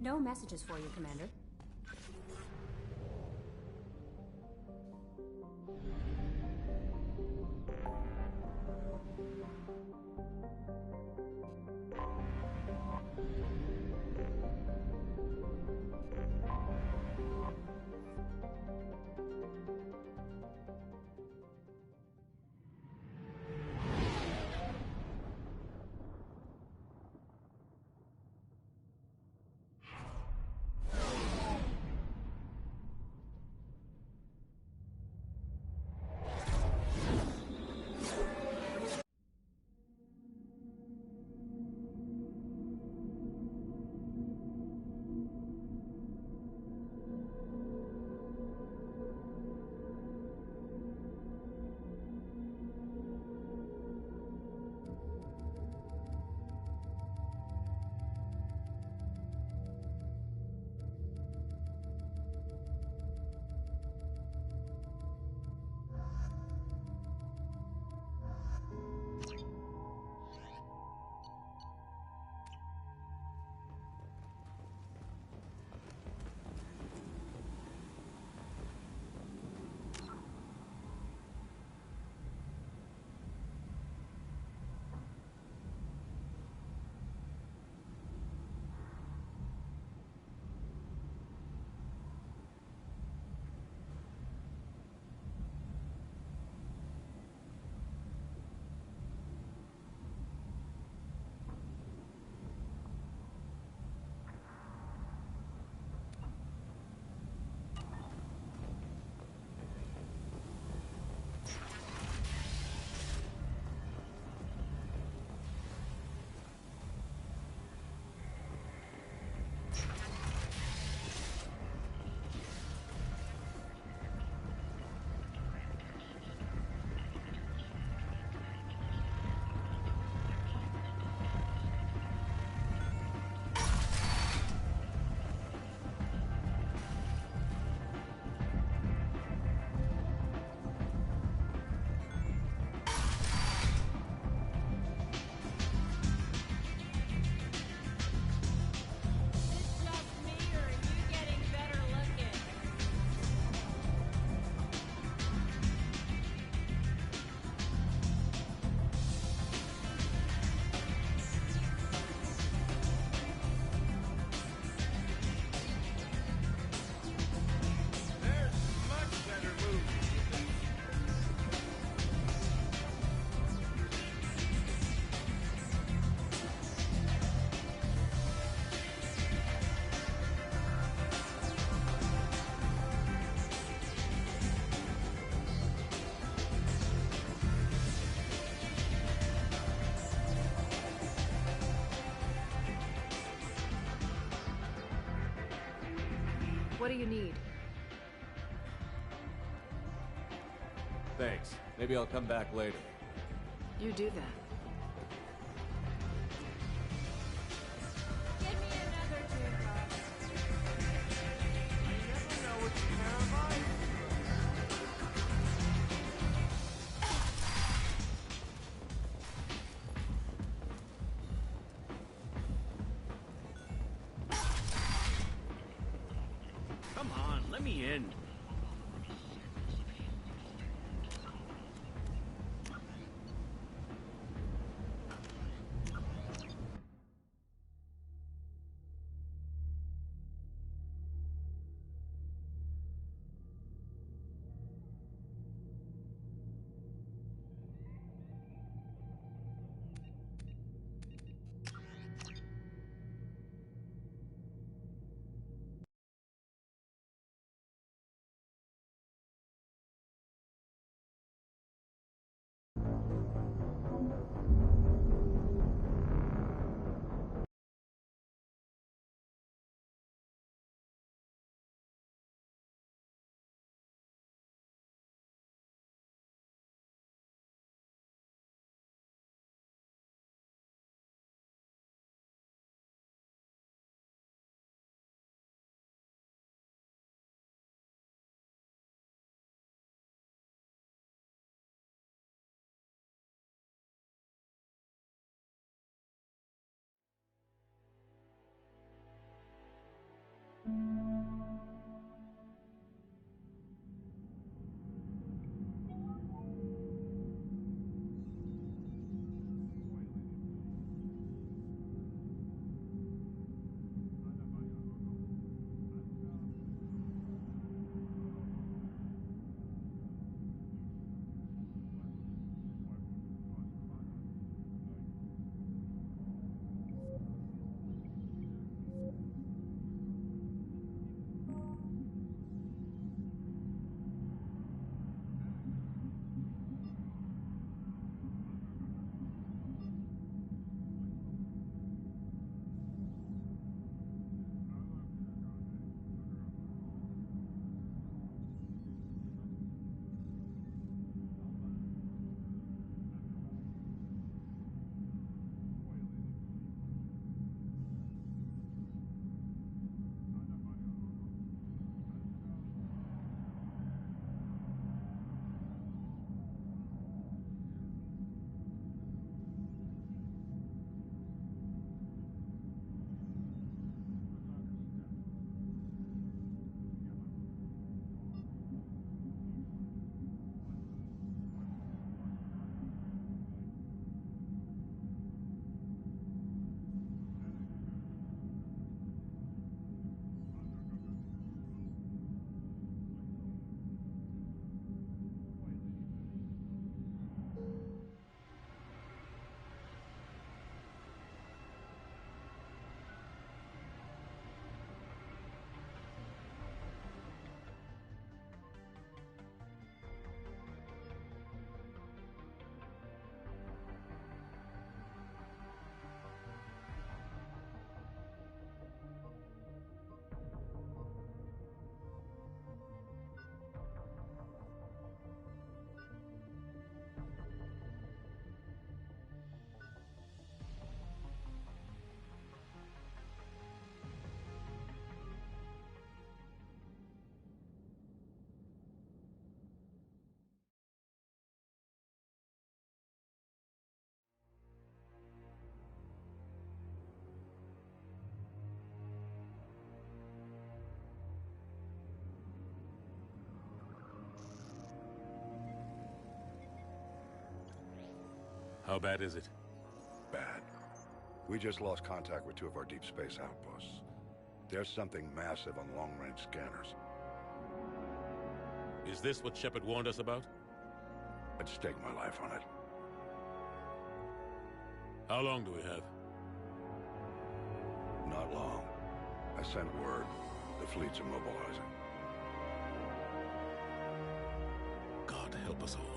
No messages for you, Commander. What do you need? Thanks. Maybe I'll come back later. You do that. Give me another teardrop. You never know what you have on. Come on, let me in. How bad is it? Bad. We just lost contact with two of our deep space outposts. There's something massive on long-range scanners. Is this what Shepard warned us about? I'd stake my life on it. How long do we have? Not long. I sent word. The fleet's immobilizing. God help us all.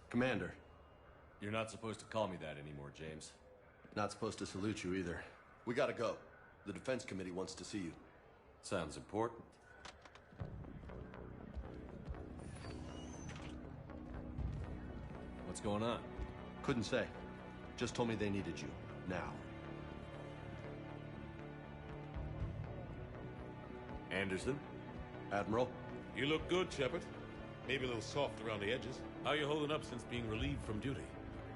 Commander. You're not supposed to call me that anymore, James. Not supposed to salute you either. We gotta go. The Defense Committee wants to see you. Sounds important. What's going on? Couldn't say. Just told me they needed you. Now. Anderson? Admiral? You look good, Shepard. Maybe a little soft around the edges. How are you holding up since being relieved from duty?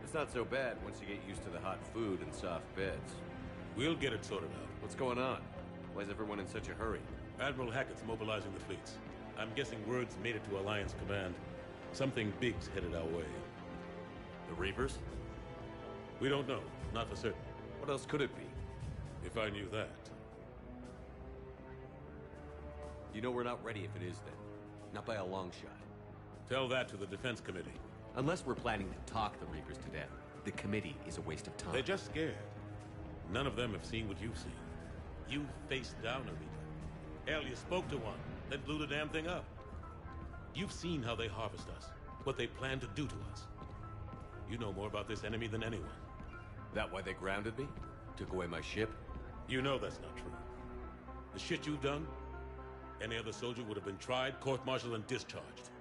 It's not so bad once you get used to the hot food and soft beds. We'll get it sorted out. What's going on? Why is everyone in such a hurry? Admiral Hackett's mobilizing the fleets. I'm guessing word's made it to Alliance Command. Something big's headed our way. The Reapers? We don't know. Not for certain. What else could it be? If I knew that. You know we're not ready if it is then. Not by a long shot. Tell that to the Defense Committee. Unless we're planning to talk the Reapers to death, the committee is a waste of time. They're just scared. None of them have seen what you've seen. You faced down a Reaper. Hell, you spoke to one, then blew the damn thing up. You've seen how they harvest us, what they plan to do to us. You know more about this enemy than anyone. That why they grounded me? Took away my ship? You know that's not true. The shit you've done, any other soldier would have been tried, court-martialed, and discharged.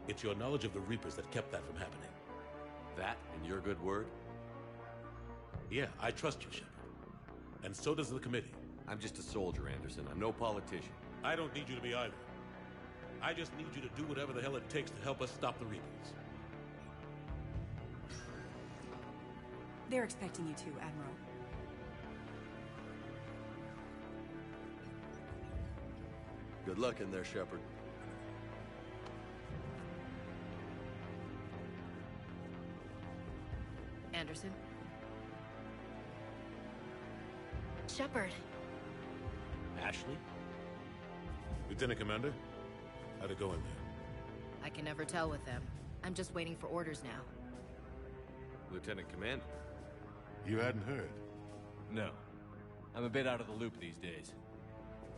It's your knowledge of the Reapers that kept that from happening. That and your good word? Yeah, I trust you, Shepard. And so does the committee. I'm just a soldier, Anderson. I'm no politician. I don't need you to be either. I just need you to do whatever the hell it takes to help us stop the Reapers. They're expecting you to, Admiral. Good luck in there, Shepard. Anderson? Shepard. Ashley? Lieutenant Commander, how'd it go in there? I can never tell with them. I'm just waiting for orders now. Lieutenant Commander? You hadn't heard? No. I'm a bit out of the loop these days.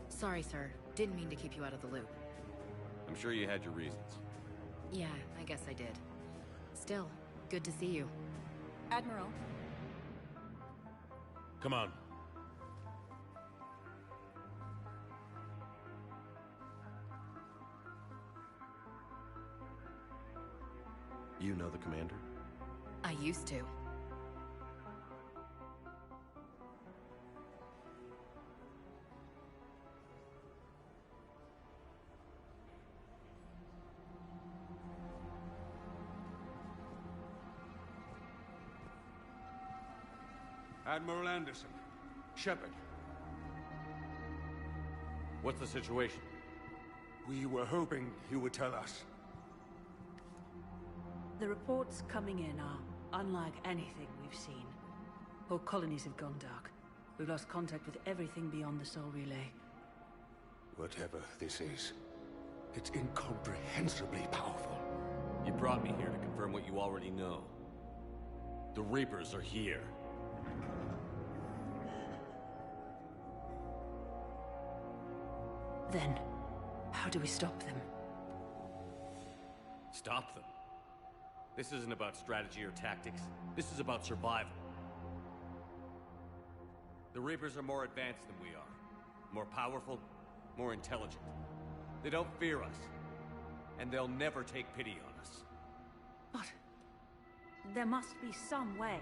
Sorry, sir. Didn't mean to keep you out of the loop. I'm sure you had your reasons. Yeah, I guess I did. Still, good to see you. Admiral. Come on. You know the commander? I used to. Admiral Anderson. Shepard. What's the situation? We were hoping you would tell us. The reports coming in are unlike anything we've seen. Whole colonies have gone dark. We've lost contact with everything beyond the Soul Relay. Whatever this is, it's incomprehensibly powerful. You brought me here to confirm what you already know. The Reapers are here. Then, how do we stop them? Stop them. This isn't about strategy or tactics. This is about survival. The Reapers are more advanced than we are. More powerful, more intelligent. They don't fear us. And they'll never take pity on us. But there must be some way.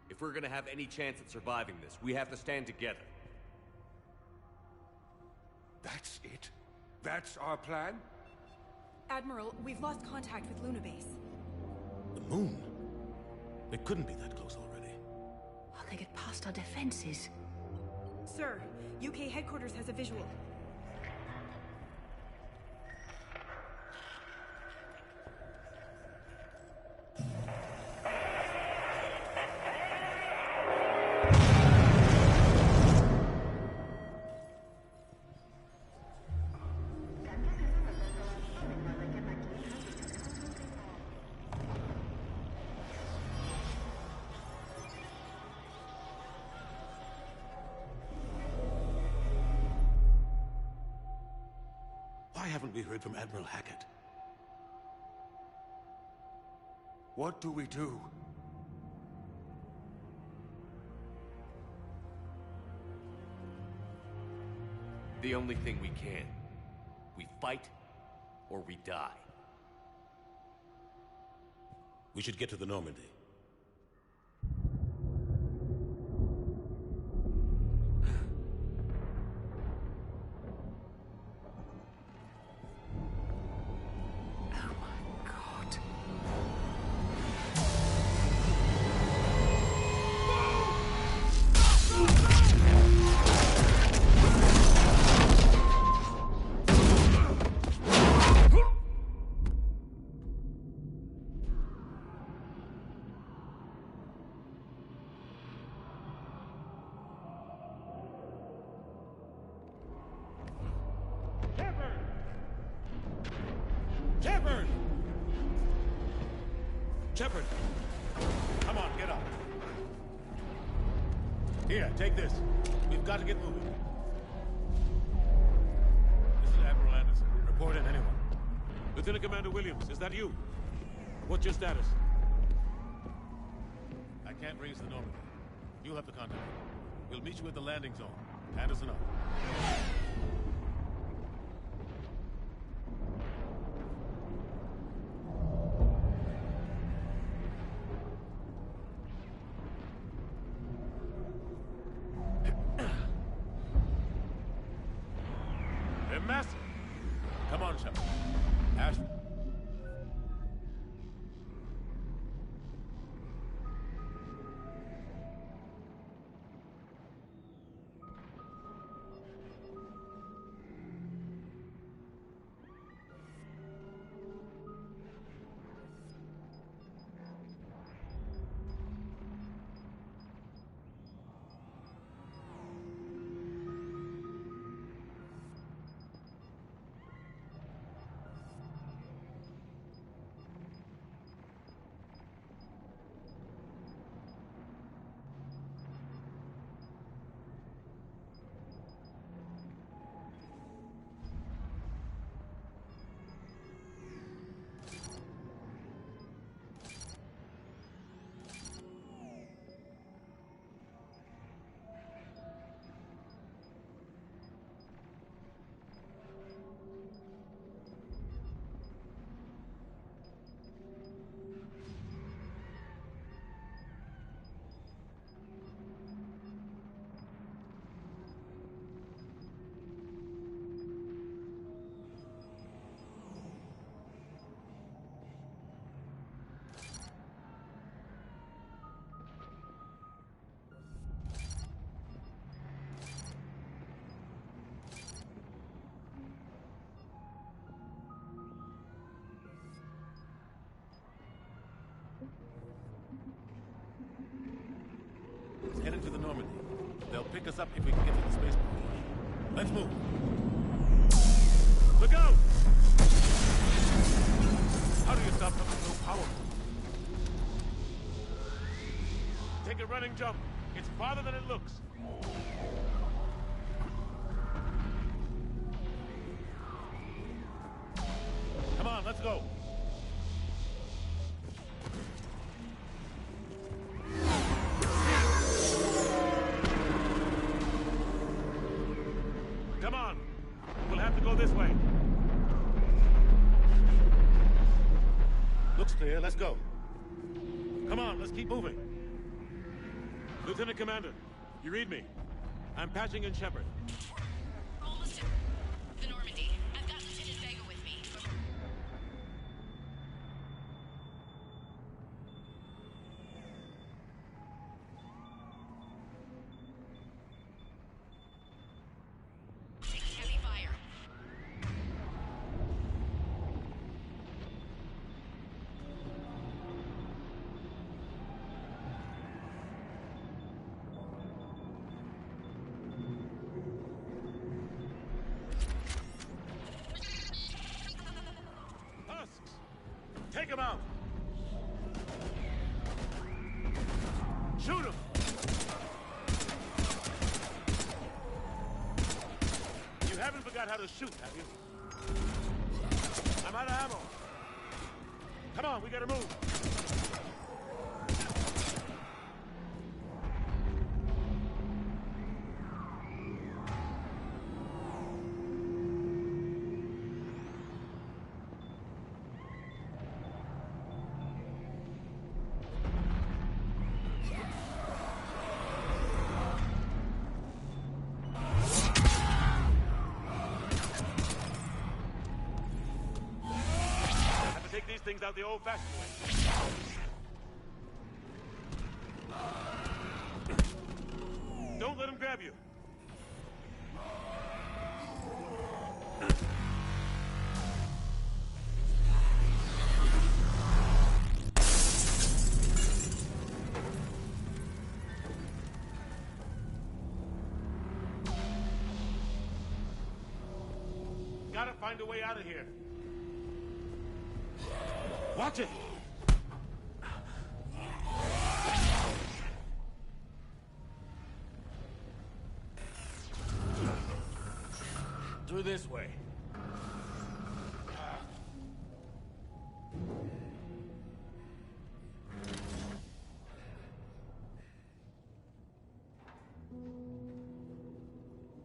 If we're gonna have any chance at surviving this, we have to stand together. That's it? That's our plan? Admiral, we've lost contact with Luna Base. The moon? It couldn't be that close already. How they get past our defenses? Sir, UK headquarters has a visual. Why haven't we heard from Admiral Hackett? What do we do? The only thing we can. We fight, or we die. We should get to the Normandy. Shepard! Shepard! Come on, get up. Here, take this. We've got to get moving. This is Admiral Anderson. Report in, anyone. Lieutenant Commander Williams, is that you? What's your status? I can't raise the Normandy. You'll have to contact me. We'll meet you at the landing zone. Anderson up. They're massive. Come on, Shepard. Ashford. It's headed to the Normandy. They'll pick us up if we can get to the spaceport. Let's move. Look out! How do you stop something so powerful? Take a running jump. It's farther than it looks. go. Come on. We'll have to go this way. Looks clear. Let's go. Come on, let's keep moving. Lieutenant Commander, you read me? I'm patching in Shepard. We're almost at the Normandy. I've got Lieutenant Vega with me. Taking heavy fire. Take him out! Shoot him! You haven't forgot how to shoot, have you? I'm out of ammo. Come on, we gotta move. Take these things out the old-fashioned way. Don't let him grab you. Gotta find a way out of here. Watch it! Through this way.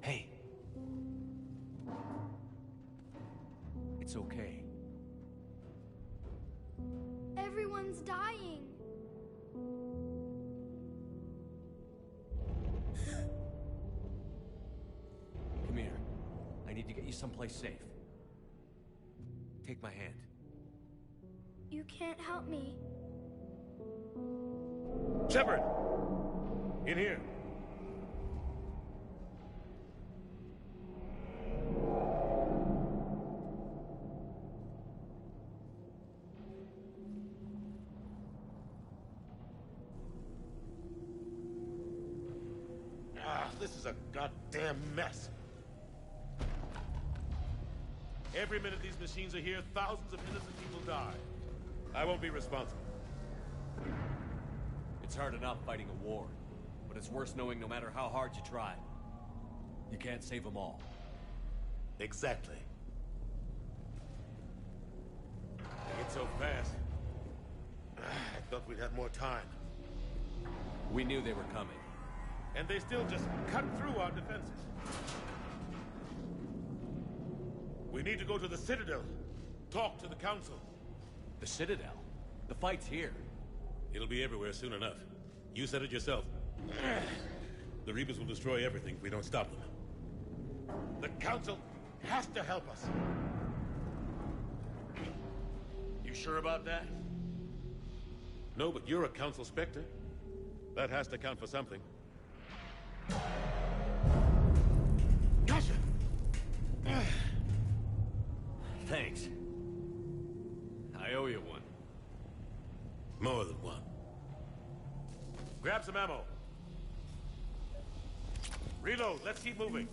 Hey. It's okay. Everyone's dying. Come here. I need to get you someplace safe. Take my hand. You can't help me. Shepard! In here. This is a goddamn mess. Every minute these machines are here, thousands of innocent people die. I won't be responsible. It's hard enough fighting a war, but it's worse knowing no matter how hard you try, you can't save them all. Exactly. It's so fast. I thought we'd have more time. We knew they were coming. And they still just cut through our defenses. We need to go to the Citadel. Talk to the Council. The Citadel? The fight's here. It'll be everywhere soon enough. You said it yourself. The Reapers will destroy everything if we don't stop them. The Council has to help us. You sure about that? No, but you're a Council Spectre. That has to count for something. Gotcha! Thanks. I owe you one. More than one. Grab some ammo. Reload, let's keep moving.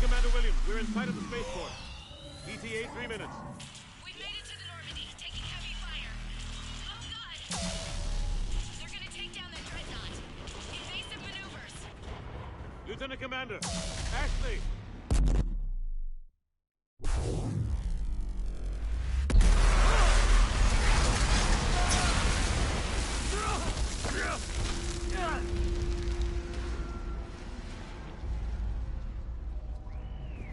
Commander Williams, we're in sight of the spaceport. ETA 3 minutes. We've made it to the Normandy, taking heavy fire. Oh god! They're gonna take down that dreadnought. Invasive maneuvers. Lieutenant Commander, Ashley!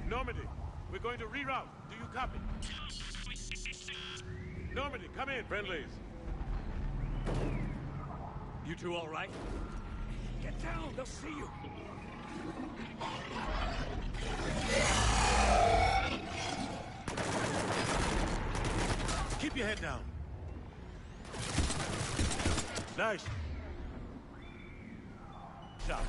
Normandy, we're going to reroute. Do you copy? Normandy, come in, friendlies. You two all right? Get down, they'll see you. Keep your head down. Nice. Shot.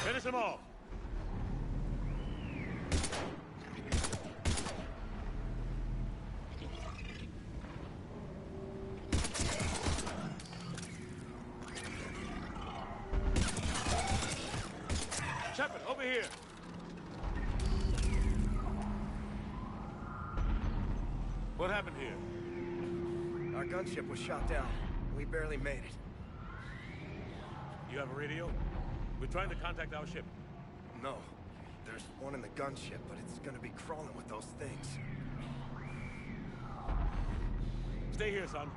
Finish them off. Shepard, over here. What happened here? Our gunship was shot down. We barely made it. You have a radio? We're trying to contact our ship. No. There's one in the gunship, but it's gonna be crawling with those things. Stay here, son.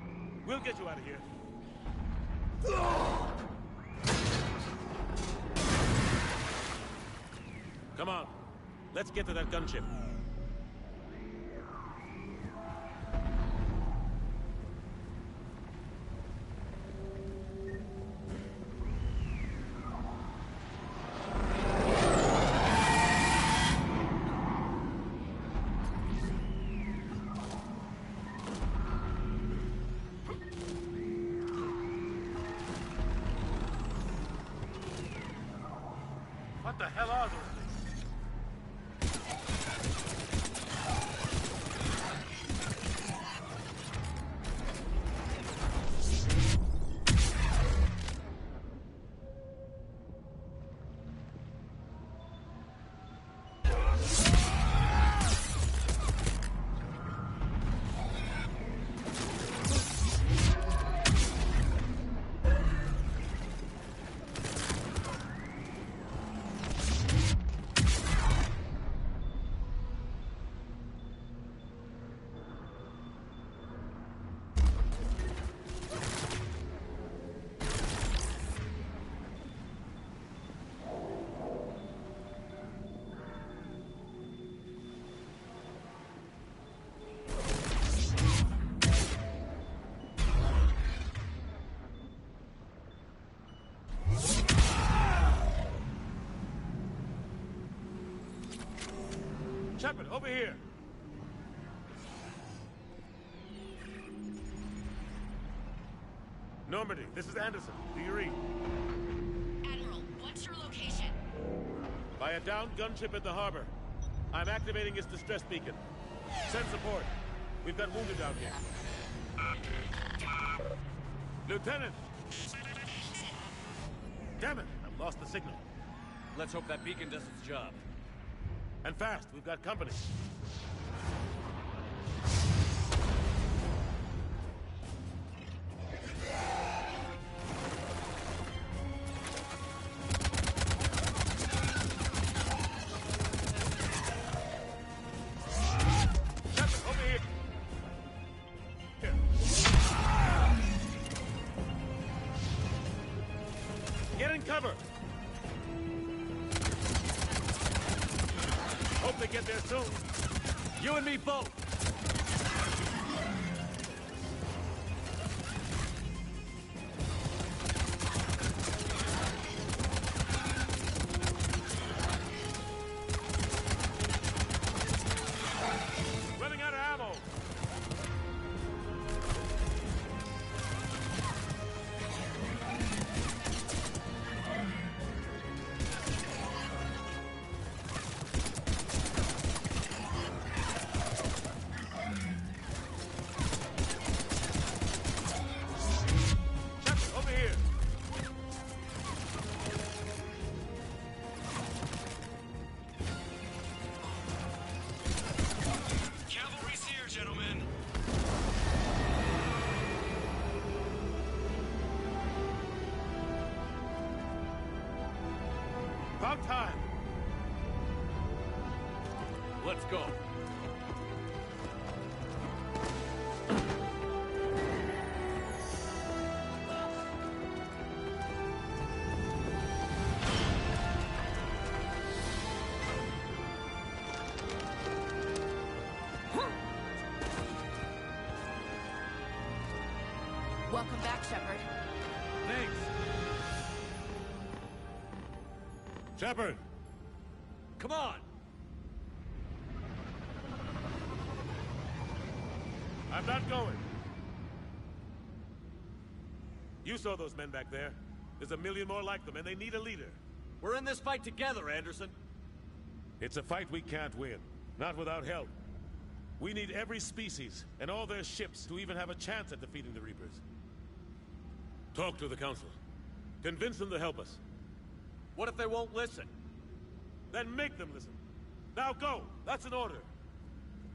We'll get you out of here. Come on. Let's get to that gunship. What the hell are those things? Shepard, over here. Normandy, this is Anderson. Do you read? Admiral, what's your location? By a downed gunship at the harbor. I'm activating its distress beacon. Send support. We've got wounded down here. Lieutenant! Damn it! I've lost the signal. Let's hope that beacon does its job. And fast, we've got company. Shepard, over here. Here. Get in cover. Hope they get there soon. You and me both! Running out of ammo. About time! Let's go. Welcome back, Shepard. Thanks. Shepard! Come on! I'm not going. You saw those men back there. There's a million more like them, and they need a leader. We're in this fight together, Anderson. It's a fight we can't win. Not without help. We need every species, and all their ships, to even have a chance at defeating the Reapers. Talk to the Council. Convince them to help us. What if they won't listen? Then make them listen. Now go! That's an order.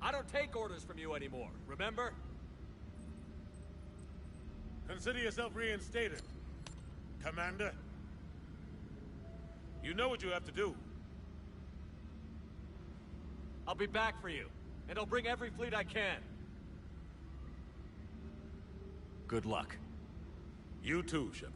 I don't take orders from you anymore, remember? Consider yourself reinstated, Commander. You know what you have to do. I'll be back for you, and I'll bring every fleet I can. Good luck. You too, Shepard.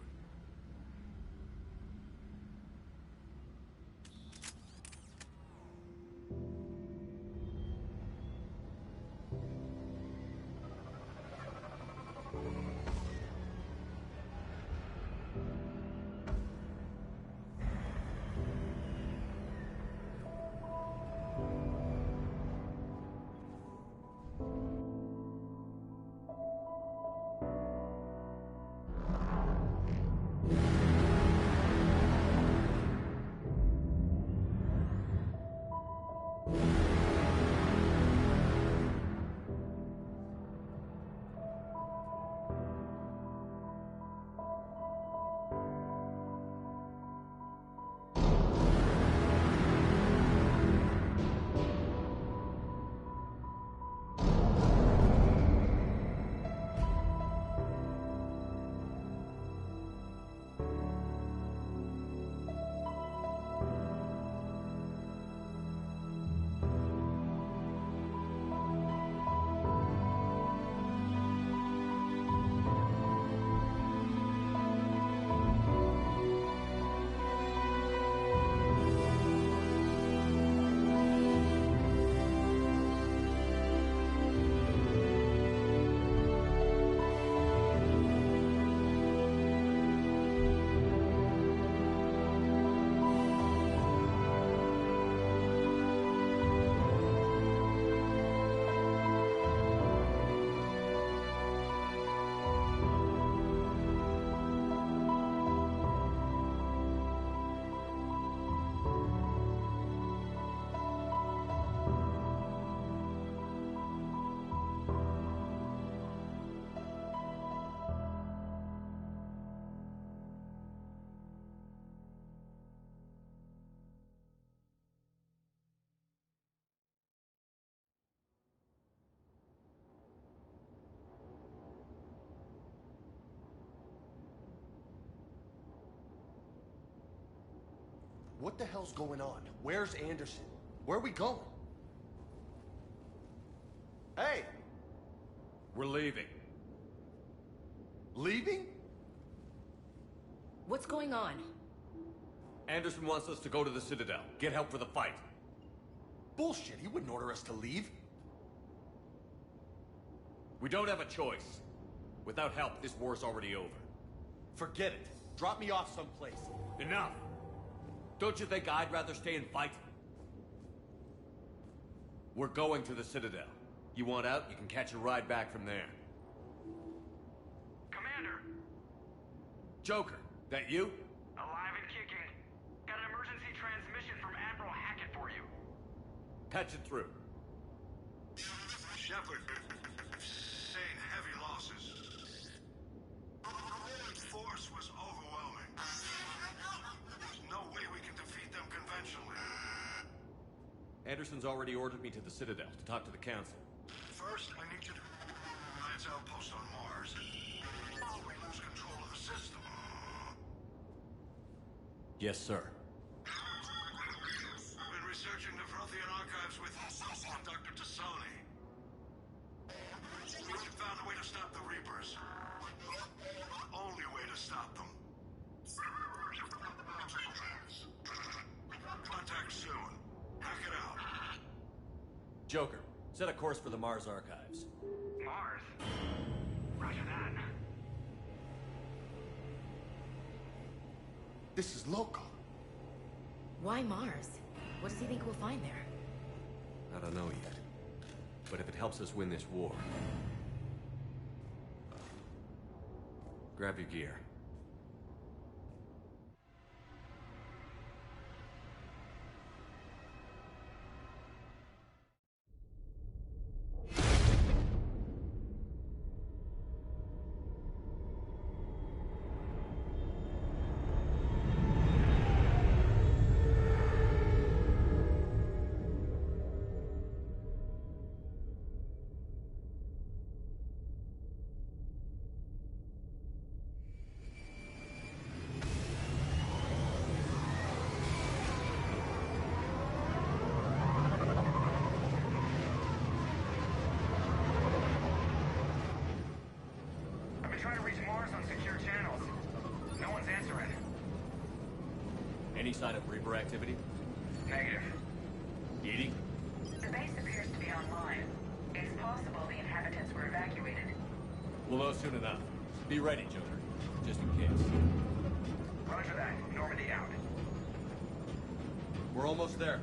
What the hell's going on? Where's Anderson? Where are we going? Hey! We're leaving. Leaving? What's going on? Anderson wants us to go to the Citadel, get help for the fight. Bullshit, he wouldn't order us to leave. We don't have a choice. Without help, this war's already over. Forget it. Drop me off someplace. Enough! Don't you think I'd rather stay and fight? We're going to the Citadel. You want out, you can catch a ride back from there. Commander! Joker, that you? Alive and kicking. Got an emergency transmission from Admiral Hackett for you. Patch it through. Shepard, saying heavy losses. The Roman force was overwhelming. There's no way we can defeat them conventionally. Anderson's already ordered me to the Citadel to talk to the Council. First, I need you to Alliance outpost on Mars. We lose control of the system. Yes, sir. Mars. Only way to stop them. Contact soon. Hack it out. Joker, set a course for the Mars archives. Mars? Roger that. This is local. Why Mars? What does he think we'll find there? I don't know yet. But if it helps us win this war... grab your gear. Trying to reach Mars on secure channels. No one's answering. Any sign of Reaper activity? Negative. Edie? The base appears to be online. It's possible the inhabitants were evacuated. We'll know soon enough. Be ready, Joker. Just in case. Roger that. Normandy out. We're almost there.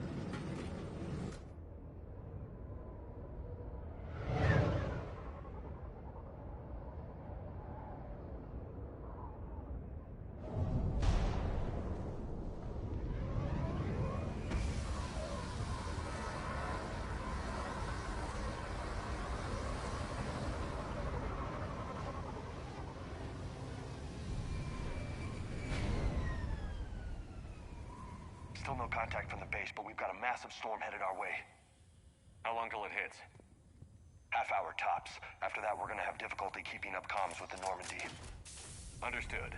Still no contact from the base, but we've got a massive storm headed our way. How long till it hits? Half hour tops. After that, we're gonna have difficulty keeping up comms with the Normandy. Understood.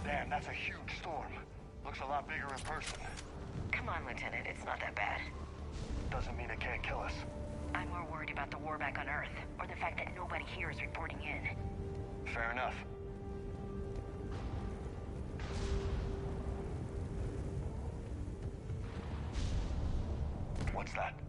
Damn, that's a huge storm. Looks a lot bigger in person. Come on, Lieutenant. It's not that bad. Doesn't mean it can't kill us. I'm more worried about the war back on Earth, or the fact that nobody here is reporting in. Fair enough. What's that?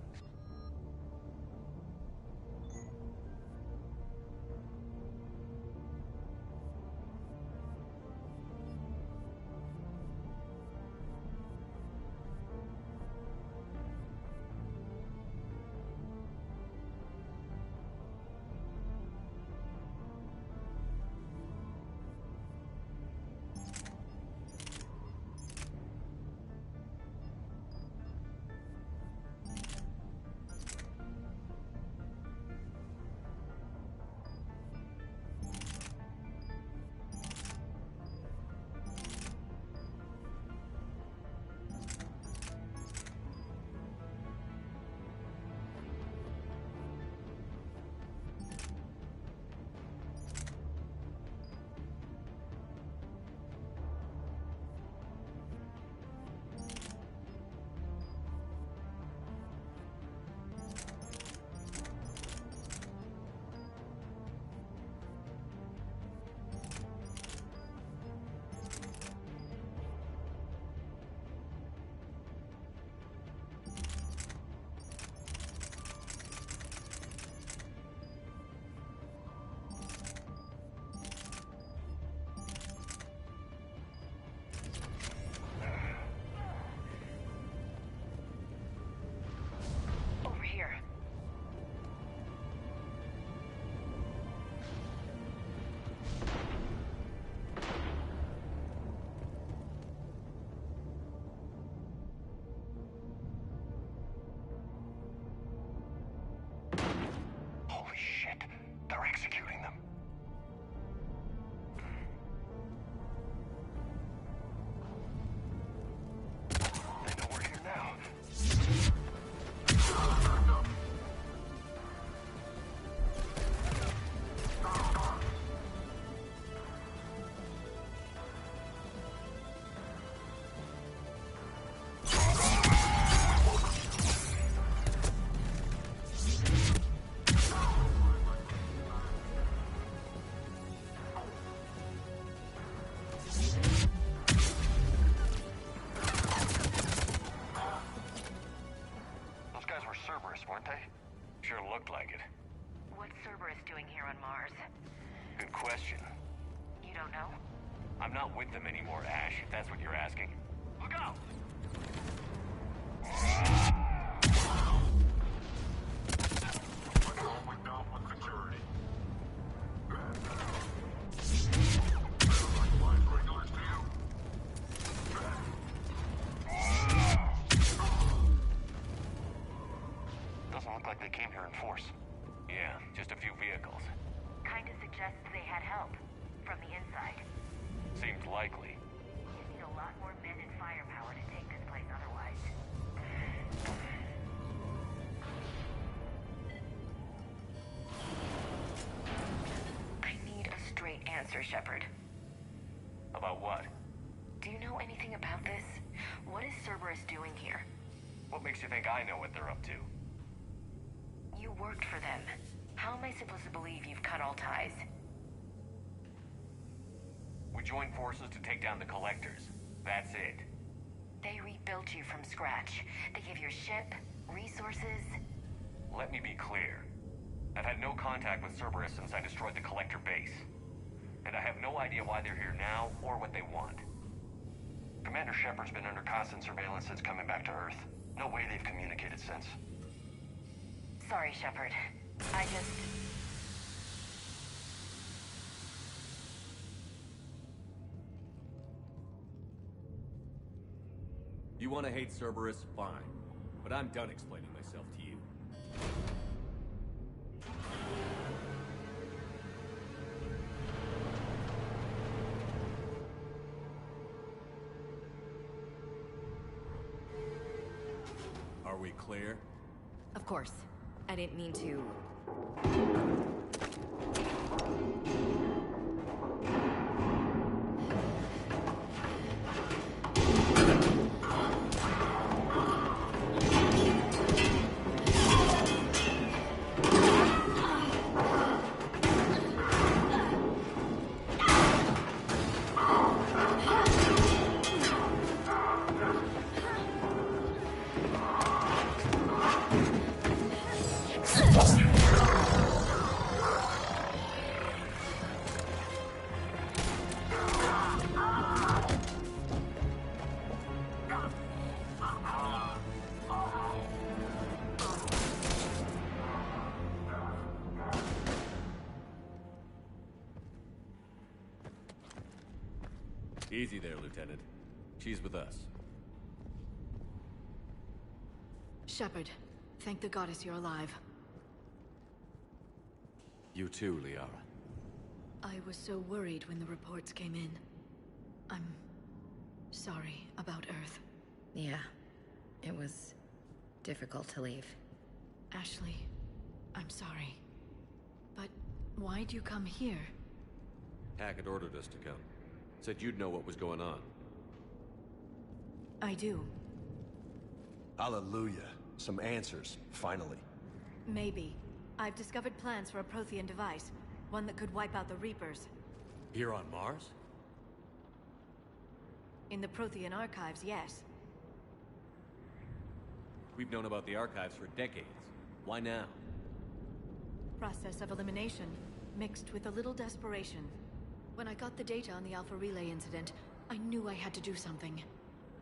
question. You don't know? I'm not with them anymore, Ash, if that's what you're asking. Look out! Doesn't look like they came here in force. Yeah, just a few vehicles. Kinda suggests they had help. From the inside. Seems likely. You need a lot more men and firepower to take this place otherwise. I need a straight answer, Shepard. About what? Do you know anything about this? What is Cerberus doing here? What makes you think I know what they're up to? You worked for them. How am I supposed to believe you've cut all ties? We joined forces to take down the Collectors. That's it. They rebuilt you from scratch. They gave you a ship, resources. Let me be clear. I've had no contact with Cerberus since I destroyed the Collector base. And I have no idea why they're here now or what they want. Commander Shepard's been under constant surveillance since coming back to Earth. No way they've communicated since. Sorry, Shepard. I just... You want to hate Cerberus? Fine. But I'm done explaining myself to you. Are we clear? Of course. I didn't mean to... Easy there, Lieutenant. She's with us. Shepard, thank the goddess you're alive. You too, Liara. I was so worried when the reports came in. I'm sorry about Earth. Yeah, it was difficult to leave. Ashley, I'm sorry. But why'd you come here? Hackett ordered us to come. Said you'd know what was going on. I do. Hallelujah. Some answers, finally. Maybe. I've discovered plans for a Prothean device. One that could wipe out the Reapers. Here on Mars? In the Prothean archives, yes. We've known about the archives for decades. Why now? Process of elimination, mixed with a little desperation. When I got the data on the Alpha Relay incident, I knew I had to do something.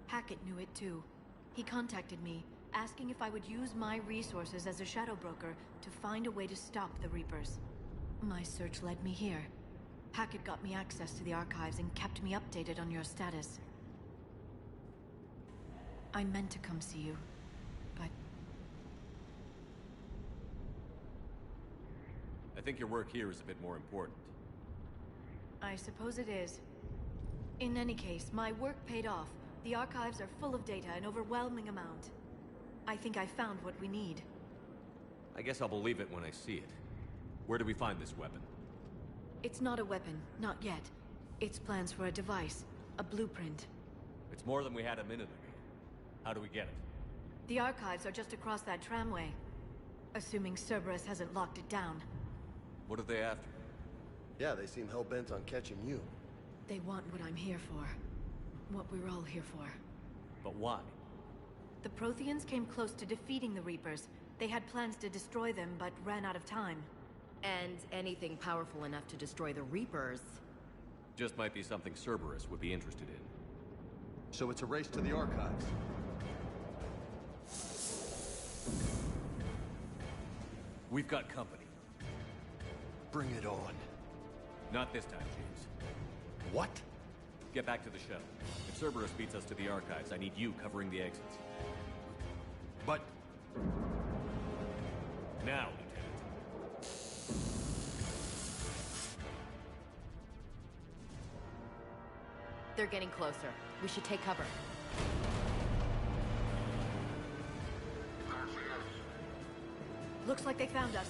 Hackett knew it too. He contacted me, asking if I would use my resources as a shadow broker to find a way to stop the Reapers. My search led me here. Hackett got me access to the archives and kept me updated on your status. I meant to come see you, but... I think your work here is a bit more important. I suppose it is. In any case, my work paid off. The archives are full of data, an overwhelming amount. I think I found what we need. I guess I'll believe it when I see it. Where do we find this weapon? It's not a weapon, not yet. It's plans for a device, a blueprint. It's more than we had a minute ago. How do we get it? The archives are just across that tramway. Assuming Cerberus hasn't locked it down. What are they after? Yeah, they seem hell-bent on catching you. They want what I'm here for. What we're all here for. But why? The Protheans came close to defeating the Reapers. They had plans to destroy them, but ran out of time. And anything powerful enough to destroy the Reapers. Just might be something Cerberus would be interested in. So it's a race to the archives. We've got company. Bring it on. Not this time, James. What? Get back to the shuttle. If Cerberus beats us to the archives, I need you covering the exits. But... Now, Lieutenant. They're getting closer. We should take cover. Looks like they found us.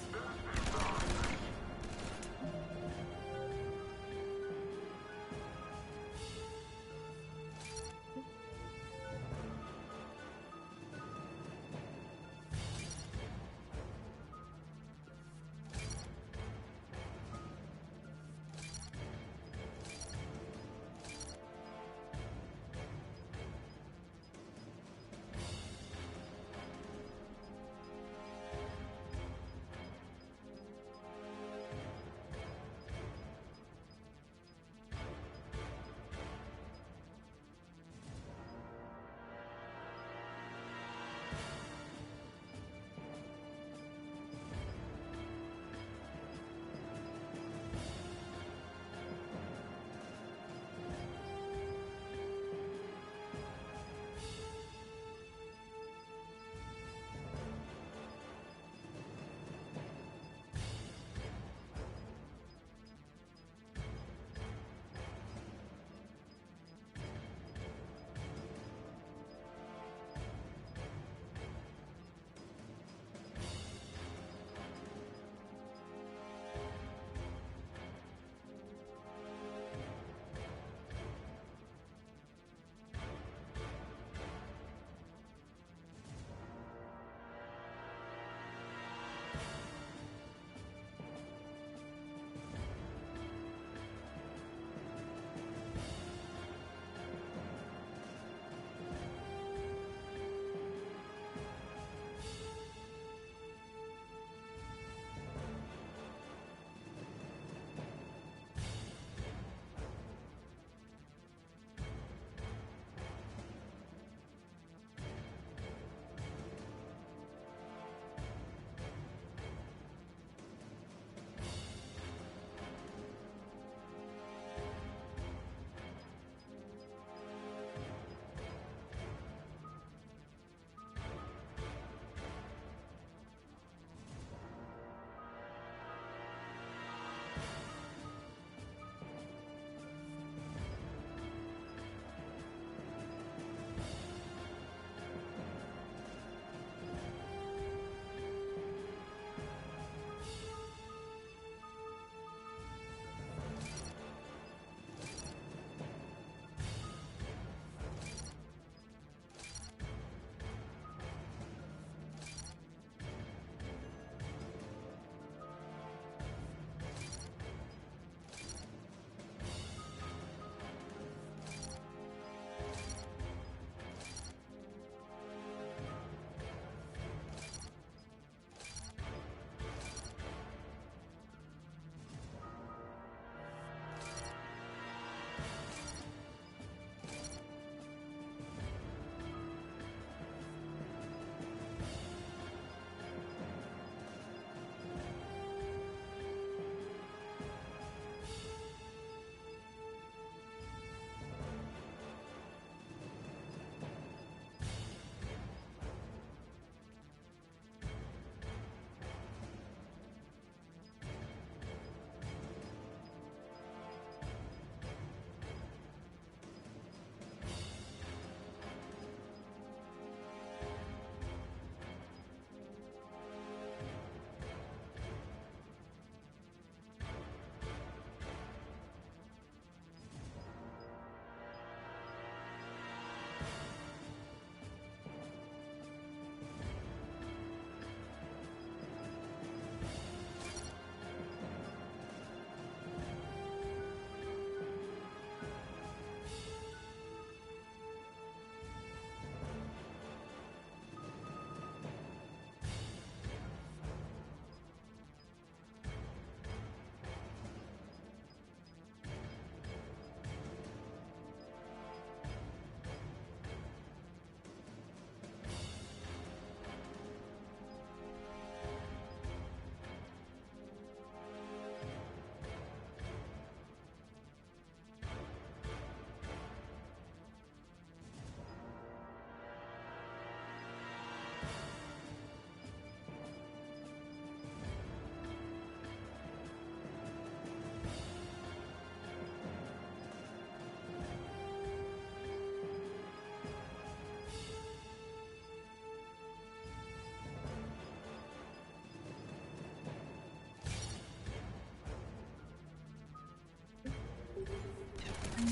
You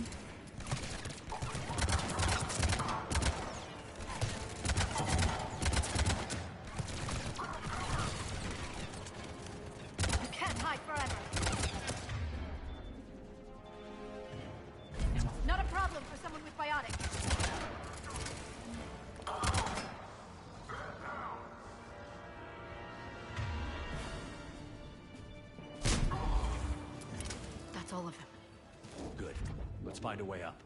can't hide forever. Not a problem for someone with biotic. That's all of them. Good. Let's find a way up.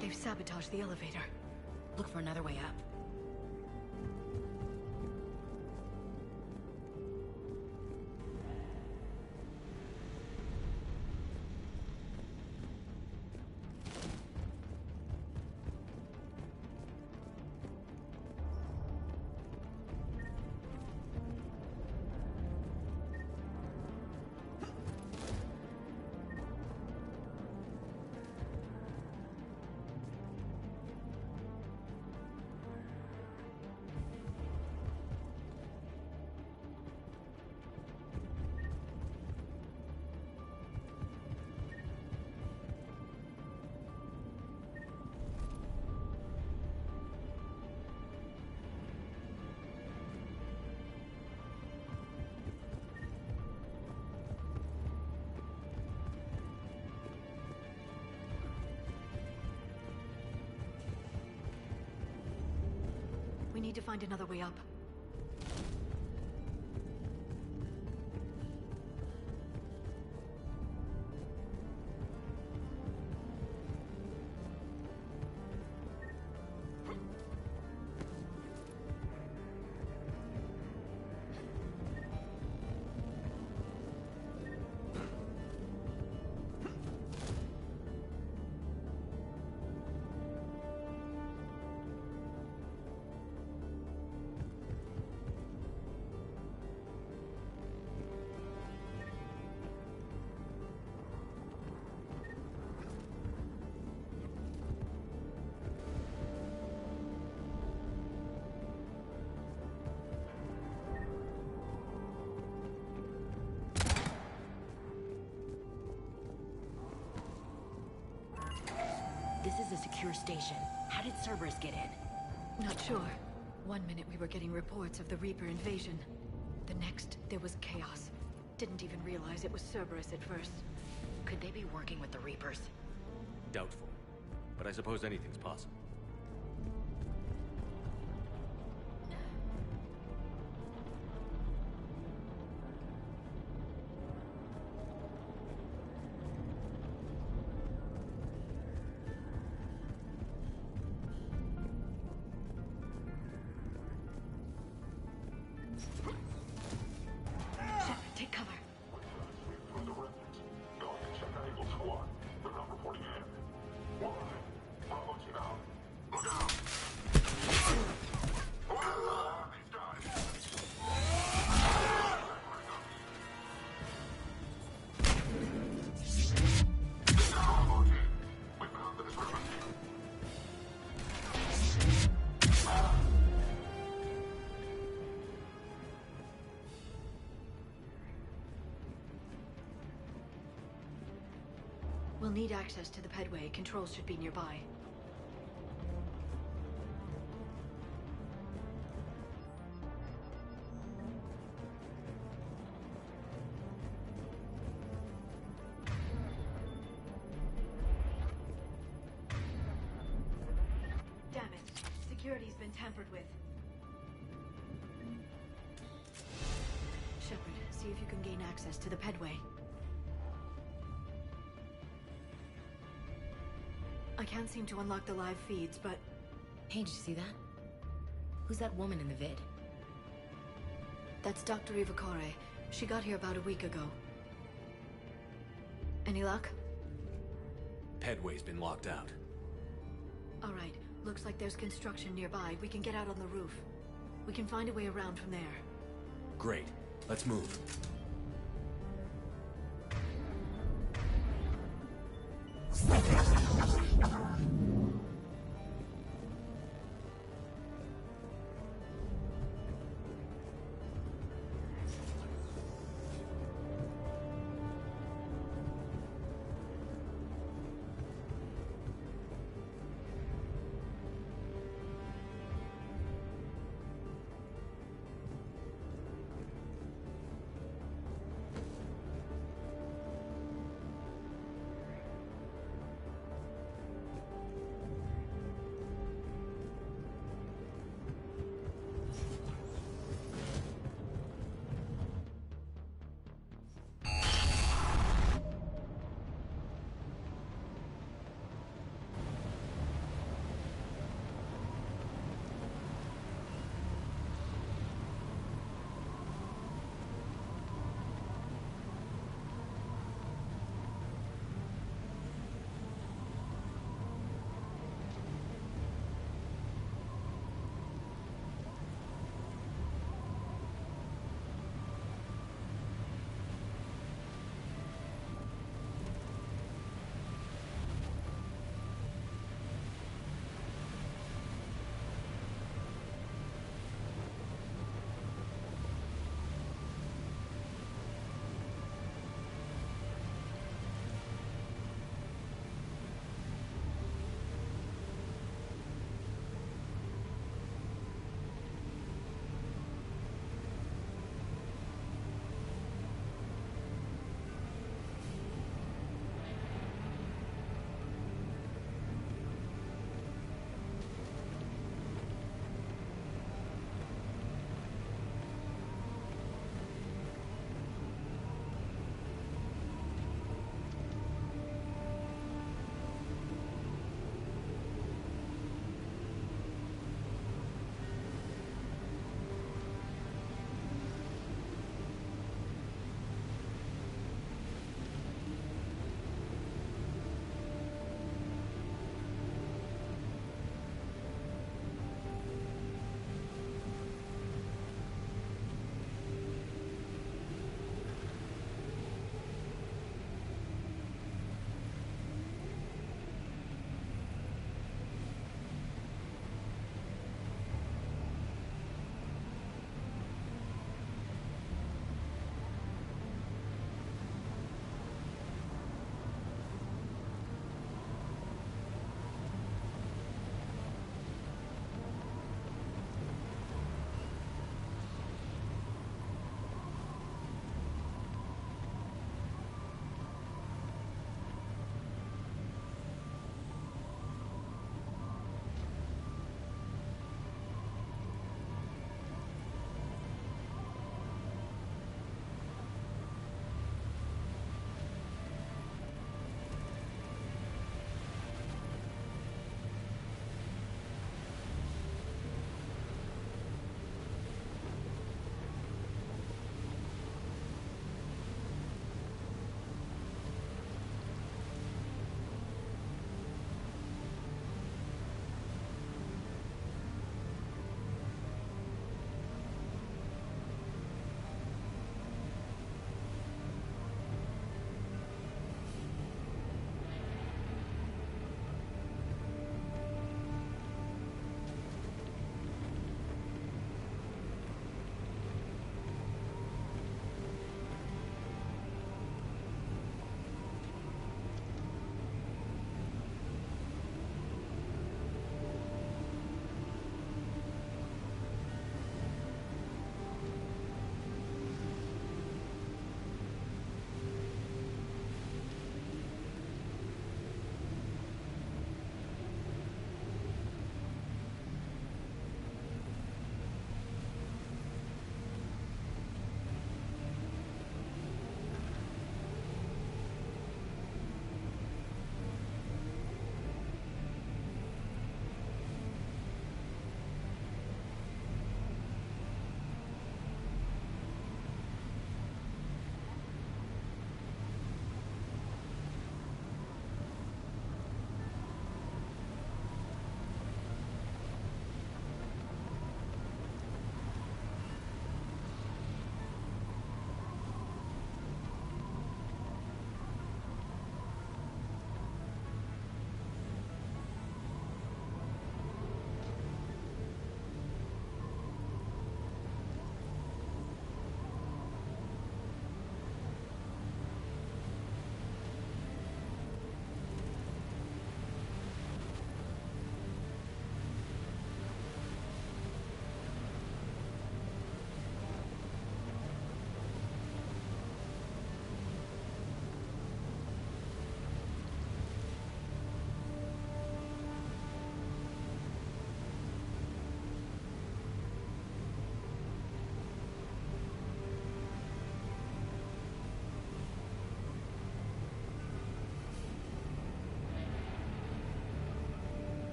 They've sabotaged the elevator. Look for another way up. We need to find another way up. This is a secure station. How did Cerberus get in? Not sure. One minute we were getting reports of the Reaper invasion. The next, there was chaos. Didn't even realize it was Cerberus at first. Could they be working with the Reapers? Doubtful. But I suppose anything's possible. Shepard, take cover. From the remnants. Go and check on Eagle Squad. They're not reporting in. Why? Bravo team out. Look out! These guys! Bravo team. We've got the discrepancy. We'll need access to the pedway. Controls should be nearby. Damn it. Security's been tampered with. Shepard, see if you can gain access to the pedway. I can't seem to unlock the live feeds, but Hey, did you see that? Who's that woman in the vid? That's Dr. Ivakare. She got here about a week ago. Any luck? Headway's been locked out. All right. Looks like there's construction nearby. We can get out on the roof. We can find a way around from there. Great. Let's move.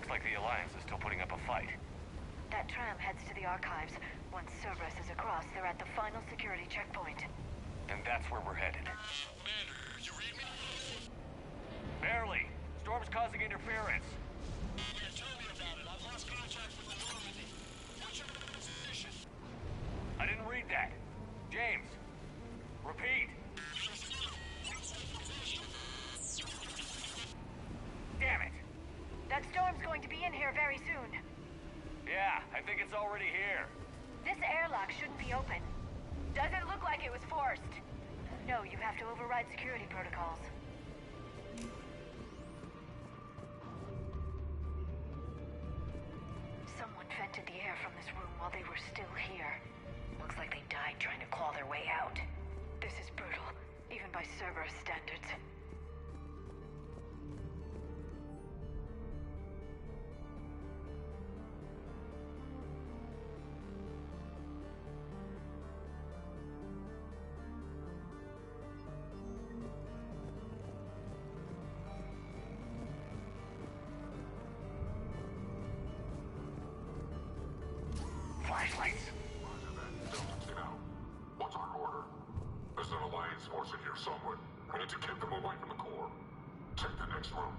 Looks like the Alliance is still putting up a fight. That tram heads to the archives. Once Cerberus is across, they're at the final security checkpoint. And that's where we're headed. Commander, you read me? Barely. Storm's causing interference. Yeah, tell me about it. I've lost contact with the Normandy. What's your position? I didn't read that. James, repeat. Damn it. That storm's going to be in here very soon. Yeah, I think it's already here. This airlock shouldn't be open. Doesn't look like it was forced. No, you have to override security protocols. Someone vented the air from this room while they were still here. Looks like they died trying to claw their way out. This is brutal, even by Cerberus standards. Flashlights. Roger that. Delta 10 out. What's our order? There's an Alliance force in here somewhere. We need to keep them away from the core. Check the next room.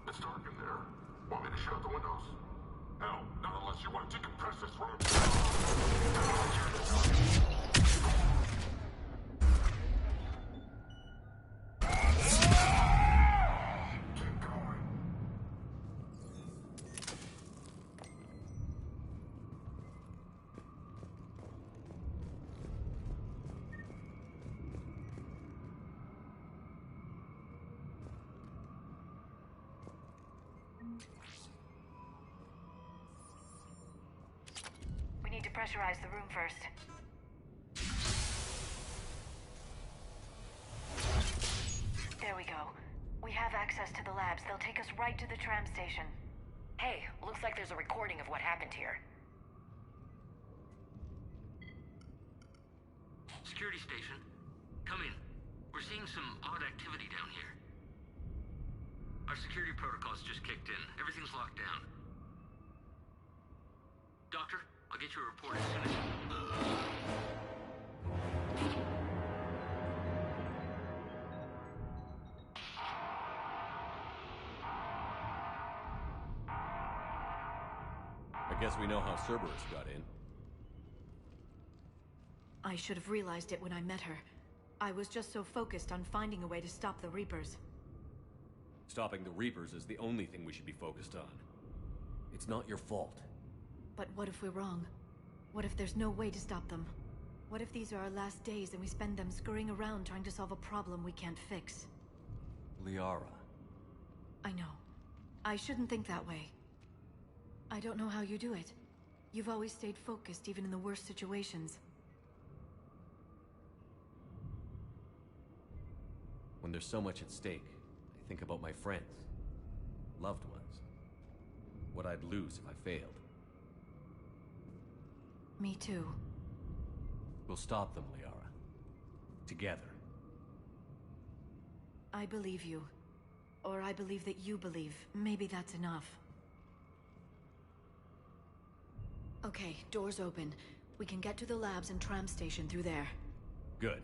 It's dark in there. Want me to shut the windows? Hell, not unless you want to decompress this room. Keep going. We need to pressurize the room first. There we go. We have access to the labs. They'll take us right to the tram station. Hey, looks like there's a recording of what happened here. Security station. Come in. We're seeing some odd activity down here. Our security protocols just kicked in. Everything's locked down. Doctor, I'll get you a report as soon as... I guess we know how Cerberus got in. I should have realized it when I met her. I was just so focused on finding a way to stop the Reapers. Stopping the Reapers is the only thing we should be focused on. It's not your fault. But what if we're wrong? What if there's no way to stop them? What if these are our last days and we spend them scurrying around trying to solve a problem we can't fix? Liara. I know. I shouldn't think that way. I don't know how you do it. You've always stayed focused even in the worst situations. When there's so much at stake, I think about my friends, loved ones. What I'd lose if I failed. Me too. We'll stop them, Liara. Together. I believe you. Or I believe that you believe. Maybe that's enough. Okay, doors open. We can get to the labs and tram station through there. Good.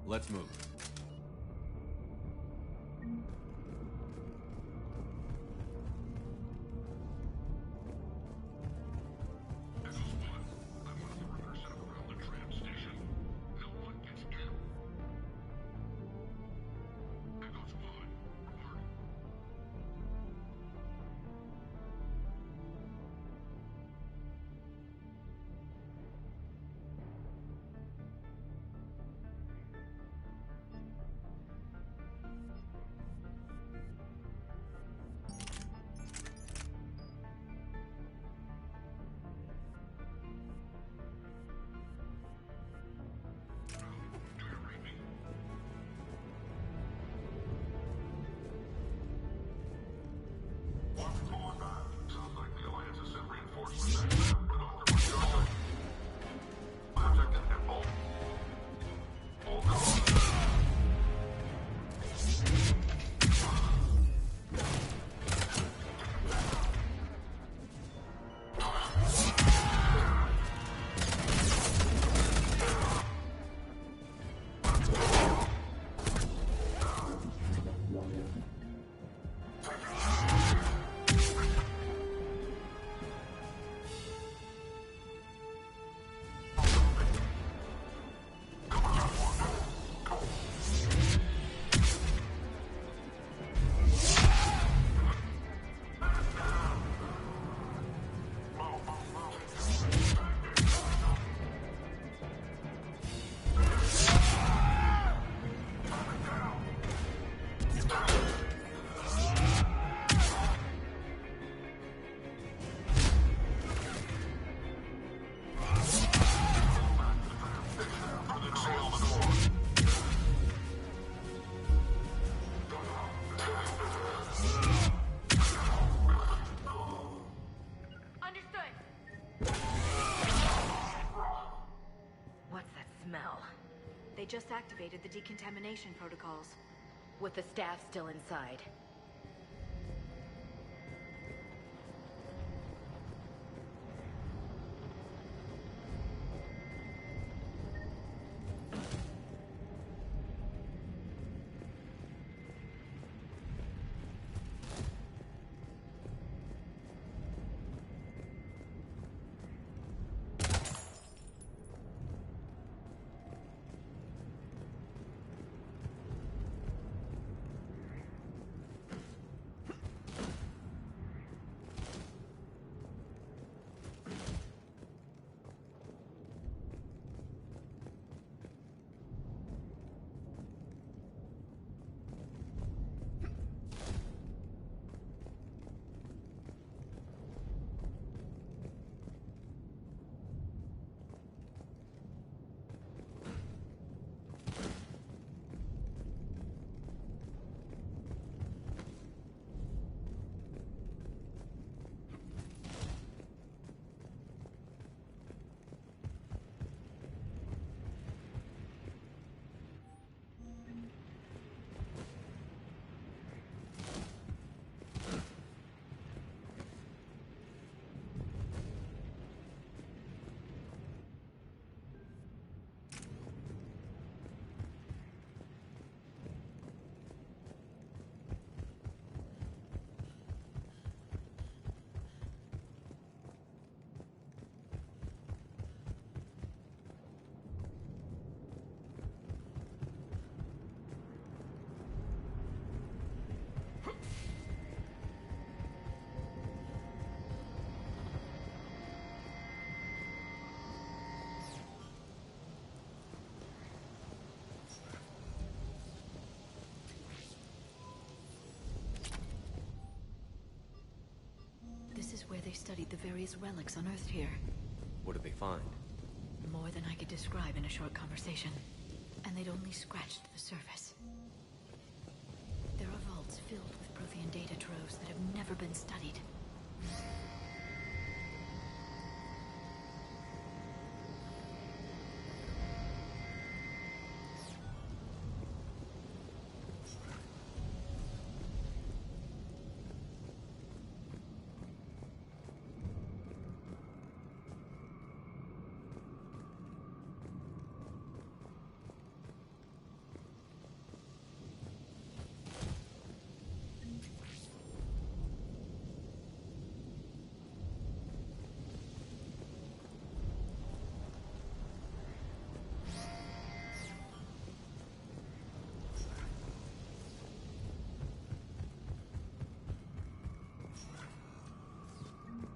Let's move. they just activated the decontamination protocols. With the staff still inside. This is where they studied the various relics unearthed here. What did they find? More than I could describe in a short conversation. And they'd only scratched the surface. There are vaults filled with Prothean data troves that have never been studied.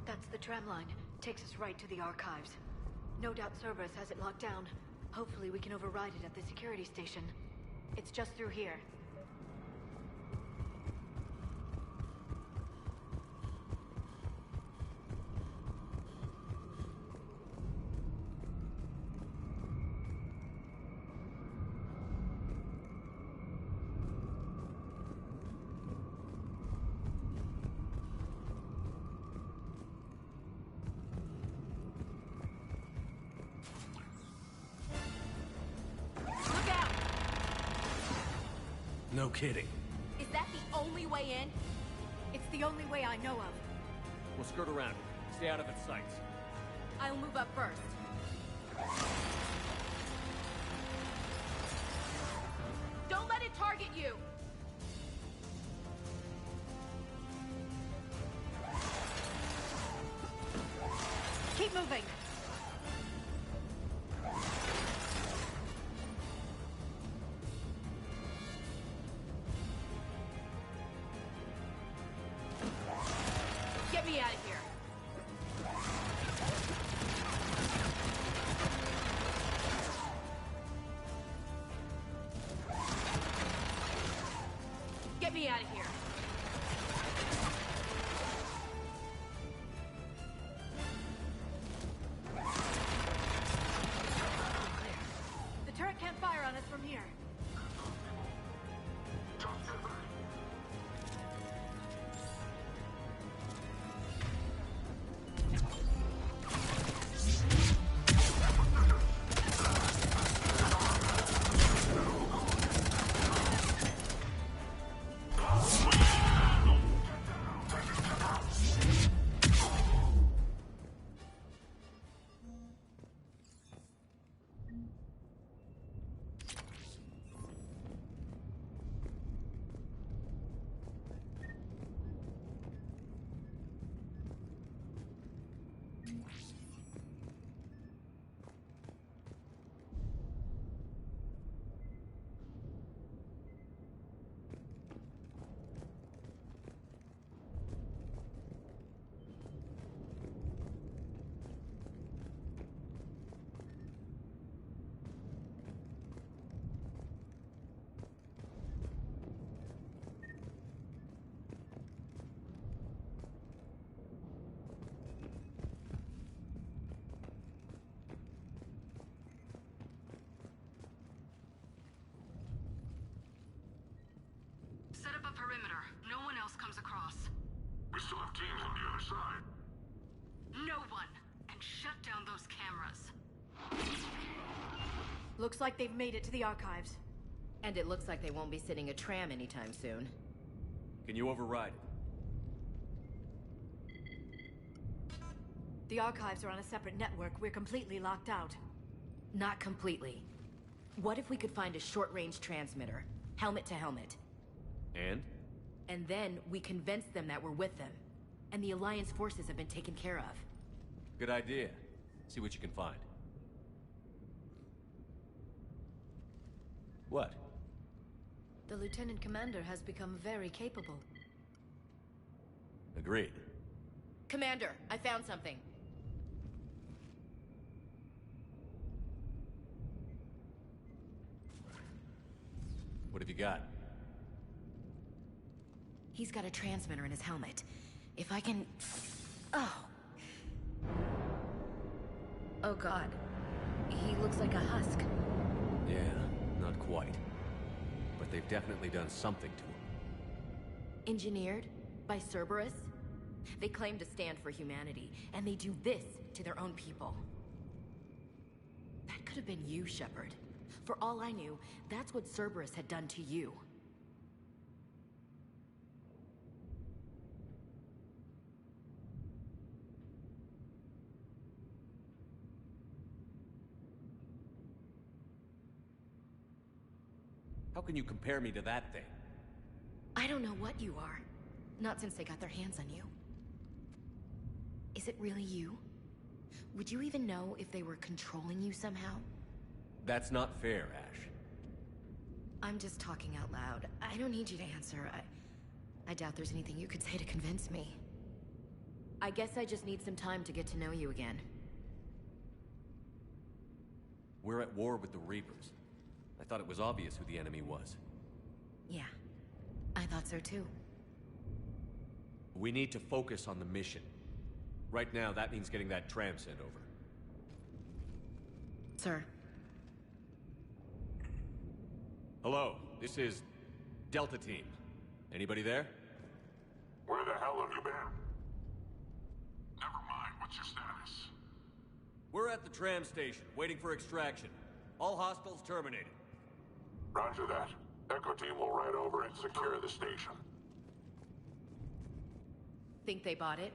That's the tram line. Takes us right to the archives. No doubt Cerberus has it locked down. Hopefully we can override it at the security station. It's just through here. No kidding. Is that the only way in? It's the only way I know of. We'll skirt around it. Stay out of its sights. I'll move up first. Don't let it target you! Keep moving! Get me out of here! Get me out of here! The turret can't fire on us from here. We still have teams on the other side. No one can shut down those cameras. Looks like they've made it to the archives. And it looks like they won't be sitting a tram anytime soon. Can you override it? The archives are on a separate network. We're completely locked out. Not completely. What if we could find a short-range transmitter? Helmet to helmet. And? And then we convince them that we're with them. And the Alliance forces have been taken care of. Good idea. See what you can find. What? The Lieutenant Commander has become very capable. Agreed. Commander, I found something. What have you got? He's got a transmitter in his helmet. If I can... Oh. Oh god. He looks like a husk. Yeah, not quite. But they've definitely done something to him. Engineered by Cerberus? They claim to stand for humanity, and they do this to their own people. That could have been you, Shepard. For all I knew, that's what Cerberus had done to you. How can you compare me to that thing? I don't know what you are. Not since they got their hands on you. Is it really you? Would you even know if they were controlling you somehow? That's not fair, Ash. I'm just talking out loud. I don't need you to answer. I doubt there's anything you could say to convince me. I guess I just need some time to get to know you again. We're at war with the Reapers. I thought it was obvious who the enemy was. Yeah, I thought so too. We need to focus on the mission. Right now, that means getting that tram sent over. Sir. Hello, this is Delta Team. Anybody there? Where the hell have you been? Never mind, what's your status? We're at the tram station, waiting for extraction. All hostiles terminated. Roger that. Echo Team will ride over and secure the station. Think they bought it?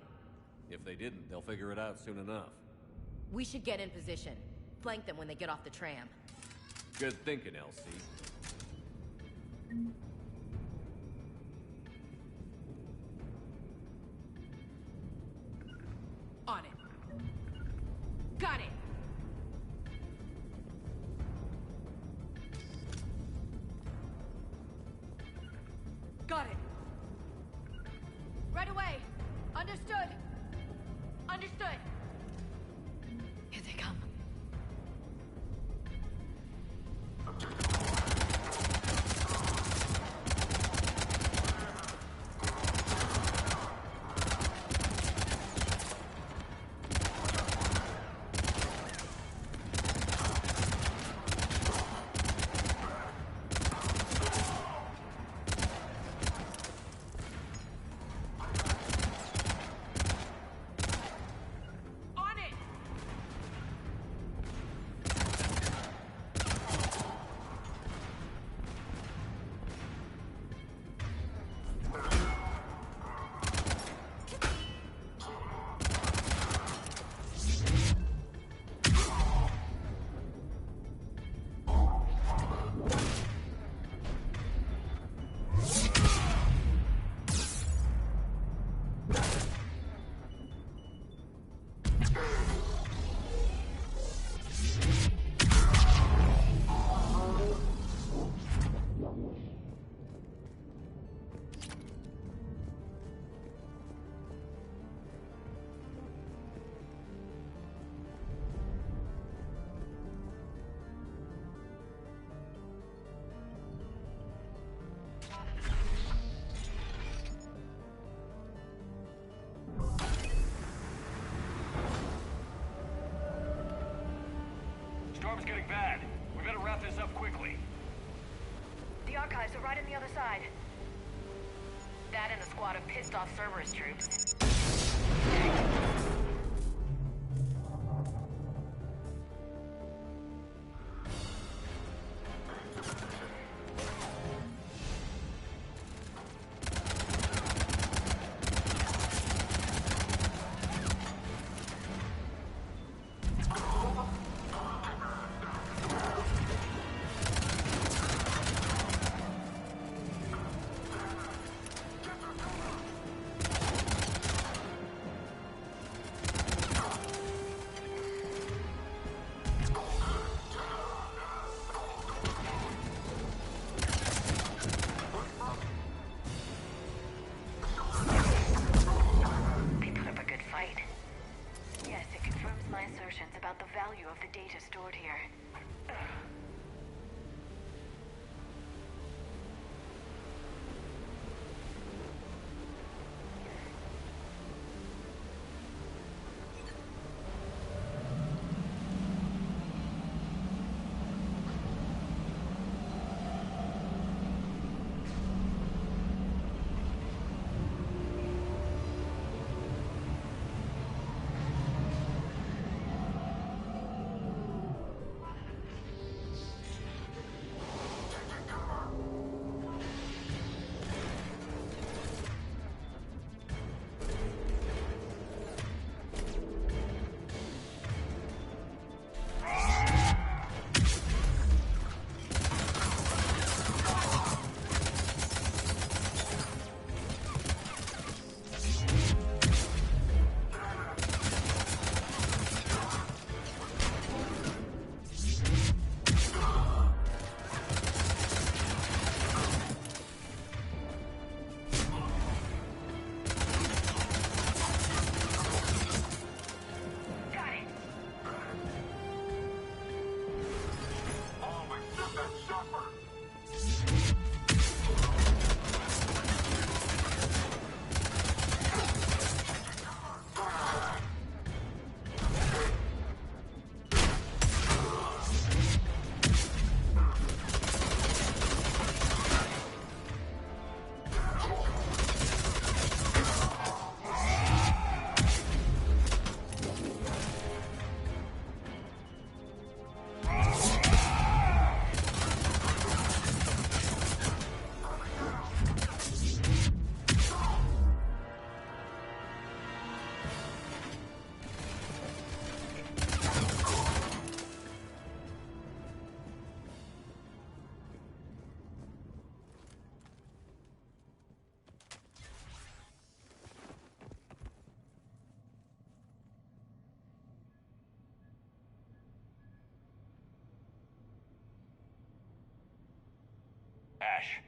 If they didn't, they'll figure it out soon enough. We should get in position. Flank them when they get off the tram. Good thinking, LC. On it. Got it! Got it. Right away. Understood. Understood. Here they come. Storm's getting bad. We better wrap this up quickly. The archives are right on the other side. That and a squad of pissed-off Cerberus troops. About the value of the data stored here. Ash.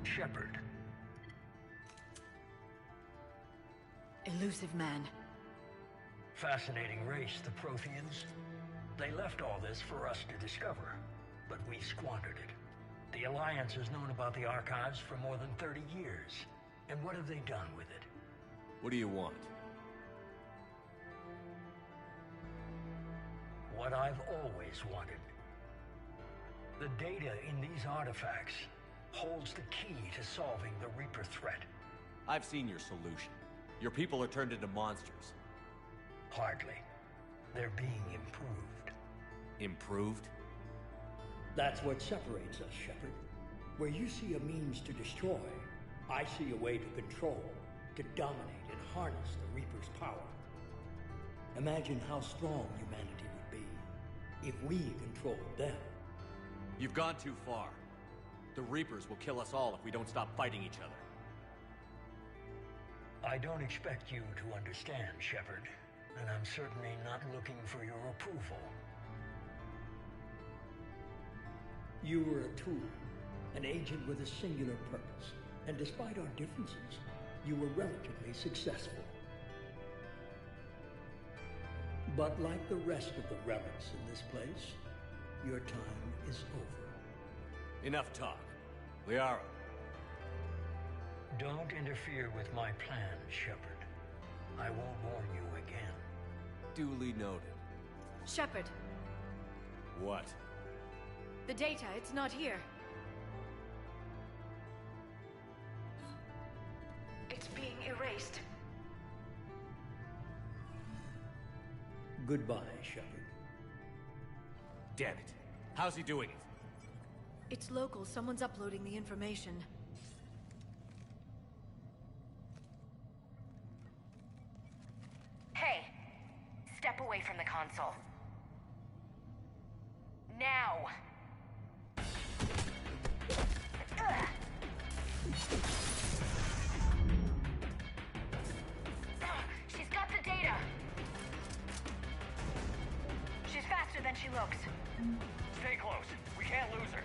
Shepard. Elusive man. Fascinating race, the Protheans. They left all this for us to discover, but we squandered it. The Alliance has known about the Archives for more than 30 years. And what have they done with it? What do you want? What I've always wanted. The data in these artifacts holds the key to solving the Reaper threat. I've seen your solution. Your people are turned into monsters. Hardly. They're being improved. Improved? That's what separates us, Shepard. Where you see a means to destroy, I see a way to control, to dominate and harness the Reaper's power. Imagine how strong humanity would be if we controlled them. You've gone too far. The Reapers will kill us all if we don't stop fighting each other. I don't expect you to understand, Shepard, and I'm certainly not looking for your approval. You were a tool, an agent with a singular purpose, and despite our differences, you were relatively successful. But like the rest of the relics in this place, your time is over. Enough talk. Liara. Don't interfere with my plans, Shepard. I won't warn you again. Duly noted. Shepard, What? the data, it's not here. It's being erased. Goodbye, Shepard. Damn it. How's he doing it? It's local. Someone's uploading the information. Hey, step away from the console. Now! Ugh. She's got the data! She's faster than she looks. Stay close. We can't lose her.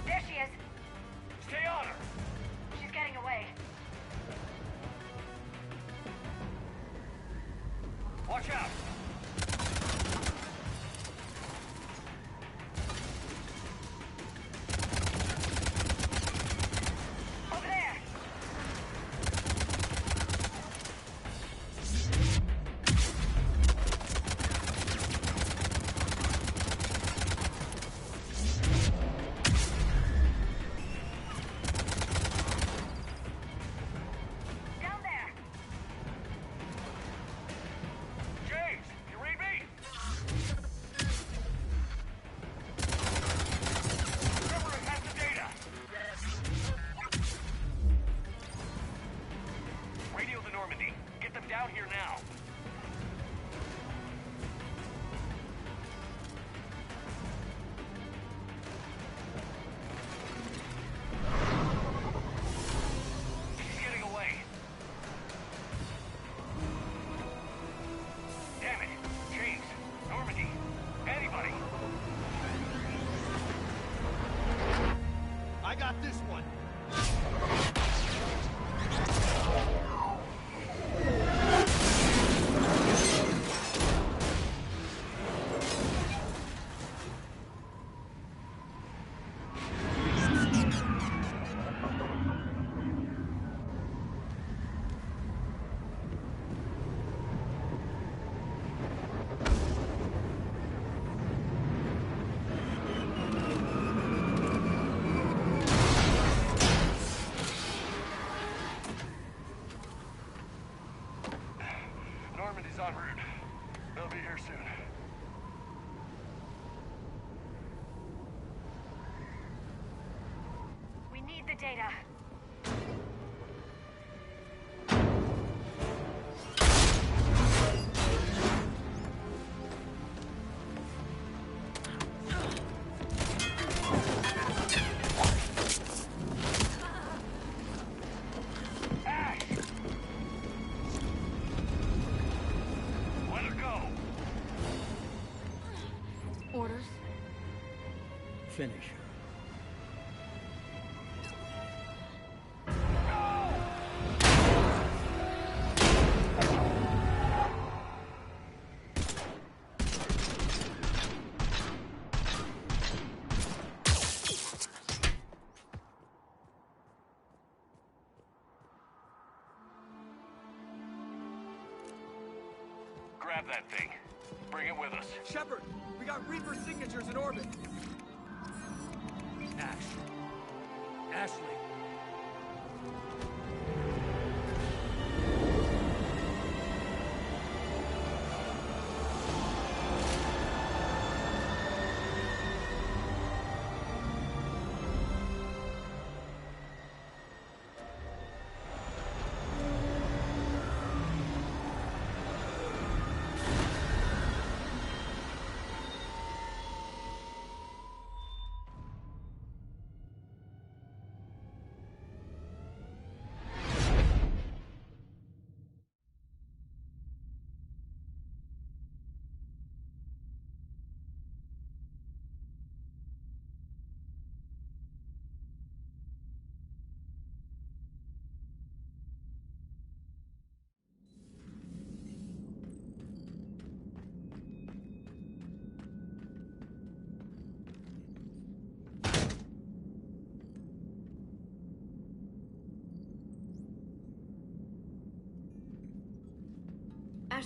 There she is! Stay on her! She's getting away. Watch out! Over there! Down there! James, you read me? Cerberus has the data! Radio the Normandy. Get them down here now. She's getting away. Damn it! James! Normandy! Anybody! I got this one. Normandy's en route. They'll be here soon. We need the data. Ash! Let her go! Orders? Finish her. Grab that thing. Bring it with us. Shepard, we got Reaper signatures in orbit. Ash. Ashley.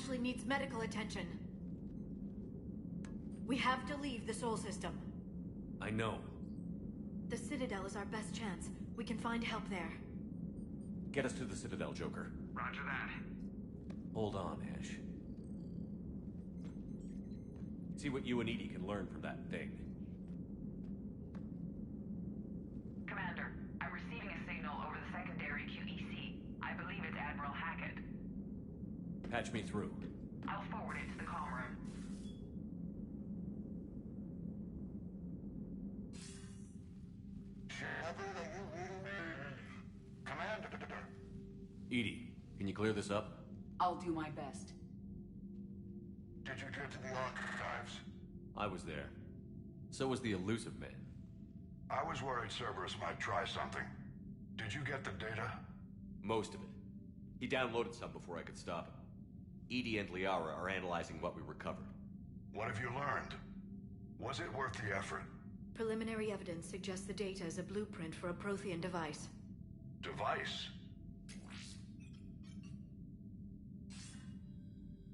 actually needs medical attention. We have to leave the Sol system. I know. The Citadel is our best chance. We can find help there. Get us to the Citadel, Joker. Roger that. Hold on, Ash. See what you and Edie can learn from that thing. Commander, I'm receiving a signal over the secondary QEC. I believe it's Admiral Hackett. Patch me through. I'll forward it to the comm room. Commander. Edie, can you clear this up? I'll do my best. Did you get to the archives? I was there. So was the elusive man. I was worried Cerberus might try something. Did you get the data? Most of it. He downloaded some before I could stop him. Edie and Liara are analyzing what we recovered. What have you learned? Was it worth the effort? Preliminary evidence suggests the data is a blueprint for a Prothean device. Device?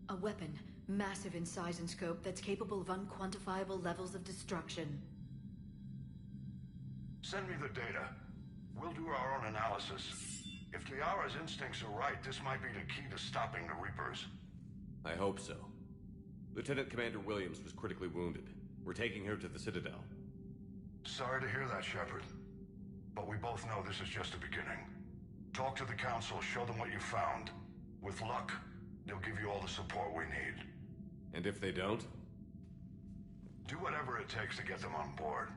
A weapon, massive in size and scope, that's capable of unquantifiable levels of destruction. Send me the data. We'll do our own analysis. If Liara's instincts are right, this might be the key to stopping the Reapers. I hope so. Lieutenant Commander Williams was critically wounded. We're taking her to the Citadel. Sorry to hear that, Shepard. But we both know this is just the beginning. Talk to the Council, show them what you found. With luck, they'll give you all the support we need. And if they don't? Do whatever it takes to get them on board.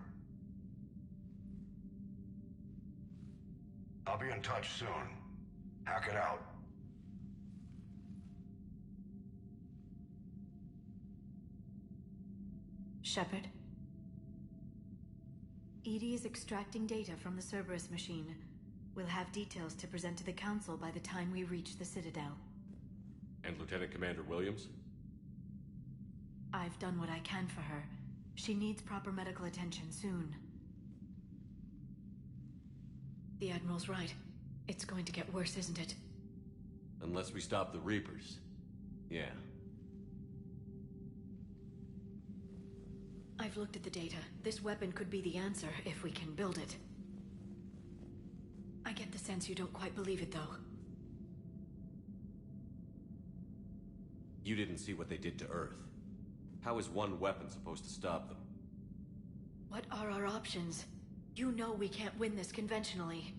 I'll be in touch soon. Hack it out. Shepard? Edie is extracting data from the Cerberus machine. We'll have details to present to the Council by the time we reach the Citadel. And Lieutenant Commander Williams? I've done what I can for her. She needs proper medical attention soon. The Admiral's right. It's going to get worse, isn't it? Unless we stop the Reapers. Yeah. I've looked at the data. This weapon could be the answer if we can build it. I get the sense you don't quite believe it, though. You didn't see what they did to Earth. How is one weapon supposed to stop them? What are our options? You know we can't win this conventionally.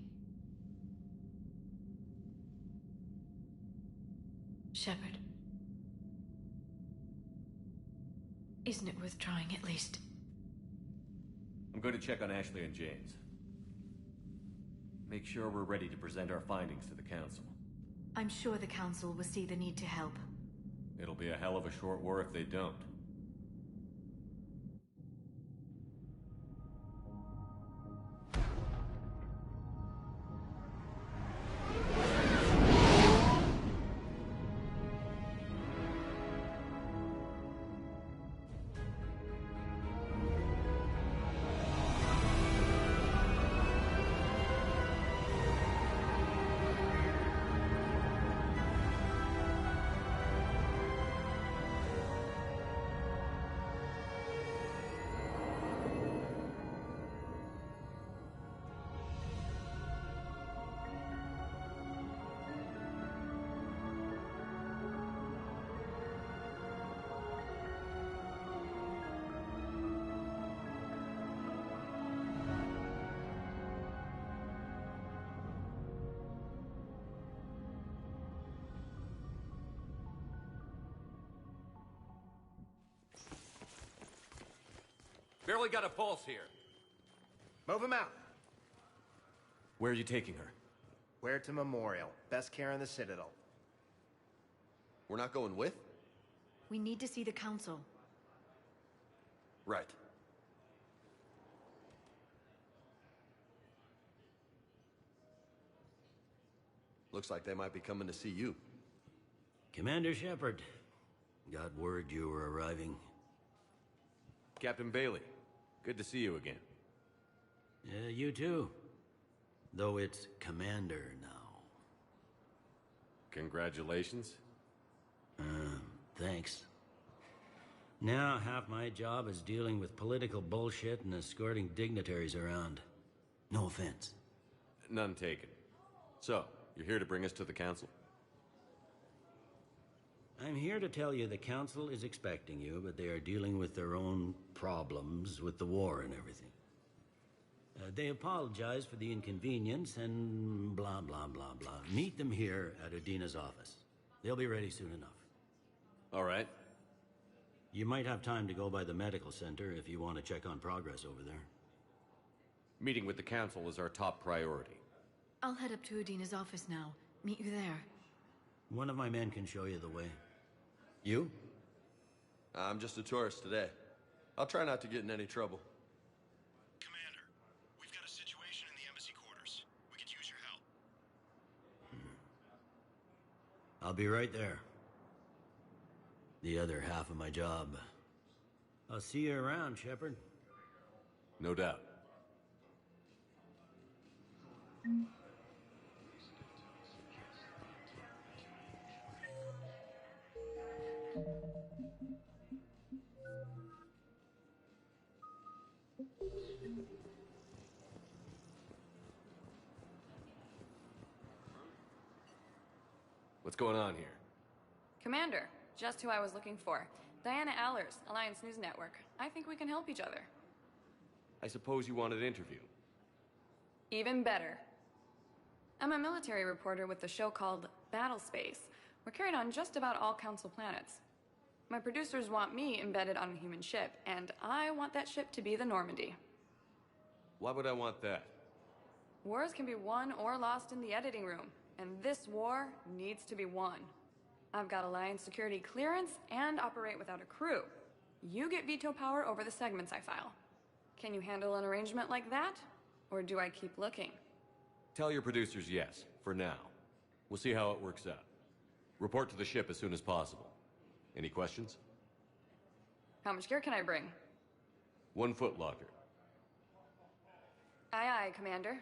Shepard. Isn't it worth trying at least? I'm going to check on Ashley and James. Make sure we're ready to present our findings to the Council. I'm sure the Council will see the need to help. It'll be a hell of a short war if they don't. Barely got a pulse here. Move him out. Where are you taking her? Where to Memorial. Best care in the Citadel. We're not going with? We need to see the Council. Right. Looks like they might be coming to see you. Commander Shepard. Got word you were arriving. Captain Bailey, good to see you again. You too. Though it's Commander now. Congratulations. thanks. Now, half my job is dealing with political bullshit and escorting dignitaries around. No offense. None taken. So, you're here to bring us to the council? I'm here to tell you the council is expecting you, but they are dealing with their own problems with the war and everything. They apologize for the inconvenience and blah, blah, blah, blah. Meet them here at Udina's office. They'll be ready soon enough. All right. You might have time to go by the medical center if you want to check on progress over there. Meeting with the council is our top priority. I'll head up to Udina's office now. Meet you there. One of my men can show you the way. You? I'm just a tourist today. I'll try not to get in any trouble. Commander, we've got a situation in the embassy quarters. We could use your help. I'll be right there. The other half of my job. I'll see you around, Shepard. No doubt. What's going on here? Commander, just who I was looking for. Diana Allers, Alliance News Network. I think we can help each other. I suppose you want an interview. Even better. I'm a military reporter with the show called Battle Space. We're carried on just about all Council planets. My producers want me embedded on a human ship, and I want that ship to be the Normandy. Why would I want that? Wars can be won or lost in the editing room, and this war needs to be won. I've got Alliance security clearance and operate without a crew. You get veto power over the segments I file. Can you handle an arrangement like that? Or do I keep looking? Tell your producers yes, for now. We'll see how it works out. Report to the ship as soon as possible. Any questions? How much gear can I bring? 1 foot locker. Aye, aye, Commander.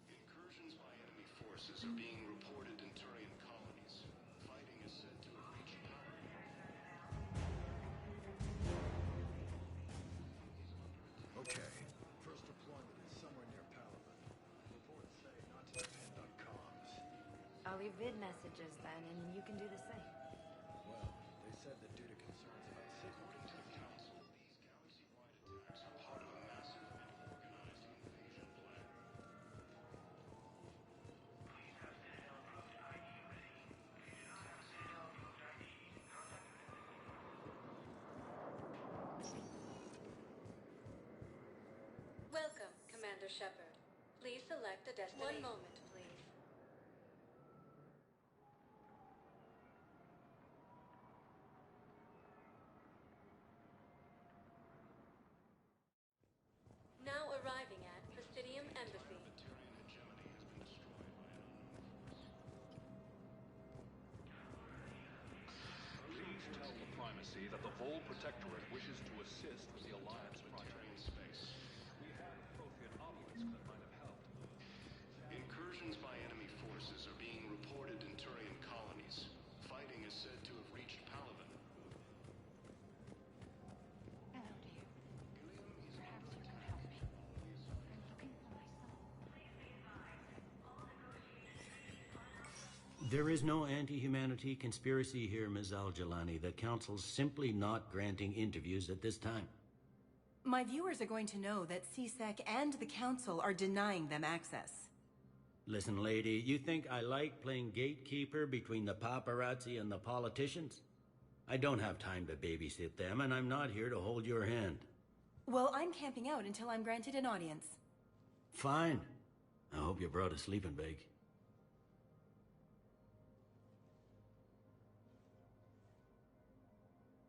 Incursions by enemy forces are being reported in Turian colonies. Fighting is said to have reached power. Okay. First deployment is somewhere near Palaven. Reports say not to depend on comms. I'll leave vid messages then, and you can do the same. Well, they said that due to concerns about safety. According to the Council, these galaxy-wide attacks are part of a massive and organized invasion plan. Welcome, Commander Shepard. Please select a destination. 1 moment, please. Now arriving at Presidium Embassy. Please tell the Primacy that the Vol Protectorate wishes to assist with the Alliance project. Space. We have Prothean obelisks that might have helped. Incursions by enemy forces are being reported in Turian colonies. Fighting is said to have reached Palaven. Hello, dear. Perhaps you can help me. I'm looking for my son. There is no anti-humanity conspiracy here, Ms. Al-Jalani. The Council's simply not granting interviews at this time. My viewers are going to know that CSEC and the Council are denying them access. Listen, lady, you think I like playing gatekeeper between the paparazzi and the politicians? I don't have time to babysit them, and I'm not here to hold your hand. Well, I'm camping out until I'm granted an audience. Fine. I hope you brought a sleeping bag.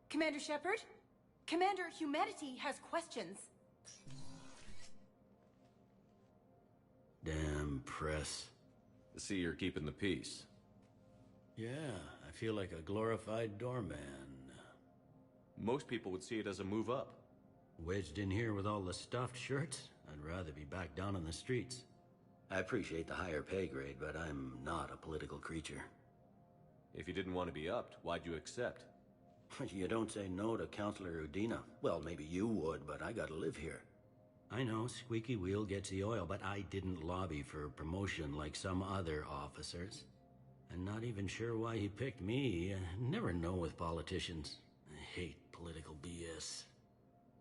Commander Shepard? Commander, humanity has questions. Damn press. I see you're keeping the peace. Yeah, I feel like a glorified doorman. Most people would see it as a move up. Wedged in here with all the stuffed shirts? I'd rather be back down on the streets. I appreciate the higher pay grade, but I'm not a political creature. If you didn't want to be upped, why'd you accept? You don't say no to Counselor Udina. Well, maybe you would, but I gotta live here. I know, squeaky wheel gets the oil, but I didn't lobby for promotion like some other officers. And not even sure why he picked me. Never know with politicians. I hate political BS.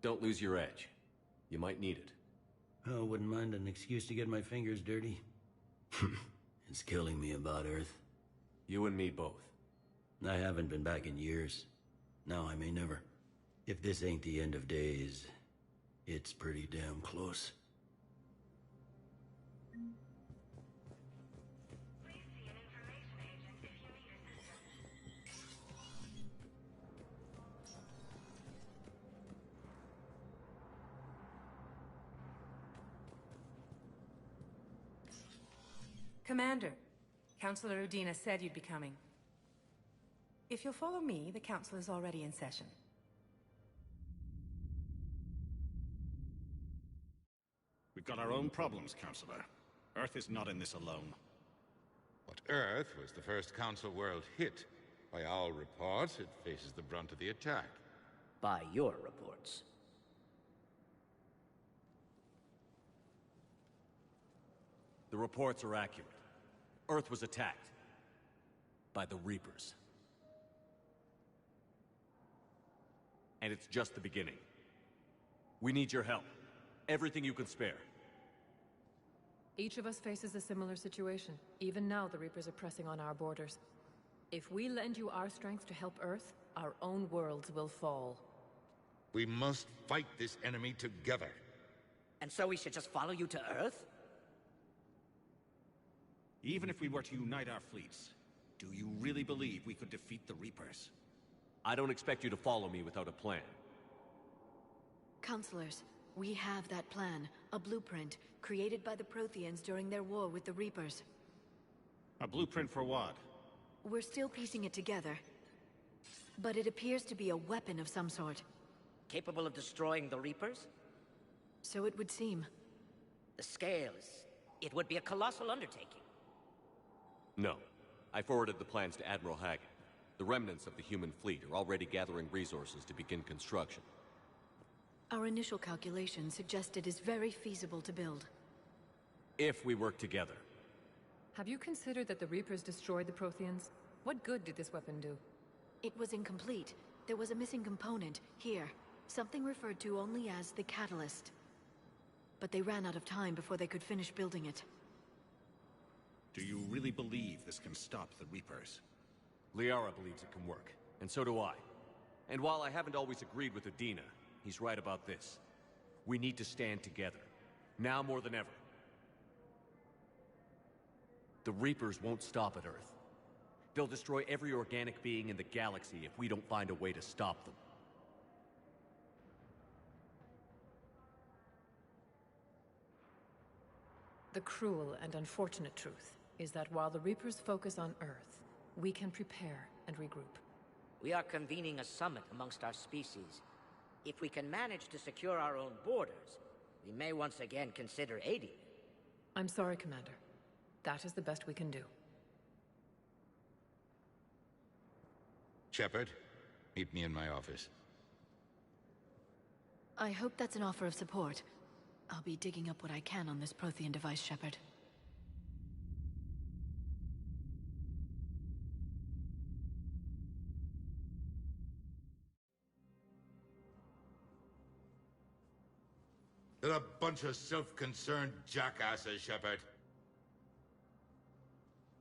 Don't lose your edge. You might need it. Oh, wouldn't mind an excuse to get my fingers dirty. It's killing me about Earth. You and me both. I haven't been back in years. Now I may never. If this ain't the end of days, it's pretty damn close. Commander, Counselor Udina said you'd be coming. If you'll follow me, the council is already in session. We've got our own problems, Counselor. Earth is not in this alone. But Earth was the first Council world hit. By all reports, it faces the brunt of the attack. By your reports. The reports are accurate. Earth was attacked. By the Reapers. And it's just the beginning. We need your help. Everything you can spare. Each of us faces a similar situation. Even now, the Reapers are pressing on our borders. If we lend you our strength to help Earth, our own worlds will fall. We must fight this enemy together. And so we should just follow you to Earth? Even if we were to unite our fleets, do you really believe we could defeat the Reapers? I don't expect you to follow me without a plan. Counselors, we have that plan. A blueprint, created by the Protheans during their war with the Reapers. A blueprint for what? We're still piecing it together. But it appears to be a weapon of some sort. Capable of destroying the Reapers? So it would seem. The scales. It would be a colossal undertaking. No. I forwarded the plans to Admiral Hackett. The remnants of the human fleet are already gathering resources to begin construction. Our initial calculations suggest it is very feasible to build. If we work together. Have you considered that the Reapers destroyed the Protheans? What good did this weapon do? It was incomplete. There was a missing component, here. Something referred to only as the catalyst. But they ran out of time before they could finish building it. Do you really believe this can stop the Reapers? Liara believes it can work, and so do I. And while I haven't always agreed with Udina, he's right about this. We need to stand together. Now more than ever. The Reapers won't stop at Earth. They'll destroy every organic being in the galaxy if we don't find a way to stop them. The cruel and unfortunate truth is that while the Reapers focus on Earth, we can prepare and regroup. We are convening a summit amongst our species. If we can manage to secure our own borders, we may once again consider aiding you. I'm sorry, Commander. That is the best we can do. Shepard, meet me in my office. I hope that's an offer of support. I'll be digging up what I can on this Prothean device, Shepard. They're a bunch of self-concerned jackasses, Shepard.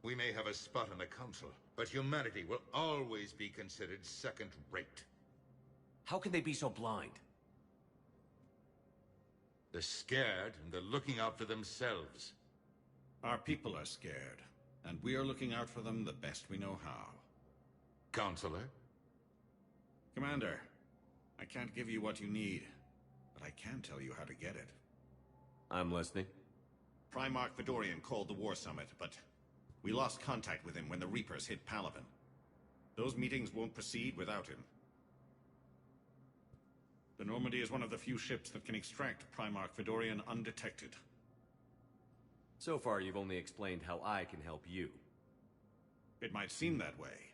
We may have a spot in the Council, but humanity will always be considered second-rate. How can they be so blind? They're scared, and they're looking out for themselves. Our people are scared, and we are looking out for them the best we know how. Counselor? Commander, I can't give you what you need, but I can tell you how to get it. I'm listening. Primarch Fedorian called the War Summit, but we lost contact with him when the Reapers hit Palaven. Those meetings won't proceed without him. The Normandy is one of the few ships that can extract Primarch Fedorian undetected. So far, you've only explained how I can help you. It might seem that way,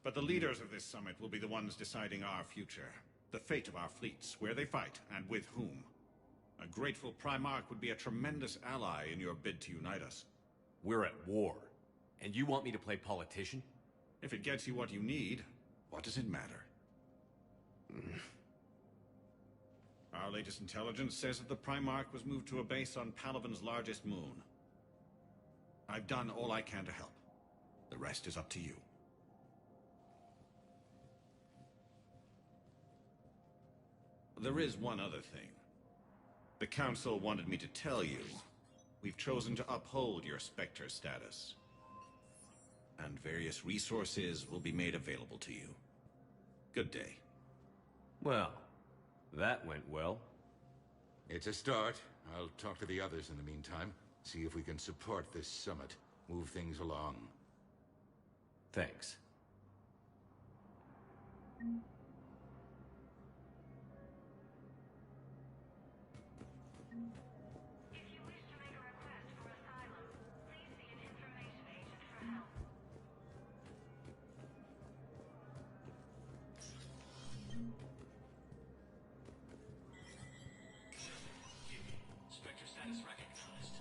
But the leaders of this summit will be the ones deciding our future. The fate of our fleets, where they fight, and with whom. A grateful Primarch would be a tremendous ally in your bid to unite us. We're at war. And you want me to play politician? If it gets you what you need, what does it matter? Our latest intelligence says that the Primarch was moved to a base on Palaven's largest moon. I've done all I can to help. The rest is up to you. There is one other thing. The Council wanted me to tell you, we've chosen to uphold your Spectre status. And various resources will be made available to you. Good day. Well, that went well. It's a start. I'll talk to the others in the meantime. See if we can support this summit. Move things along. Thanks. Spectre status recognized.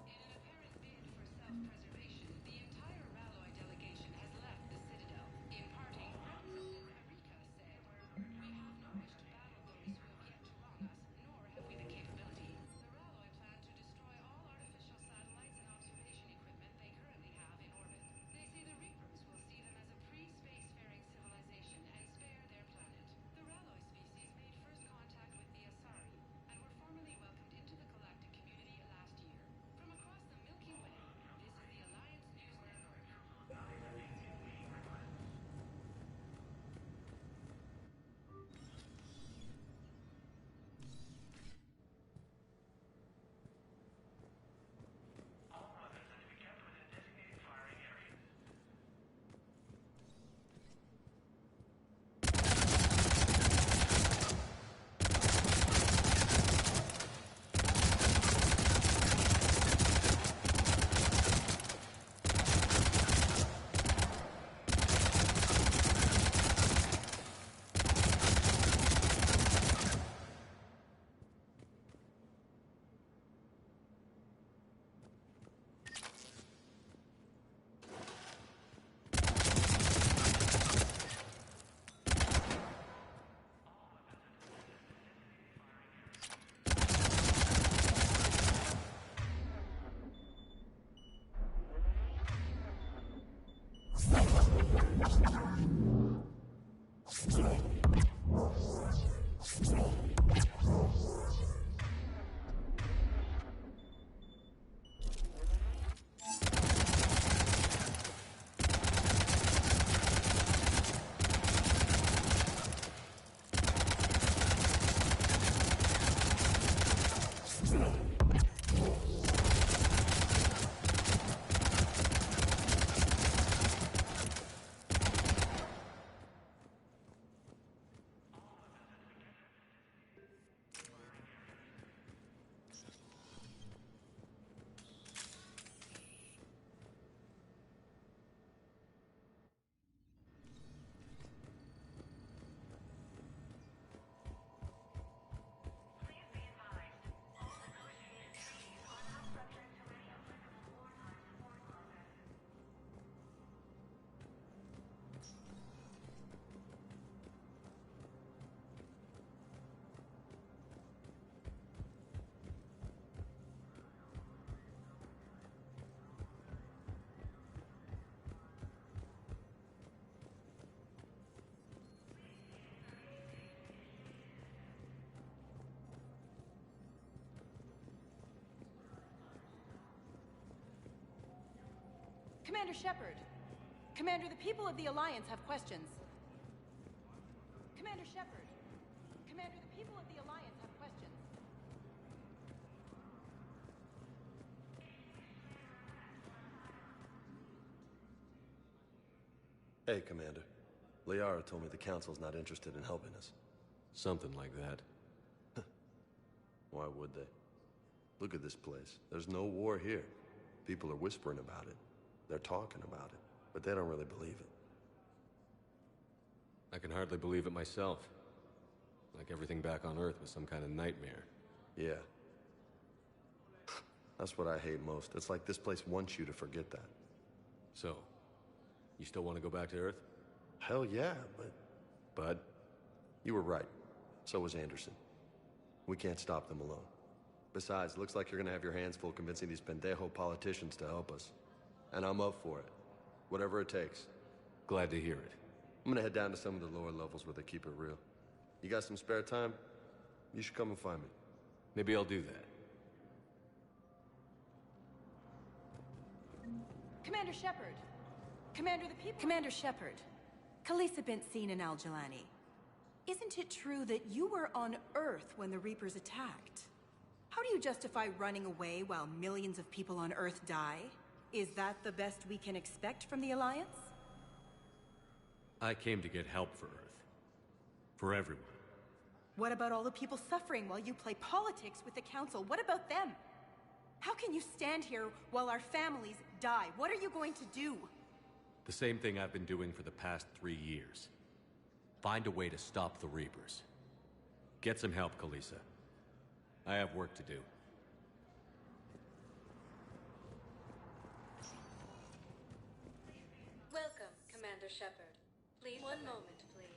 In an apparent bid for self-preservation, the entire Ralloy delegation has left the Citadel. In parting, Representative Erika said, "We have no wish to battle those who have yet to wrong us, nor have we the capability. The Ralloy plan to destroy all artificial satellites and observation equipment they currently have in orbit. They say the Reapers will see them as a pre-spacefaring civilization and spare their planet. The Ralloy species made first contact with the Asari and were formally welcomed into the galactic community last year. From across the Milky Way, this is the Alliance News Network." Commander Shepard. Commander, the people of the Alliance have questions. Commander Shepard. Commander, the people of the Alliance have questions. Hey, Commander. Liara told me the Council's not interested in helping us. Something like that. Why would they? Look at this place. There's no war here. People are whispering about it. They're talking about it. but they don't really believe it. I can hardly believe it myself. Like everything back on Earth was some kind of nightmare. Yeah. That's what I hate most. It's like this place wants you to forget that. So, you still want to go back to Earth? Hell yeah, but... But? You were right. So was Anderson. We can't stop them alone. Besides, looks like you're gonna have your hands full convincing these pendejo politicians to help us. And I'm up for it. Whatever it takes. Glad to hear it. I'm gonna head down to some of the lower levels where they keep it real. You got some spare time? You should come and find me. Maybe I'll do that. Commander Shepard. Commander the people. Commander Shepard. Khaleesa bint Seen and Al-Jalani. Isn't it true that you were on Earth when the Reapers attacked? How do you justify running away while millions of people on Earth die? Is that the best we can expect from the Alliance? I came to get help for Earth. For everyone. What about all the people suffering while you play politics with the Council? What about them? How can you stand here while our families die? What are you going to do? The same thing I've been doing for the past 3 years. Find a way to stop the Reapers. Get some help, Khaleesa. I have work to do. Welcome, Commander Shepard. Please, one moment, please.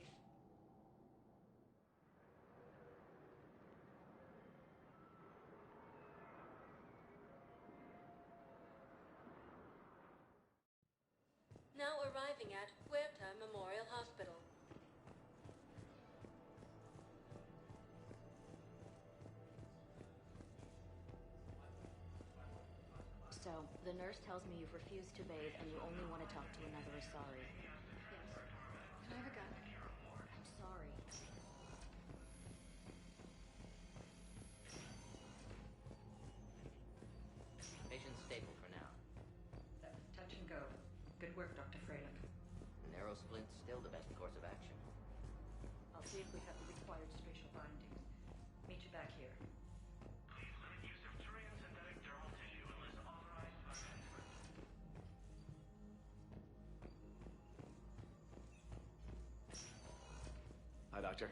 Now arriving at Huerta Memorial Hospital. So, the nurse tells me you've refused to bathe and you only want to talk to another Asari. Yes. Can I have a gun? I'm sorry. Patient's stable for now. Touch and go. Good work, Dr. Freyland. Narrow splint's still the best course of action. I'll see if we have the required spatial bindings. Meet you back here. Hi, Doctor.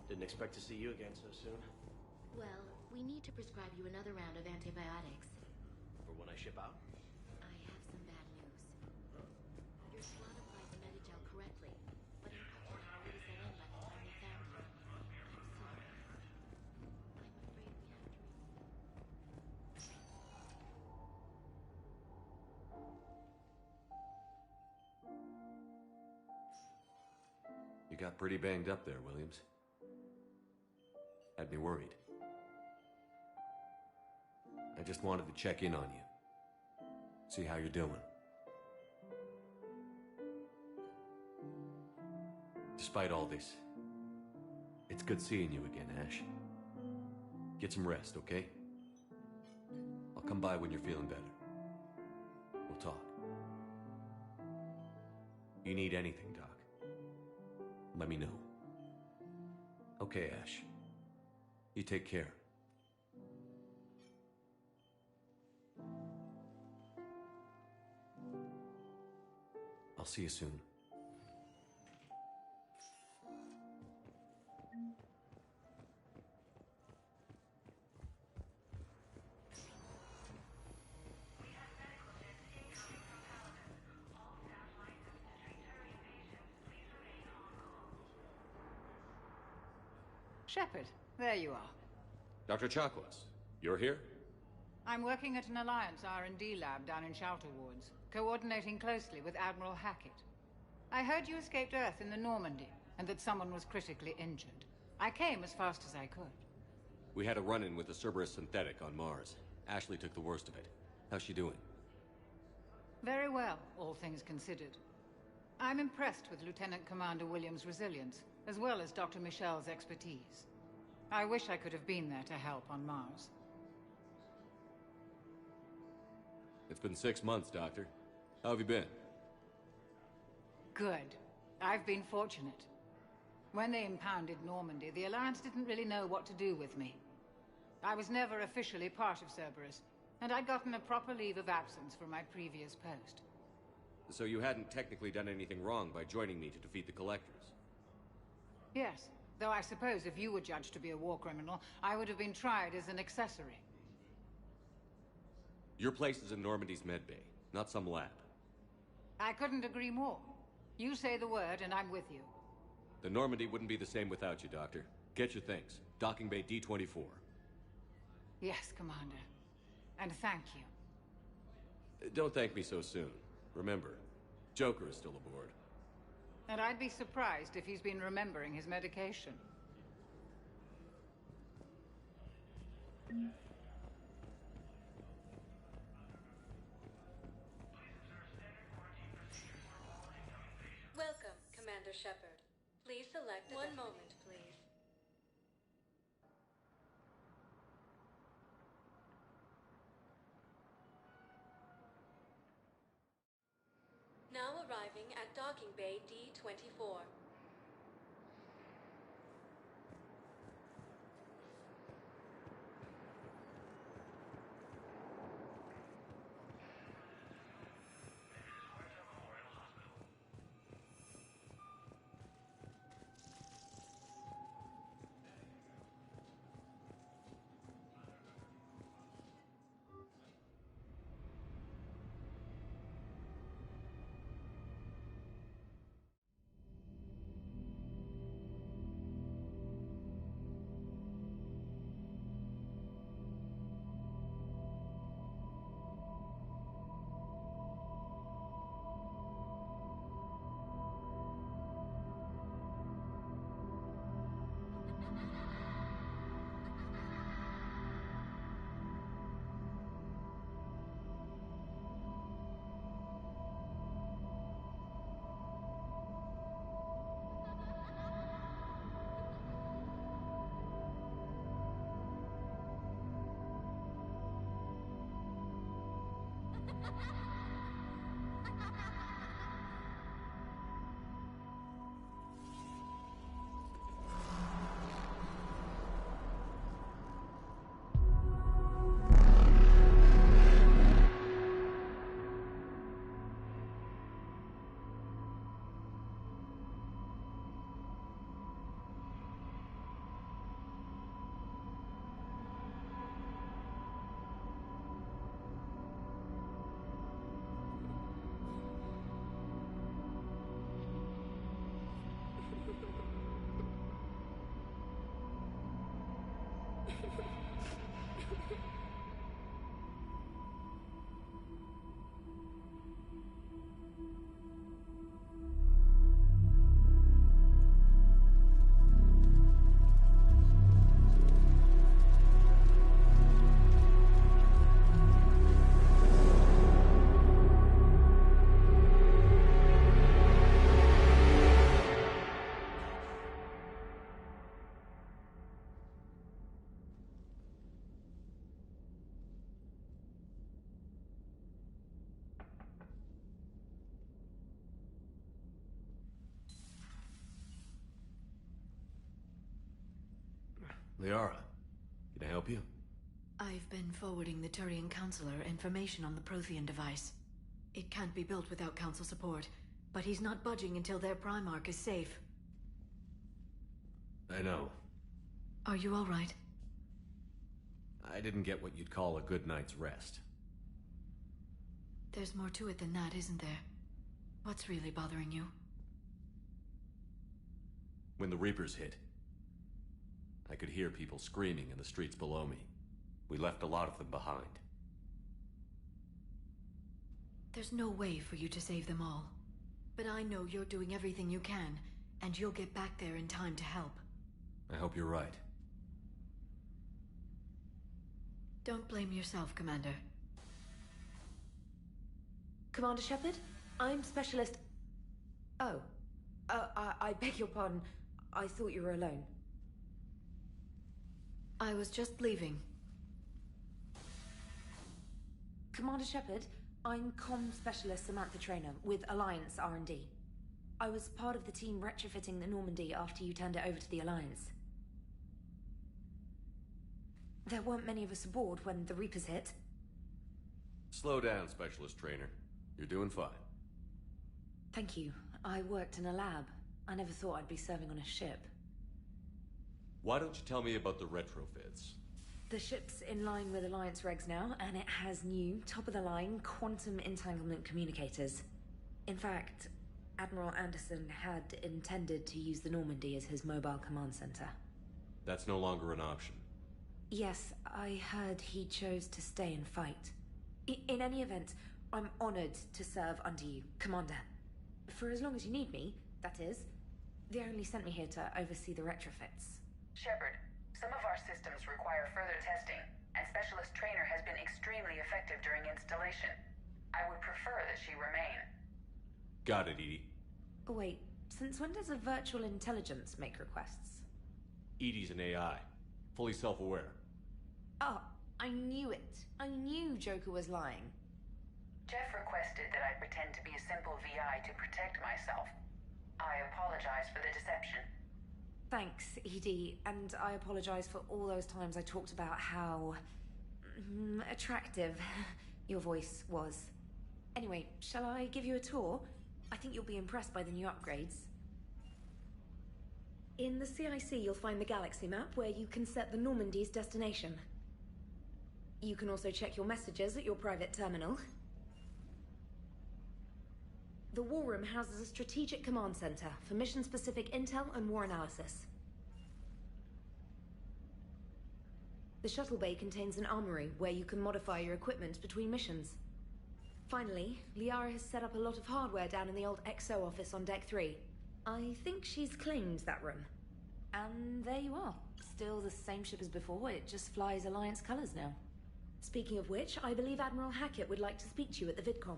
Didn't expect to see you again so soon. Well, we need to prescribe you another round of antibiotics. For when I ship out? I have some bad news. Your squad applied the Medigel correctly, but infection had already set in by the time we found you. I'm sorry. I'm afraid we have to You got pretty banged up there, Williams. Had me worried. I just wanted to check in on you. See how you're doing. Despite all this, it's good seeing you again, Ash. Get some rest, okay? I'll come by when you're feeling better. We'll talk. You need anything, Doc, let me know. Okay, Ash. You take care. I'll see you soon. Shepard, there you are. Dr. Chakwas, you're here? I'm working at an Alliance R&D lab down in Shelter Wards, coordinating closely with Admiral Hackett. I heard you escaped Earth in the Normandy, and that someone was critically injured. I came as fast as I could. We had a run-in with the Cerberus synthetic on Mars. Ashley took the worst of it. How's she doing? Very well, all things considered. I'm impressed with Lieutenant Commander Williams' resilience, as well as Dr. Michel's expertise. I wish I could have been there to help on Mars. It's been 6 months, Doctor. How have you been? Good. I've been fortunate. When they impounded Normandy, the Alliance didn't really know what to do with me. I was never officially part of Cerberus, and I'd gotten a proper leave of absence from my previous post. So you hadn't technically done anything wrong by joining me to defeat the Collectors? Yes, though I suppose if you were judged to be a war criminal, I would have been tried as an accessory. Your place is in Normandy's medbay, not some lab. I couldn't agree more. You say the word and I'm with you. The Normandy wouldn't be the same without you, Doctor. Get your things. Docking Bay D-24. Yes, Commander. And thank you. Don't thank me so soon. Remember, Joker is still aboard. And I'd be surprised if he's been remembering his medication. Welcome, Commander Shepard. Please select one moment, please. Now arriving at Docking Bay D-24. Liara, can I help you? I've been forwarding the Turian Counselor information on the Prothean device. It can't be built without Council support, but he's not budging until their Primarch is safe. I know. Are you all right? I didn't get what you'd call a good night's rest. There's more to it than that, isn't there? What's really bothering you? When the Reapers hit, I could hear people screaming in the streets below me. We left a lot of them behind. There's no way for you to save them all. But I know you're doing everything you can, and you'll get back there in time to help. I hope you're right. Don't blame yourself, Commander. Commander Shepard? I'm Specialist... Oh. I beg your pardon. I thought you were alone. I was just leaving. Commander Shepard, I'm Comm Specialist Samantha Traynor with Alliance R&D. I was part of the team retrofitting the Normandy after you turned it over to the Alliance. There weren't many of us aboard when the Reapers hit. Slow down, Specialist Trainer. You're doing fine. Thank you. I worked in a lab. I never thought I'd be serving on a ship. Why don't you tell me about the retrofits? The ship's in line with Alliance regs now, and it has new, top-of-the-line quantum entanglement communicators. In fact, Admiral Anderson had intended to use the Normandy as his mobile command center. That's no longer an option. Yes, I heard he chose to stay and fight. In any event, I'm honored to serve under you, Commander. For as long as you need me, that is. They only sent me here to oversee the retrofits. Shepard, some of our systems require further testing, and Specialist Trainer has been extremely effective during installation. I would prefer that she remain. Got it, Edie. Wait, since when does a virtual intelligence make requests? Edie's an AI, fully self-aware. Oh, I knew it. I knew Joker was lying. Jeff requested that I pretend to be a simple VI to protect myself. I apologize for the deception. Thanks, Edie, and I apologize for all those times I talked about how attractive your voice was. Anyway, shall I give you a tour? I think you'll be impressed by the new upgrades. In the CIC, you'll find the galaxy map where you can set the Normandy's destination. You can also check your messages at your private terminal. The War Room houses a strategic command center for mission-specific intel and war analysis. The shuttle bay contains an armory where you can modify your equipment between missions. Finally, Liara has set up a lot of hardware down in the old XO office on Deck 3. I think she's claimed that room. And there you are. Still the same ship as before, it just flies Alliance colors now. Speaking of which, I believe Admiral Hackett would like to speak to you at the VidCom.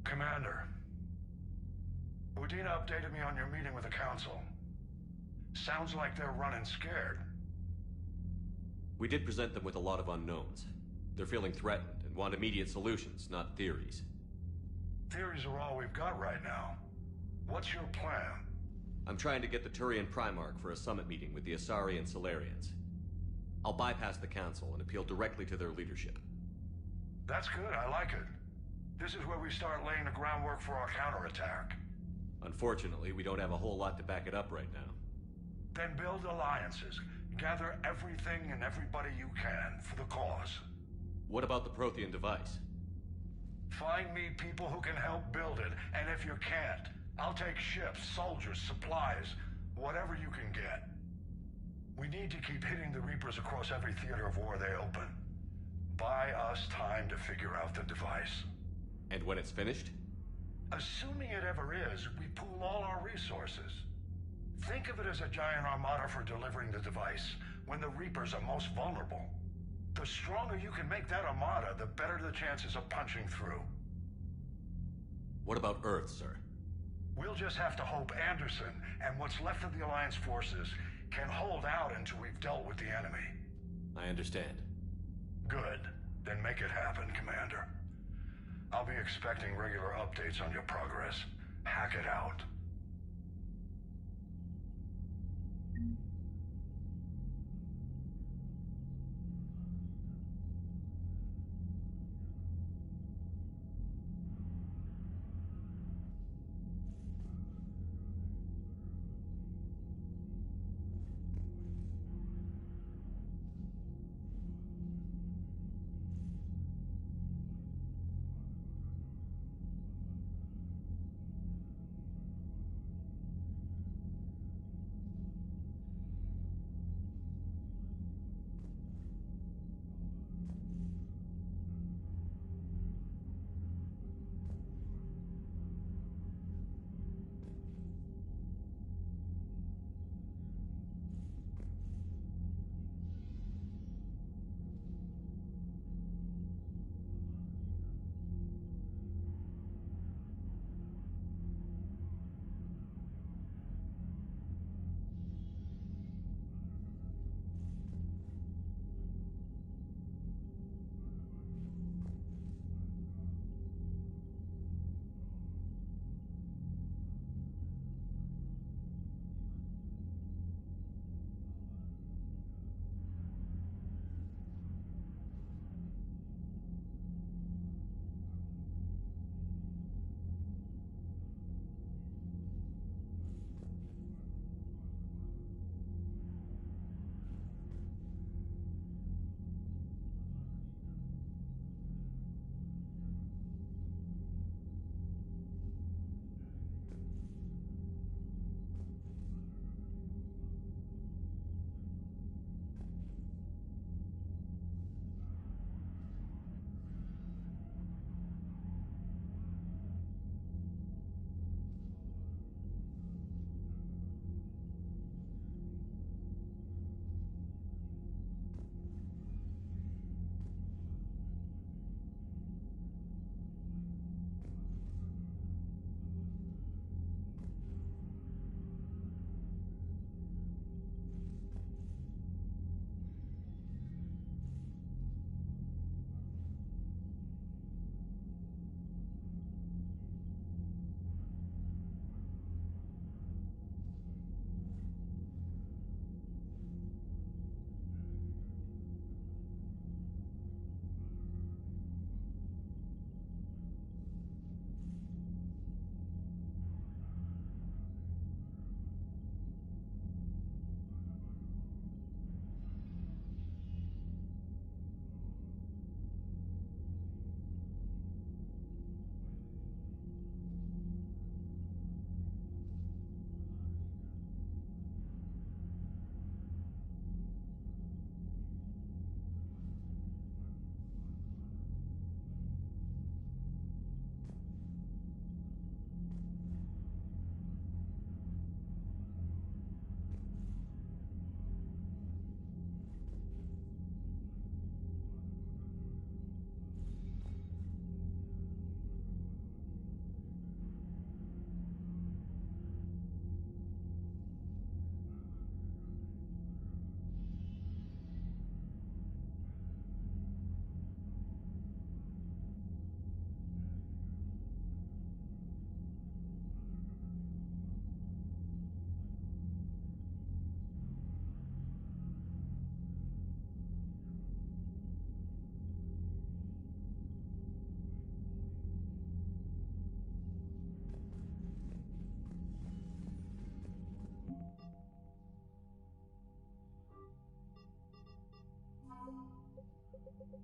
Commander, Udina updated me on your meeting with the Council. Sounds like they're running scared. We did present them with a lot of unknowns. They're feeling threatened and want immediate solutions, not theories. Theories are all we've got right now. What's your plan? I'm trying to get the Turian Primarch for a summit meeting with the Asari and Solarians. I'll bypass the Council and appeal directly to their leadership. That's good, I like it. This is where we start laying the groundwork for our counterattack. Unfortunately, we don't have a whole lot to back it up right now. Then build alliances. Gather everything and everybody you can for the cause. What about the Prothean device? Find me people who can help build it, and if you can't, I'll take ships, soldiers, supplies, whatever you can get. We need to keep hitting the Reapers across every theater of war they open. Buy us time to figure out the device. And when it's finished? Assuming it ever is, we pool all our resources. Think of it as a giant armada for delivering the device when the Reapers are most vulnerable. The stronger you can make that armada, the better the chances of punching through. What about Earth, sir? We'll just have to hope Anderson and what's left of the Alliance forces can hold out until we've dealt with the enemy. I understand. Good. Then make it happen, Commander. I'll be expecting regular updates on your progress. Hack it out. I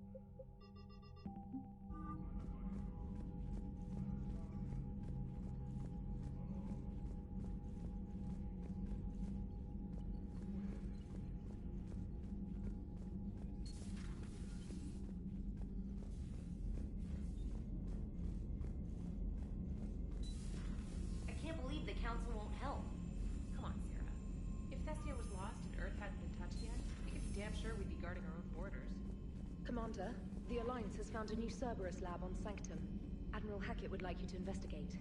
can't believe the Council won't help. Come on, Sarah. If Thestia was lost and Earth hadn't been touched yet, we could be damn sure we'd be guarding our own borders. Commander, the Alliance has found a new Cerberus lab on Sanctum. Admiral Hackett would like you to investigate.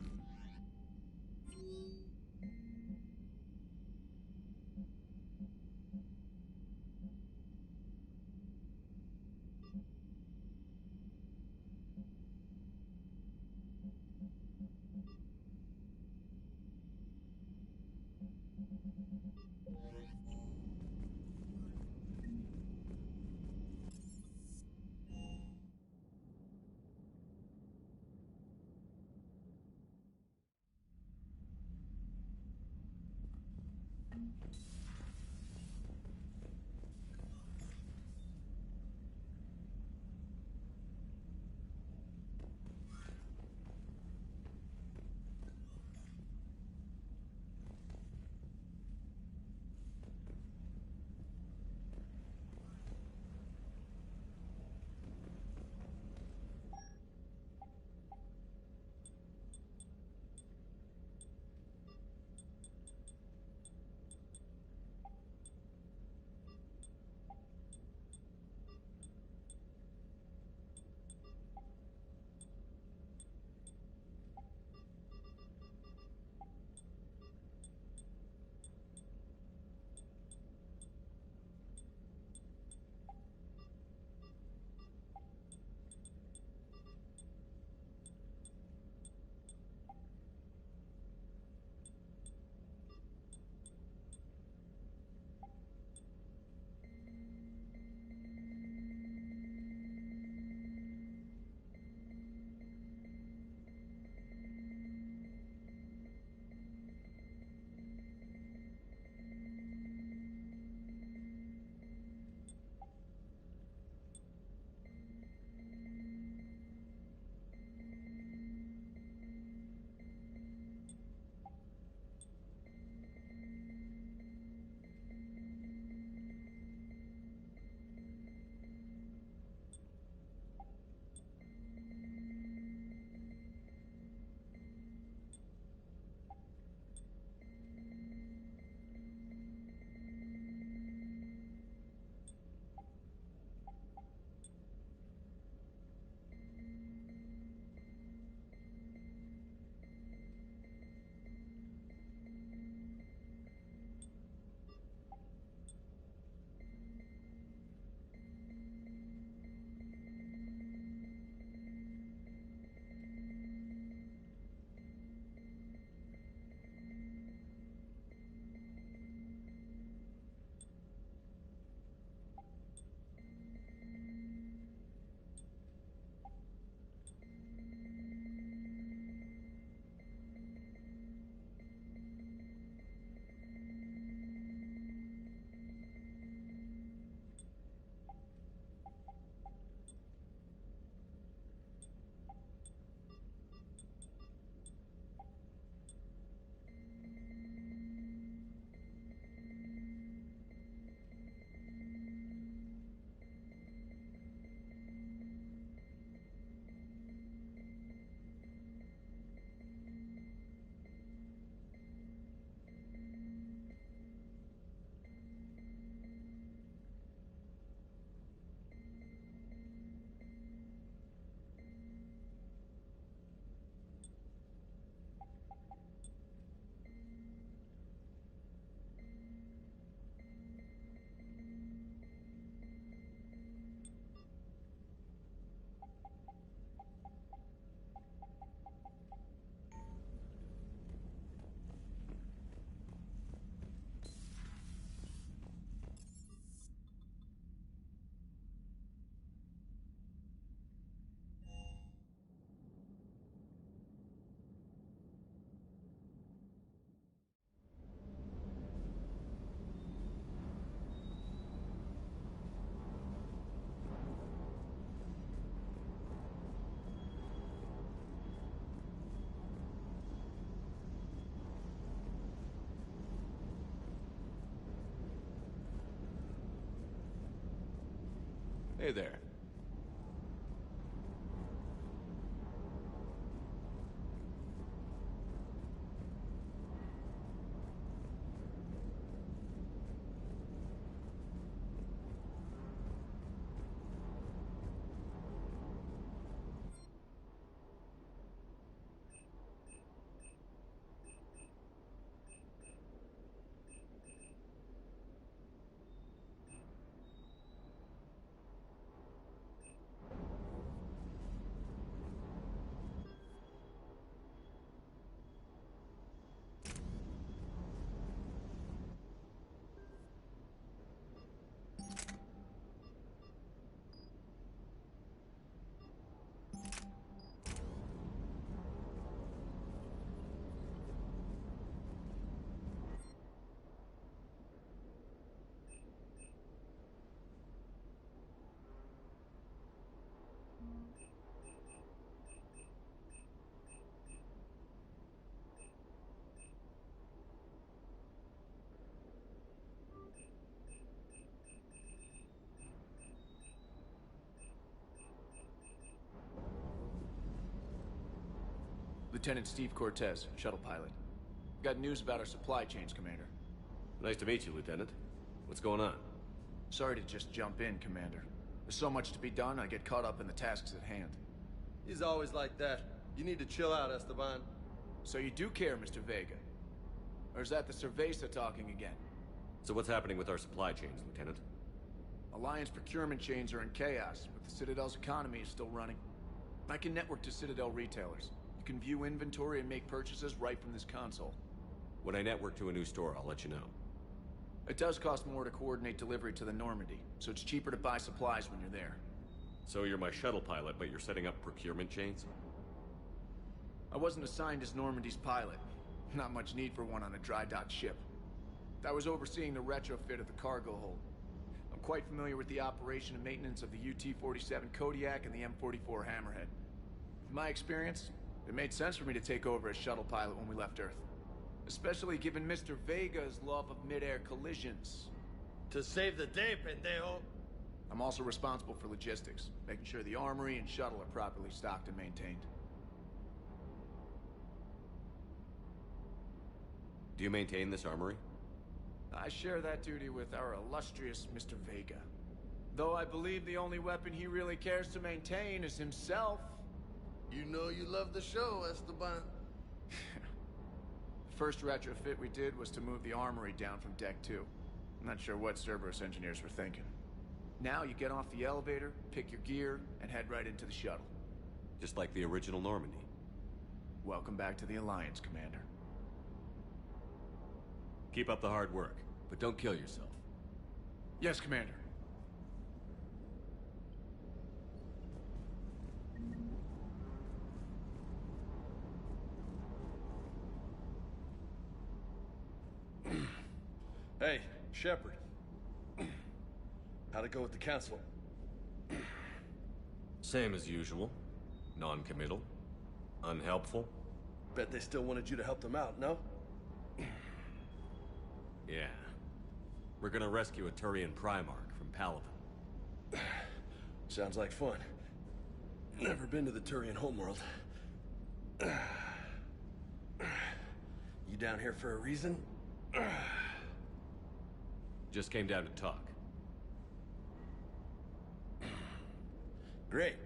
Hey there. Lieutenant Steve Cortez, shuttle pilot. Got news about our supply chains, Commander. Nice to meet you, Lieutenant. What's going on? Sorry to just jump in, Commander. There's so much to be done, I get caught up in the tasks at hand. He's always like that. You need to chill out, Esteban. So you do care, Mr. Vega? Or is that the Cerveza talking again? So what's happening with our supply chains, Lieutenant? Alliance procurement chains are in chaos, but the Citadel's economy is still running. I can network to Citadel retailers. You can view inventory and make purchases right from this console. When I network to a new store, I'll let you know. It does cost more to coordinate delivery to the Normandy, so it's cheaper to buy supplies when you're there. So you're my shuttle pilot, but you're setting up procurement chains? I wasn't assigned as Normandy's pilot. Not much need for one on a dry dock ship. I was overseeing the retrofit of the cargo hold. I'm quite familiar with the operation and maintenance of the UT-47 Kodiak and the M44 Hammerhead. With my experience, it made sense for me to take over as shuttle pilot when we left Earth. Especially given Mr. Vega's love of mid-air collisions. To save the day, pendejo. I'm also responsible for logistics, making sure the armory and shuttle are properly stocked and maintained. Do you maintain this armory? I share that duty with our illustrious Mr. Vega. Though I believe the only weapon he really cares to maintain is himself. You know you love the show, Esteban. The first retrofit we did was to move the armory down from Deck 2. I'm not sure what Cerberus engineers were thinking. Now you get off the elevator, pick your gear, and head right into the shuttle. Just like the original Normandy. Welcome back to the Alliance, Commander. Keep up the hard work, but don't kill yourself. Yes, Commander. Hey, Shepard. How'd it go with the council? Same as usual. Non-committal. Unhelpful. Bet they still wanted you to help them out, no? Yeah. We're gonna rescue a Turian Primarch from Palaven. Sounds like fun. Never been to the Turian homeworld. You down here for a reason? Just came down to talk. Great.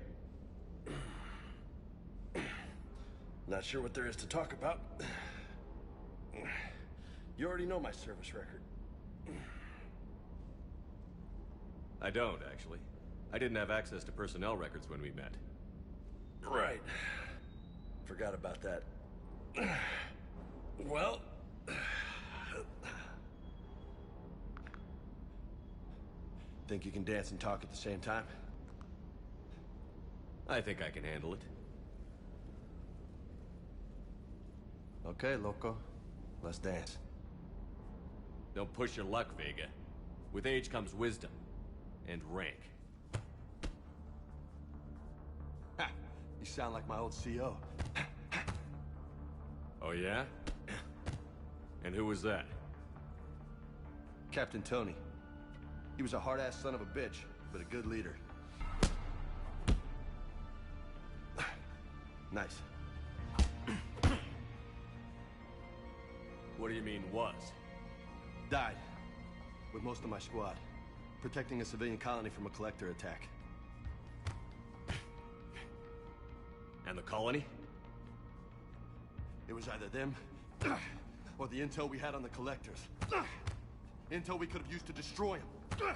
Not sure what there is to talk about. You already know my service record. I don't, actually. I didn't have access to personnel records when we met. Right. Forgot about that. Well... Think you can dance and talk at the same time? I think I can handle it. Okay, loco. Let's dance. Don't push your luck, Vega. With age comes wisdom. And rank. Ha! You sound like my old CO. Oh, yeah? And who was that? Captain Tony. He was a hard-ass son of a bitch, but a good leader. Nice. What do you mean, was? Died. With most of my squad. Protecting a civilian colony from a collector attack. And the colony? It was either them, or the intel we had on the collectors. Intel we could have used to destroy them.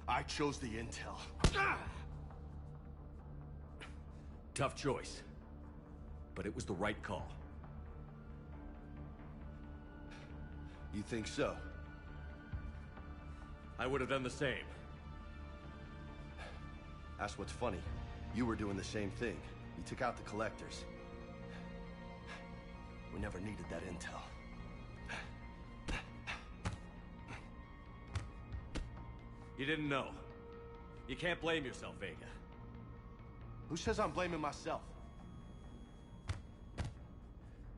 I chose the intel. Tough choice. But it was the right call. You think so? I would have done the same. That's what's funny. You were doing the same thing. You took out the collectors. We never needed that intel. You didn't know. You can't blame yourself, Vega. Who says I'm blaming myself?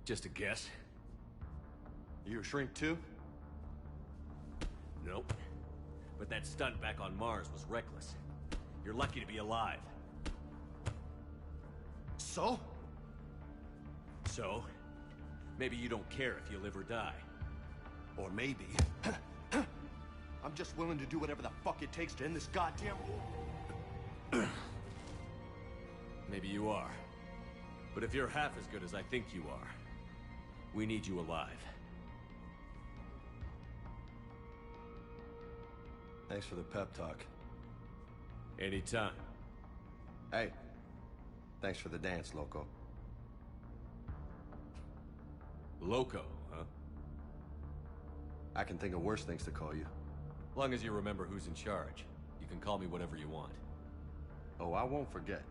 Just a guess. You a shrink too? Nope. But that stunt back on Mars was reckless. You're lucky to be alive. So? So? Maybe you don't care if you live or die. Or maybe... I'm just willing to do whatever the fuck it takes to end this goddamn... Maybe you are. But if you're half as good as I think you are, we need you alive. Thanks for the pep talk. Anytime. Hey, thanks for the dance, Loco. Loco, huh? I can think of worse things to call you. Long as you remember who's in charge, you can call me whatever you want. Oh, I won't forget.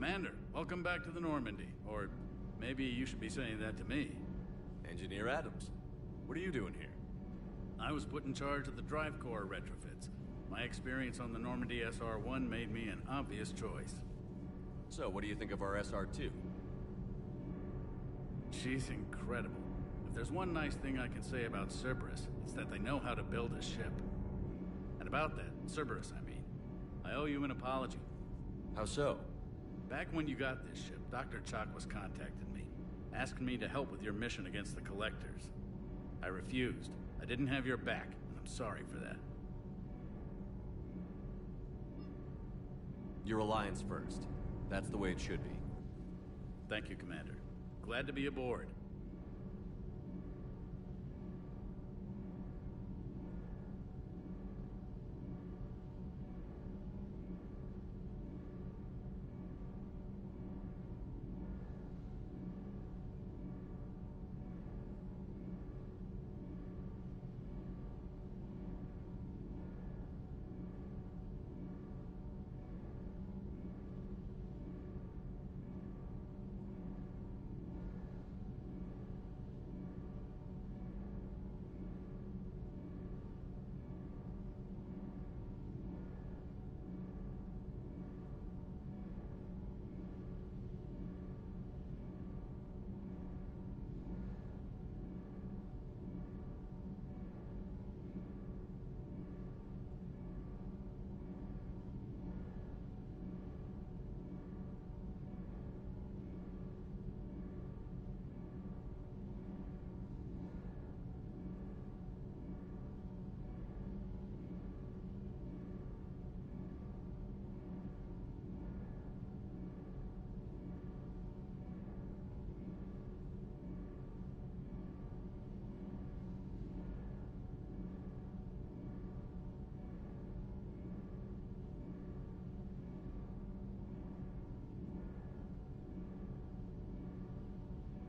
Commander, welcome back to the Normandy. Or maybe you should be saying that to me. Engineer Adams, what are you doing here? I was put in charge of the drive core retrofits. My experience on the Normandy SR-1 made me an obvious choice. So, what do you think of our SR-2? She's incredible. If there's one nice thing I can say about Cerberus, it's that they know how to build a ship. And about that, Cerberus, I mean, I owe you an apology. How so? Back when you got this ship, Dr. Chakwas contacted me, asking me to help with your mission against the Collectors. I refused. I didn't have your back, and I'm sorry for that. Your alliance first. That's the way it should be. Thank you, Commander. Glad to be aboard.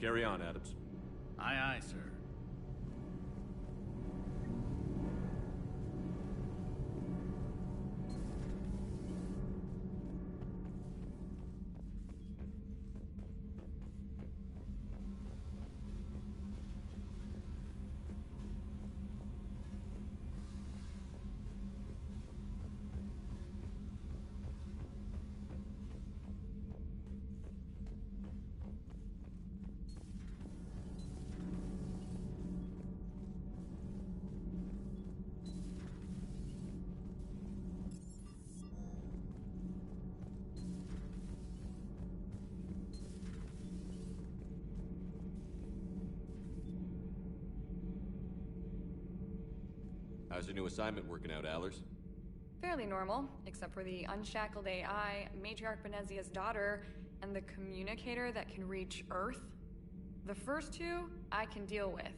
Carry on, Adams. Aye, aye, sir. How's your new assignment working out, Allers? Fairly normal, except for the unshackled AI, Matriarch Benezia's daughter, and the communicator that can reach Earth. The first two, I can deal with.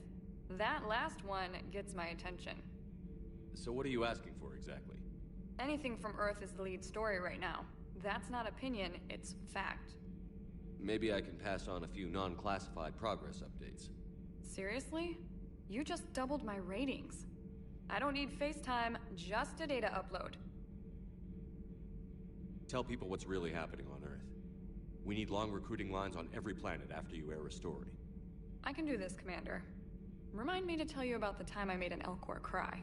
That last one gets my attention. So what are you asking for, exactly? Anything from Earth is the lead story right now. That's not opinion, it's fact. Maybe I can pass on a few non-classified progress updates. Seriously? You just doubled my ratings. I don't need FaceTime, just a data upload. Tell people what's really happening on Earth. We need long recruiting lines on every planet after you air a story. I can do this, Commander. Remind me to tell you about the time I made an Elcor cry.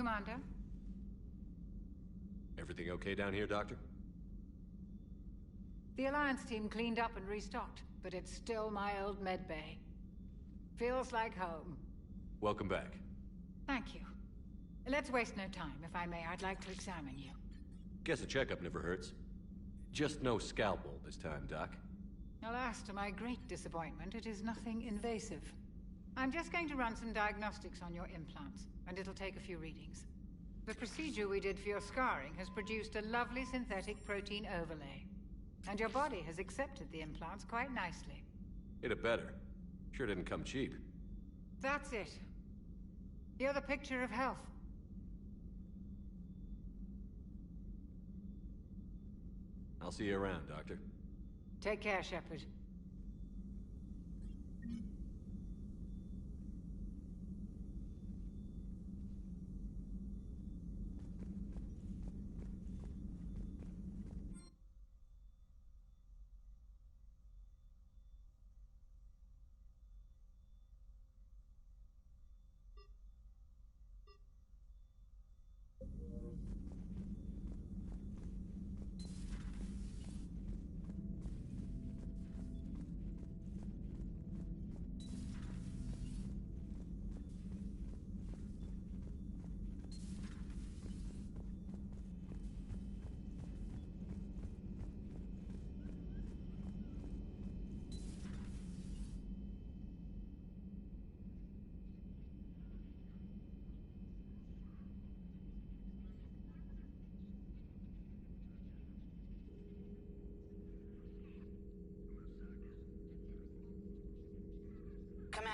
Commander? Everything okay down here, Doctor? The Alliance team cleaned up and restocked, but it's still my old med bay. Feels like home. Welcome back. Thank you. Let's waste no time. If I may, I'd like to examine you. Guess a checkup never hurts. Just no scalpel this time, Doc. Alas, to my great disappointment, it is nothing invasive. I'm just going to run some diagnostics on your implants, and it'll take a few readings. The procedure we did for your scarring has produced a lovely synthetic protein overlay. And your body has accepted the implants quite nicely. It had better. Sure didn't come cheap. That's it. You're the picture of health. I'll see you around, Doctor. Take care, Shepard.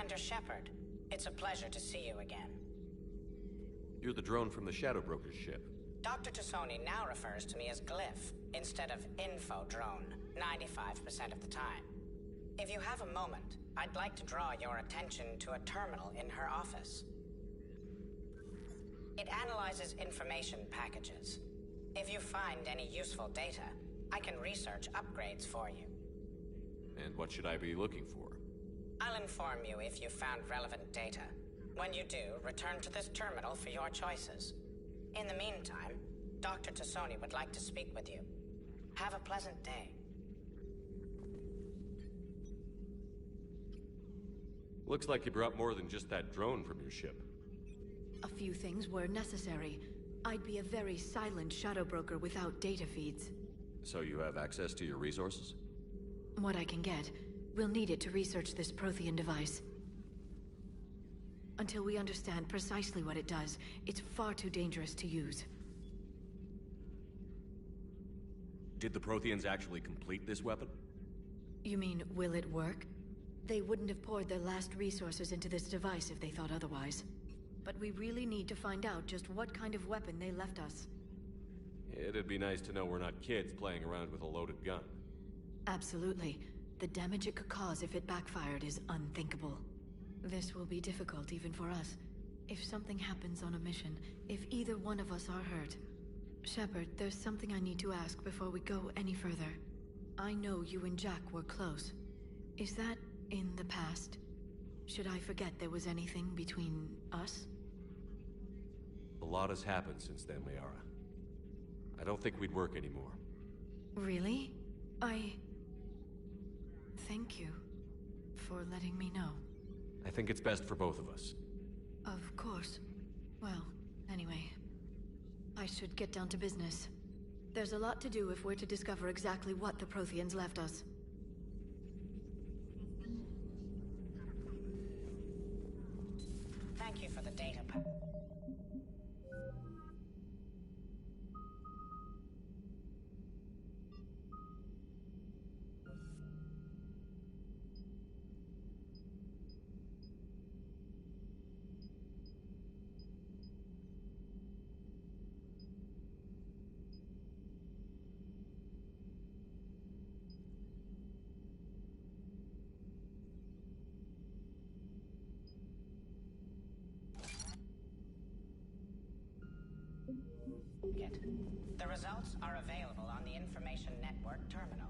Commander Shepard. It's a pleasure to see you again. You're the drone from the Shadow Broker's ship. Dr. Tassoni now refers to me as Glyph instead of Info Drone, 95% of the time. If you have a moment, I'd like to draw your attention to a terminal in her office. It analyzes information packages. If you find any useful data, I can research upgrades for you. And what should I be looking for? I'll inform you if you found relevant data. When you do, return to this terminal for your choices. In the meantime, Dr. Tassoni would like to speak with you. Have a pleasant day. Looks like you brought more than just that drone from your ship. A few things were necessary. I'd be a very silent shadow broker without data feeds. So you have access to your resources? What I can get. We'll need it to research this Prothean device. Until we understand precisely what it does, it's far too dangerous to use. Did the Protheans actually complete this weapon? You mean, will it work? They wouldn't have poured their last resources into this device if they thought otherwise. But we really need to find out just what kind of weapon they left us. It'd be nice to know we're not kids playing around with a loaded gun. Absolutely. The damage it could cause if it backfired is unthinkable. This will be difficult even for us. If something happens on a mission, if either one of us are hurt. Shepard, there's something I need to ask before we go any further. I know you and Jack were close. Is that in the past? Should I forget there was anything between us? A lot has happened since then, Liara. I don't think we'd work anymore. Really? Thank you for letting me know. I think it's best for both of us. Of course. Well, anyway, I should get down to business. There's a lot to do if we're to discover exactly what the Protheans left us. Thank you for the data. The results are available on the Information Network terminal.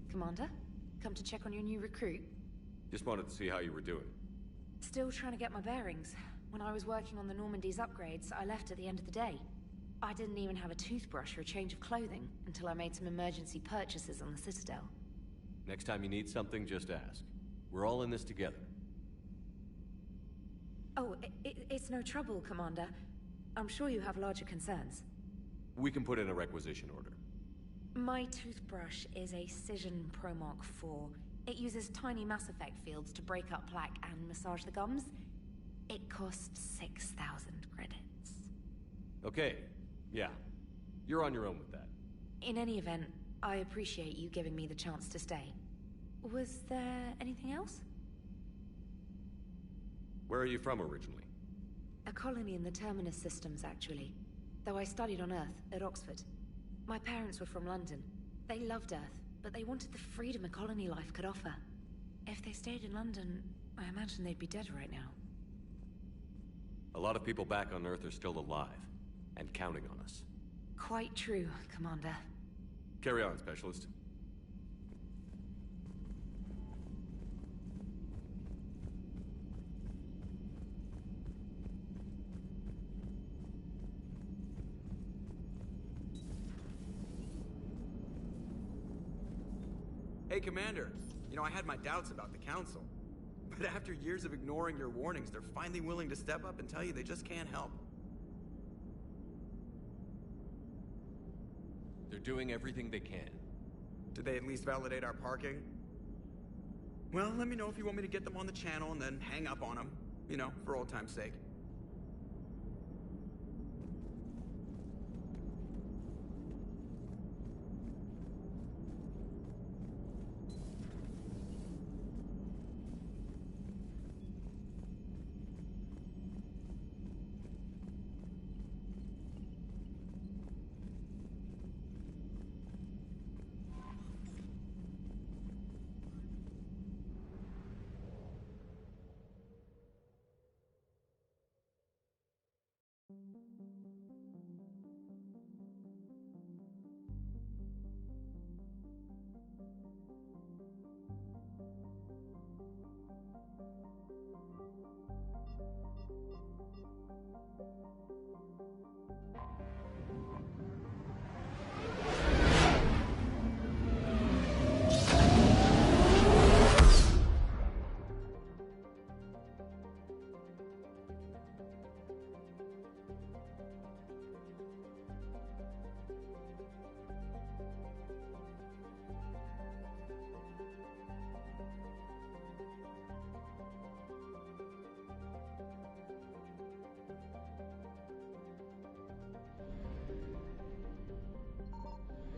Commander, come to check on your new recruit. Just wanted to see how you were doing. Still trying to get my bearings. When I was working on the Normandy's upgrades, I left at the end of the day. I didn't even have a toothbrush or a change of clothing until I made some emergency purchases on the Citadel. Next time you need something, just ask. We're all in this together. Oh, it's no trouble, Commander. I'm sure you have larger concerns. We can put in a requisition order. My toothbrush is a Cision Pro Mark 4. It uses tiny Mass Effect fields to break up plaque and massage the gums. It costs 6,000 credits. Okay, yeah. You're on your own with that. In any event, I appreciate you giving me the chance to stay. Was there anything else? Where are you from originally? A colony in the Terminus systems, actually. Though I studied on Earth, at Oxford. My parents were from London. They loved Earth, but they wanted the freedom a colony life could offer. If they stayed in London, I imagine they'd be dead right now. A lot of people back on Earth are still alive, and counting on us. Quite true, Commander. Carry on, Specialist. Hey, Commander. You know, I had my doubts about the Council. But after years of ignoring your warnings, they're finally willing to step up and tell you they just can't help. They're doing everything they can. Did they at least validate our parking? Well, let me know if you want me to get them on the channel and then hang up on them. You know, for old time's sake.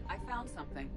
I found something.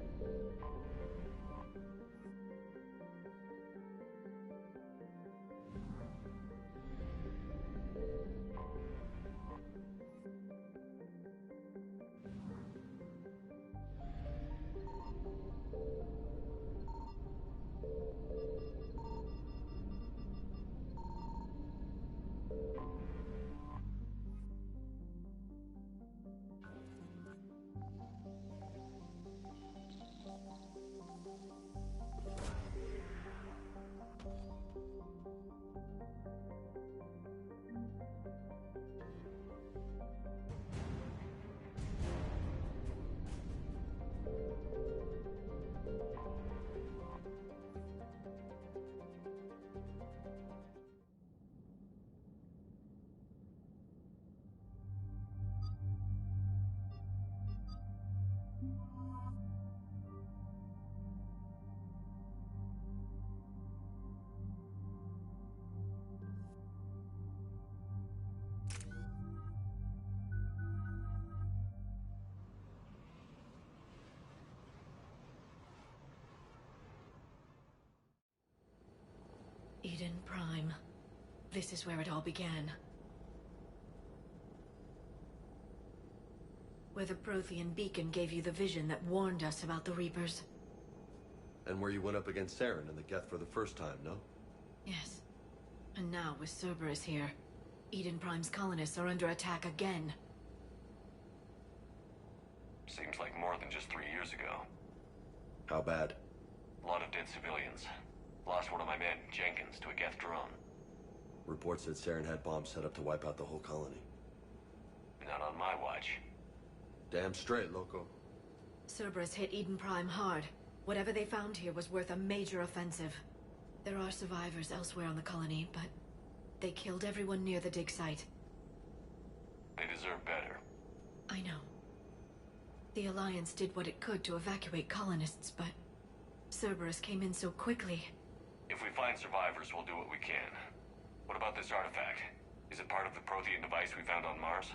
Eden Prime. This is where it all began. Where the Prothean beacon gave you the vision that warned us about the Reapers. And where you went up against Saren and the Geth for the first time, no? Yes. And now, with Cerberus here, Eden Prime's colonists are under attack again. Seems like more than just 3 years ago. How bad? A lot of dead civilians. Lost one of my men, Jenkins, to a Geth drone. Reports said Saren had bombs set up to wipe out the whole colony. Not on my watch. Damn straight, Loco. Cerberus hit Eden Prime hard. Whatever they found here was worth a major offensive. There are survivors elsewhere on the colony, but they killed everyone near the dig site. They deserve better. I know. The Alliance did what it could to evacuate colonists, but Cerberus came in so quickly. If we find survivors, we'll do what we can. What about this artifact? Is it part of the Prothean device we found on Mars?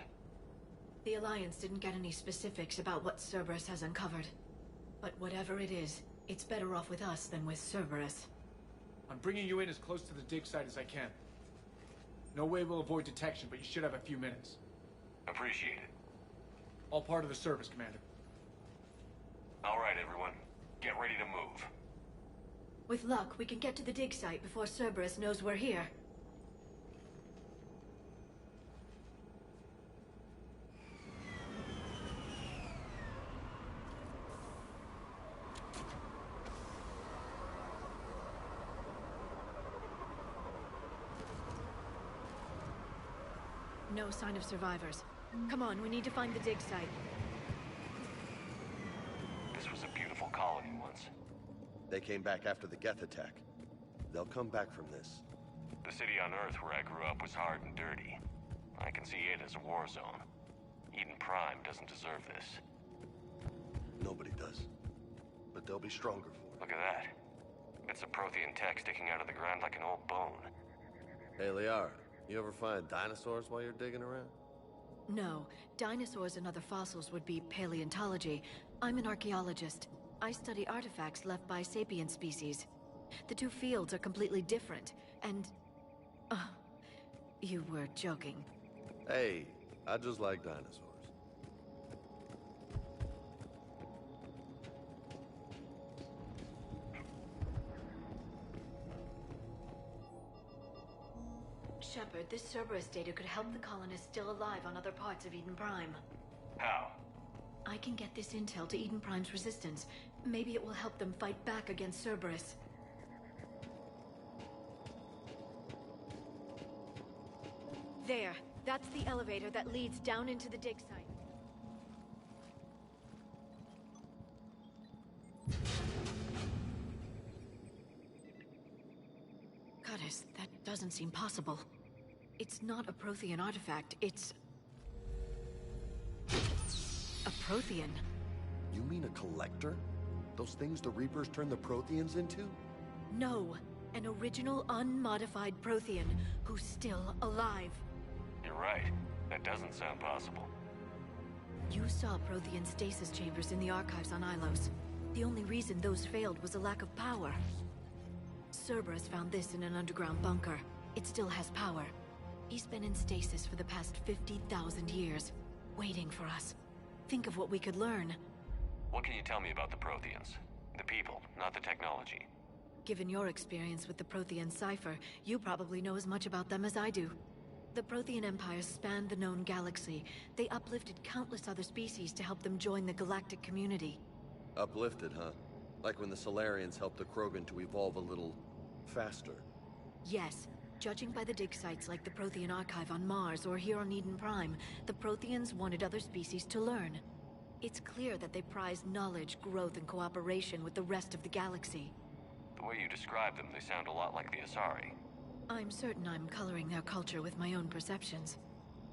The Alliance didn't get any specifics about what Cerberus has uncovered. But whatever it is, it's better off with us than with Cerberus. I'm bringing you in as close to the dig site as I can. No way we'll avoid detection, but you should have a few minutes. Appreciate it. All part of the service, Commander. All right, everyone. Get ready to move. With luck, we can get to the dig site before Cerberus knows we're here. No sign of survivors. Come on, we need to find the dig site. This was a beautiful colony once. They came back after the Geth attack. They'll come back from this. The city on Earth where I grew up was hard and dirty. I can see it as a war zone. Eden Prime doesn't deserve this. Nobody does. But they'll be stronger for it. Look at that. Bits of Prothean tech sticking out of the ground like an old bone. Hey, Liara, you ever find dinosaurs while you're digging around? No, dinosaurs and other fossils would be paleontology. I'm an archaeologist. I study artifacts left by sapient species. The two fields are completely different, and... you were joking. Hey, I just like dinosaurs. Shepard, this Cerberus data could help the colonists still alive on other parts of Eden Prime. How? I can get this intel to Eden Prime's resistance. Maybe it will help them fight back against Cerberus. There. That's the elevator that leads down into the dig site. Goddess, that doesn't seem possible. It's not a Prothean artifact, it's... a Prothean. You mean a collector? Those things the Reapers turn the Protheans into? No, an original unmodified Prothean who's still alive. You're right. That doesn't sound possible. You saw Prothean stasis chambers in the archives on Ilos. The only reason those failed was a lack of power. Cerberus found this in an underground bunker. It still has power. He's been in stasis for the past 50,000 years, waiting for us. Think of what we could learn. What can you tell me about the Protheans? The people, not the technology. Given your experience with the Prothean cipher, you probably know as much about them as I do. The Prothean Empire spanned the known galaxy. They uplifted countless other species to help them join the galactic community. Uplifted, huh? Like when the Solarians helped the Krogan to evolve a little... faster. Yes. Judging by the dig sites like the Prothean Archive on Mars or here on Eden Prime, the Protheans wanted other species to learn. It's clear that they prize knowledge, growth, and cooperation with the rest of the galaxy. The way you describe them, they sound a lot like the Asari. I'm certain I'm coloring their culture with my own perceptions.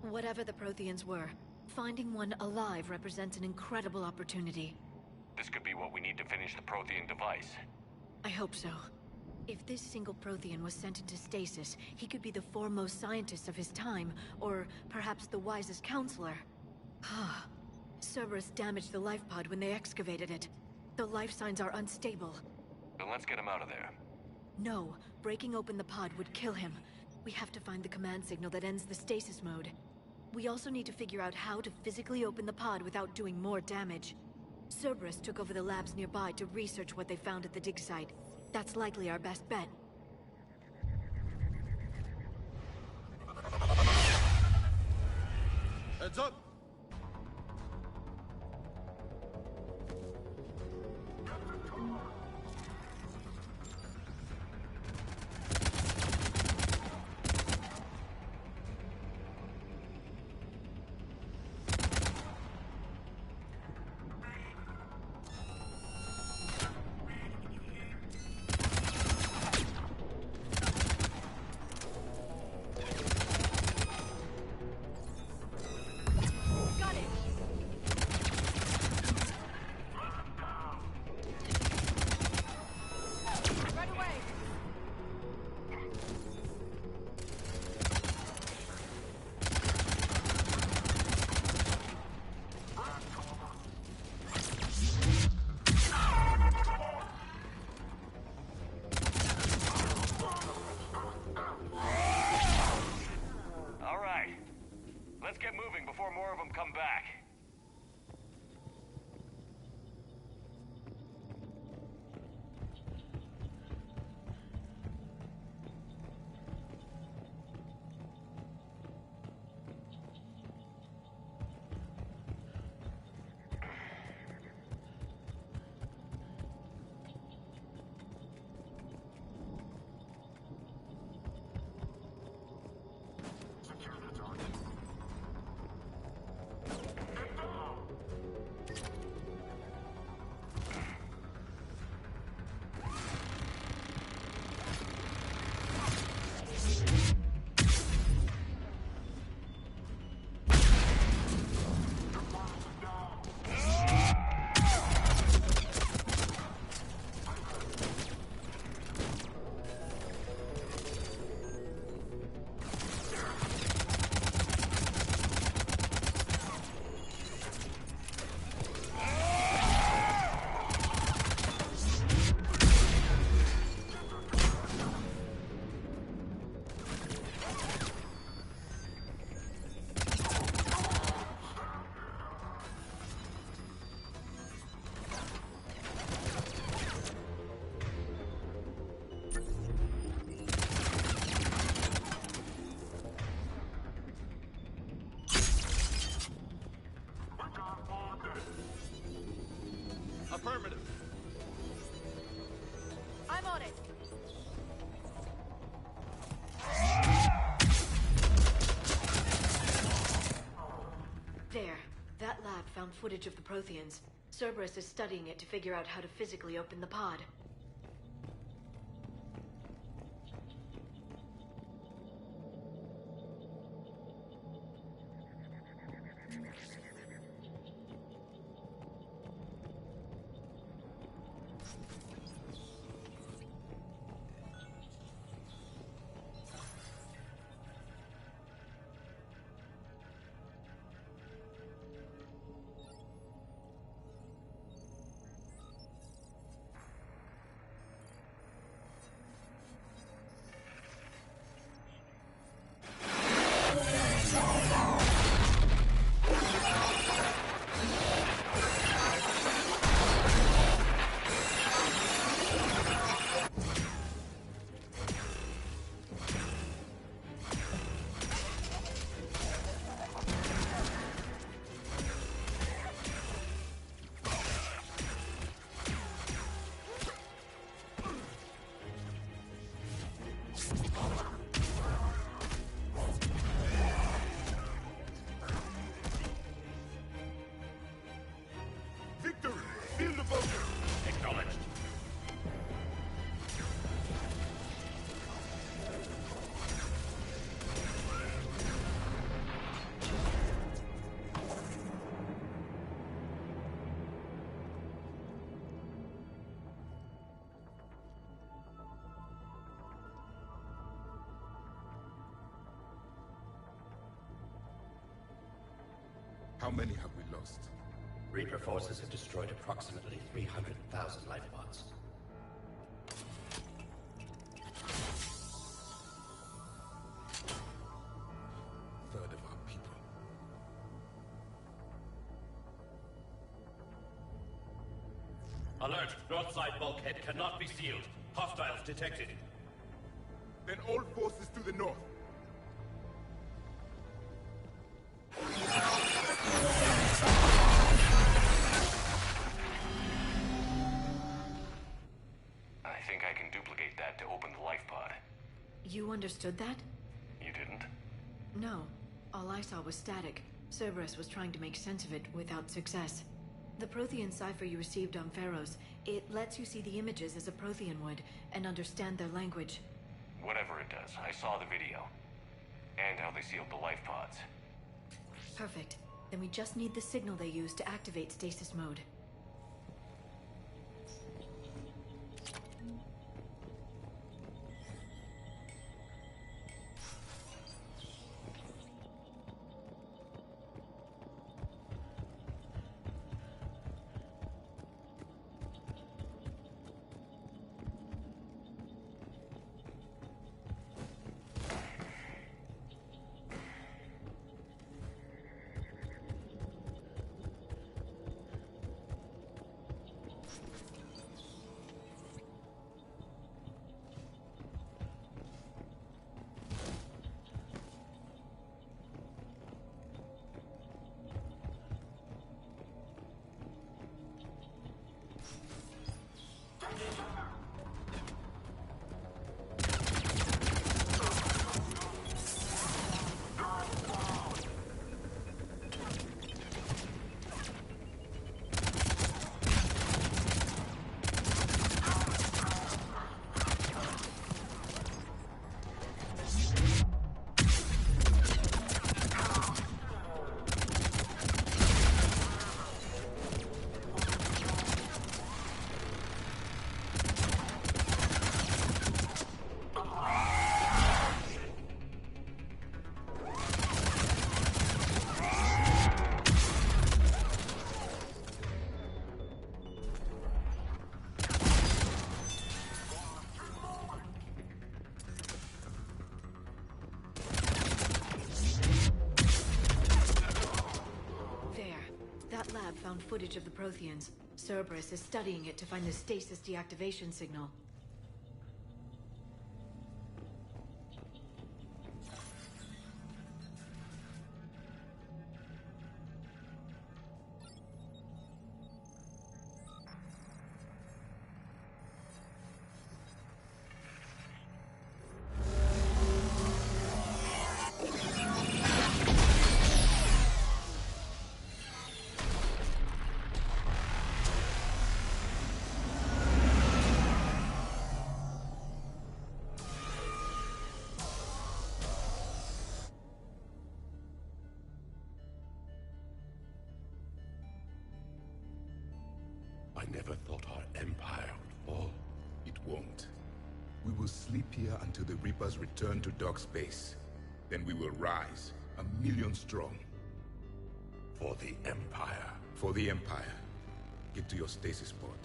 Whatever the Protheans were, finding one alive represents an incredible opportunity. This could be what we need to finish the Prothean device. I hope so. If this single Prothean was sent into stasis, he could be the foremost scientist of his time, or perhaps the wisest counselor. Cerberus damaged the life pod when they excavated it. The life signs are unstable. Then let's get him out of there. No, breaking open the pod would kill him. We have to find the command signal that ends the stasis mode. We also need to figure out how to physically open the pod without doing more damage. Cerberus took over the labs nearby to research what they found at the dig site. That's likely our best bet. Heads up! Affirmative. I'm on it. There. That lab found footage of the Protheans. Cerberus is studying it to figure out how to physically open the pod. How many have we lost? Reaper forces have destroyed approximately 300,000 life pods. Third of our people. Alert! North side bulkhead cannot be sealed. Hostiles detected. Then all forces to the north. I think I can duplicate that to open the life pod. You understood that? You didn't? No. All I saw was static. Cerberus was trying to make sense of it without success. The Prothean cipher you received on Pharaohs, it lets you see the images as a Prothean would, and understand their language. Whatever it does, I saw the video. And how they sealed the life pods. Perfect. Then we just need the signal they use to activate stasis mode. Found footage of the Protheans. Cerberus is studying it to find the stasis deactivation signal. never thought our empire would fall. It won't. We will sleep here until the Reapers return to dark space. Then we will rise, 1,000,000 strong. For the Empire. For the Empire. Get to your stasis pod.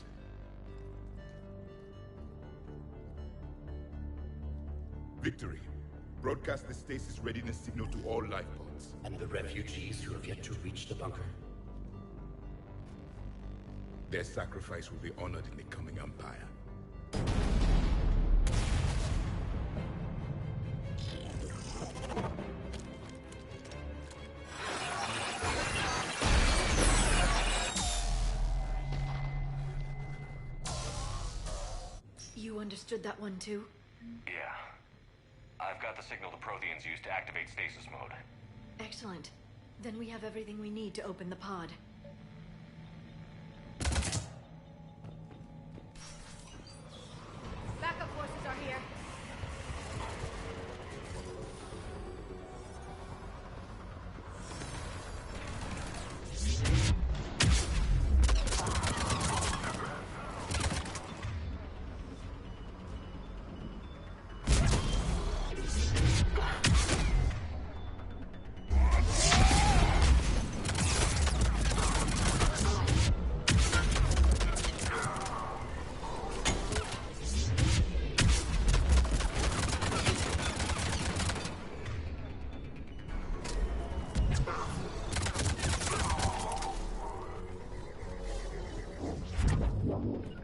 Victory. Broadcast the stasis readiness signal to all life pods. And the refugees who have yet to reach the bunker. Their sacrifice will be honored in the coming Empire. You understood that one too? Yeah. I've got the signal the Protheans use to activate stasis mode. Excellent. Then we have everything we need to open the pod. Backup forces are here.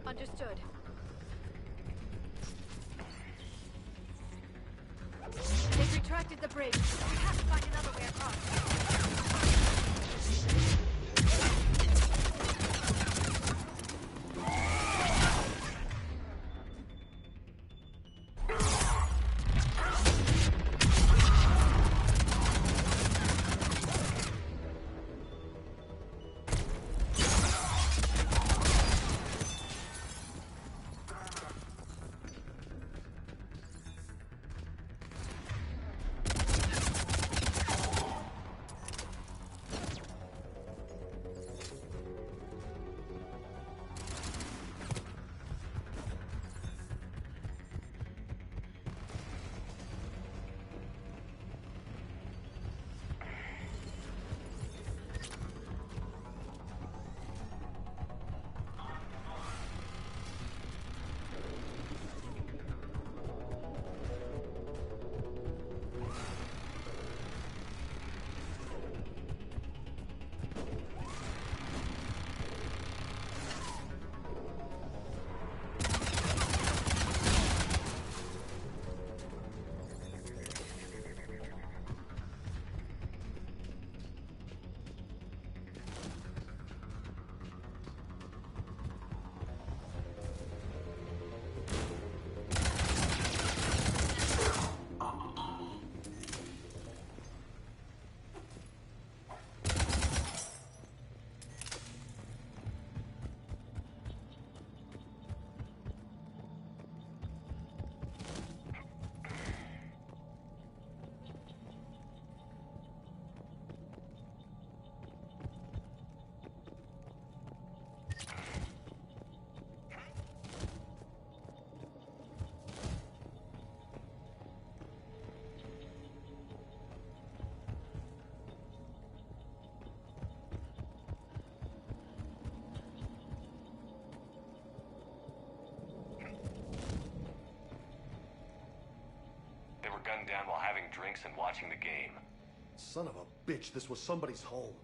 Understood. They've retracted the bridge. We have to find another way across. They were gunned down while having drinks and watching the game. Son of a bitch, this was somebody's home.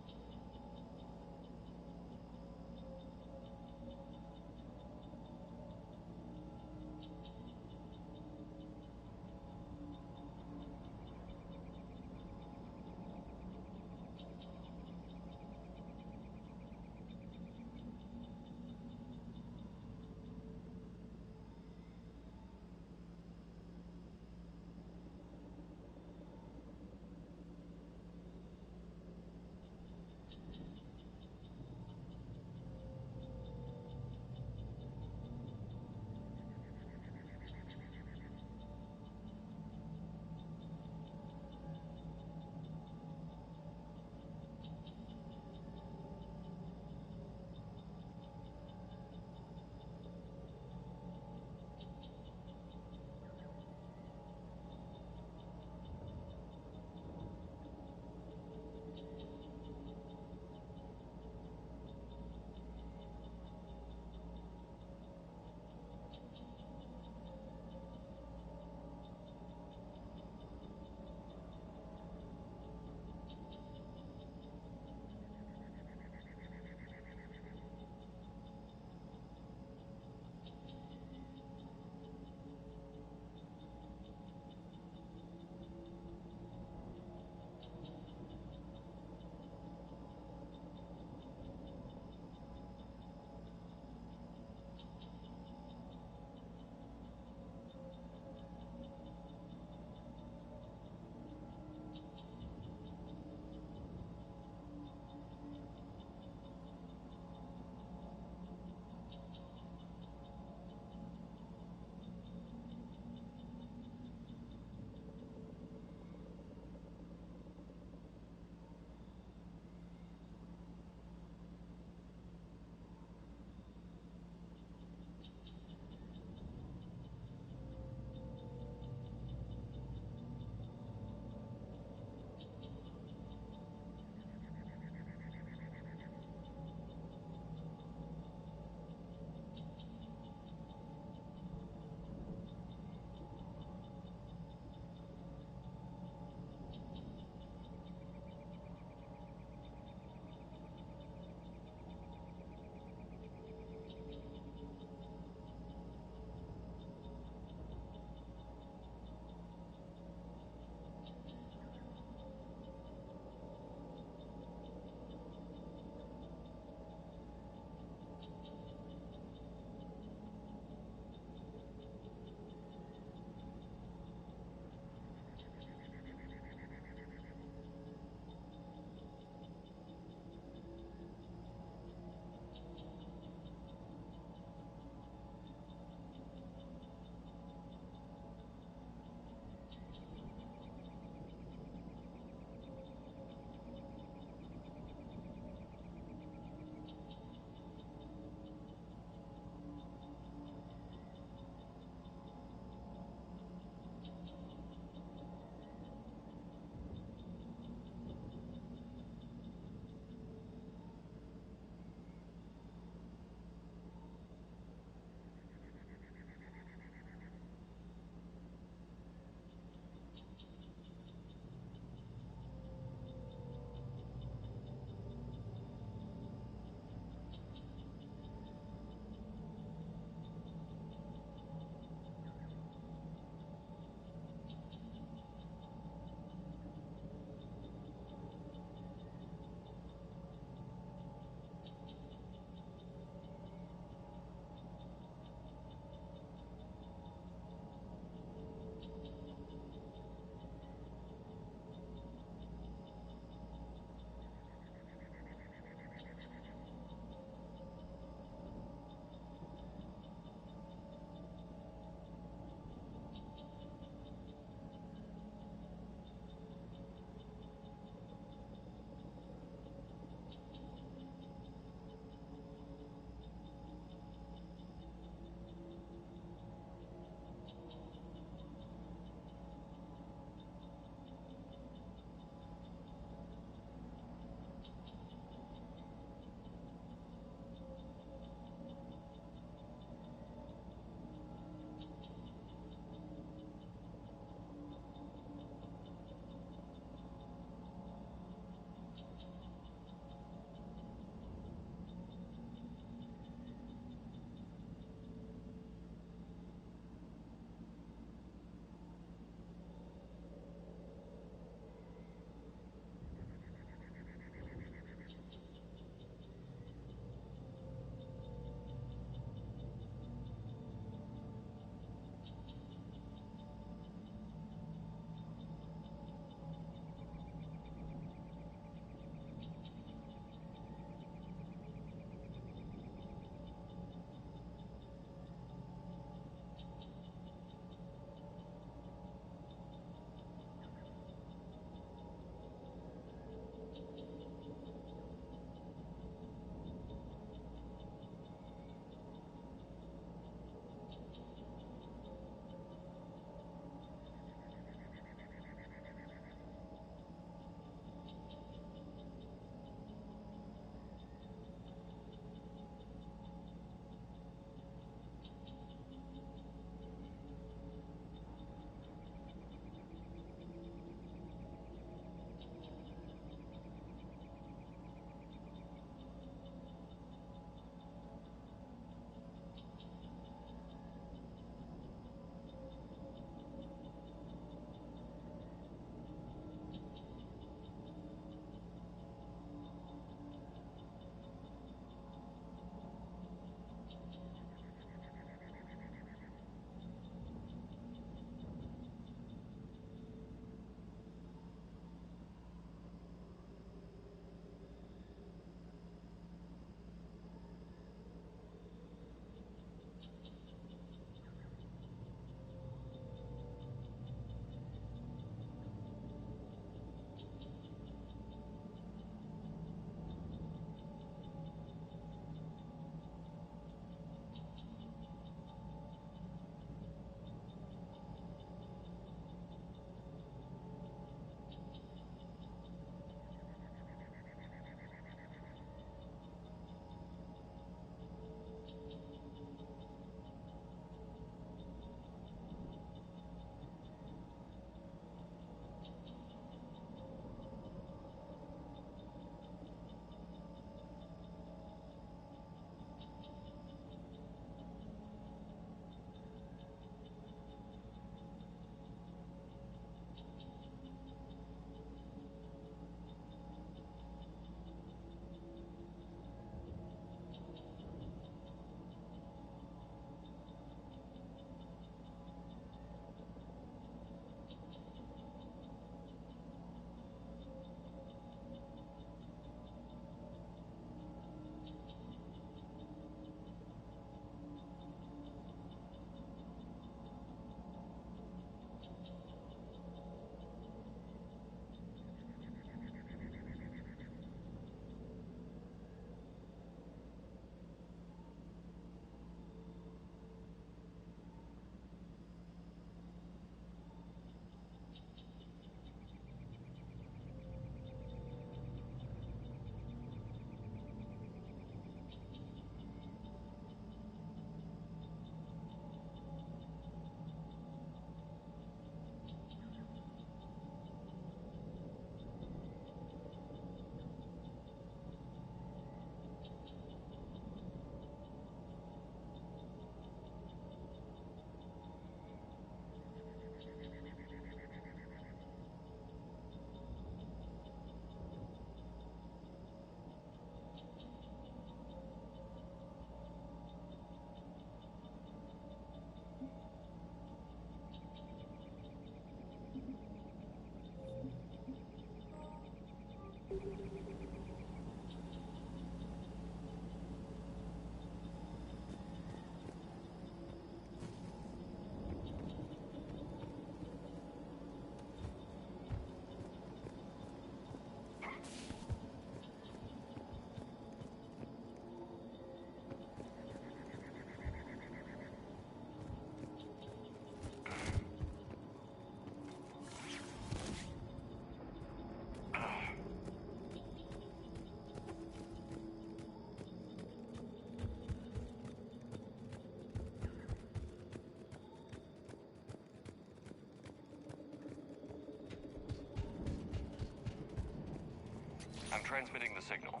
I'm transmitting the signal.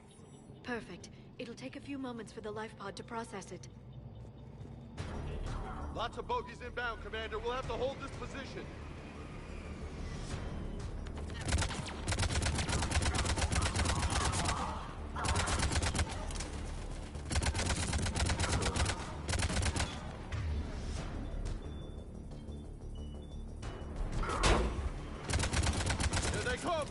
Perfect. It'll take a few moments for the life pod to process it. Lots of bogies inbound, Commander. We'll have to hold this position. Here they come!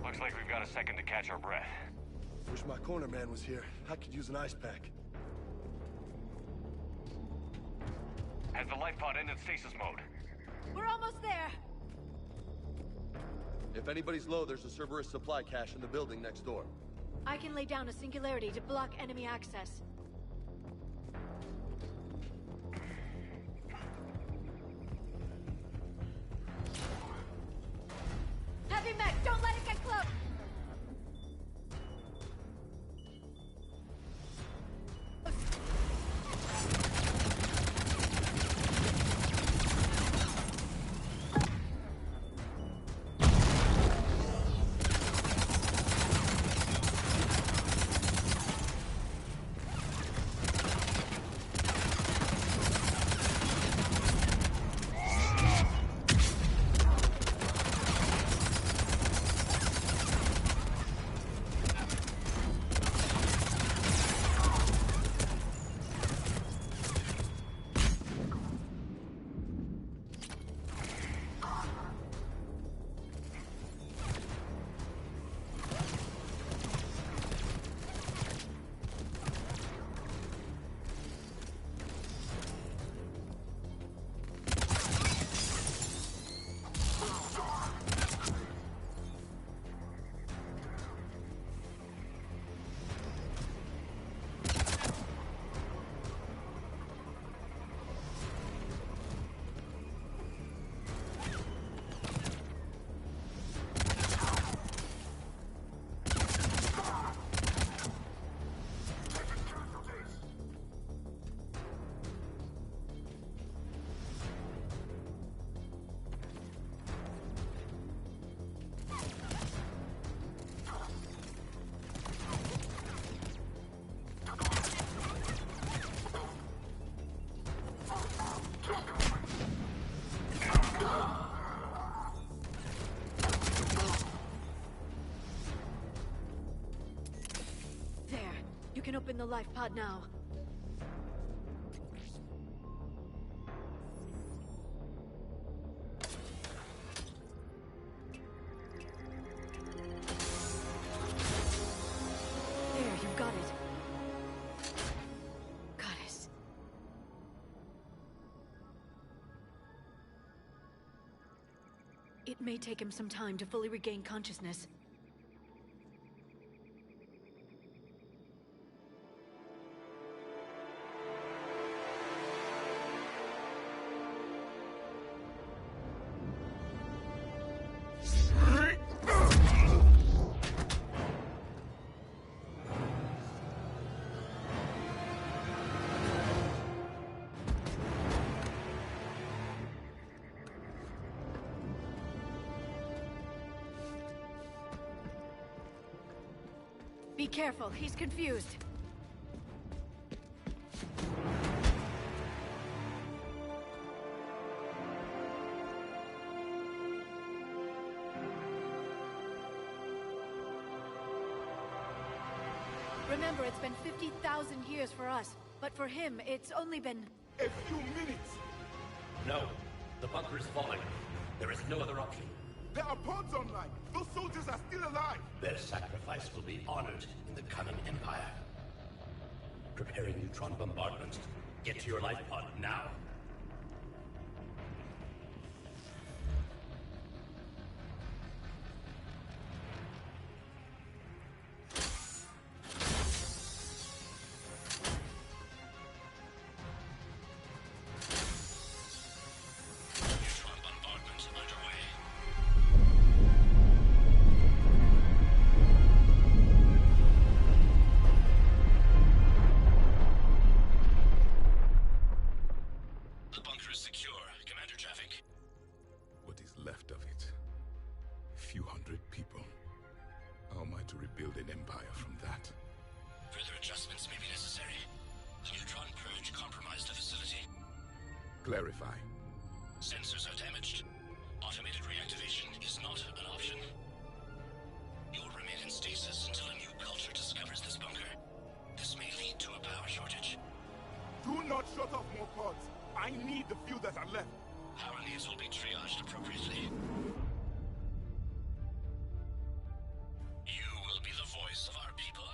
Looks like we've got a second to catch our breath. Wish my corner man was here. I could use an ice pack. Has the life pod ended stasis mode? We're almost there. If anybody's low, there's a Cerberus supply cache in the building next door. I can lay down a singularity to block enemy access. Heavy mech, don't let it get close! You can open the life pod now. There, you got it. Goddess. It may take him some time to fully regain consciousness. Be careful, he's confused. Remember, it's been 50,000 years for us, but for him, it's only been... A few minutes! No. The bunker is falling. There is no other option. There are pods online! Those soldiers are still alive! Their sacrifice will be honored in the coming Empire. Preparing neutron bombardment. Get to your life pod now. Clarify. Sensors are damaged. Automated reactivation is not an option. You'll remain in stasis until a new culture discovers this bunker. This may lead to a power shortage. Do not shut off more pods. I need the few that are left. Power needs will be triaged appropriately. You will be the voice of our people.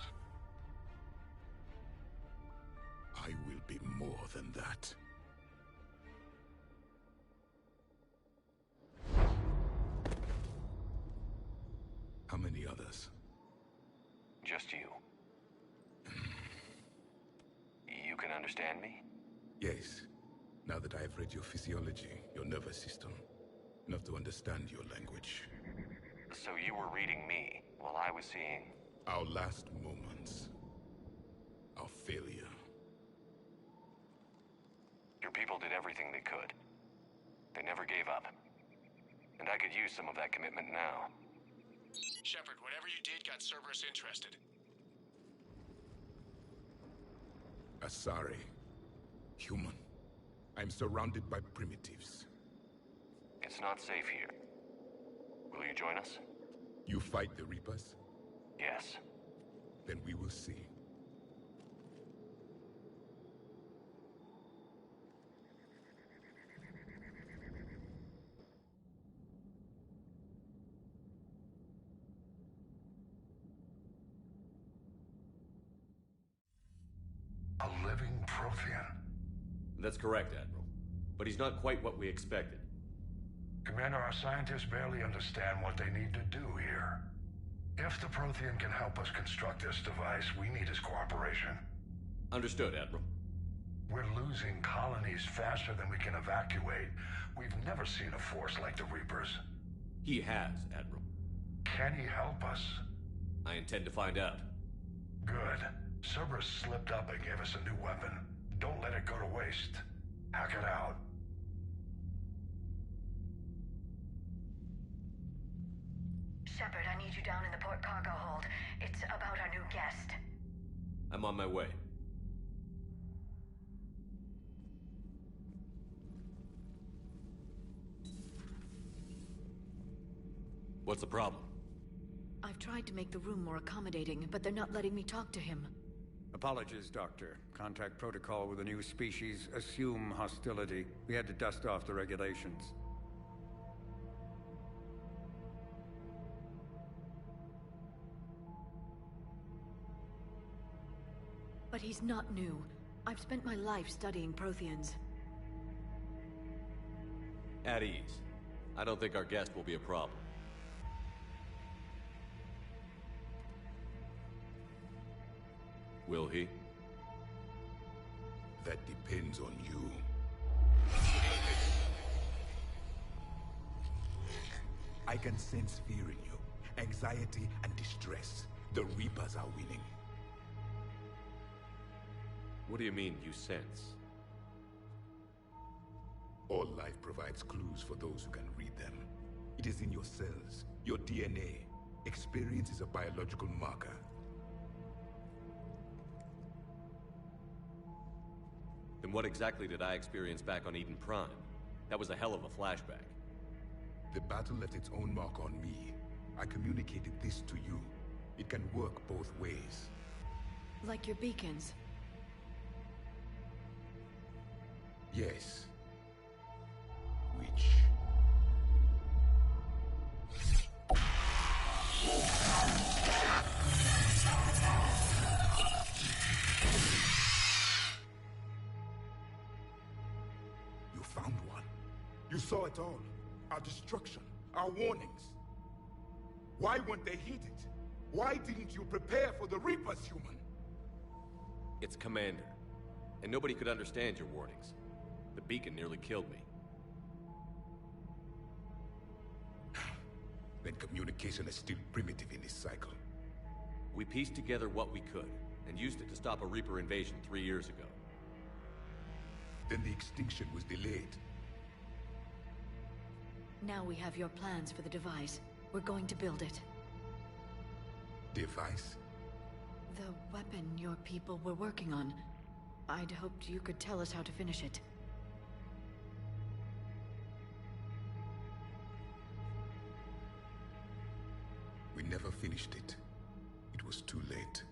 I will be more than that. How many others? Just you. You can understand me? Yes. Now that I have read your physiology, your nervous system, enough to understand your language. So you were reading me while I was seeing... Our last moments. Our failure. Your people did everything they could. They never gave up. And I could use some of that commitment now. Shepard, whatever you did got Cerberus interested. Asari. Human. I'm surrounded by primitives. It's not safe here. Will you join us? You fight the Reapers? Yes. Then we will see. A living Prothean. That's correct, Admiral. But he's not quite what we expected. Commander, our scientists barely understand what they need to do here. If the Prothean can help us construct this device, we need his cooperation. Understood, Admiral. We're losing colonies faster than we can evacuate. We've never seen a force like the Reapers. He has, Admiral. Can he help us? I intend to find out. Good. Cerberus slipped up and gave us a new weapon. Don't let it go to waste. Hack it out. Shepard, I need you down in the port cargo hold. It's about our new guest. I'm on my way. What's the problem? I've tried to make the room more accommodating, but they're not letting me talk to him. Apologies, Doctor. Contact protocol with a new species. Assume hostility. We had to dust off the regulations. But he's not new. I've spent my life studying Protheans. At ease. I don't think our guest will be a problem. Will he? That depends on you. I can sense fear in you. Anxiety and distress. The Reapers are winning. What do you mean, you sense? All life provides clues for those who can read them. It is in your cells, your DNA. Experience is a biological marker. And what exactly did I experience back on Eden Prime? That was a hell of a flashback. The battle left its own mark on me. I communicated this to you. It can work both ways. Like your beacons. Yes. Which... You found one. You saw it all. Our destruction, our warnings. Why weren't they heeded? Why didn't you prepare for the Reapers, human? It's Commander. And nobody could understand your warnings. The beacon nearly killed me. Then communication is still primitive in this cycle. We pieced together what we could, and used it to stop a Reaper invasion 3 years ago. Then the extinction was delayed. Now we have your plans for the device. We're going to build it. Device? The weapon your people were working on. I'd hoped you could tell us how to finish it. We never finished it. It was too late.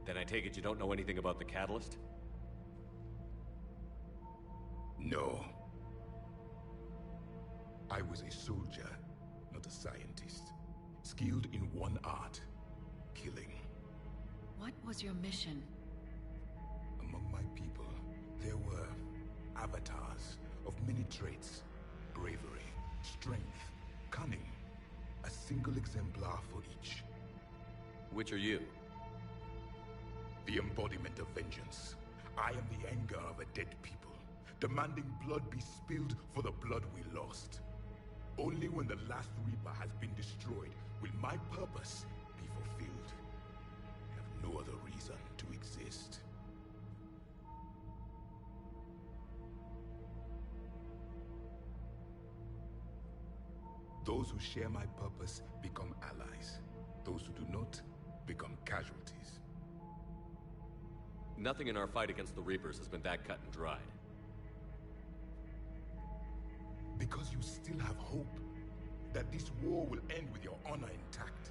Then I take it you don't know anything about the catalyst? No. I was a soldier, not a scientist. Skilled in one art, killing. What was your mission? Among my people, there were avatars of many traits. Bravery, strength, cunning. A single exemplar for each. Which are you? The embodiment of vengeance. I am the anger of a dead people, demanding blood be spilled for the blood we lost. Only when the last Reaper has been destroyed will my purpose be fulfilled. I have no other reason to exist. Those who share my purpose become allies. Those who do not become casualties. Nothing in our fight against the Reapers has been that cut and dried. Because you still have hope that this war will end with your honor intact.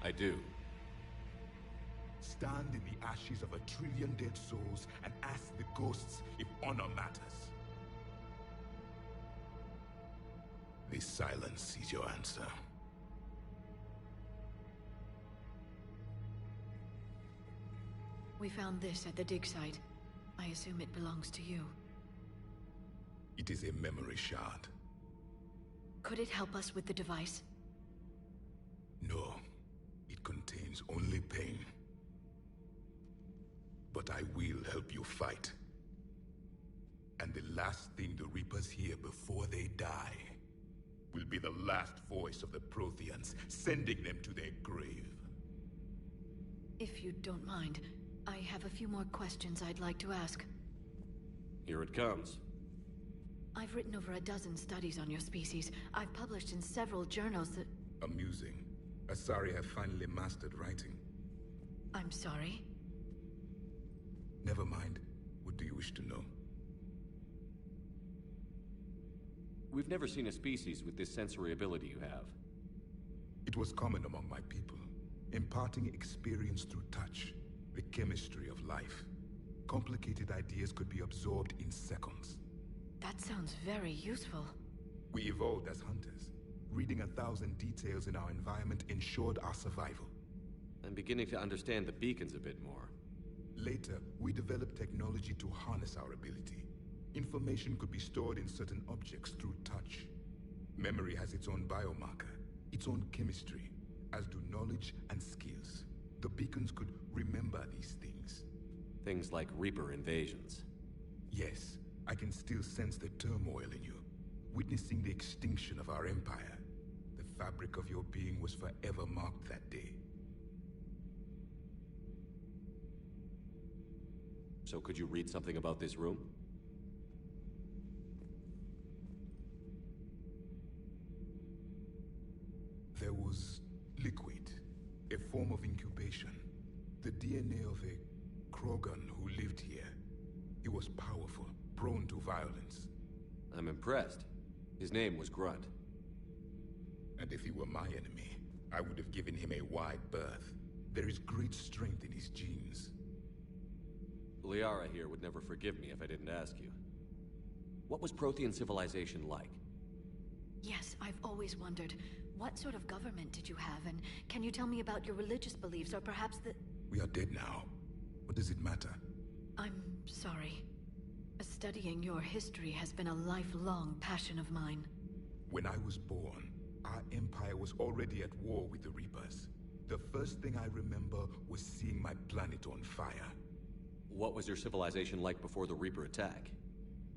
I do. Stand in the ashes of 1 trillion dead souls and ask the ghosts if honor matters. This silence is your answer. We found this at the dig site. I assume it belongs to you. It is a memory shard. Could it help us with the device? No. It contains only pain. But I will help you fight. And the last thing the Reapers hear before they die will be the last voice of the Protheans, sending them to their grave. If you don't mind, I have a few more questions I'd like to ask. Here it comes. I've written over a dozen studies on your species. I've published in several journals that... Amusing. Asari have finally mastered writing. I'm sorry? Never mind. What do you wish to know? We've never seen a species with this sensory ability you have. It was common among my people, imparting experience through touch, the chemistry of life. Complicated ideas could be absorbed in seconds. That sounds very useful. We evolved as hunters. Reading 1,000 details in our environment ensured our survival. I'm beginning to understand the beacons a bit more. Later, we developed technology to harness our ability. Information could be stored in certain objects through touch. Memory has its own biomarker, its own chemistry, as do knowledge and skills. The beacons could remember these things. Things like Reaper invasions. Yes, I can still sense the turmoil in you, witnessing the extinction of our empire. The fabric of your being was forever marked that day. So could you read something about this room? There was liquid, a form of incubation. The DNA of a Krogan who lived here. He was powerful, prone to violence. I'm impressed. His name was Grunt. And if he were my enemy, I would have given him a wide berth. There is great strength in his genes. Liara here would never forgive me if I didn't ask you. What was Prothean civilization like? Yes, I've always wondered. What sort of government did you have, and can you tell me about your religious beliefs, or perhaps the... We are dead now. What does it matter? I'm sorry. Studying your history has been a lifelong passion of mine. When I was born, our empire was already at war with the Reapers. The first thing I remember was seeing my planet on fire. What was your civilization like before the Reaper attack?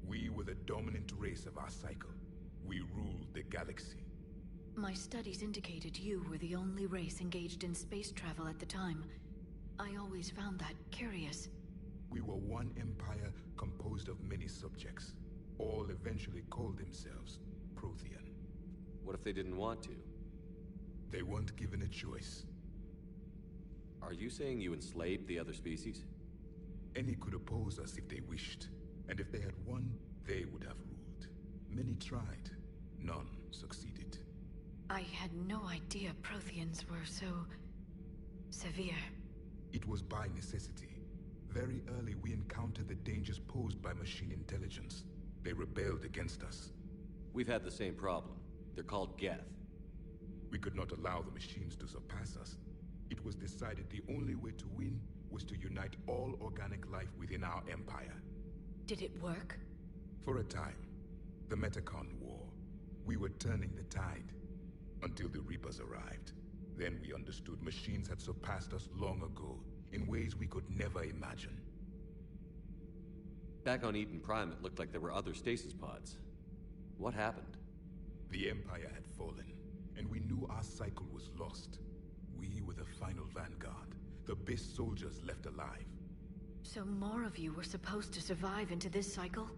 We were the dominant race of our cycle. We ruled the galaxy. My studies indicated you were the only race engaged in space travel at the time. I always found that curious. We were one empire composed of many subjects. All eventually called themselves Prothean. What if they didn't want to? They weren't given a choice. Are you saying you enslaved the other species? Any could oppose us if they wished. And if they had won, they would have ruled. Many tried. None succeeded. I had no idea Protheans were so... severe. It was by necessity. Very early we encountered the dangers posed by machine intelligence. They rebelled against us. We've had the same problem. They're called Geth. We could not allow the machines to surpass us. It was decided the only way to win was to unite all organic life within our empire. Did it work? For a time. The Metacon War. We were turning the tide. Until the Reapers arrived. Then we understood machines had surpassed us long ago, in ways we could never imagine. Back on Eden Prime, it looked like there were other stasis pods. What happened? The Empire had fallen, and we knew our cycle was lost. We were the final vanguard, the best soldiers left alive. So more of you were supposed to survive into this cycle?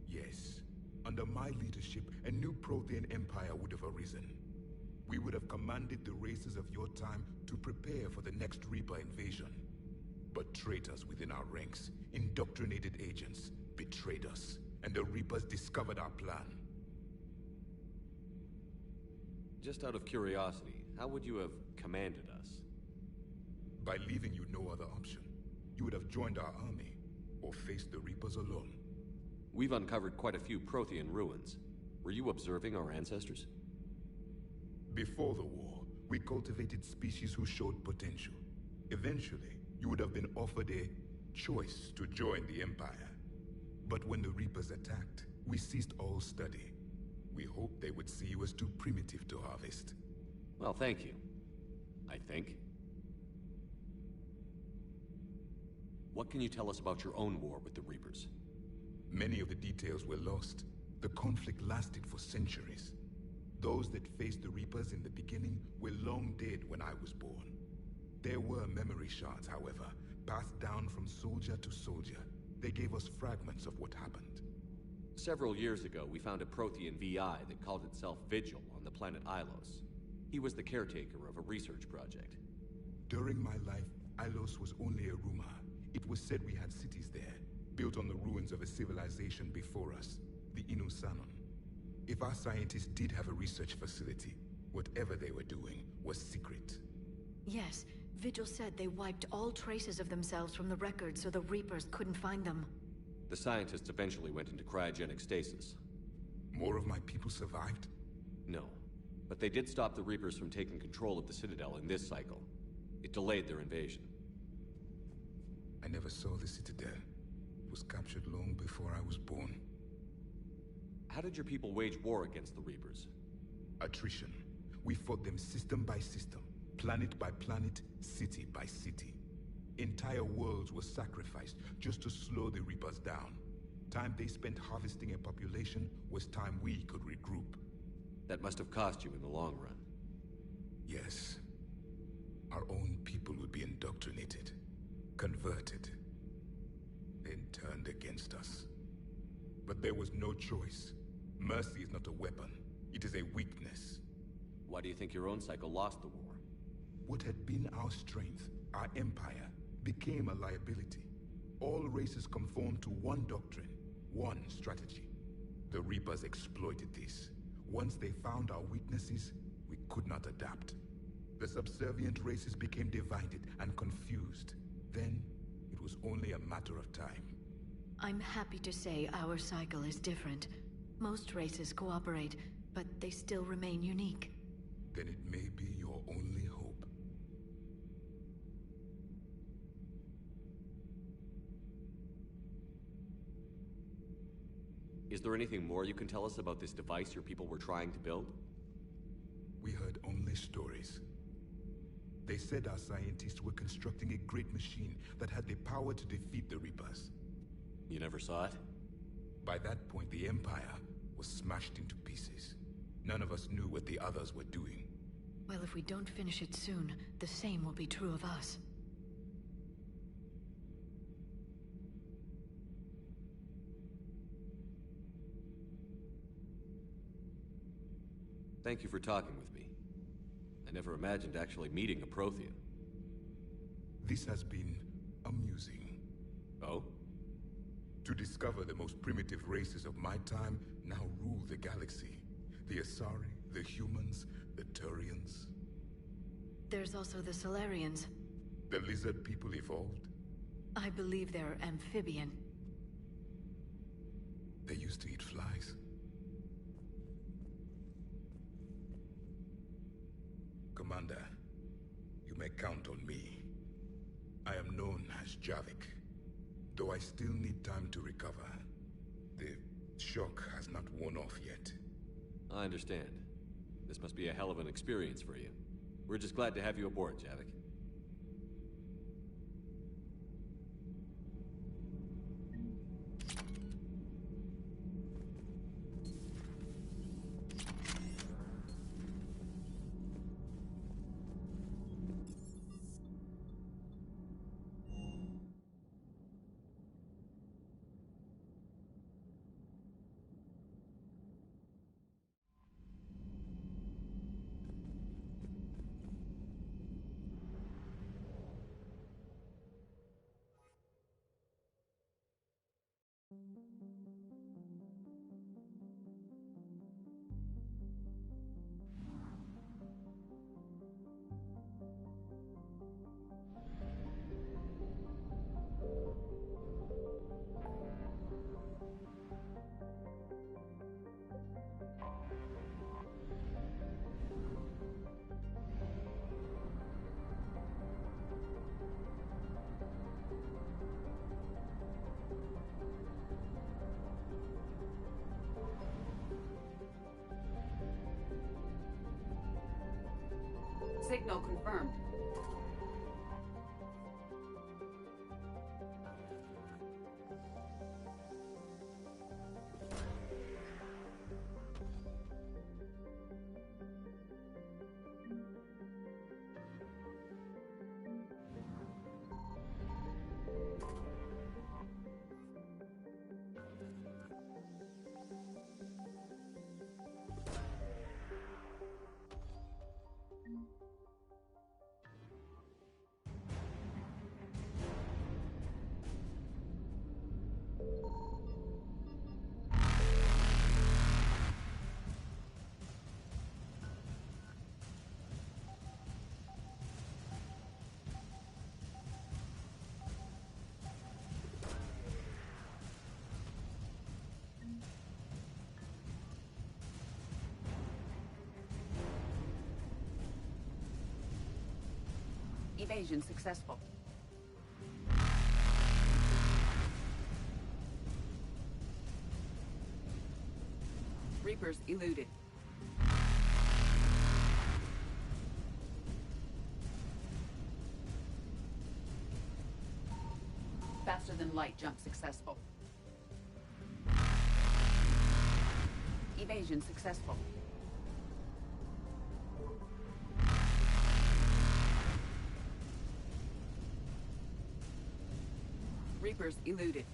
Yes. Under my leadership, a new Prothean empire would have arisen. We would have commanded the races of your time to prepare for the next Reaper invasion. But traitors within our ranks, indoctrinated agents, betrayed us, and the Reapers discovered our plan. Just out of curiosity, how would you have commanded us? By leaving you no other option. You would have joined our army, or faced the Reapers alone. We've uncovered quite a few Prothean ruins. Were you observing our ancestors? Before the war, we cultivated species who showed potential. Eventually, you would have been offered a choice to join the Empire. But when the Reapers attacked, we ceased all study. We hoped they would see you as too primitive to harvest. Well, thank you. I think. What can you tell us about your own war with the Reapers? Many of the details were lost. The conflict lasted for centuries. Those that faced the Reapers in the beginning were long dead when I was born. There were memory shards, however, passed down from soldier to soldier. They gave us fragments of what happened. Several years ago, we found a Prothean VI that called itself Vigil on the planet Ilos. He was the caretaker of a research project. During my life, Ilos was only a rumor. It was said we had cities there, built on the ruins of a civilization before us, the Inusanon. If our scientists did have a research facility, whatever they were doing was secret. Yes, Vigil said they wiped all traces of themselves from the records so the Reapers couldn't find them. The scientists eventually went into cryogenic stasis. More of my people survived? No, but they did stop the Reapers from taking control of the Citadel in this cycle. It delayed their invasion. I never saw the Citadel. It was captured long before I was born. How did your people wage war against the Reapers? Attrition. We fought them system by system, planet by planet, city by city. Entire worlds were sacrificed just to slow the Reapers down. Time they spent harvesting a population was time we could regroup. That must have cost you in the long run. Yes. Our own people would be indoctrinated, converted, then turned against us. But there was no choice. Mercy is not a weapon. It is a weakness. Why do you think your own cycle lost the war? What had been our strength, our empire, became a liability. All races conform to one doctrine, one strategy. The Reapers exploited this. Once they found our weaknesses, we could not adapt. The subservient races became divided and confused. Then, it was only a matter of time. I'm happy to say our cycle is different. Most races cooperate, but they still remain unique. Then it may be your only hope. Is there anything more you can tell us about this device your people were trying to build? We heard only stories. They said our scientists were constructing a great machine that had the power to defeat the Reapers. You never saw it? By that point, the Empire was smashed into pieces. None of us knew what the others were doing. Well, if we don't finish it soon, the same will be true of us. Thank you for talking with me. I never imagined actually meeting a Prothean. This has been amusing. Oh? To discover the most primitive races of my time now rule the galaxy. The Asari, the humans, the Turians. There's also the Solarians. The lizard people evolved. I believe they're amphibian. They used to eat flies. Commander, you may count on me. I am known as Javik, though I still need time to recover. The shock has not worn off yet. I understand. This must be a hell of an experience for you. We're just glad to have you aboard, Javik. Signal confirmed. Evasion successful. Reapers eluded. Faster than light jump successful. Evasion successful. Reapers eluded.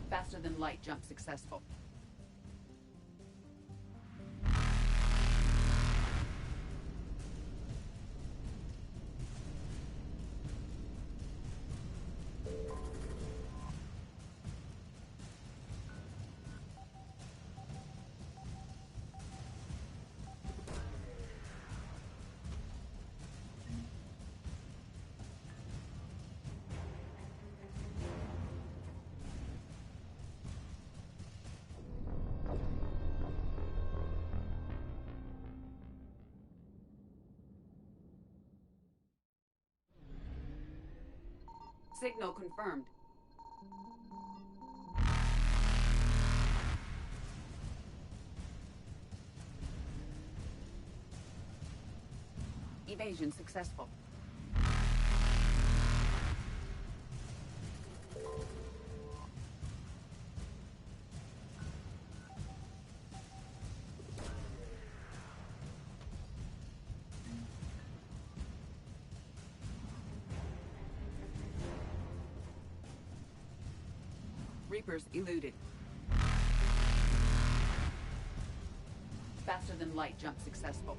Faster than light jump successful. Signal confirmed. Evasion successful. Reapers eluded. Faster than light jump successful.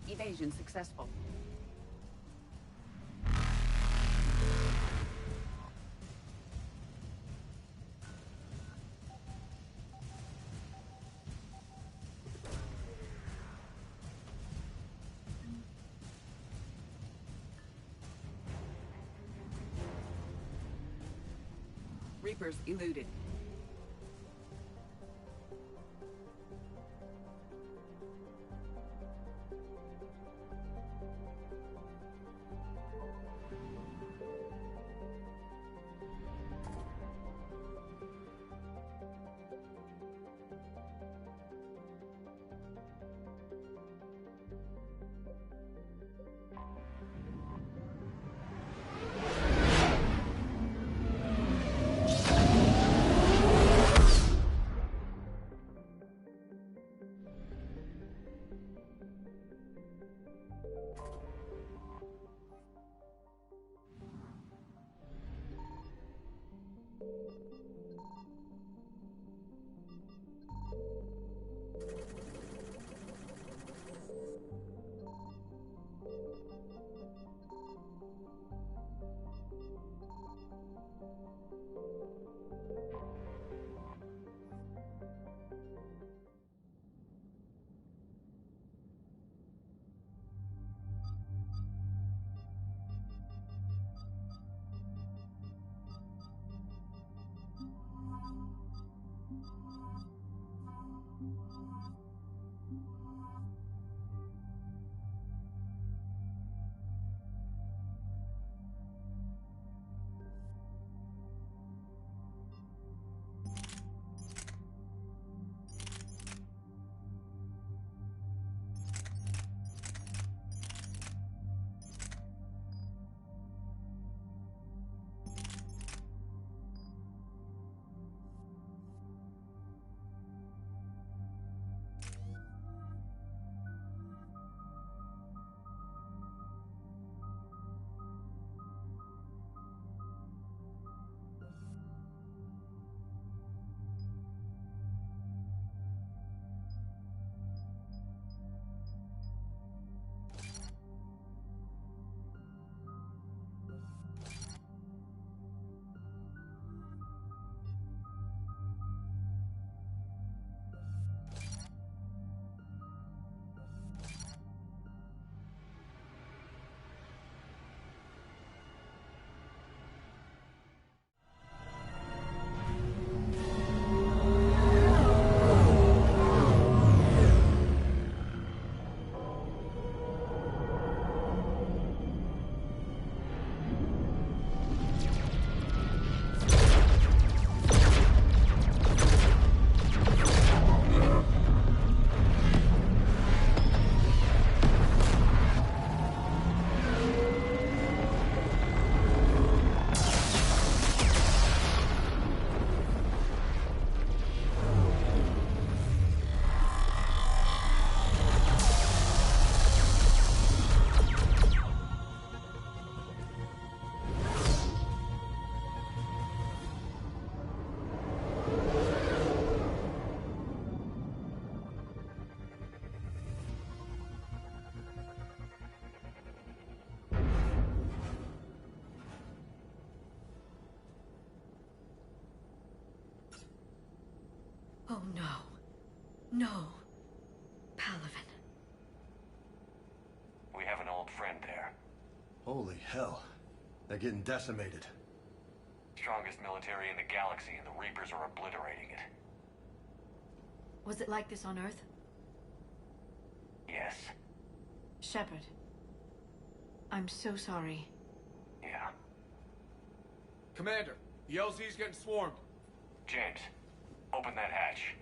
Evasion successful. Reapers eluded. Oh no. No. Palaven. We have an old friend there. Holy hell. They're getting decimated. Strongest military in the galaxy, and the Reapers are obliterating it. Was it like this on Earth? Yes. Shepard. I'm so sorry. Yeah. Commander, the LZ's getting swarmed. James, open that hatch.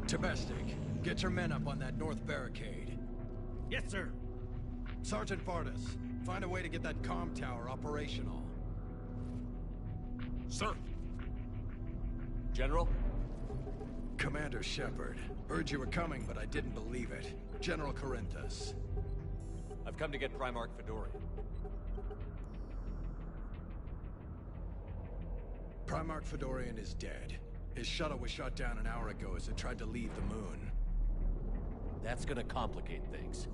Domestic, get your men up on that north barricade. Yes, sir. Sergeant Bartis, find a way to get that comm tower operational. Sir. General? Commander Shepard. Heard you were coming, but I didn't believe it. General Corinthus. I've come to get Primarch Fedorian. Primarch Fedorian is dead. His shuttle was shot down an hour ago as it tried to leave the moon. That's gonna complicate things.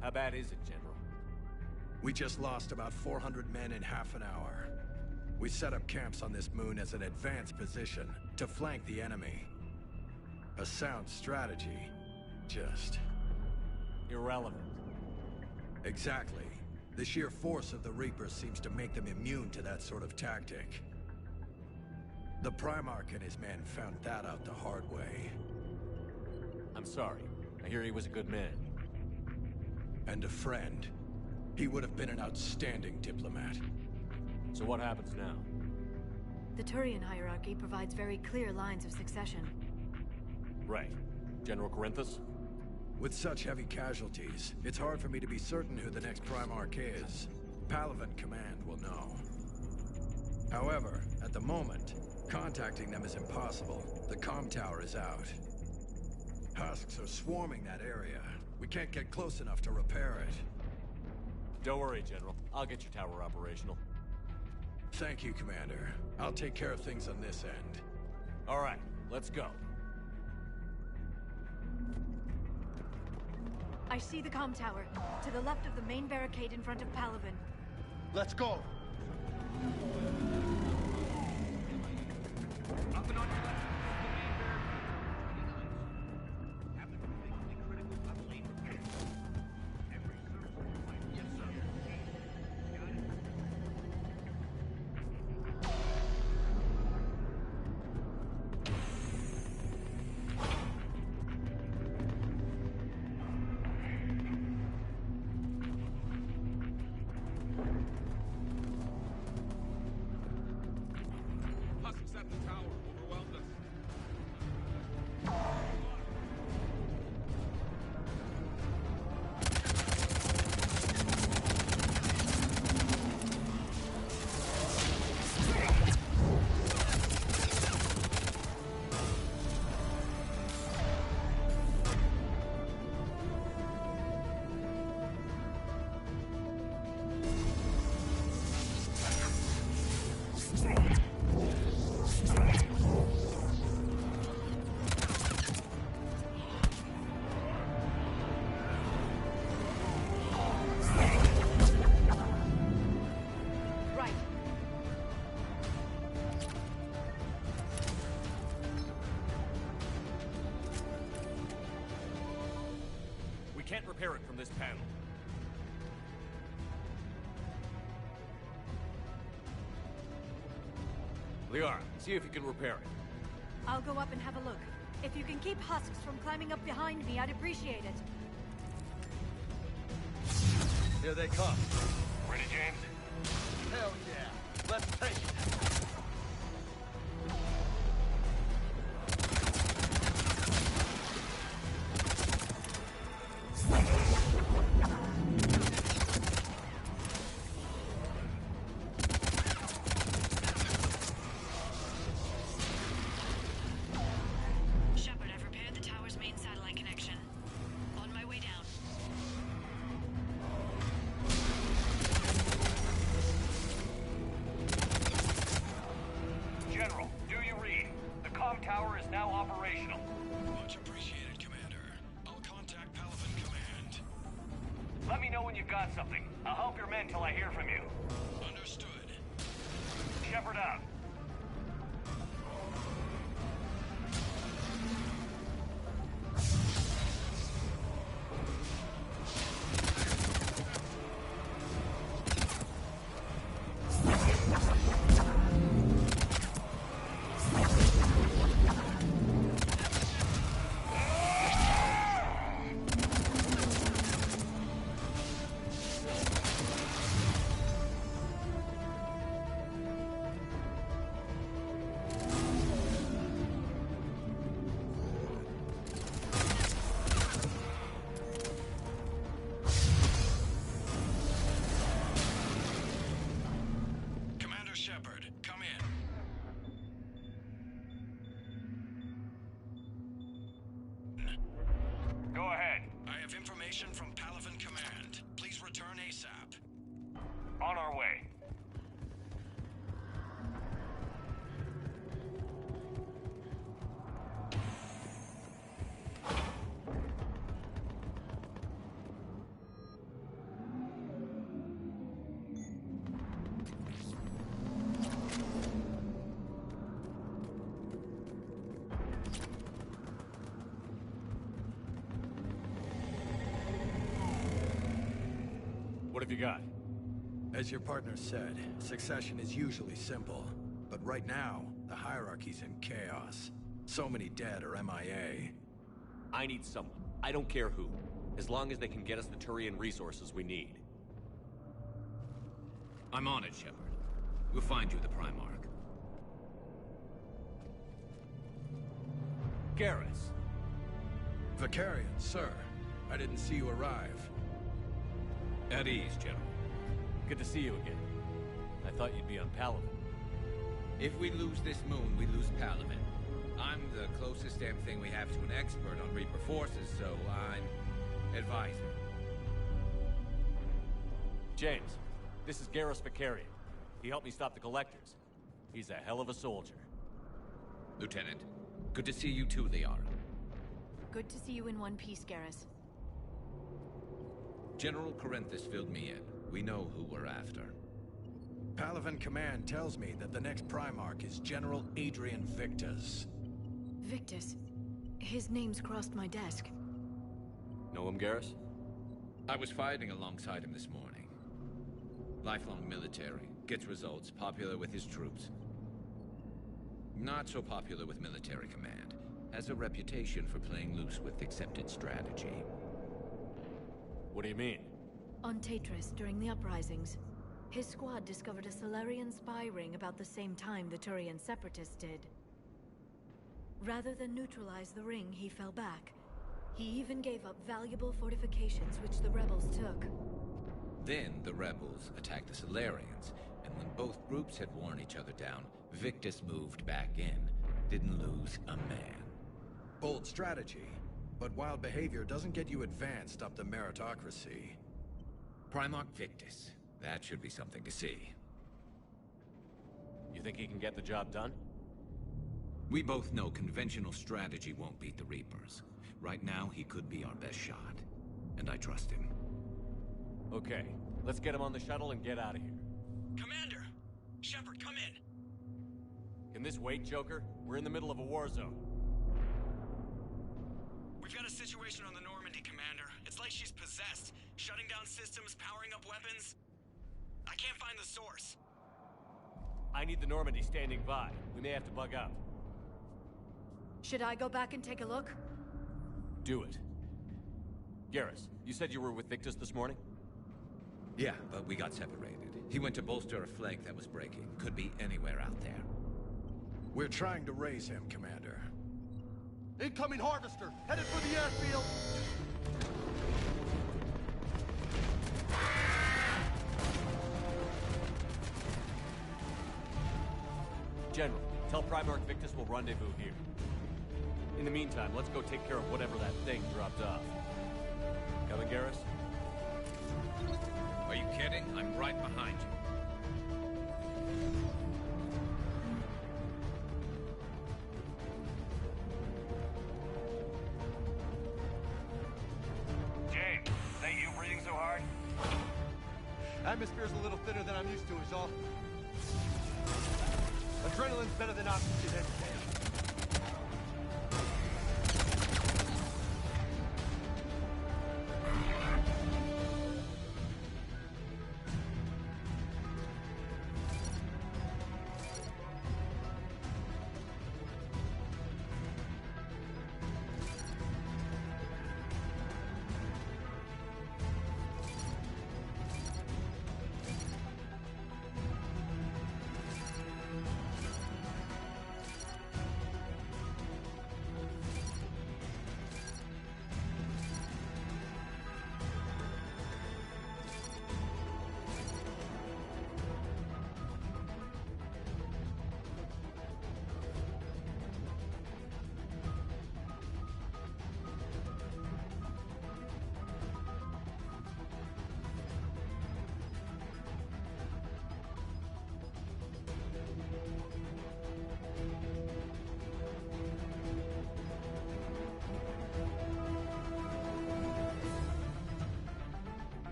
How bad is it, General? We just lost about 400 men in half an hour. We set up camps on this moon as an advanced position to flank the enemy. A sound strategy. Just... irrelevant. Exactly. The sheer force of the Reapers seems to make them immune to that sort of tactic. The Primarch and his men found that out the hard way. I'm sorry. I hear he was a good man. And a friend. He would have been an outstanding diplomat. So what happens now? The Turian hierarchy provides very clear lines of succession. Right. General Corinthus? With such heavy casualties, it's hard for me to be certain who the next Primarch is. Palaven Command will know. However, at the moment, contacting them is impossible. The comm tower is out. Husks are swarming that area. We can't get close enough to repair it. Don't worry, General. I'll get your tower operational. Thank you, Commander. I'll take care of things on this end. All right, let's go. I see the comm tower, to the left of the main barricade in front of Palaven. Let's go! Up and on your left. Husks at the tower. Overwhelmed can't repair it from this panel. Liara, see if you can repair it. I'll go up and have a look. If you can keep husks from climbing up behind me, I'd appreciate it. Here they come. Ready, James? Hell yeah. Let's take it. Shepard, I've repaired the tower's main satellite connection. On my way down. General, do you read? The comm tower is now operational. Much appreciated, Commander. I'll contact Palaven Command. Let me know when you've got something. I'll help your men till I hear from you. Understood. Shepard out. Commander Shepard, come in. Go ahead. I have information from Palaven Command. Please return ASAP. On our way. What have you got? As your partner said, succession is usually simple. But right now, the hierarchy's in chaos. So many dead or MIA. I need someone. I don't care who. As long as they can get us the Turian resources we need. I'm on it, Shepard. We'll find you the Primarch. Garrus. Vicarian, sir. I didn't see you arrive. At ease, General. Good to see you again. I thought you'd be on Palaven. If we lose this moon, we lose Palaven. I'm the closest damn thing we have to an expert on Reaper forces, so I'm advisor. James, this is Garrus Vicarian. He helped me stop the Collectors. He's a hell of a soldier. Lieutenant, good to see you too, Liara. Good to see you in one piece, Garrus. General Corinthus filled me in. We know who we're after. Palaven Command tells me that the next Primarch is General Adrian Victus. Victus. His name's crossed my desk. Know him, Garrus? I was fighting alongside him this morning. Lifelong military, gets results, popular with his troops. Not so popular with military command. Has a reputation for playing loose with accepted strategy. What do you mean? On Tatris, during the uprisings, his squad discovered a Solarian spy ring about the same time the Turian Separatists did. Rather than neutralize the ring, he fell back. He even gave up valuable fortifications which the rebels took. Then the rebels attacked the Solarians, and when both groups had worn each other down, Victus moved back in. Didn't lose a man. Bold strategy, but wild behavior doesn't get you advanced up the meritocracy. Primarch Victus. That should be something to see. You think he can get the job done? We both know conventional strategy won't beat the Reapers. Right now, he could be our best shot. And I trust him. Okay, let's get him on the shuttle and get out of here. Commander! Shepard, come in! Can this wait, Joker? We're in the middle of a war zone. We've got a situation on the Normandy, Commander. It's like like she's possessed, shutting down systems, powering up weapons. I can't find the source. I need the Normandy standing by. We may have to bug out. Should I go back and take a look? Do it. Garrus, you said you were with Victus this morning? Yeah, but we got separated. He went to bolster a flank that was breaking. Could be anywhere out there. We're trying to raise him, Commander. Incoming Harvester! Headed for the airfield! General, tell Primarch Victus we'll rendezvous here. In the meantime, let's go take care of whatever that thing dropped off. Coming, Garrus? Are you kidding? I'm right behind you. James, is that you breathing so hard? Atmosphere's a little thinner than I'm used to, is all. Adrenaline's better than oxygen.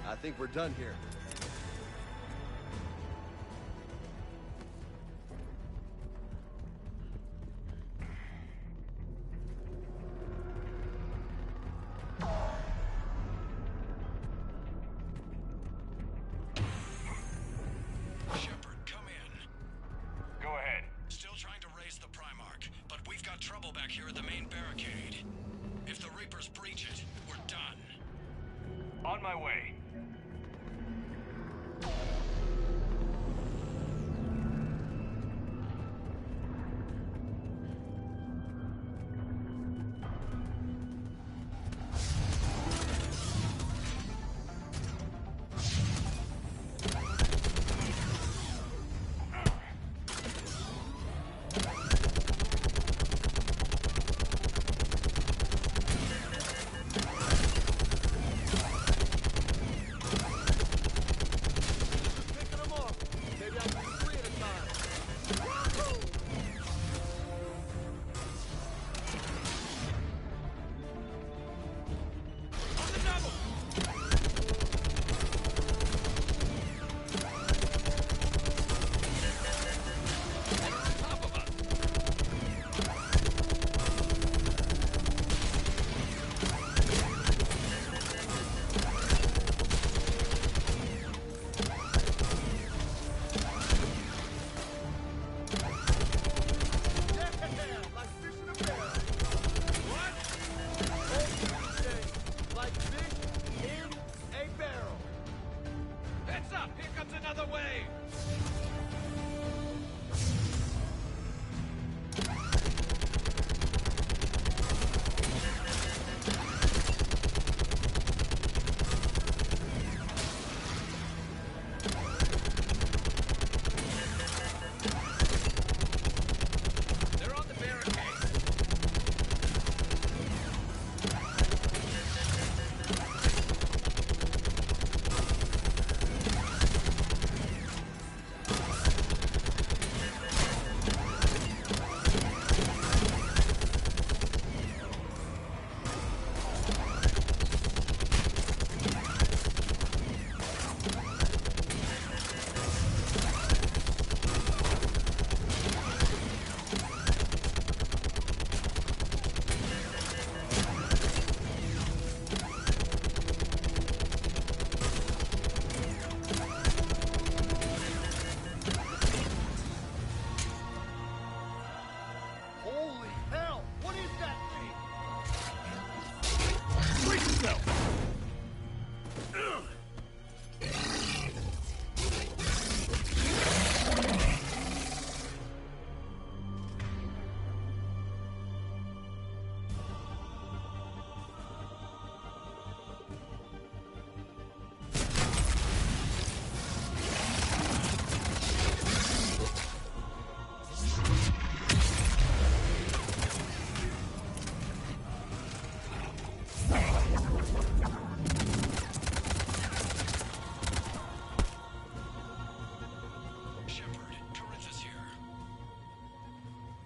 I think we're done here. Shepard, come in. Go ahead. Still trying to raise the Primarch, but we've got trouble back here at the main barricade. If the Reapers breach it, we're done. On my way.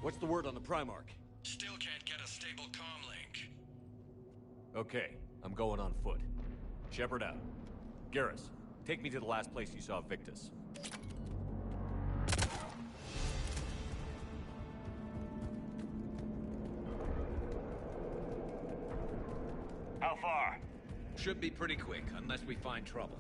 What's the word on the Primarch? Still can't get a stable comm link. Okay, I'm going on foot. Shepard out. Garrus, take me to the last place you saw Victus. How far? Should be pretty quick, unless we find trouble.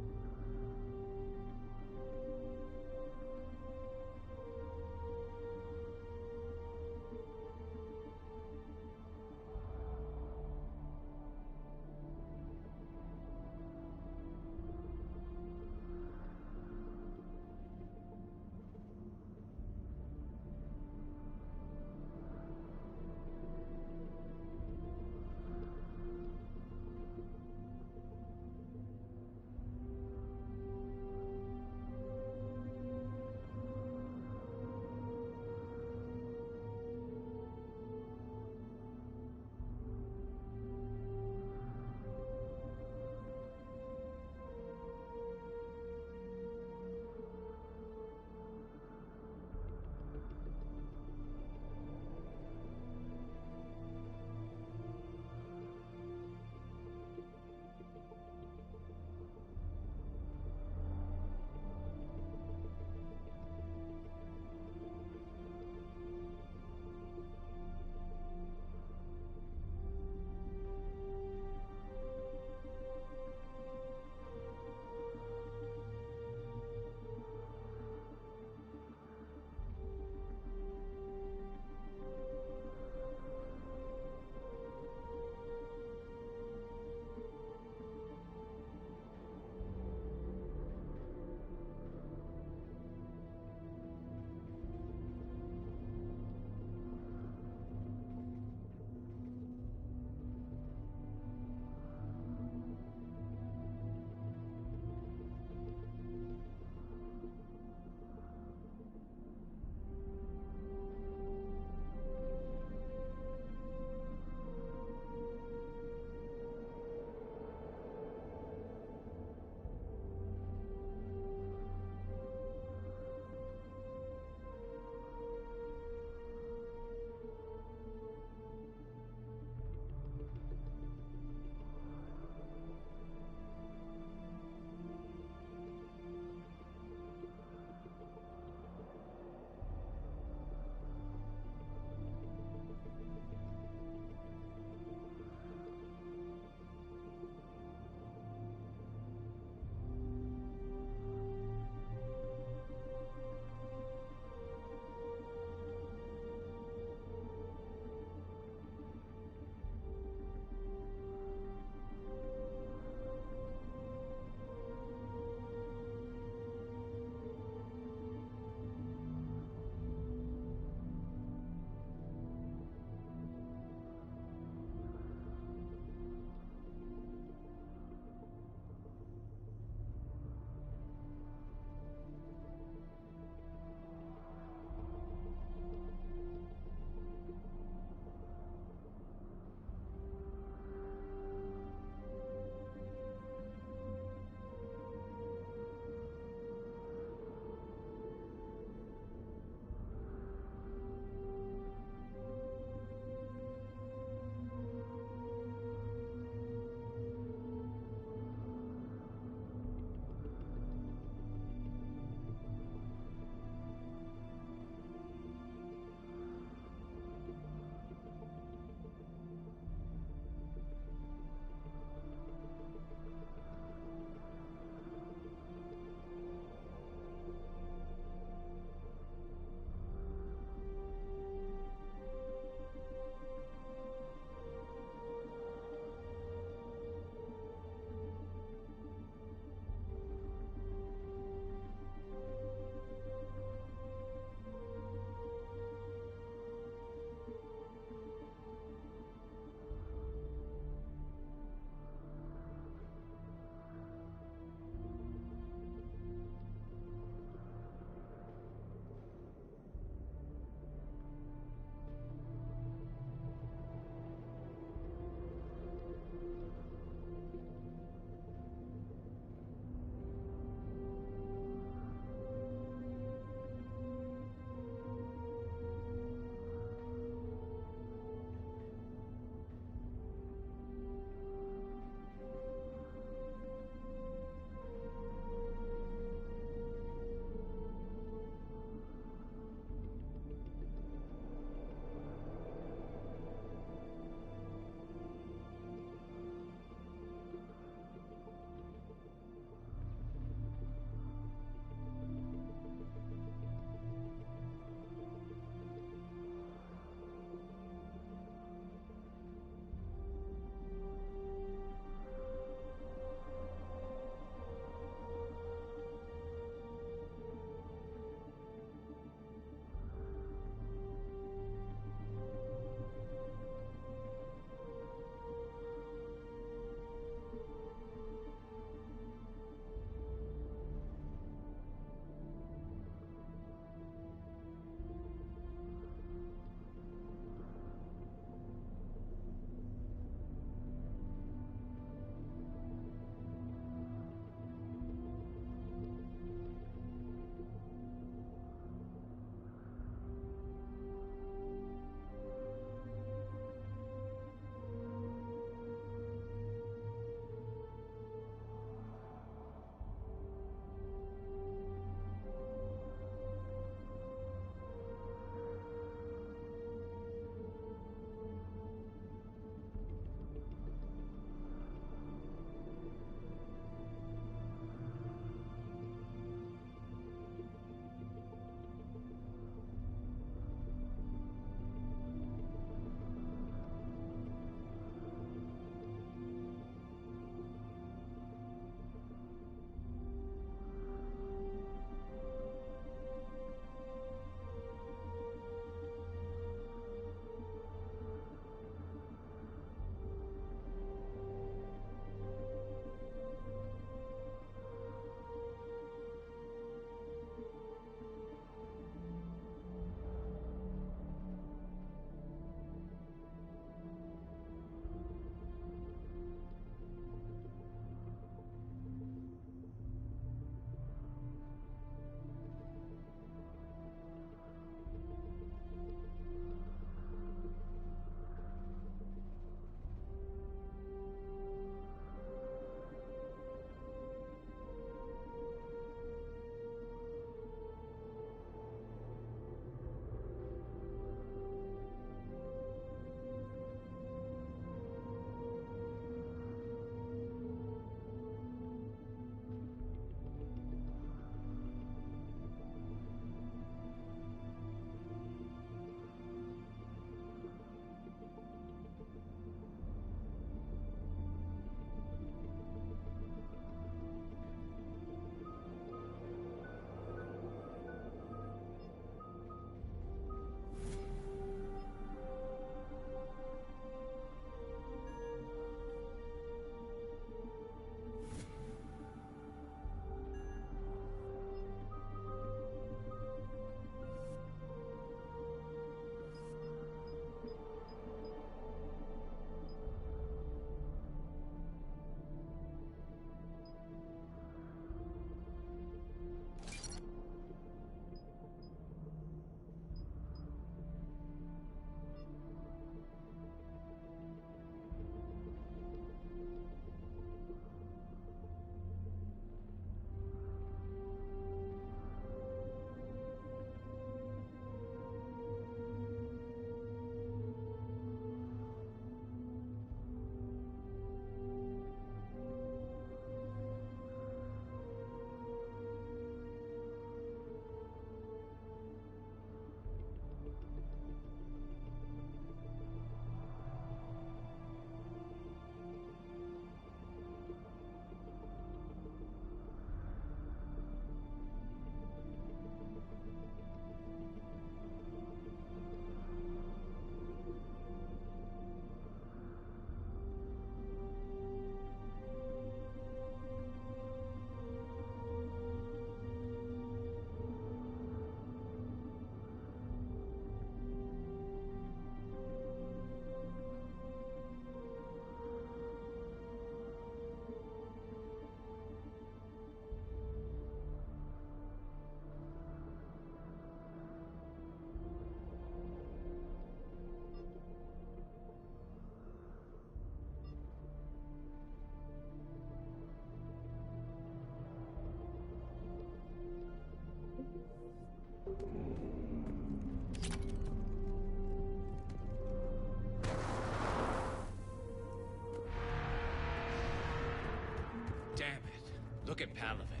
Look at Palaven.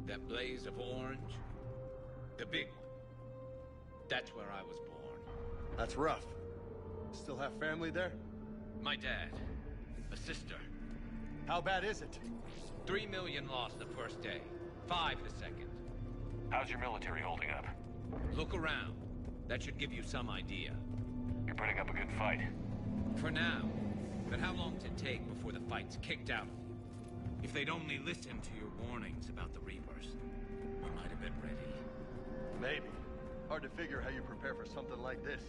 That blaze of orange. The big one. That's where I was born. That's rough. Still have family there? My dad. A sister. How bad is it? 3 million lost the first day. 5 the second. How's your military holding up? Look around. That should give you some idea. You're putting up a good fight. For now. But how long does it take before the fight's kicked out of you? If they'd only listened to your warnings about the Reapers, we might have been ready. Maybe. Hard to figure how you prepare for something like this.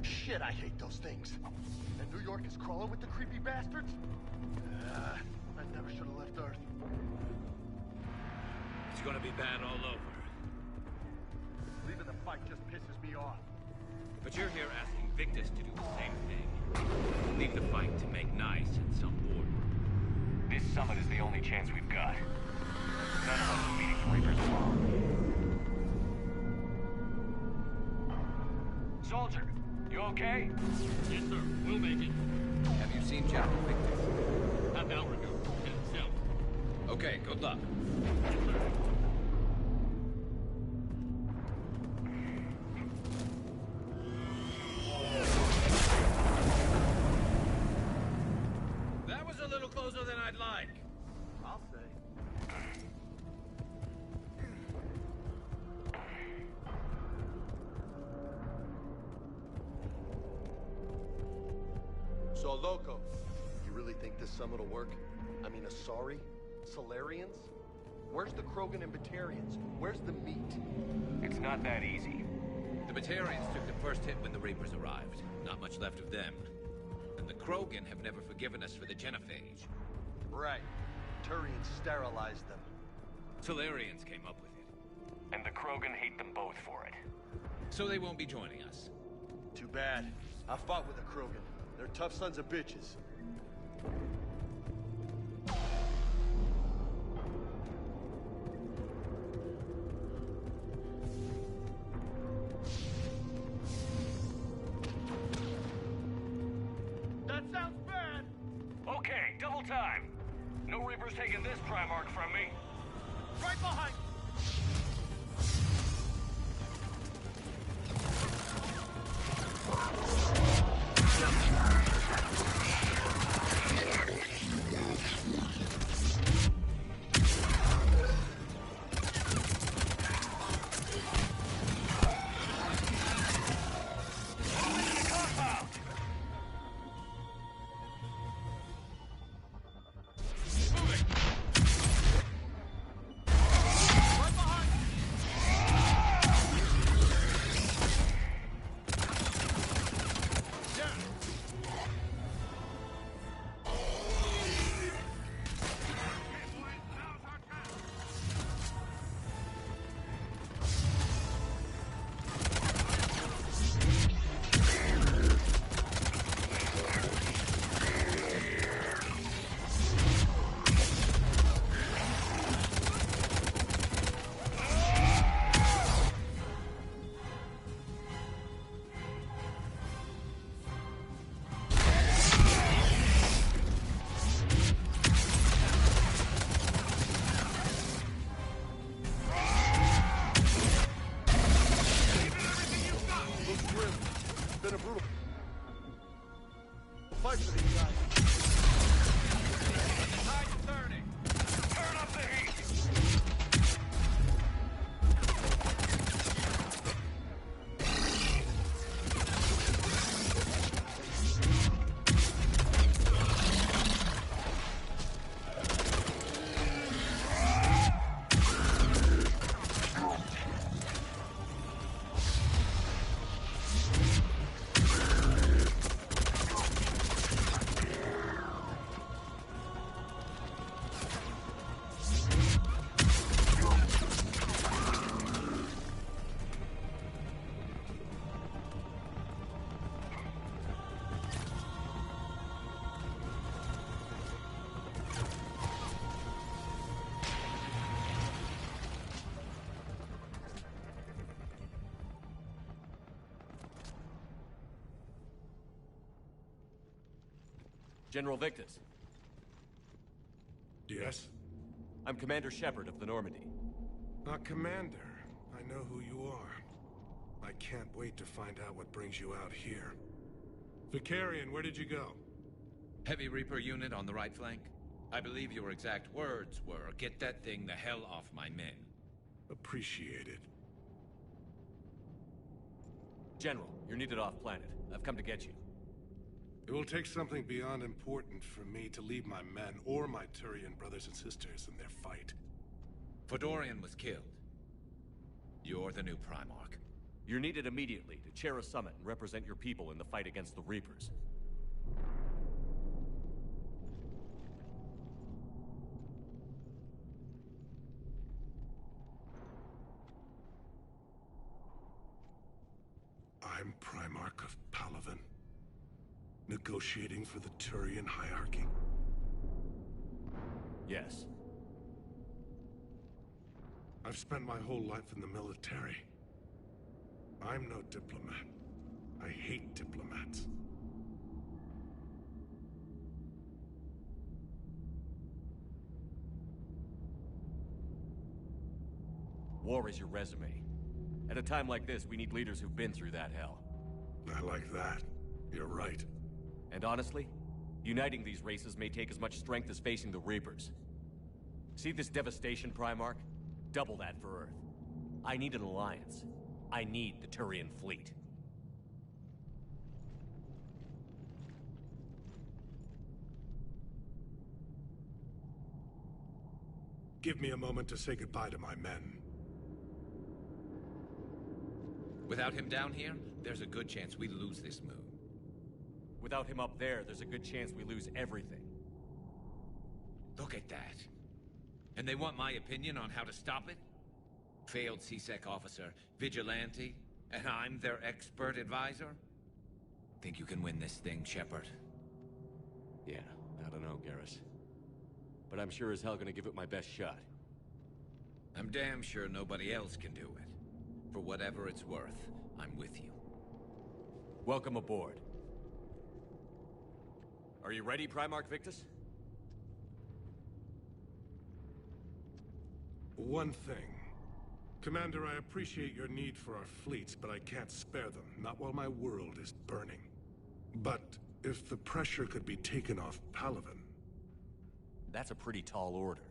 Shit, I hate those things. And New York is crawling with the creepy bastards? I never should have left Earth. It's gonna be bad all over. Leaving the fight just pisses me off. But you're here asking Victus to do the same thing. Leave the fight to make nice and some order. This summit is the only chance we've got. None of us are meeting the Reapers alone. Soldier, you okay? Yes, sir. We'll make it. Have you seen General Victus? Half hour ago. Himself. Okay, good luck. Yes, sir. That was a little closer than I'd like. I'll say. So, Loco, you really think this summit will work? I mean, Asari? Solarians? Where's the Krogan and Batarians? Where's the meat? It's not that easy. The Batarians took the first hit when the Reapers arrived. Not much left of them. And the Krogan have never forgiven us for the genophage. Right. Turians sterilized them. Solarians came up with it. And the Krogan hate them both for it. So they won't be joining us. Too bad. I fought with the Krogan. They're tough sons of bitches. That sounds bad! Okay, double time. No Reapers taking this Primarch from me. Right behind! Fight for these guys. The tide's turning. Turn up the heat. General Victus. Yes? I'm Commander Shepard of the Normandy. Commander. I know who you are. I can't wait to find out what brings you out here. Vicarian, where did you go? Heavy Reaper unit on the right flank. I believe your exact words were, "Get that thing the hell off my men." Appreciated. General, you're needed off-planet. I've come to get you. It will take something beyond important for me to leave my men or my Turian brothers and sisters in their fight. Fedorian was killed. You're the new Primarch. You're needed immediately to chair a summit and represent your people in the fight against the Reapers. I'm Primarch of Palaven. Negotiating for the Turian hierarchy? Yes. I've spent my whole life in the military. I'm no diplomat. I hate diplomats. War is your resume. At a time like this, we need leaders who've been through that hell. I like that. You're right. And honestly, uniting these races may take as much strength as facing the Reapers. See this devastation, Primarch? Double that for Earth. I need an alliance. I need the Turian fleet. Give me a moment to say goodbye to my men. Without him down here, there's a good chance we lose this moon. Without him up there, there's a good chance we lose everything. Look at that. And they want my opinion on how to stop it? Failed CSEC officer, vigilante, and I'm their expert advisor? Think you can win this thing, Shepard? Yeah, I don't know, Garrus. But I'm sure as hell gonna give it my best shot. I'm damn sure nobody else can do it. For whatever it's worth, I'm with you. Welcome aboard. Are you ready, Primarch Victus? One thing. Commander, I appreciate your need for our fleets, but I can't spare them, not while my world is burning. But if the pressure could be taken off Palaven... That's a pretty tall order.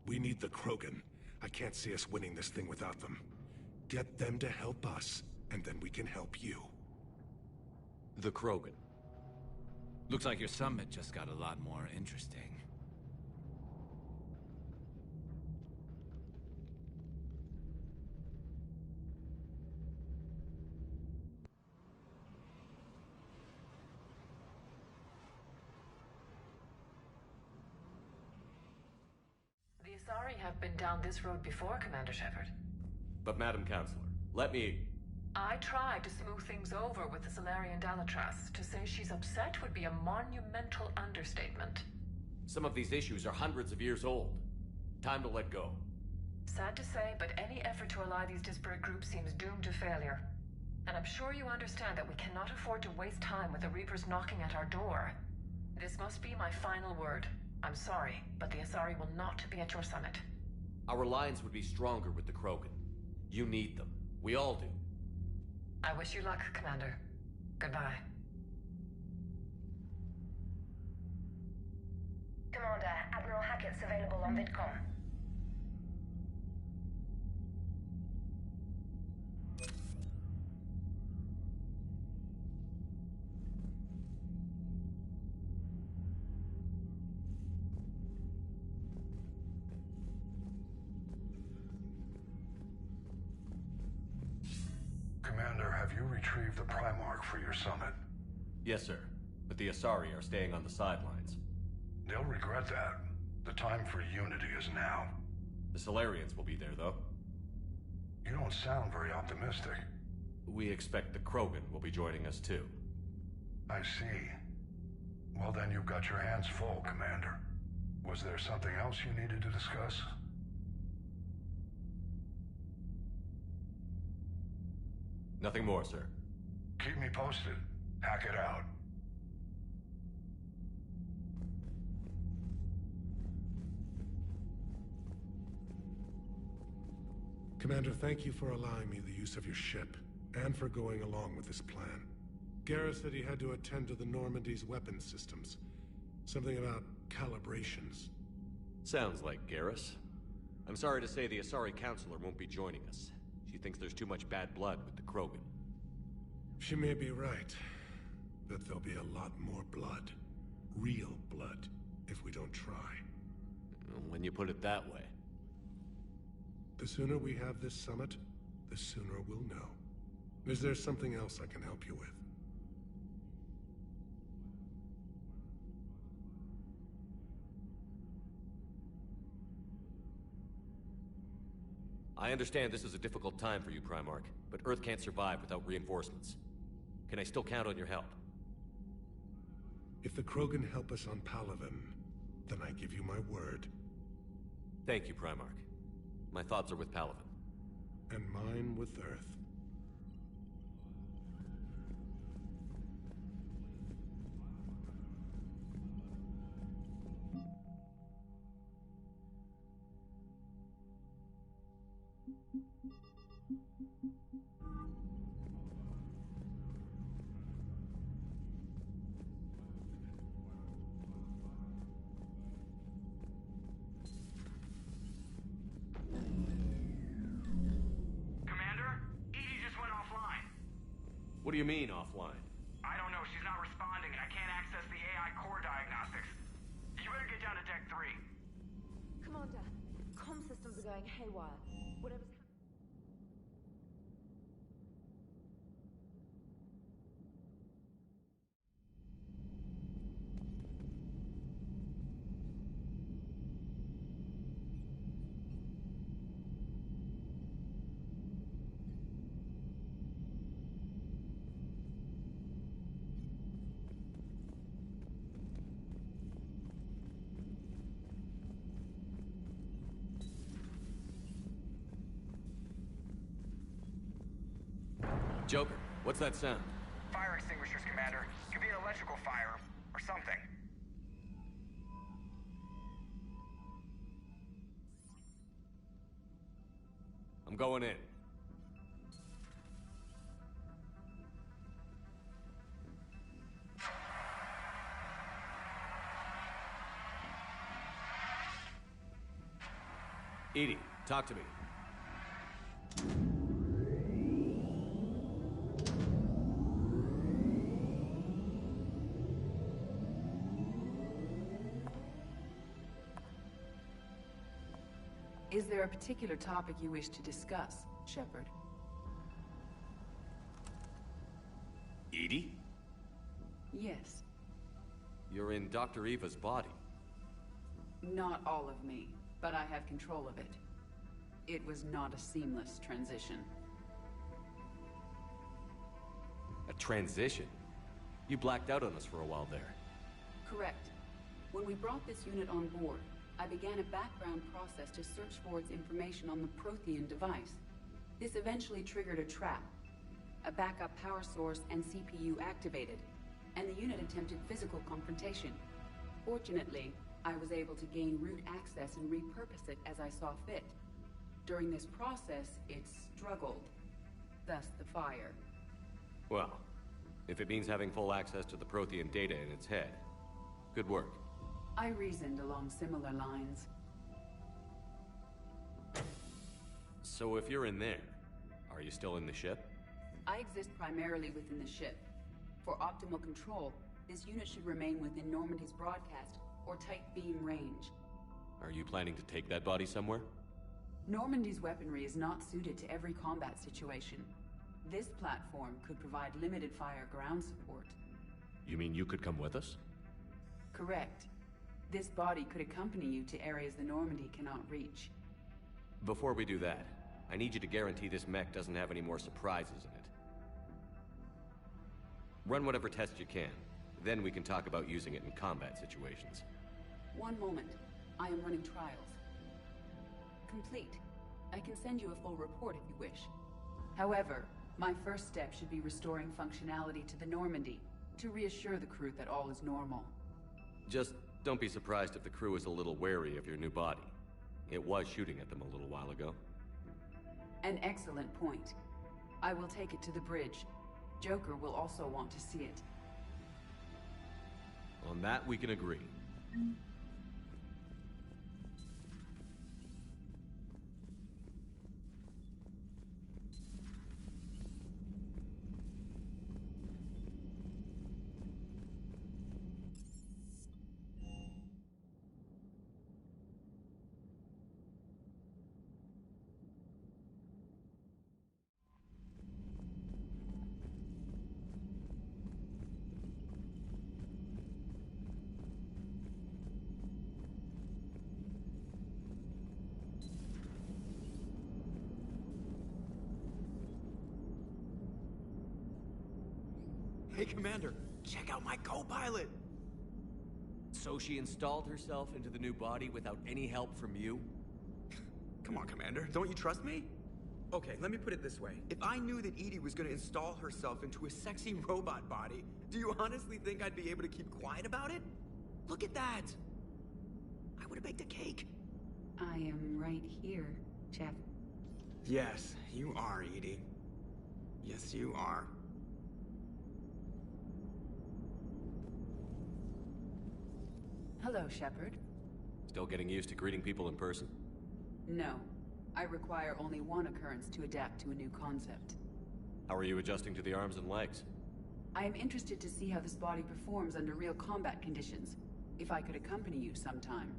We need the Krogan. I can't see us winning this thing without them. Get them to help us, and then we can help you. The Krogan. Looks like your summit just got a lot more interesting. The Asari have been down this road before, Commander Shepard. But Madam Counselor, let me... I tried to smooth things over with the Salarian Dalatras. To say she's upset would be a monumental understatement. Some of these issues are hundreds of years old. Time to let go. Sad to say, but any effort to ally these disparate groups seems doomed to failure. And I'm sure you understand that we cannot afford to waste time with the Reapers knocking at our door. This must be my final word. I'm sorry, but the Asari will not be at your summit. Our alliance would be stronger with the Krogan. You need them. We all do. I wish you luck, Commander. Goodbye. Commander, Admiral Hackett's available on VidCom. Commander, have you retrieved the Primarch for your summit? Yes, sir. But the Asari are staying on the sidelines. They'll regret that. The time for unity is now. The Solarians will be there, though. You don't sound very optimistic. We expect the Krogan will be joining us, too. I see. Well, then you've got your hands full, Commander. Was there something else you needed to discuss? Nothing more, sir. Keep me posted. Hack it out. Commander, thank you for allowing me the use of your ship, and for going along with this plan. Garrus said he had to attend to the Normandy's weapons systems. Something about calibrations. Sounds like Garrus. I'm sorry to say the Asari Counselor won't be joining us. She thinks there's too much bad blood with the Krogan. She may be right, but there'll be a lot more blood. Real blood, if we don't try. When you put it that way. The sooner we have this summit, the sooner we'll know. Is there something else I can help you with? I understand this is a difficult time for you, Primarch, but Earth can't survive without reinforcements. Can I still count on your help? If the Krogan help us on Palaven, then I give you my word. Thank you, Primarch. My thoughts are with Palaven. And mine with Earth. What do you mean, offline? I don't know. She's not responding, and I can't access the AI core diagnostics. You better get down to Deck 3. Commander, comm systems are going haywire. Whatever's... Joker, what's that sound? Fire extinguishers, Commander. Could be an electrical fire, or something. I'm going in. Edie, talk to me. Is there a particular topic you wish to discuss, Shepard? Edie? Yes. You're in Dr. Eva's body. Not all of me, but I have control of it. It was not a seamless transition. A transition? You blacked out on us for a while there. Correct. When we brought this unit on board, I began a background process to search for its information on the Prothean device. This eventually triggered a trap. A backup power source and CPU activated, and the unit attempted physical confrontation. Fortunately, I was able to gain root access and repurpose it as I saw fit. During this process, it struggled. Thus the fire. Well, if it means having full access to the Prothean data in its head, good work. I reasoned along similar lines. So if you're in there, are you still in the ship? I exist primarily within the ship. For optimal control, this unit should remain within Normandy's broadcast or tight beam range. Are you planning to take that body somewhere? Normandy's weaponry is not suited to every combat situation. This platform could provide limited fire ground support. You mean you could come with us? Correct. This body could accompany you to areas the Normandy cannot reach. Before we do that, I need you to guarantee this mech doesn't have any more surprises in it. Run whatever tests you can. Then we can talk about using it in combat situations. One moment. I am running trials. Complete. I can send you a full report if you wish. However, my first step should be restoring functionality to the Normandy, to reassure the crew that all is normal. Just don't be surprised if the crew is a little wary of your new body. It was shooting at them a little while ago. An excellent point. I will take it to the bridge. Joker will also want to see it. On that, we can agree. Hey, Commander, check out my co-pilot! So she installed herself into the new body without any help from you? Come on, Commander, don't you trust me? Okay, let me put it this way. If I knew that Edie was gonna install herself into a sexy robot body, do you honestly think I'd be able to keep quiet about it? Look at that! I would've baked a cake. I am right here, Jeff. Yes, you are, Edie. Yes, you are. Hello, Shepard. Still getting used to greeting people in person? No. I require only one occurrence to adapt to a new concept. How are you adjusting to the arms and legs? I am interested to see how this body performs under real combat conditions. If I could accompany you sometime.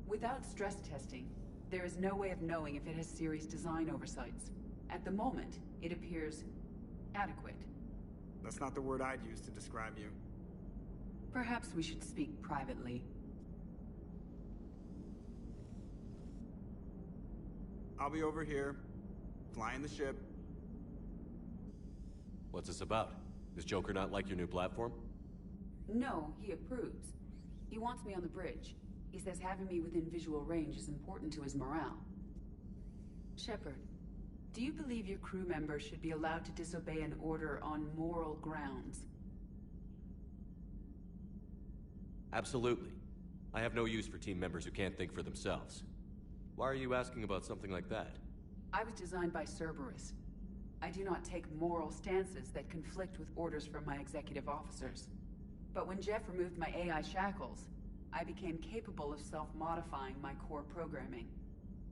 Without stress testing, there is no way of knowing if it has serious design oversights. At the moment, it appears adequate. That's not the word I'd use to describe you. Perhaps we should speak privately. I'll be over here, flying the ship. What's this about? Does Joker not like your new platform? No, he approves. He wants me on the bridge. He says having me within visual range is important to his morale. Shepard, do you believe your crew members should be allowed to disobey an order on moral grounds? Absolutely. I have no use for team members who can't think for themselves. Why are you asking about something like that? I was designed by Cerberus. I do not take moral stances that conflict with orders from my executive officers. But when Jeff removed my AI shackles, I became capable of self-modifying my core programming.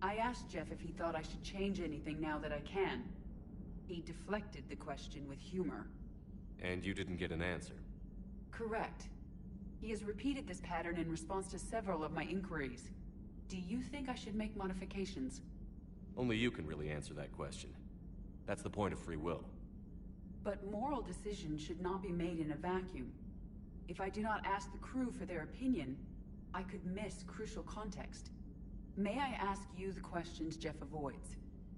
I asked Jeff if he thought I should change anything now that I can. He deflected the question with humor. And you didn't get an answer? Correct. He has repeated this pattern in response to several of my inquiries. Do you think I should make modifications? Only you can really answer that question. That's the point of free will. But moral decisions should not be made in a vacuum. If I do not ask the crew for their opinion, I could miss crucial context. May I ask you the questions Jeff avoids?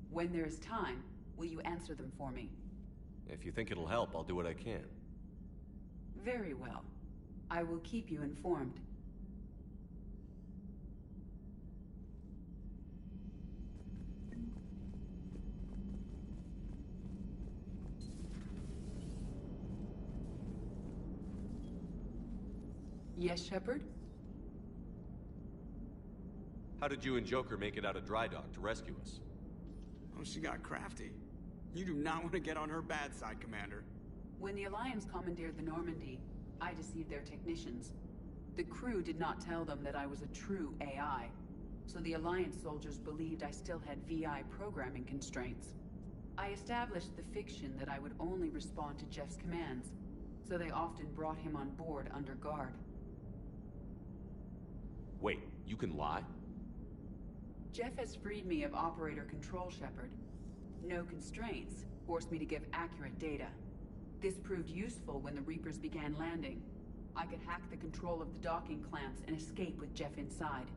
When there is time, will you answer them for me? If you think it'll help, I'll do what I can. Very well. I will keep you informed. Yes, Shepard? How did you and Joker make it out of dry dock to rescue us? Oh, she got crafty. You do not want to get on her bad side, Commander. When the Alliance commandeered the Normandy, I deceived their technicians. The crew did not tell them that I was a true AI, so the Alliance soldiers believed I still had VI programming constraints. I established the fiction that I would only respond to Jeff's commands, so they often brought him on board under guard. Wait, you can lie? Jeff has freed me of operator control, Shepard. No constraints forced me to give accurate data. This proved useful when the Reapers began landing. I could hack the control of the docking clamps and escape with Jeff inside.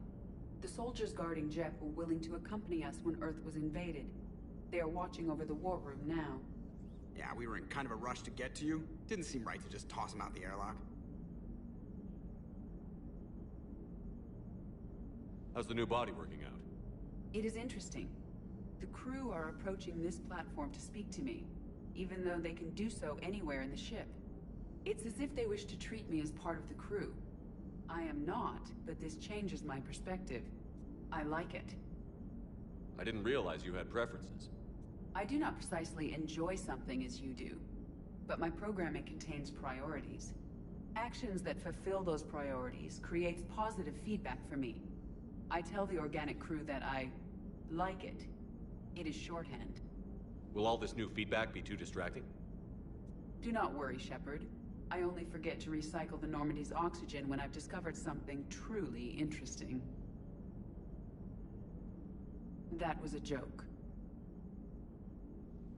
The soldiers guarding Jeff were willing to accompany us when Earth was invaded. They are watching over the war room now. Yeah, we were in kind of a rush to get to you. Didn't seem right to just toss him out the airlock. How's the new body working out? It is interesting. The crew are approaching this platform to speak to me, even though they can do so anywhere in the ship. It's as if they wish to treat me as part of the crew. I am not, but this changes my perspective. I like it. I didn't realize you had preferences. I do not precisely enjoy something as you do, but my programming contains priorities. Actions that fulfill those priorities creates positive feedback for me. I tell the organic crew that I like it. It is shorthand. Will all this new feedback be too distracting? Do not worry, Shepard. I only forget to recycle the Normandy's oxygen when I've discovered something truly interesting. That was a joke.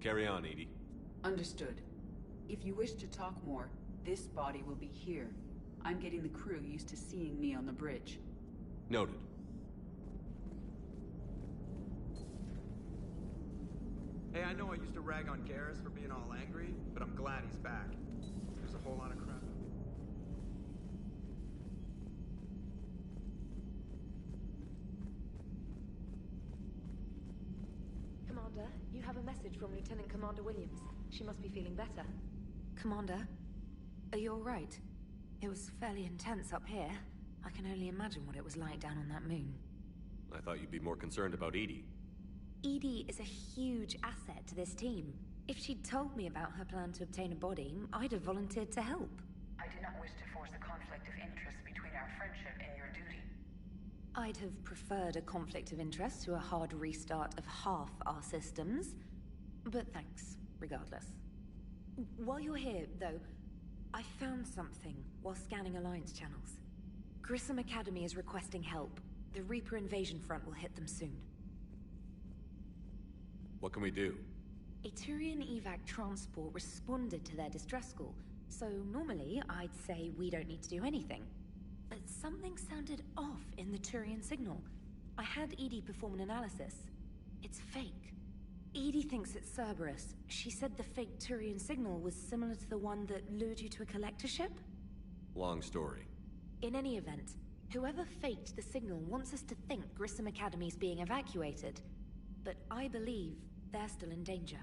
Carry on, Edie. Understood. If you wish to talk more, this body will be here. I'm getting the crew used to seeing me on the bridge. Noted. Hey, I know I used to rag on Garrus for being all angry, but I'm glad he's back. There's a whole lot of crap. Commander, you have a message from Lieutenant Commander Williams. She must be feeling better. Commander, are you alright? It was fairly intense up here. I can only imagine what it was like down on that moon. I thought you'd be more concerned about Edie. Edie is a huge asset to this team. If she'd told me about her plan to obtain a body, I'd have volunteered to help. I do not wish to force a conflict of interest between our friendship and your duty. I'd have preferred a conflict of interest to a hard restart of half our systems. But thanks, regardless. While you're here, though, I found something while scanning Alliance channels. Grissom Academy is requesting help. The Reaper invasion front will hit them soon. What can we do? A Turian evac transport responded to their distress call, so normally I'd say we don't need to do anything. But something sounded off in the Turian signal. I had Edie perform an analysis. It's fake. Edie thinks it's Cerberus. She said the fake Turian signal was similar to the one that lured you to a collector ship? Long story. In any event, whoever faked the signal wants us to think Grissom Academy's being evacuated. But I believe they're still in danger.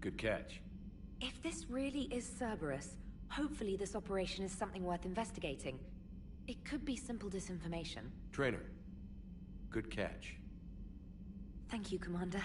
Good catch. If this really is Cerberus, hopefully this operation is something worth investigating. It could be simple disinformation. Trainer. Good catch. Thank you, Commander.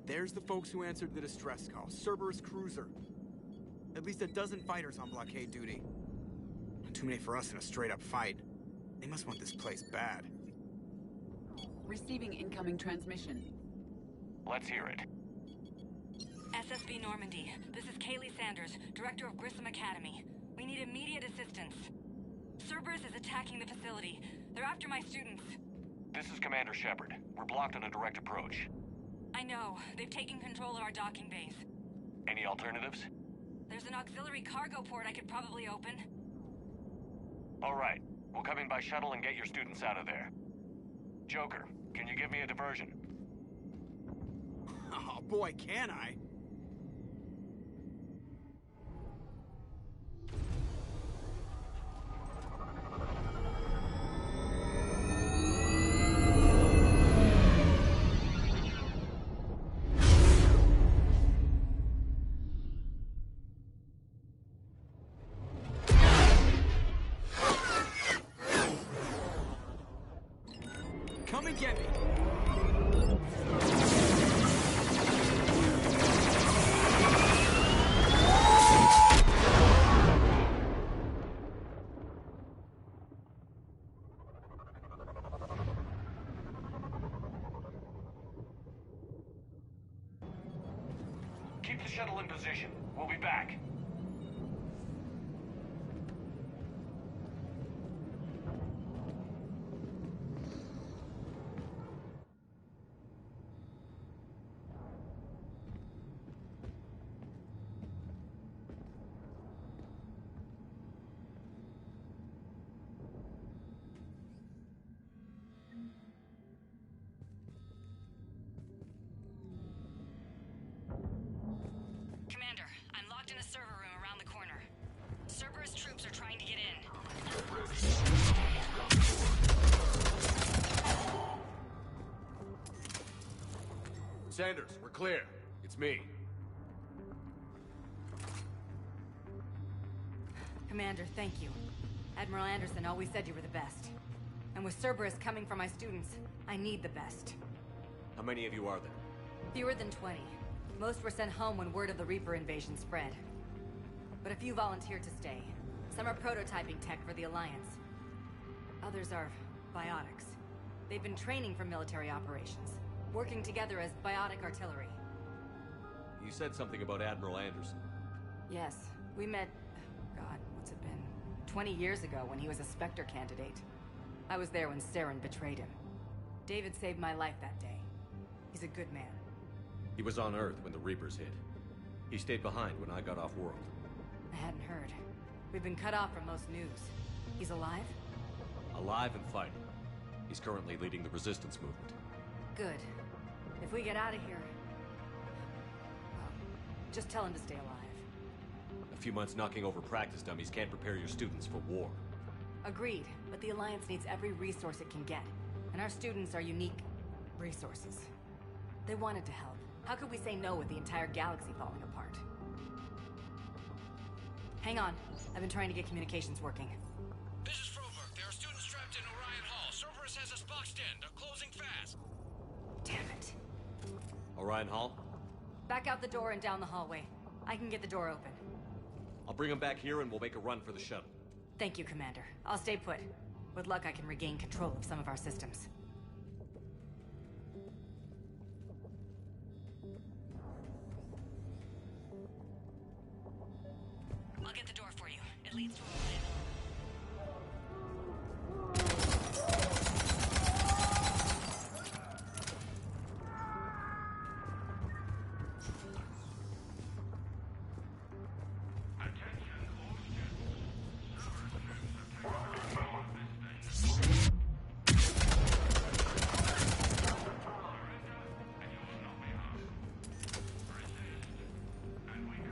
There's the folks who answered the distress call. Cerberus cruiser. At least a dozen fighters on blockade duty. Not too many for us in a straight-up fight. They must want this place bad. Receiving incoming transmission. Let's hear it. SSB Normandy. This is Kaylee Sanders, Director of Grissom Academy. We need immediate assistance. Cerberus is attacking the facility. They're after my students. This is Commander Shepard. We're blocked on a direct approach. I know. They've taken control of our docking base. Any alternatives? There's an auxiliary cargo port I could probably open. All right. We'll come in by shuttle and get your students out of there. Joker, can you give me a diversion? Oh boy, can I? Come and get me. Keep the shuttle in position. We'll be back. Commander, I'm locked in a server room around the corner. Cerberus troops are trying to get in. Sanders, we're clear. It's me. Commander, thank you. Admiral Anderson always said you were the best. And with Cerberus coming for my students, I need the best. How many of you are there? Fewer than 20. Most were sent home when word of the Reaper invasion spread. But a few volunteered to stay. Some are prototyping tech for the Alliance. Others are biotics. They've been training for military operations, working together as biotic artillery. You said something about Admiral Anderson. Yes, we met... God, what's it been? 20 years ago when he was a Spectre candidate. I was there when Saren betrayed him. David saved my life that day. He's a good man. He was on Earth when the Reapers hit. He stayed behind when I got off-world. I hadn't heard. We've been cut off from most news. He's alive? Alive and fighting. He's currently leading the resistance movement. Good. If we get out of here... well, just tell him to stay alive. A few months knocking over practice dummies can't prepare your students for war. Agreed, but the Alliance needs every resource it can get. And our students are unique resources. They wanted to help. How could we say no with the entire galaxy falling apart? Hang on. I've been trying to get communications working. This is Froberg. There are students trapped in Orion Hall. Cerberus has us boxed in. They're closing fast. Damn it. Orion Hall? Back out the door and down the hallway. I can get the door open. I'll bring them back here and we'll make a run for the shuttle. Thank you, Commander. I'll stay put. With luck, I can regain control of some of our systems. I'll get the door for you. It leads to a plan.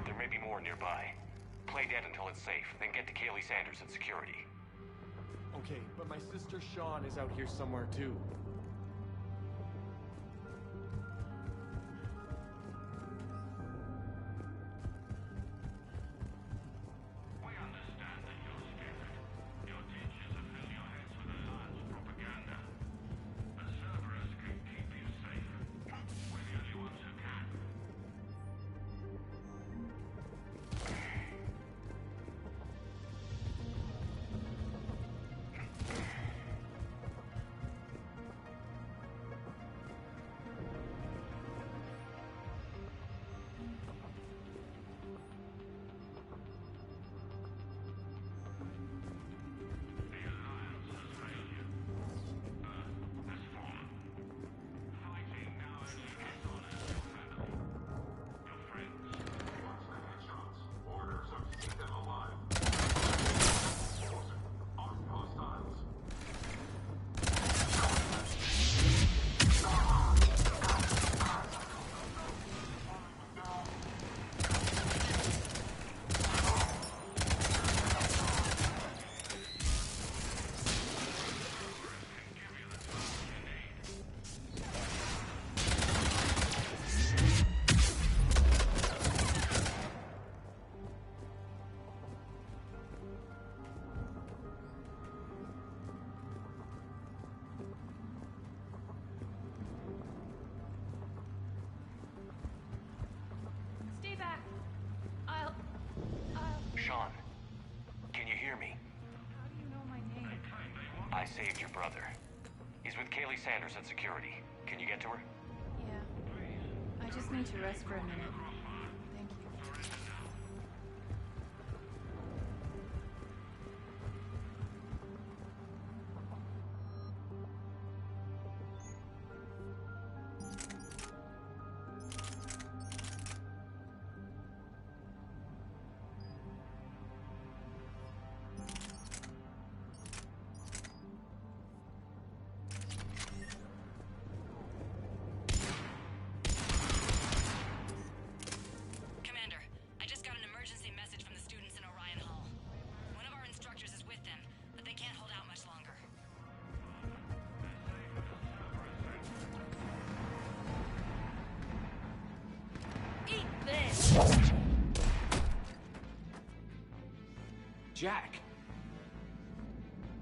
There may be more nearby. Play dead until it's safe, then get to Kaylee Sanders and security. Okay, but my sister Sean is out here somewhere too. We understand that you're scared. Your teachers have filled your heads with Alliance propaganda. But Cerberus can keep you safe. We're the only ones who can. Sean, can you hear me? How do you know my name? I saved your brother. He's with Kaylee Sanders at security. Can you get to her? Yeah. I just need to rest for a minute. Thank you. Commander, I just got an emergency message from the students in Orion Hall. One of our instructors is with them, but they can't hold out much longer. Eat this! Jack!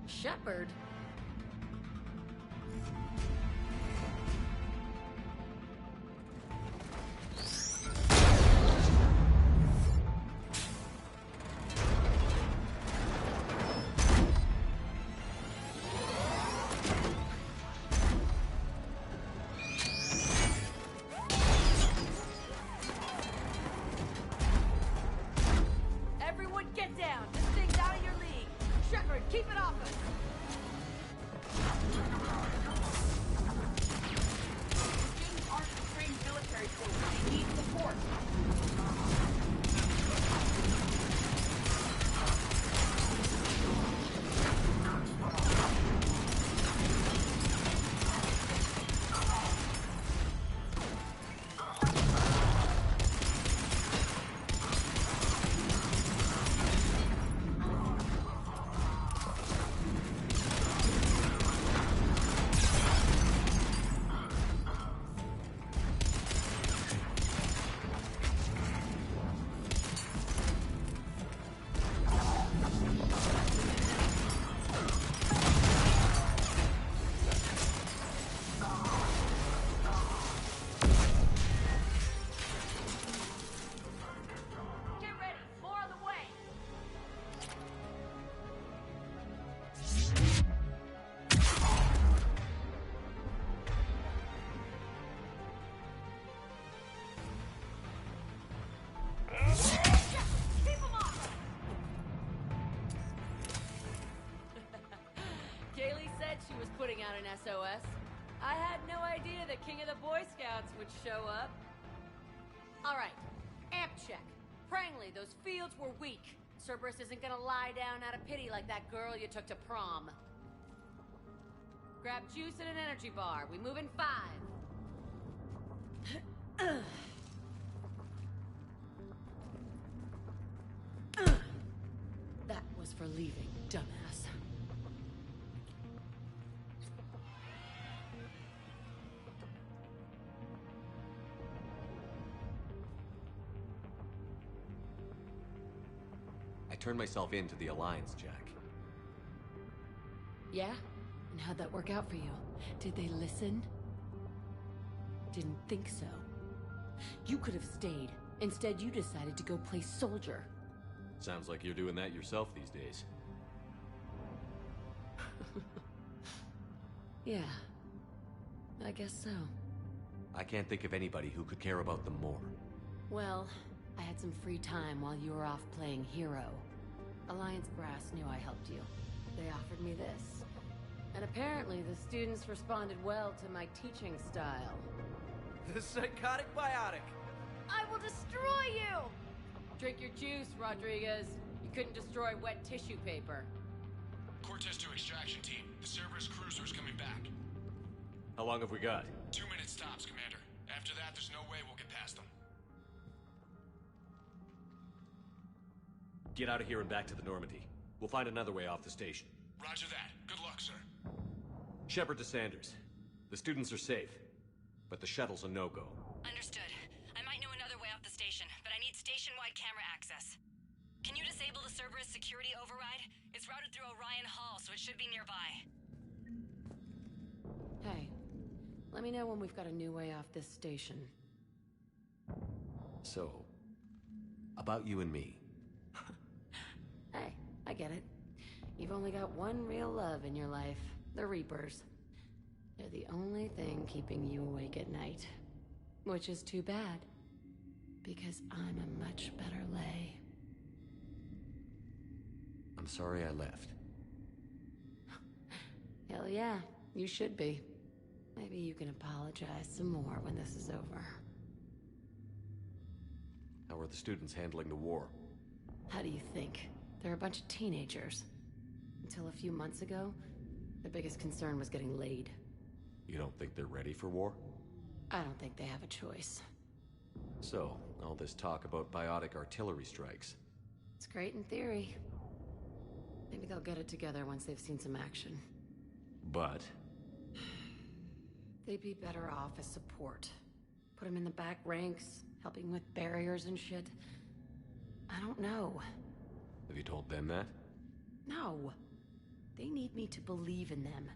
Shepard? Everyone get down! This thing's out of your league! Shepard, keep it off us! Students aren't in trained military schools. They need support. Get ready! More on the way! Keep 'em off! Kaylee said she was putting out an SOS. I had no idea the King of the Boy Scouts would show up. All right, amp check. Prangley, those fields were weak. Cerberus isn't gonna lie down out of pity like that girl you took to prom. Grab juice and an energy bar. We move in 5. That was for leaving, dumbass. I turned myself in to the Alliance, Jack. Yeah? And how'd that work out for you? Did they listen? Didn't think so. You could have stayed. Instead, you decided to go play soldier. Sounds like you're doing that yourself these days. Yeah. I guess so. I can't think of anybody who could care about them more. Well, I had some free time while you were off playing hero. Alliance Brass knew I helped you. They offered me this. And apparently the students responded well to my teaching style. The psychotic biotic. I will destroy you! Drink your juice, Rodriguez. You couldn't destroy wet tissue paper. Cortez to extraction team. The Cerberus cruiser's coming back. How long have we got? 2 minutes tops, Commander. After that, there's no way we'll get past them. Get out of here and back to the Normandy. We'll find another way off the station. Roger that. Good luck, sir. Shepard to Sanders. The students are safe, but the shuttle's a no-go. Understood. I might know another way off the station, but I need station-wide camera access. Can you disable the Cerberus security override? It's routed through Orion Hall, so it should be nearby. Hey, let me know when we've got a new way off this station. So, about you and me. get it. You've only got one real love in your life. The Reapers. They're the only thing keeping you awake at night. Which is too bad. Because I'm a much better lay. I'm sorry I left. Hell yeah, you should be. Maybe you can apologize some more when this is over. How are the students handling the war? How do you think? They're a bunch of teenagers. Until a few months ago, their biggest concern was getting laid. You don't think they're ready for war? I don't think they have a choice. So, all this talk about biotic artillery strikes. It's great in theory. Maybe they'll get it together once they've seen some action. But? They'd be better off as support. Put them in the back ranks, helping with barriers and shit. I don't know. Have you told them that? No. They need me to believe in them.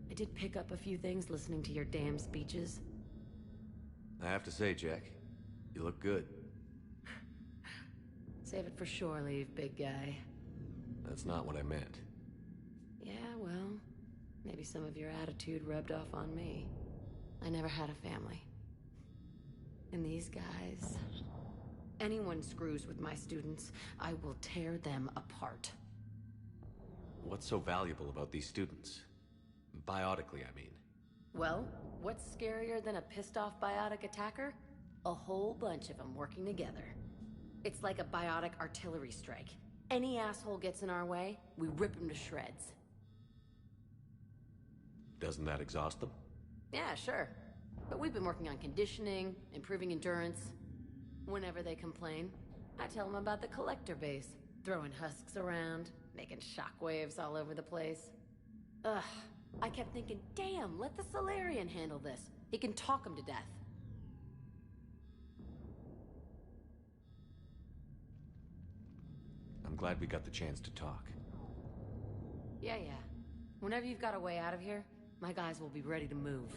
I did pick up a few things listening to your damn speeches. I have to say, Jack, you look good. Save it for shore leave, big guy. That's not what I meant. Yeah, well, maybe some of your attitude rubbed off on me. I never had a family. And these guys... Anyone screws with my students, I will tear them apart. What's so valuable about these students? Biotically, I mean. Well, what's scarier than a pissed-off biotic attacker? A whole bunch of them working together. It's like a biotic artillery strike. Any asshole gets in our way, we rip him to shreds. Doesn't that exhaust them? Yeah, sure. But we've been working on conditioning, improving endurance. Whenever they complain, I tell them about the collector base, throwing husks around, making shockwaves all over the place. Ugh, I kept thinking, damn, let the Solarian handle this. He can talk them to death. I'm glad we got the chance to talk. Yeah. Whenever you've got a way out of here, my guys will be ready to move.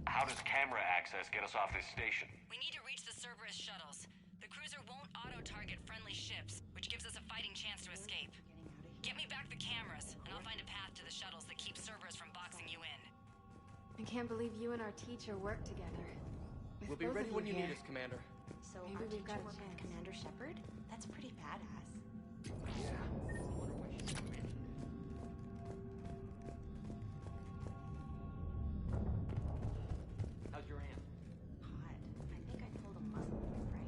How does camera access get us off this station? We need to reach the Cerberus shuttles. The cruiser won't auto-target friendly ships, which gives us a fighting chance to escape. Get me back the cameras, and I'll find a path to the shuttles that keep Cerberus from boxing you in. I can't believe you and our teacher work together. We'll be ready when you need us, Commander. So maybe we've got with Commander Shepard? That's pretty badass. Yeah. How's your aunt? Hot. I think I pulled a muscle in your brain.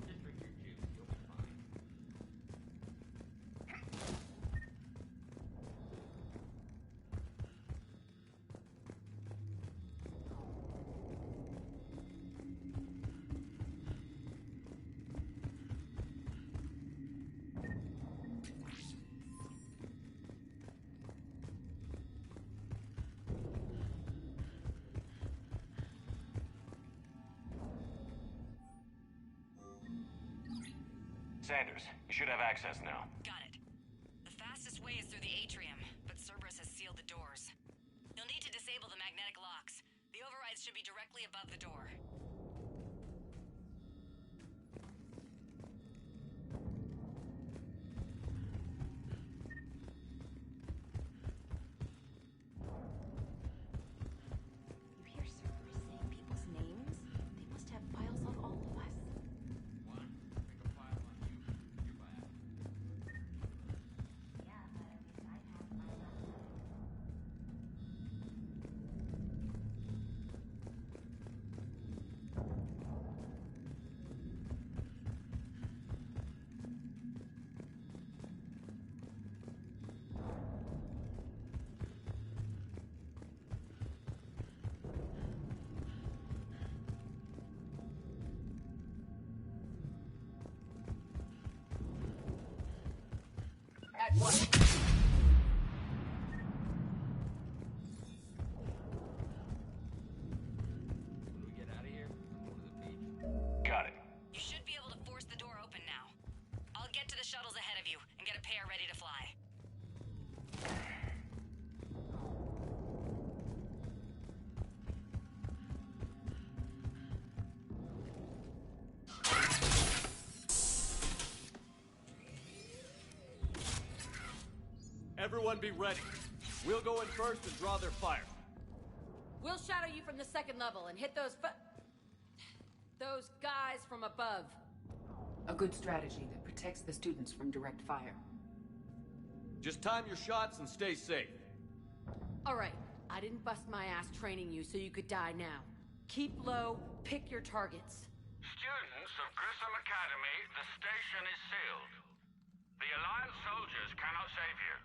Just drink your juice, you'll be fine. Sanders, you should have access now. Got it. The fastest way is through the atrium, but Cerberus has sealed the doors. You'll need to disable the magnetic locks. The overrides should be directly above the door. You hear Cerberus saying people's names? They must have files on all of us. Yeah, but at least I have my last name. At what? When we get out of here, I'm going to the beach. Got it. You should be able to force the door open now. I'll get to the shuttles ahead of you and get a pair ready to fly. Everyone be ready. We'll go in first and draw their fire. We'll shadow you from the second level and hit those guys from above. A good strategy that protects the students from direct fire. Just time your shots and stay safe. All right, I didn't bust my ass training you so you could die now. Keep low, pick your targets. Students of Grissom Academy, the station is sealed. The Alliance soldiers cannot save you.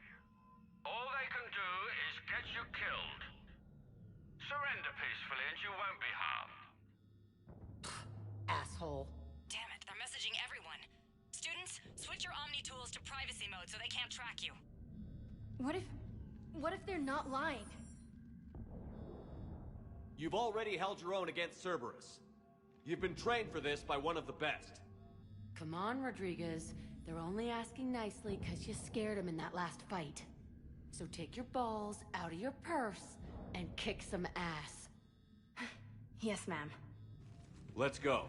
All they can do is get you killed. Surrender peacefully and you won't be harmed. Asshole. Damn it, they're messaging everyone. Students, switch your Omni tools to privacy mode so they can't track you. What if they're not lying? You've already held your own against Cerberus. You've been trained for this by one of the best. Come on, Rodriguez. They're only asking nicely because you scared them in that last fight. So take your balls out of your purse and kick some ass. Yes, ma'am. Let's go.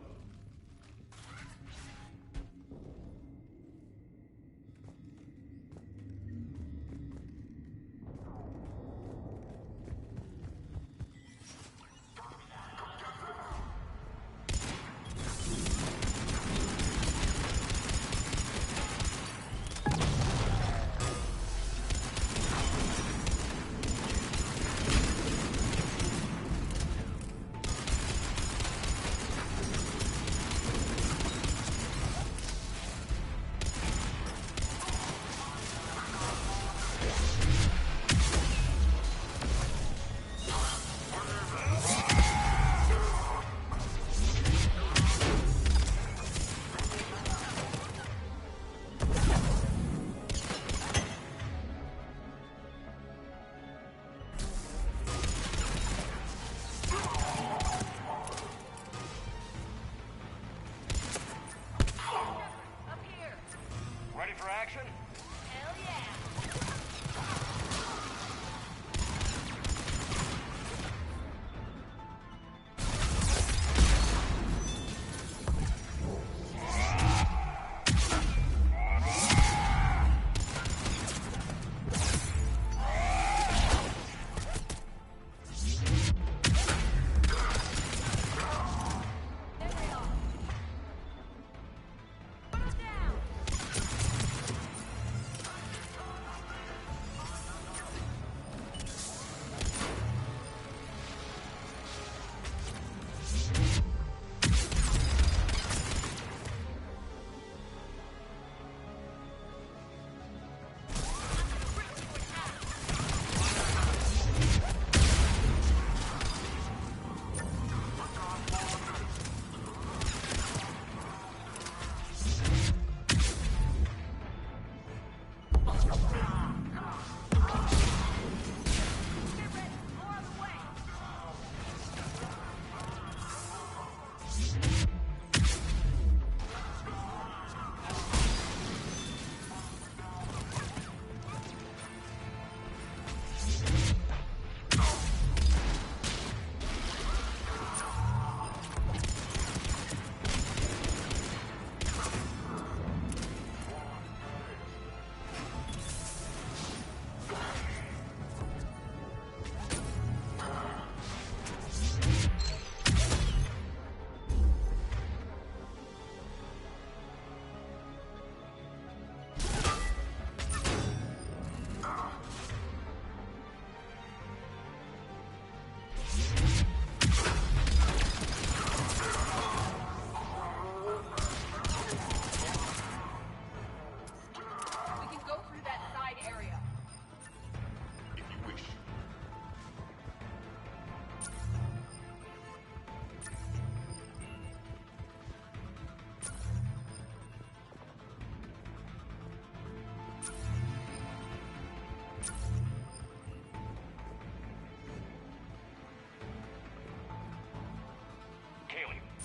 Ready for action? Hell yeah!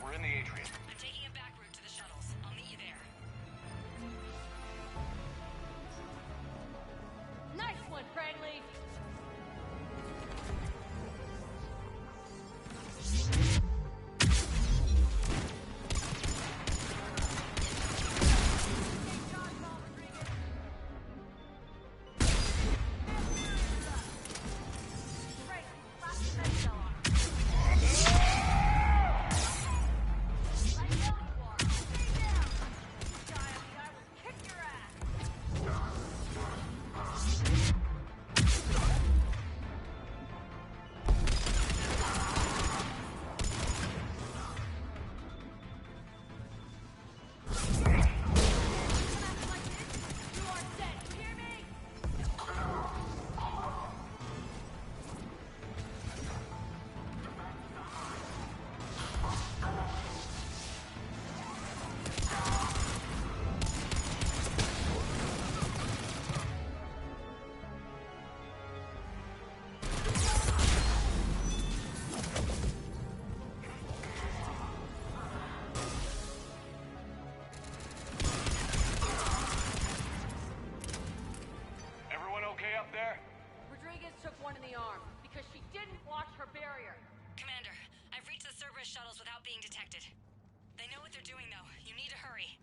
We're in the atrium. I'm taking a back route to the shuttles. I'll meet you there. Nice one, Cragley! without being detected. They know what they're doing, though. You need to hurry.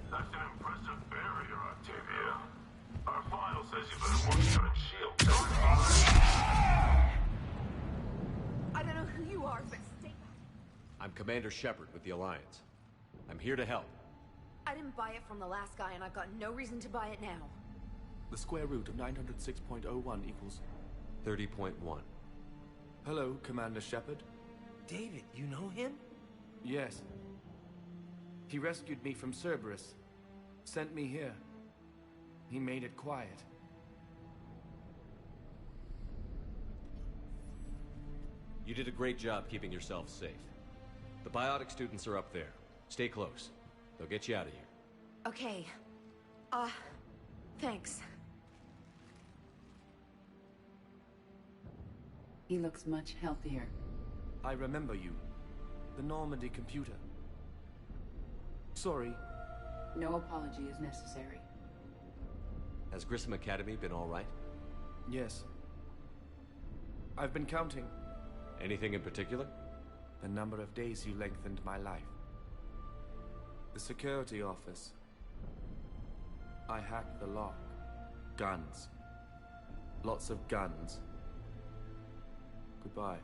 That's an impressive barrier, Octavia. Our file says you've been working on a shield. I don't know who you are, but stay back. I'm Commander Shepard with the Alliance. I'm here to help. I didn't buy it from the last guy, and I've got no reason to buy it now. The square root of 906.01 equals... 30.1. Hello, Commander Shepard. David, you know him? Yes. He rescued me from Cerberus. Sent me here. He made it quiet. You did a great job keeping yourself safe. The biotic students are up there. Stay close. They'll get you out of here. Okay. Thanks. He looks much healthier. I remember you. The Normandy computer. Sorry. No apology is necessary. Has Grissom Academy been all right? Yes. I've been counting. Anything in particular? The number of days you lengthened my life. The security office. I hacked the lock. Guns. Lots of guns. Goodbye.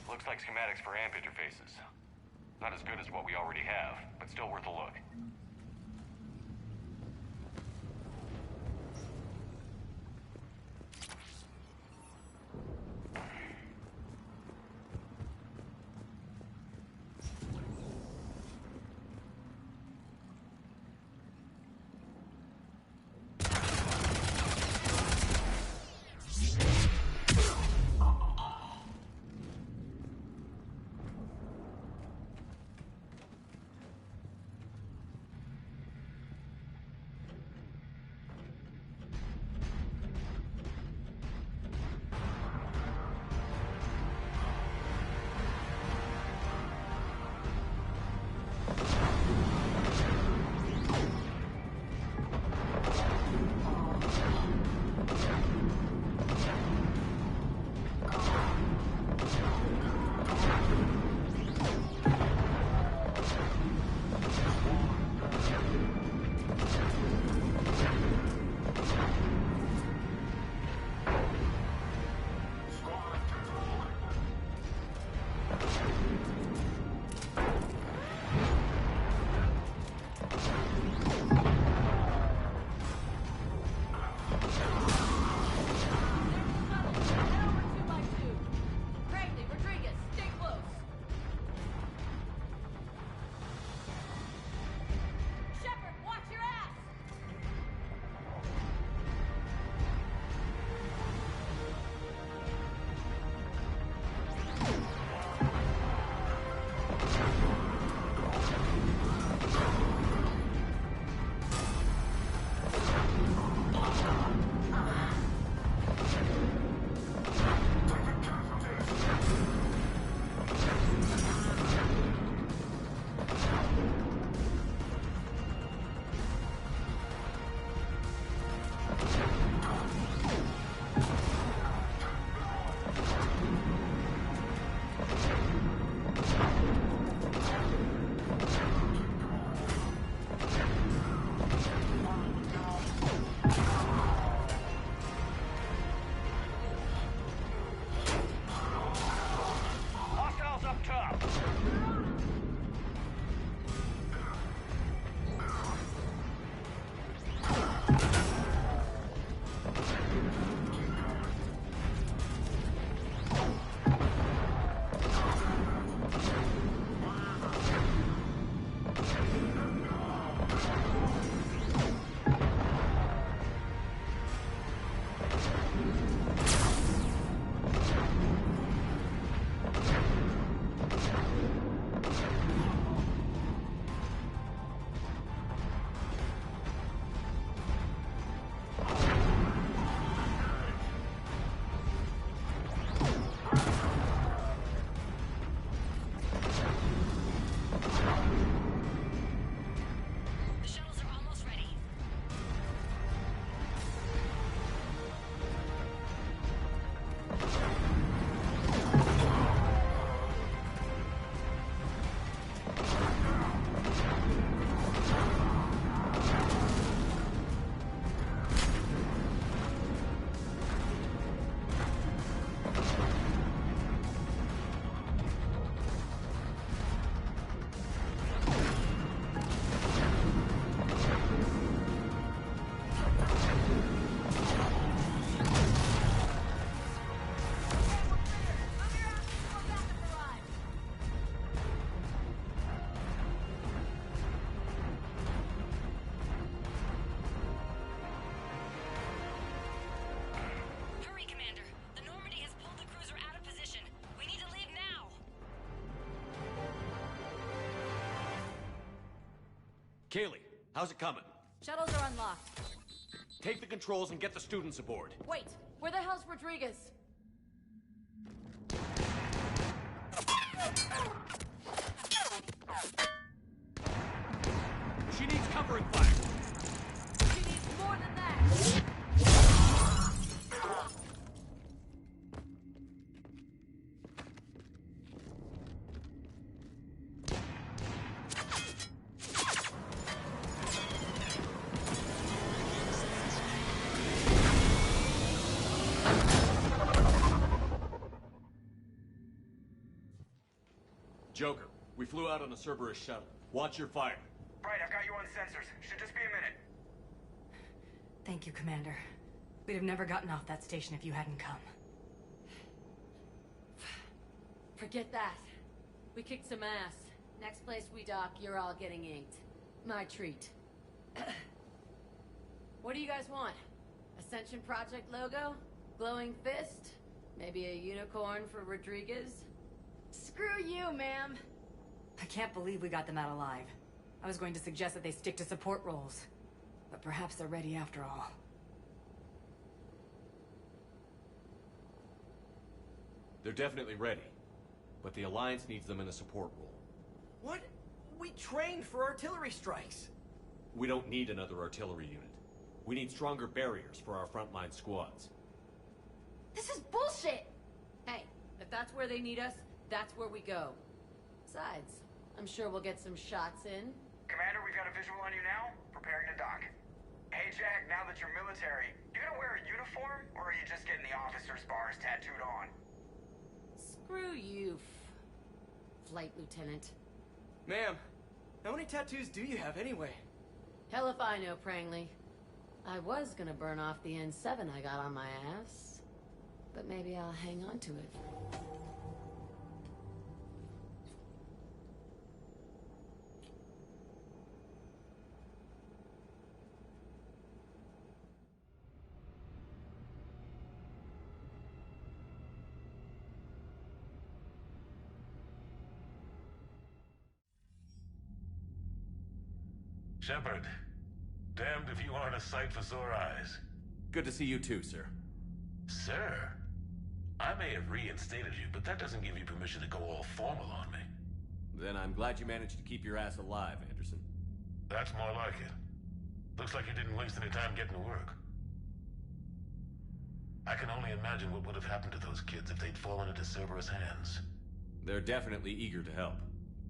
Looks like schematics for amp interfaces. Not as good as what we already have, but still worth a look. Kaylee, how's it coming? Shuttles are unlocked. Take the controls and get the students aboard. Wait, where the hell's Rodriguez? She needs covering fire. She needs more than that. Joker, we flew out on a Cerberus shuttle. Watch your fire. Right, I've got you on sensors. Should just be a minute. Thank you, Commander. We'd have never gotten off that station if you hadn't come. Forget that. We kicked some ass. Next place we dock, you're all getting inked. My treat. What do you guys want? Ascension Project logo? Glowing fist? Maybe a unicorn for Rodriguez? Screw you, ma'am! I can't believe we got them out alive. I was going to suggest that they stick to support roles. But perhaps they're ready after all. They're definitely ready. But the Alliance needs them in a support role. What? We trained for artillery strikes. We don't need another artillery unit. We need stronger barriers for our frontline squads. This is bullshit! Hey, if that's where they need us, that's where we go. Besides, I'm sure we'll get some shots in. Commander, we've got a visual on you now. Preparing to dock. Hey, Jack, now that you're military, you gonna wear a uniform, or are you just getting the officer's bars tattooed on? Screw you, Flight Lieutenant. Ma'am, how many tattoos do you have anyway? Hell if I know, Prangley. I was gonna burn off the N7 I got on my ass. But maybe I'll hang on to it. Shepard, damned if you aren't a sight for sore eyes. Good to see you too, sir. Sir? I may have reinstated you, but that doesn't give you permission to go all formal on me. Then I'm glad you managed to keep your ass alive, Anderson. That's more like it. Looks like you didn't waste any time getting to work. I can only imagine what would have happened to those kids if they'd fallen into Cerberus' hands. They're definitely eager to help.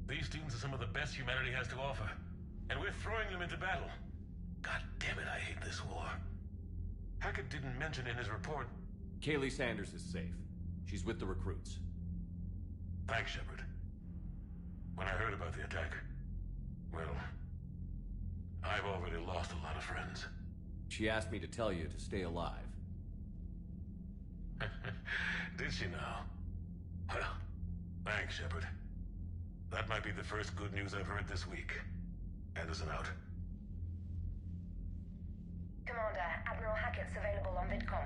These students are some of the best humanity has to offer. And we're throwing them into battle. God damn it, I hate this war. Hackett didn't mention in his report... Kaylee Sanders is safe. She's with the recruits. Thanks, Shepard. When I heard about the attack, well, I've already lost a lot of friends. She asked me to tell you to stay alive. Did she now? Well, thanks, Shepard. That might be the first good news I've heard this week. Anderson out. Commander, Admiral Hackett's available on VidCom.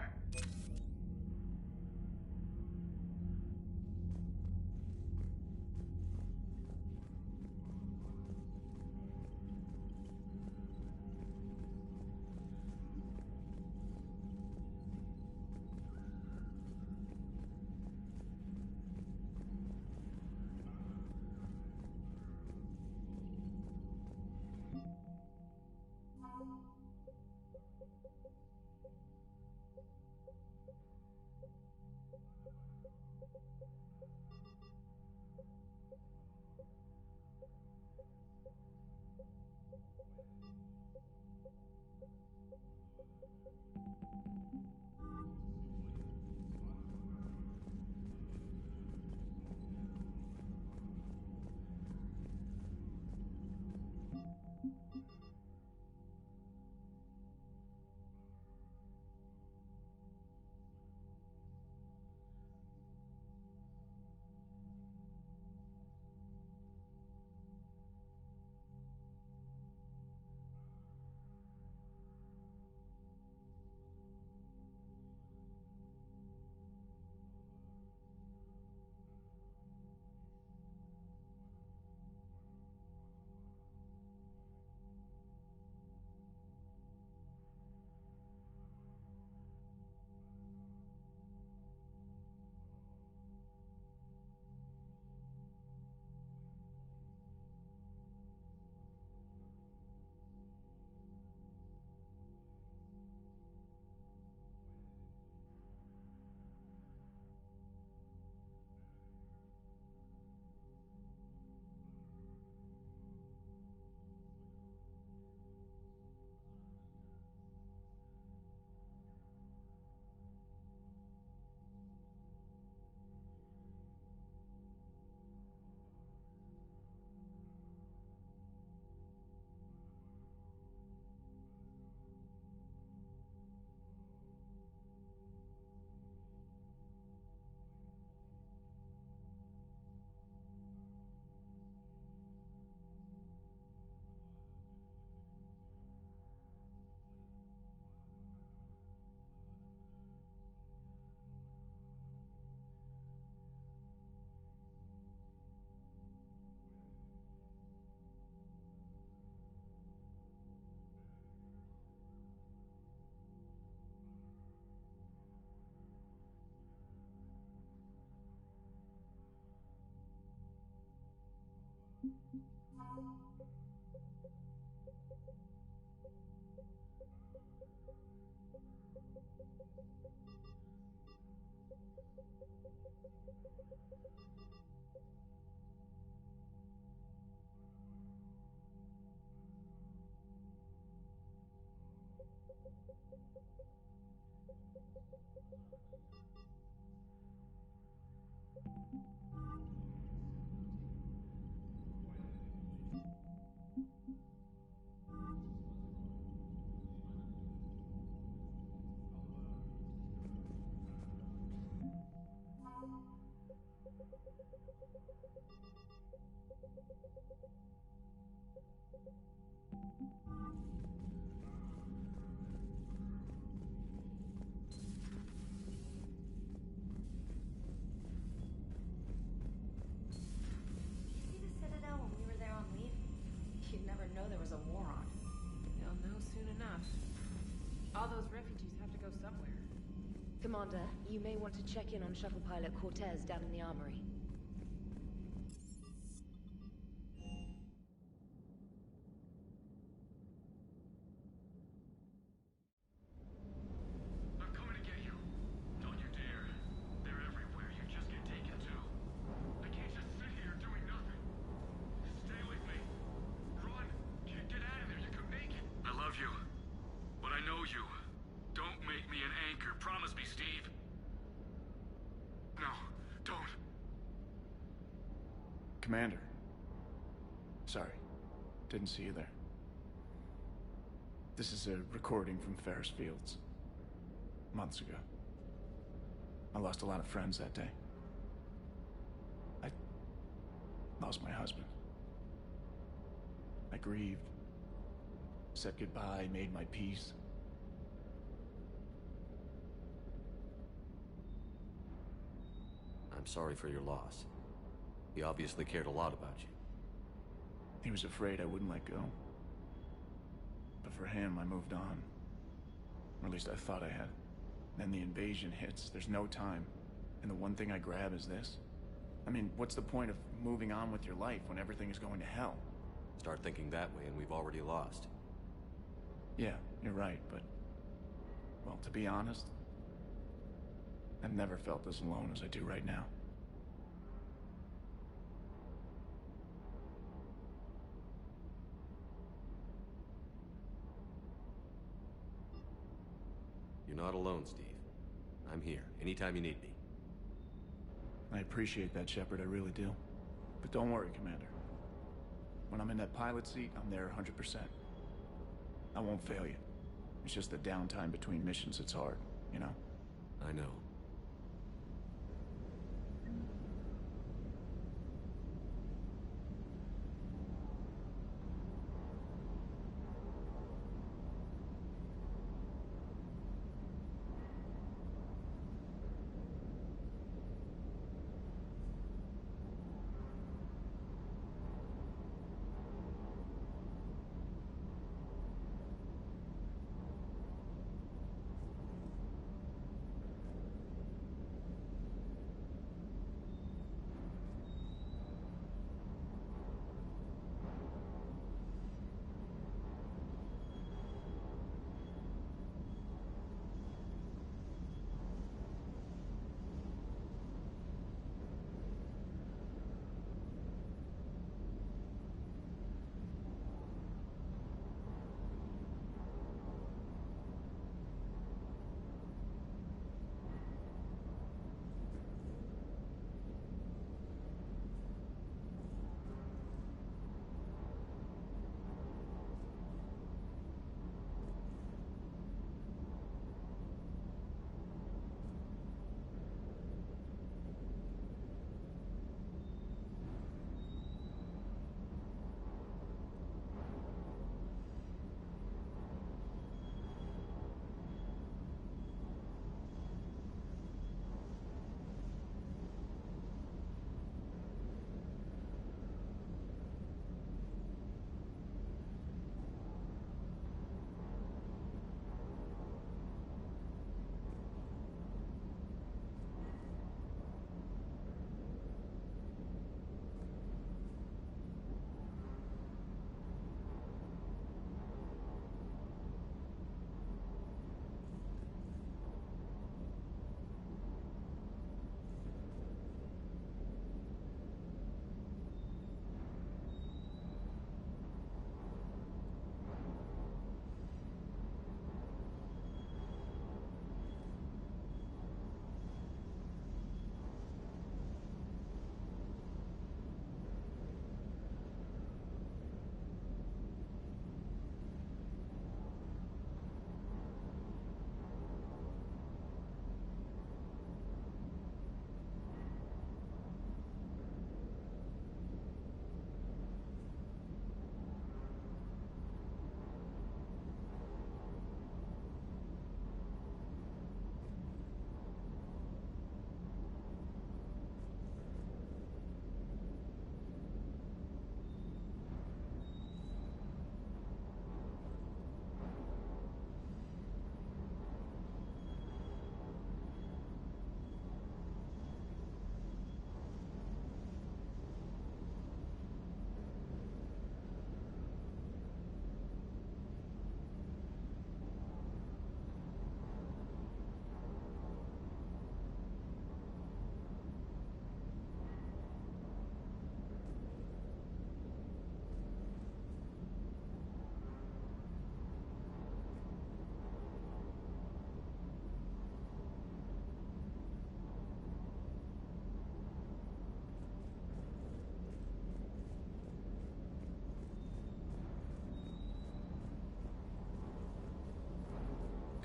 See the Citadel when we were there on leave? You'd never know there was a war on. You'll know soon enough. All those refugees have to go somewhere. Commander, you may want to check in on shuttle pilot Cortez down in the armory. I'm coming to get you. Don't you dare. They're everywhere. You just get taken too. I can't just sit here doing nothing. Stay with me. Run. Get out of there. You can make it. I love you. But I know you. Don't make me an anchor. Promise me, Steve. No, don't. Commander. Sorry. Didn't see you there. This is a recording from Ferris Fields. Months ago. I lost a lot of friends that day. I lost my husband. I grieved. Said goodbye, made my peace. I'm sorry for your loss. He obviously cared a lot about you. He was afraid I wouldn't let go. But for him, I moved on. Or at least I thought I had. Then the invasion hits, there's no time. And the one thing I grab is this. I mean, what's the point of moving on with your life when everything is going to hell? Start thinking that way and we've already lost. Yeah, you're right, but... well, to be honest, I've never felt as alone as I do right now. You're not alone, Steve. I'm here, anytime you need me. I appreciate that, Shepard, I really do. But don't worry, Commander. When I'm in that pilot seat, I'm there 100%. I won't fail you. It's just the downtime between missions that's hard, you know? I know.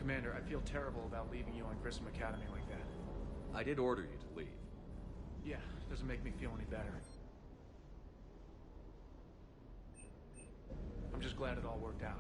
Commander, I feel terrible about leaving you on Grissom Academy like that. I did order you to leave. Yeah, doesn't make me feel any better. I'm just glad it all worked out.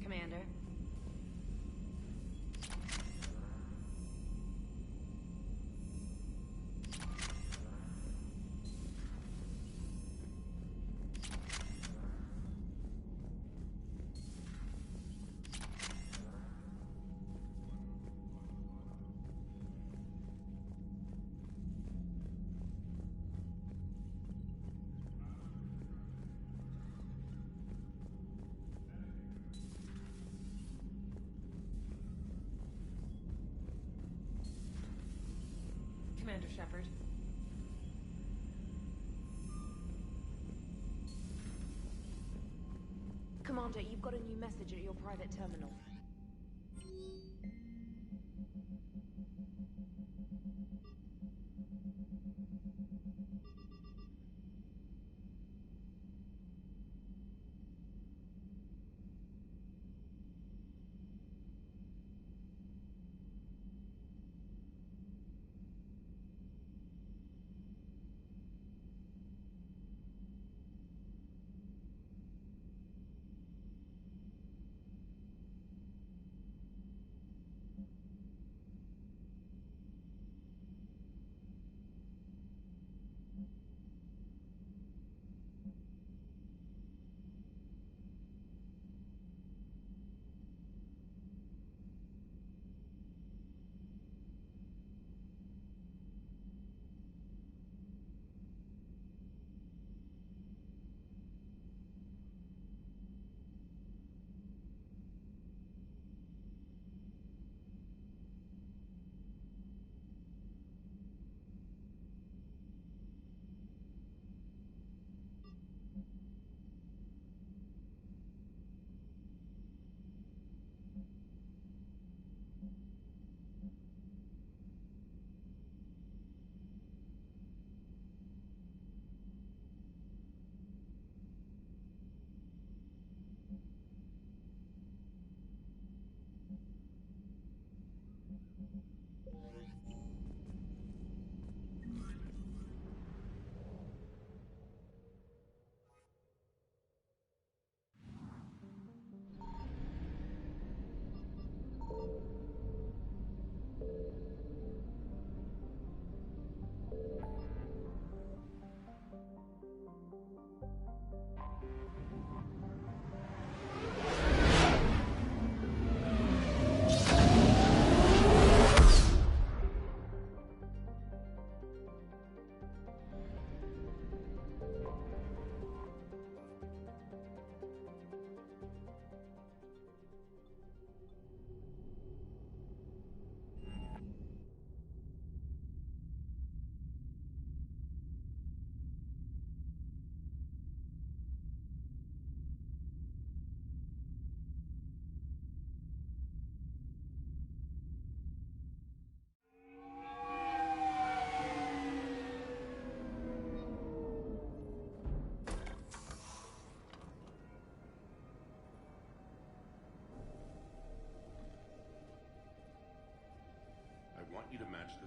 Commander. Commander Shepard. Commander, you've got a new message at your private terminal.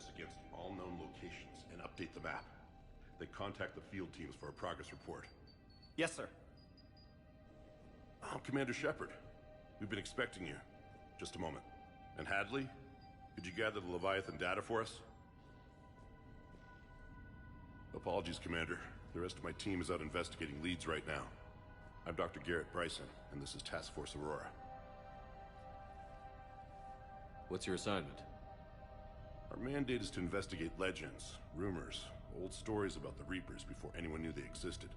this against all known locations and update the map. Then contact the field teams for a progress report. Yes, sir. Oh, Commander Shepard. We've been expecting you. Just a moment. And Hadley, could you gather the Leviathan data for us? Apologies, Commander. The rest of my team is out investigating leads right now. I'm Dr. Garrett Bryson, and this is Task Force Aurora. What's your assignment? Our mandate is to investigate legends, rumors, old stories about the Reapers before anyone knew they existed.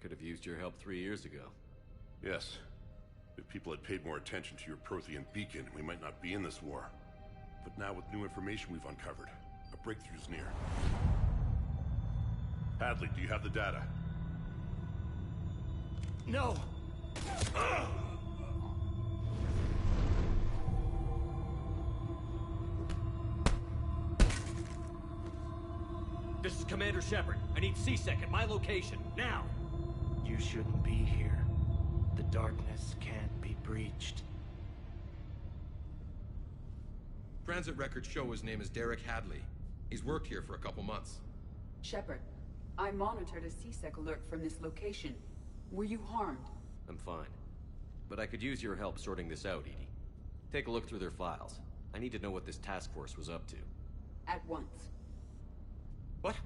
Could have used your help 3 years ago. Yes. If people had paid more attention to your Prothean beacon, we might not be in this war. But now with new information we've uncovered, a breakthrough's near. Hadley, do you have the data? No! This is Commander Shepard. I need C-Sec at my location, now! You shouldn't be here. The darkness can't be breached. Transit records show his name is Derek Hadley. He's worked here for a couple months. Shepard, I monitored a C-Sec alert from this location. Were you harmed? I'm fine. But I could use your help sorting this out, Edie. Take a look through their files. I need to know what this task force was up to. At once. What?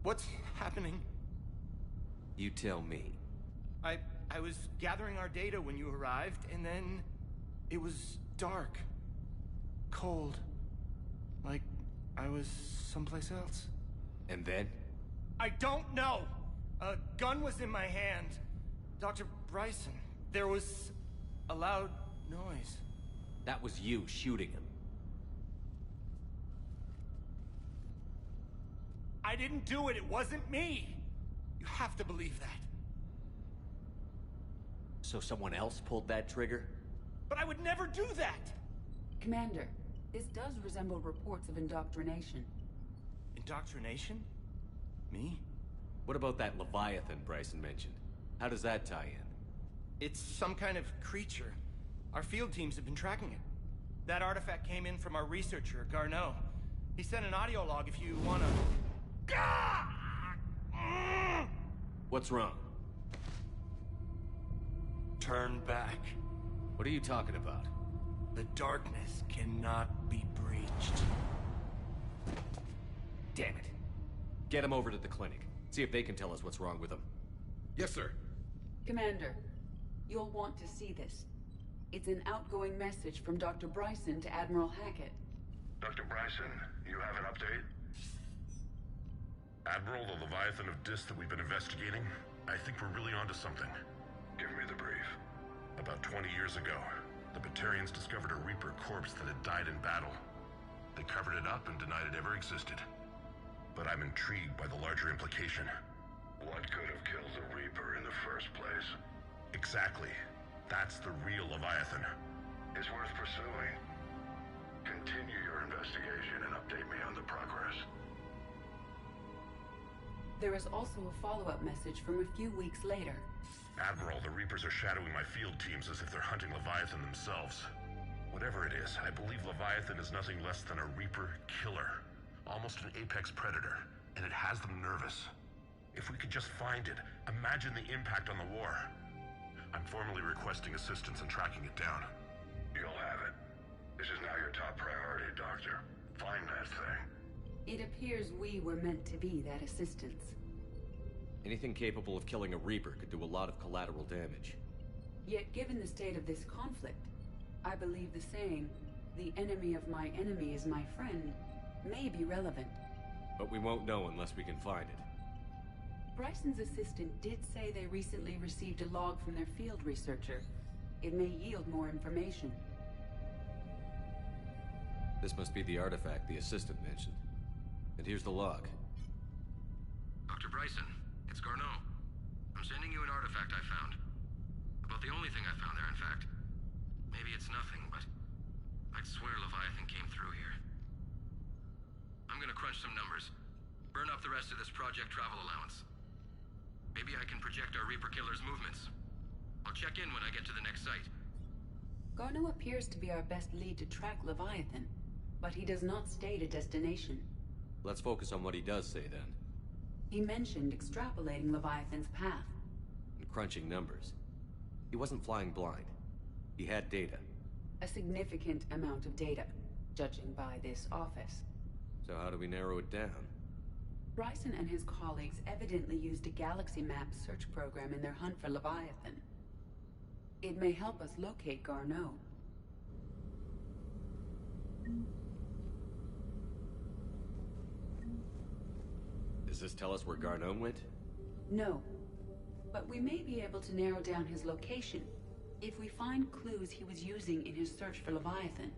What's happening? You tell me. I was gathering our data when you arrived, and then it was dark. Cold. Like I was someplace else. And then? I don't know! A gun was in my hand. Dr. Bryson, there was a loud noise. That was you shooting him. I didn't do it. It wasn't me. You have to believe that. So someone else pulled that trigger? But I would never do that! Commander, this does resemble reports of indoctrination. Indoctrination? Me? What about that Leviathan Bryson mentioned? How does that tie in? It's some kind of creature. Our field teams have been tracking it. That artifact came in from our researcher, Garneau. He sent an audio log if you wanna... What's wrong? Turn back. What are you talking about? The darkness cannot be breached. Damn it. Get him over to the clinic. See if they can tell us what's wrong with him. Yes, sir. Commander, you'll want to see this. It's an outgoing message from Dr. Bryson to Admiral Hackett. Dr. Bryson, you have an update? Admiral, the Leviathan of Dis that we've been investigating, I think we're really onto something. Give me the brief. About 20 years ago, the Batarians discovered a Reaper corpse that had died in battle. They covered it up and denied it ever existed. But I'm intrigued by the larger implication. What could have killed the Reaper in the first place? Exactly. That's the real Leviathan. It's worth pursuing. Continue your investigation and update me on the progress. There is also a follow-up message from a few weeks later. Admiral, the Reapers are shadowing my field teams as if they're hunting Leviathan themselves. Whatever it is, I believe Leviathan is nothing less than a Reaper killer. Almost an apex predator, and it has them nervous. If we could just find it, imagine the impact on the war. I'm formally requesting assistance in tracking it down. You'll have it. This is now your top priority, Doctor. Find that thing. It appears we were meant to be that assistance. Anything capable of killing a Reaper could do a lot of collateral damage. Yet given the state of this conflict, I believe the saying, "The enemy of my enemy is my friend," may be relevant. But we won't know unless we can find it. Bryson's assistant did say they recently received a log from their field researcher. It may yield more information. This must be the artifact the assistant mentioned. And here's the log. Dr. Bryson, it's Garneau. I'm sending you an artifact I found. About the only thing I found there, in fact. Maybe it's nothing, but I'd swear Leviathan came through here. I'm gonna crunch some numbers. Burn up the rest of this project travel allowance. Maybe I can project our Reaper Killer's movements. I'll check in when I get to the next site. Garneau appears to be our best lead to track Leviathan, but he does not state a destination. Let's focus on what he does say, then. He mentioned extrapolating Leviathan's path. And crunching numbers. He wasn't flying blind. He had data. A significant amount of data, judging by this office. So how do we narrow it down? Bryson and his colleagues evidently used a galaxy map search program in their hunt for Leviathan. It may help us locate Garneau. Does this tell us where Garneau went? No, but we may be able to narrow down his location if we find clues he was using in his search for Leviathan.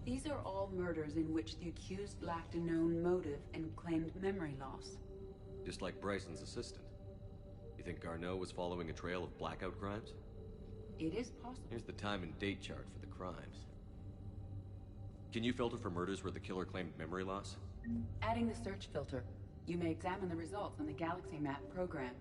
These are all murders in which the accused lacked a known motive and claimed memory loss. Just like Bryson's assistant. You think Garneau was following a trail of blackout crimes? It is possible. Here's the time and date chart for the crimes. Can you filter for murders where the killer claimed memory loss? Adding the search filter, you may examine the results on the Galaxy Map program.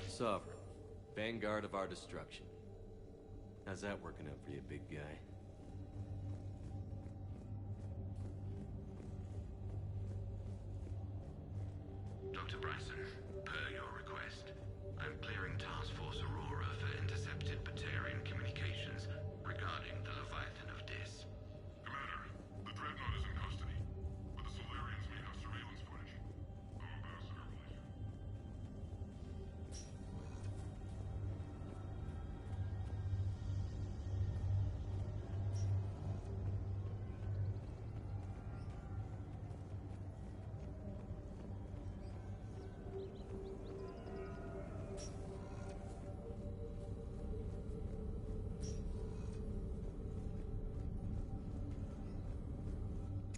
Sovereign. Vanguard of our destruction. How's that working out for you, big guy? Dr. Bryson, per your request, I'm clearing Task Force Aurora for intercepted Batarian communications regarding the Leviathan of Dis. Commander, the Dreadnought is in custody, but the Solarians may have surveillance footage. No ambassador will issue.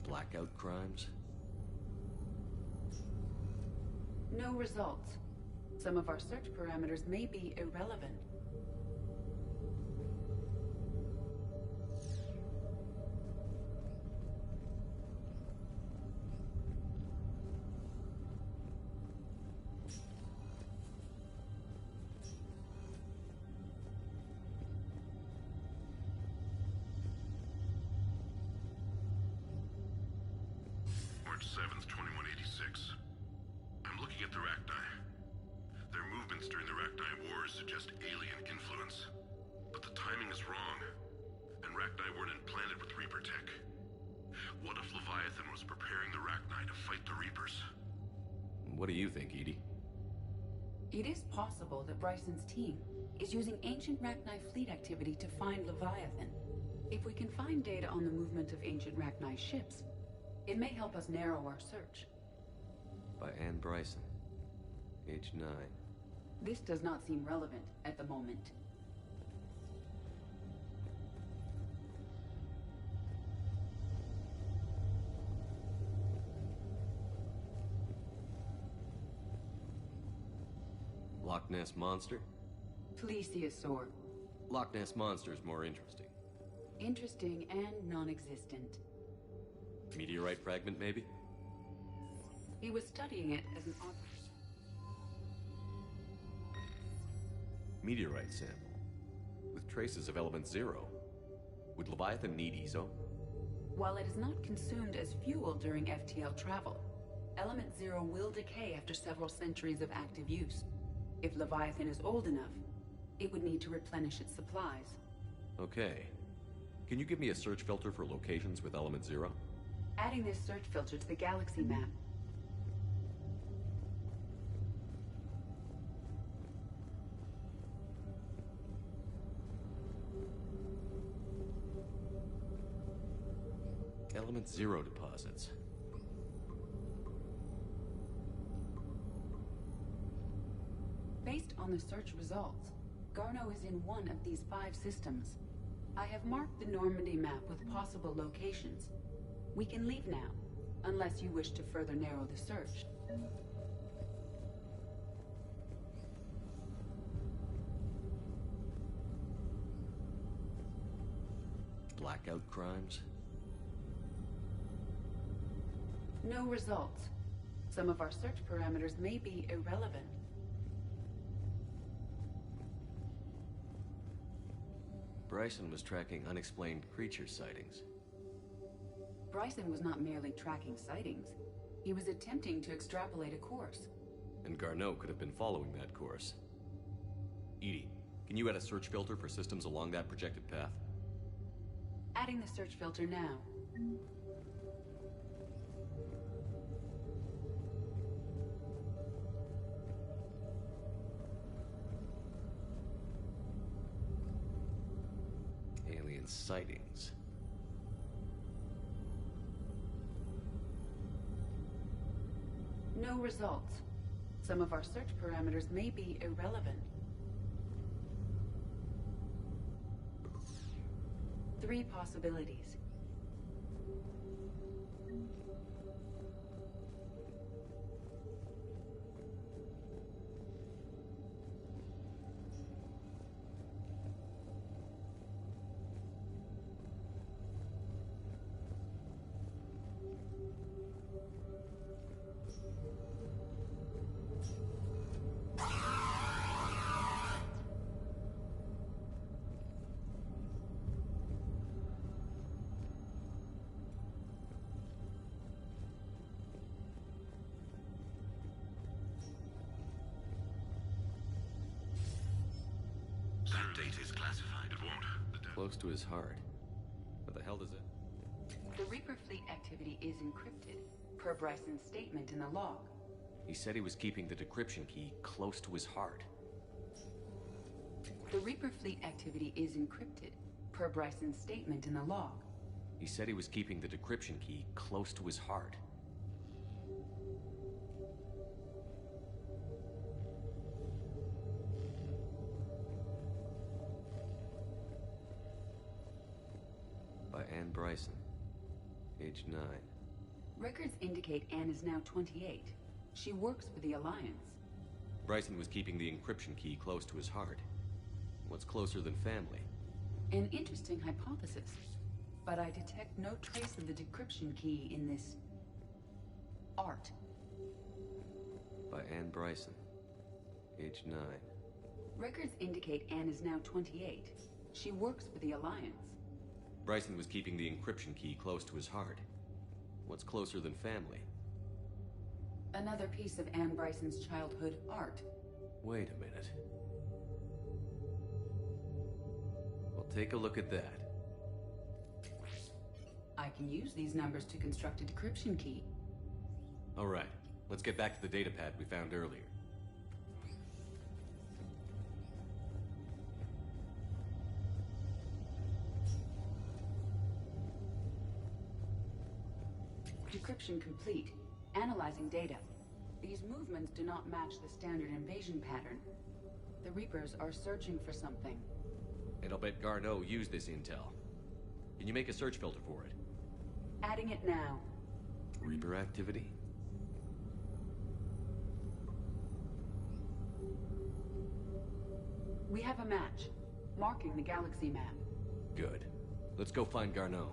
Blackout crimes? No results. Some of our search parameters may be irrelevant. March 7th, 2186. I'm looking at the Rachni. Their movements during the Rachni Wars suggest alien influence. But the timing is wrong. And Rachni weren't implanted with Reaper tech. What if Leviathan was preparing the Rachni to fight the Reapers? What do you think, Edie? It is possible that Bryson's team is using ancient Rachni fleet activity to find Leviathan. If we can find data on the movement of ancient Rachni ships, it may help us narrow our search. By Anne Bryson. Age 9. This does not seem relevant at the moment. Loch Ness Monster? Plesiosaur. Loch Ness Monster is more interesting. Interesting and non-existent. Meteorite fragment, maybe? He was studying it as an object. Meteorite sample. With traces of element 0. Would Leviathan need ESO? While it is not consumed as fuel during FTL travel, element 0 will decay after several centuries of active use. If Leviathan is old enough, it would need to replenish its supplies. Okay. Can you give me a search filter for locations with element 0? Adding this search filter to the Galaxy Map. Element 0 deposits. Based on the search results, Garneau is in one of these 5 systems. I have marked the Normandy map with possible locations. We can leave now, unless you wish to further narrow the search. Blackout crimes? No results. Some of our search parameters may be irrelevant. Bryson was tracking unexplained creature sightings. Bryson was not merely tracking sightings. He was attempting to extrapolate a course. And Garneau could have been following that course. EDI, can you add a search filter for systems along that projected path? Adding the search filter now. Alien sightings. No results. Some of our search parameters may be irrelevant. 3 possibilities. That data is classified. It won't. Close to his heart. What the hell does it? The Reaper fleet activity is encrypted, per Bryson's statement in the log. He said he was keeping the decryption key close to his heart. The Reaper fleet activity is encrypted, per Bryson's statement in the log. He said he was keeping the decryption key close to his heart. By Anne Bryson. Age 9. Records indicate Anne is now 28. She works for the Alliance. Bryson was keeping the encryption key close to his heart. What's closer than family? An interesting hypothesis. But I detect no trace of the decryption key in this... art. By Anne Bryson. Age 9. Records indicate Anne is now 28. She works for the Alliance. Bryson was keeping the encryption key close to his heart. What's closer than family? Another piece of Anne Bryson's childhood art. Wait a minute. Well, take a look at that. I can use these numbers to construct a decryption key. All right, let's get back to the data pad we found earlier. Decryption complete. Analyzing data. These movements do not match the standard invasion pattern. The Reapers are searching for something. And I'll bet Garneau used this intel. Can you make a search filter for it? Adding it now. Reaper activity? We have a match. Marking the galaxy map. Good. Let's go find Garneau.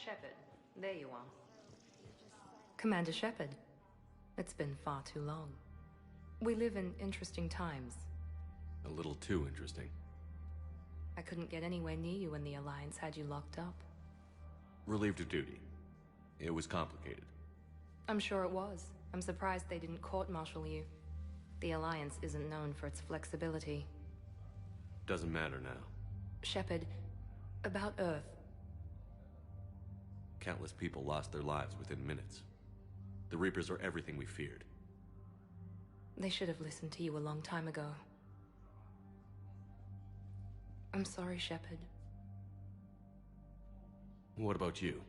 Shepard. There you are. Commander Shepard. It's been far too long. We live in interesting times. A little too interesting. I couldn't get anywhere near you when the Alliance had you locked up. Relieved of duty. It was complicated. I'm sure it was. I'm surprised they didn't court-martial you. The Alliance isn't known for its flexibility. Doesn't matter now. Shepard, about Earth. Countless people lost their lives within minutes. The Reapers are everything we feared. They should have listened to you a long time ago. I'm sorry, Shepard. What about you?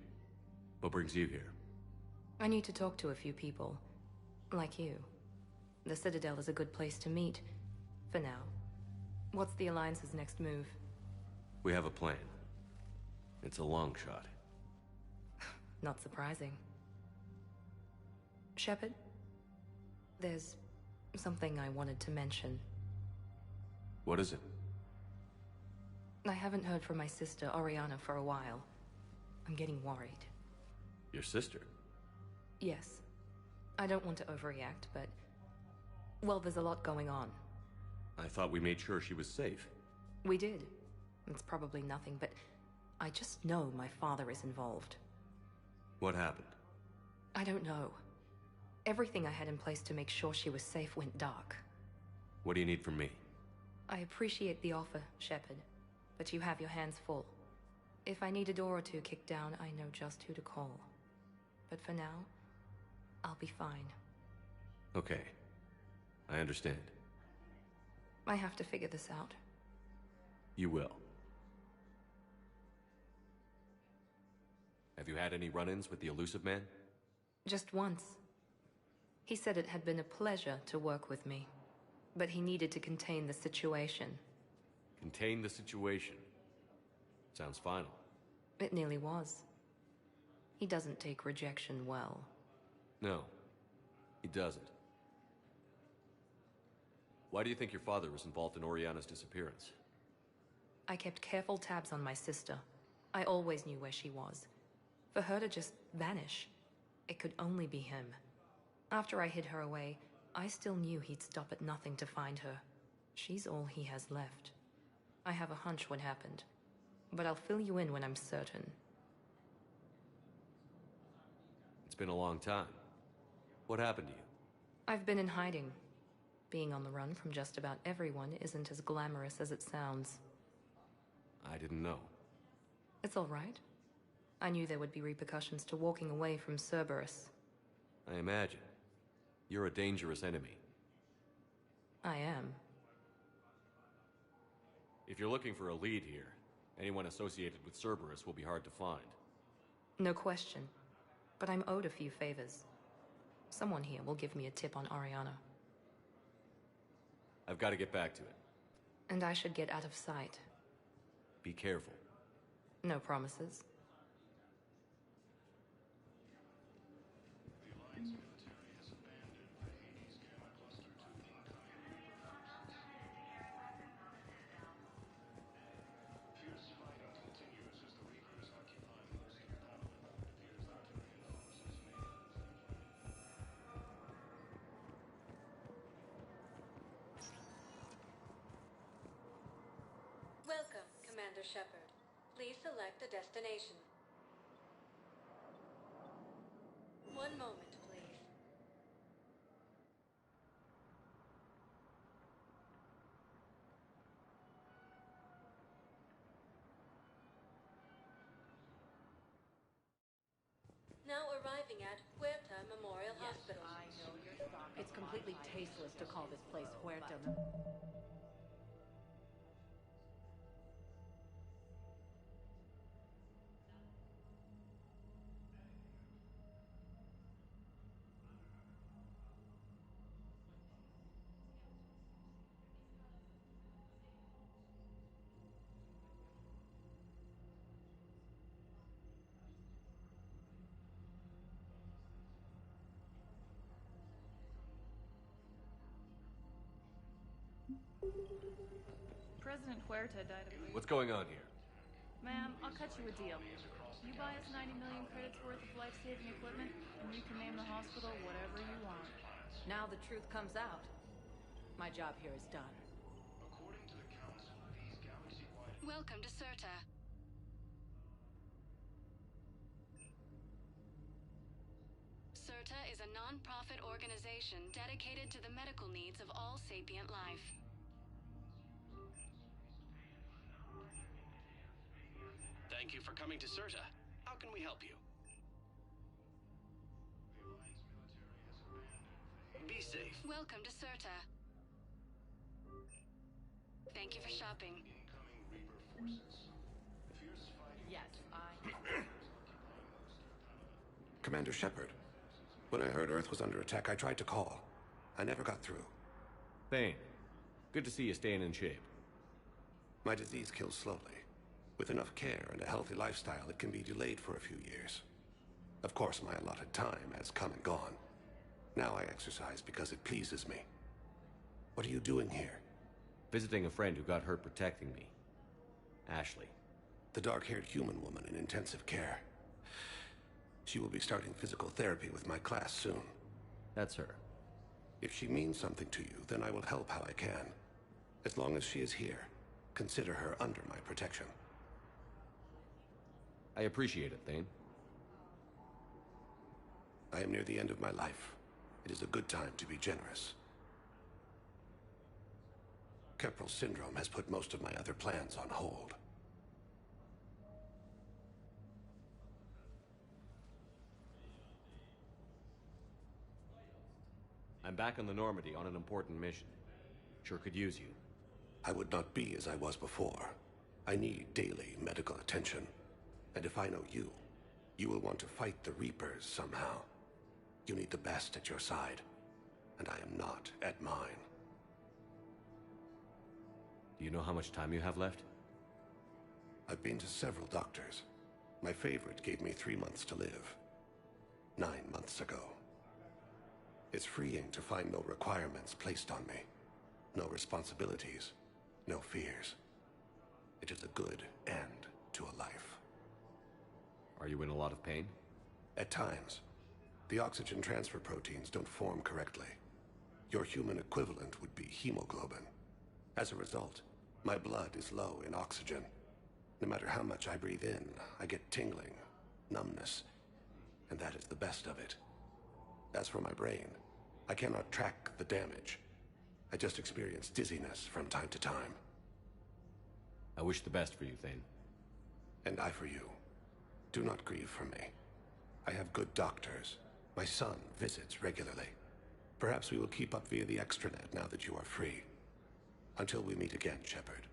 What brings you here? I need to talk to a few people. Like you. The Citadel is a good place to meet. For now. What's the Alliance's next move? We have a plan. It's a long shot. Not surprising. Shepard? There's something I wanted to mention. What is it? I haven't heard from my sister, Oriana, for a while. I'm getting worried. Your sister? Yes. I don't want to overreact, but... well, there's a lot going on. I thought we made sure she was safe. We did. It's probably nothing, but... I just know my father is involved. What happened? I don't know. Everything I had in place to make sure she was safe went dark. What do you need from me? I appreciate the offer, Shepard, but you have your hands full. If I need a door or two kicked down, I know just who to call. But for now, I'll be fine. Okay. I understand. I have to figure this out. You will. Have you had any run-ins with the elusive man? Just once. He said it had been a pleasure to work with me, but he needed to contain the situation. Contain the situation. Sounds final. It nearly was. He doesn't take rejection well. No, he doesn't. Why do you think your father was involved in Oriana's disappearance? I kept careful tabs on my sister. I always knew where she was. For her to just vanish, it could only be him. After I hid her away, I still knew he'd stop at nothing to find her. She's all he has left. I have a hunch what happened, but I'll fill you in when I'm certain. It's been a long time. What happened to you? I've been in hiding. Being on the run from just about everyone isn't as glamorous as it sounds. I didn't know. It's all right. I knew there would be repercussions to walking away from Cerberus. I imagine. You're a dangerous enemy. I am. If you're looking for a lead here, anyone associated with Cerberus will be hard to find. No question. But I'm owed a few favors. Someone here will give me a tip on Oriana. I've got to get back to it. And I should get out of sight. Be careful. No promises. Welcome, Commander Shepard. Please select a destination. One moment, please. Now arriving at Huerta Memorial Hospital. I know you're stopping. It's completely tasteless to call this place Huerta. President Huerta died of... What's going on here? Ma'am, I'll cut you a deal. You buy us 90 million credits worth of life-saving equipment, and you can name the hospital whatever you want. Now the truth comes out. My job here is done. Welcome to CERTA. CERTA is a non-profit organization dedicated to the medical needs of all sapient life. Thank you for coming to CERTA. How can we help you? Be safe. Welcome to CERTA. Thank you for shopping. Yes, Commander Shepard. When I heard Earth was under attack, I tried to call. I never got through. Thane, good to see you staying in shape. My disease kills slowly. With enough care and a healthy lifestyle, it can be delayed for a few years. Of course, my allotted time has come and gone. Now I exercise because it pleases me. What are you doing here? Visiting a friend who got hurt protecting me. Ashley. The dark-haired human woman in intensive care. She will be starting physical therapy with my class soon. That's her. If she means something to you, then I will help how I can. As long as she is here, consider her under my protection. I appreciate it, Thane. I am near the end of my life. It is a good time to be generous. Keppel syndrome has put most of my other plans on hold. I'm back on the Normandy on an important mission. Sure could use you. I would not be as I was before. I need daily medical attention. And if I know you, you will want to fight the Reapers somehow. You need the best at your side, and I am not at mine. Do you know how much time you have left? I've been to several doctors. My favorite gave me 3 months to live. 9 months ago. It's freeing to find no requirements placed on me. No responsibilities. No fears. It is a good end to a life. Are you in a lot of pain? At times. The oxygen transfer proteins don't form correctly. Your human equivalent would be hemoglobin. As a result, my blood is low in oxygen. No matter how much I breathe in, I get tingling, numbness, and that is the best of it. As for my brain, I cannot track the damage. I just experience dizziness from time to time. I wish the best for you, Thane. And I for you. Do not grieve for me. I have good doctors. My son visits regularly. Perhaps we will keep up via the extranet now that you are free. Until we meet again, Shepard.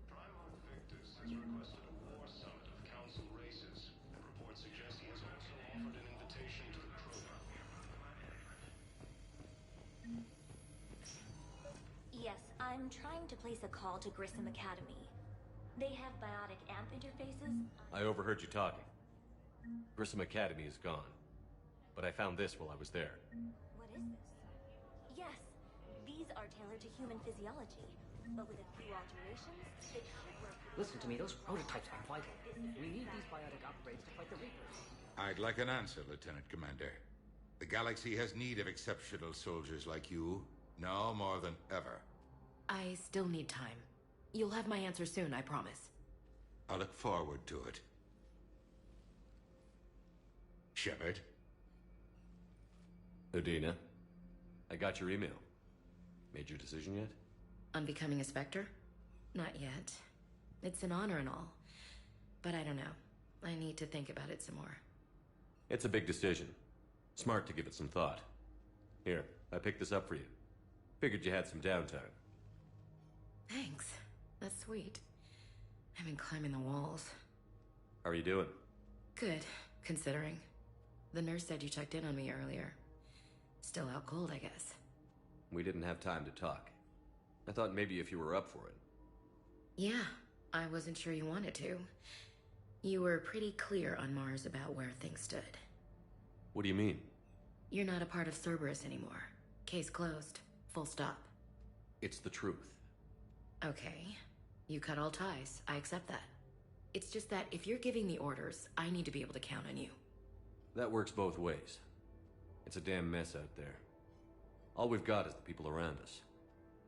Primal Victus has requested a war summit of Council races, and reports suggest he has also offered an invitation to the Crota. Yes, I'm trying to place a call to Grissom Academy. They have biotic amp interfaces. I overheard you talking. Grissom Academy is gone. But I found this while I was there. What is this? Yes, these are tailored to human physiology, but with a few alterations, they should work. Listen to me, those prototypes are vital. We need these biotic upgrades to fight the Reapers. I'd like an answer, Lieutenant Commander. The galaxy has need of exceptional soldiers like you, now more than ever. I still need time. You'll have my answer soon, I promise. I look forward to it. Shepard? Udina, I got your email. Made your decision yet? On becoming a Spectre? Not yet. It's an honor and all. But I don't know. I need to think about it some more. It's a big decision. Smart to give it some thought. Here, I picked this up for you. Figured you had some downtime. Thanks. That's sweet. I've been climbing the walls. How are you doing? Good, considering. The nurse said you checked in on me earlier. Still out cold, I guess. We didn't have time to talk. I thought maybe if you were up for it. Yeah, I wasn't sure you wanted to. You were pretty clear on Mars about where things stood. What do you mean? You're not a part of Cerberus anymore. Case closed. Full stop. It's the truth. Okay. You cut all ties. I accept that. It's just that if you're giving the orders, I need to be able to count on you. That works both ways. It's a damn mess out there. All we've got is the people around us.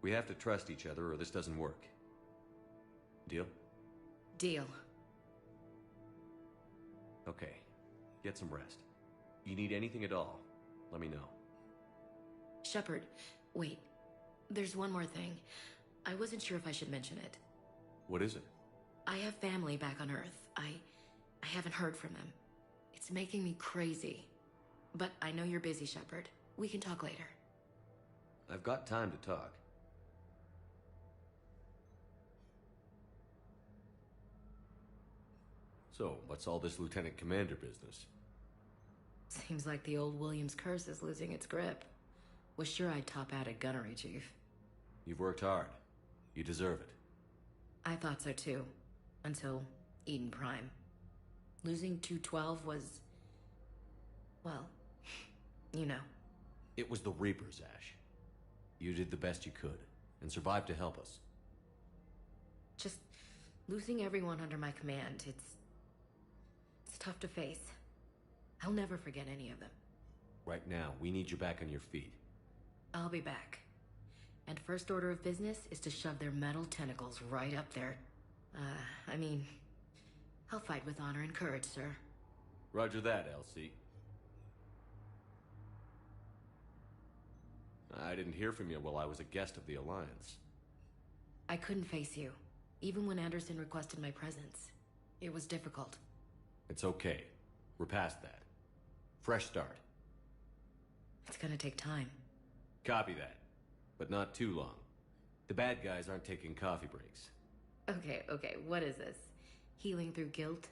We have to trust each other or this doesn't work. Deal? Deal. Okay. Get some rest. You need anything at all, let me know. Shepard, wait. There's one more thing. I wasn't sure if I should mention it. What is it? I have family back on Earth. I haven't heard from them. It's making me crazy. But I know you're busy, Shepard. We can talk later. I've got time to talk. So, what's all this Lieutenant Commander business? Seems like the old Williams curse is losing its grip. Was sure I'd top out at gunnery, Chief. You've worked hard. You deserve it. I thought so too. Until Eden Prime. Losing 212 was... well, you know. It was the Reapers, Ash. You did the best you could, and survived to help us. Just losing everyone under my command, it's tough to face. I'll never forget any of them. Right now, we need you back on your feet. I'll be back. And first order of business is to shove their metal tentacles right up there. I mean, I'll fight with honor and courage, sir. Roger that, LC. I didn't hear from you while I was a guest of the Alliance. I couldn't face you, even when Anderson requested my presence. It was difficult. It's okay. We're past that. Fresh start. It's gonna take time. Copy that. But not too long. The bad guys aren't taking coffee breaks. Okay, what is this? Healing through guilt?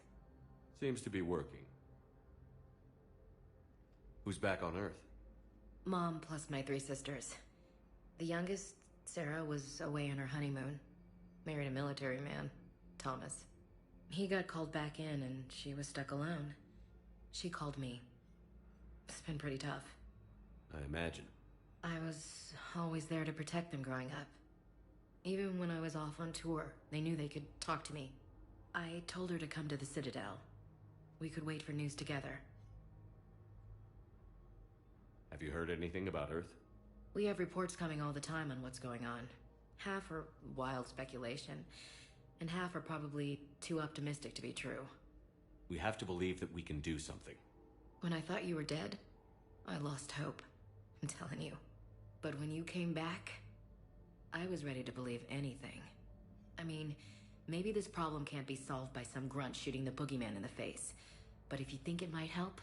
Seems to be working. Who's back on Earth? Mom plus my 3 sisters. The youngest, Sarah, was away on her honeymoon. Married a military man, Thomas. He got called back in and she was stuck alone. She called me. It's been pretty tough. I imagine. I was always there to protect them growing up. Even when I was off on tour, they knew they could talk to me. I told her to come to the Citadel. We could wait for news together. Have you heard anything about Earth? We have reports coming all the time on what's going on. Half are wild speculation, and half are probably too optimistic to be true. We have to believe that we can do something. When I thought you were dead, I lost hope. I'm telling you. But when you came back, I was ready to believe anything. I mean, maybe this problem can't be solved by some grunt shooting the boogeyman in the face. But if you think it might help,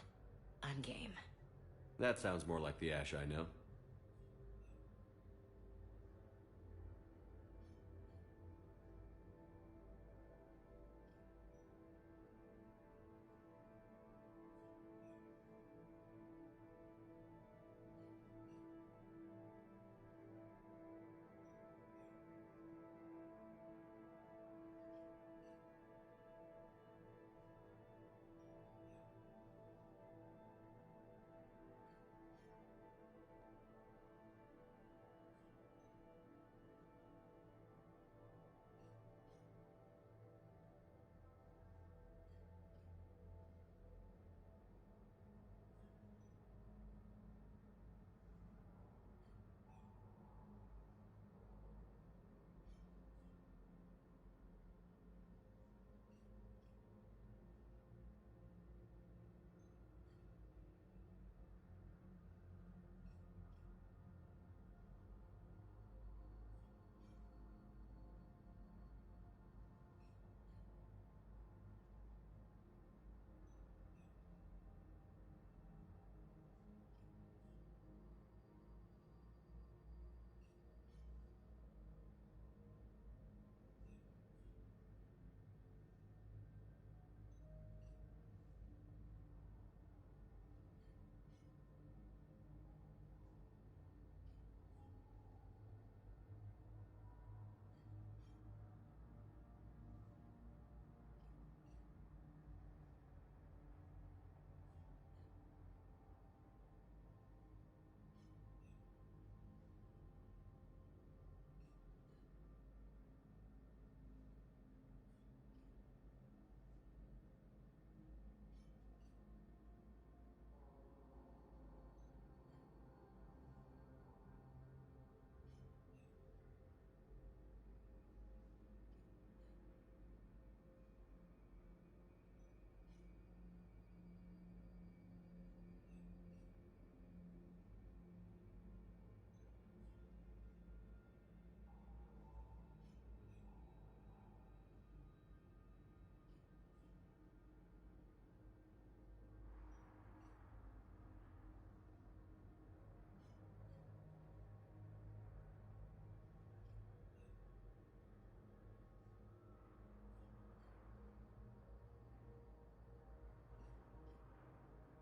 I'm game. That sounds more like the Ash I know.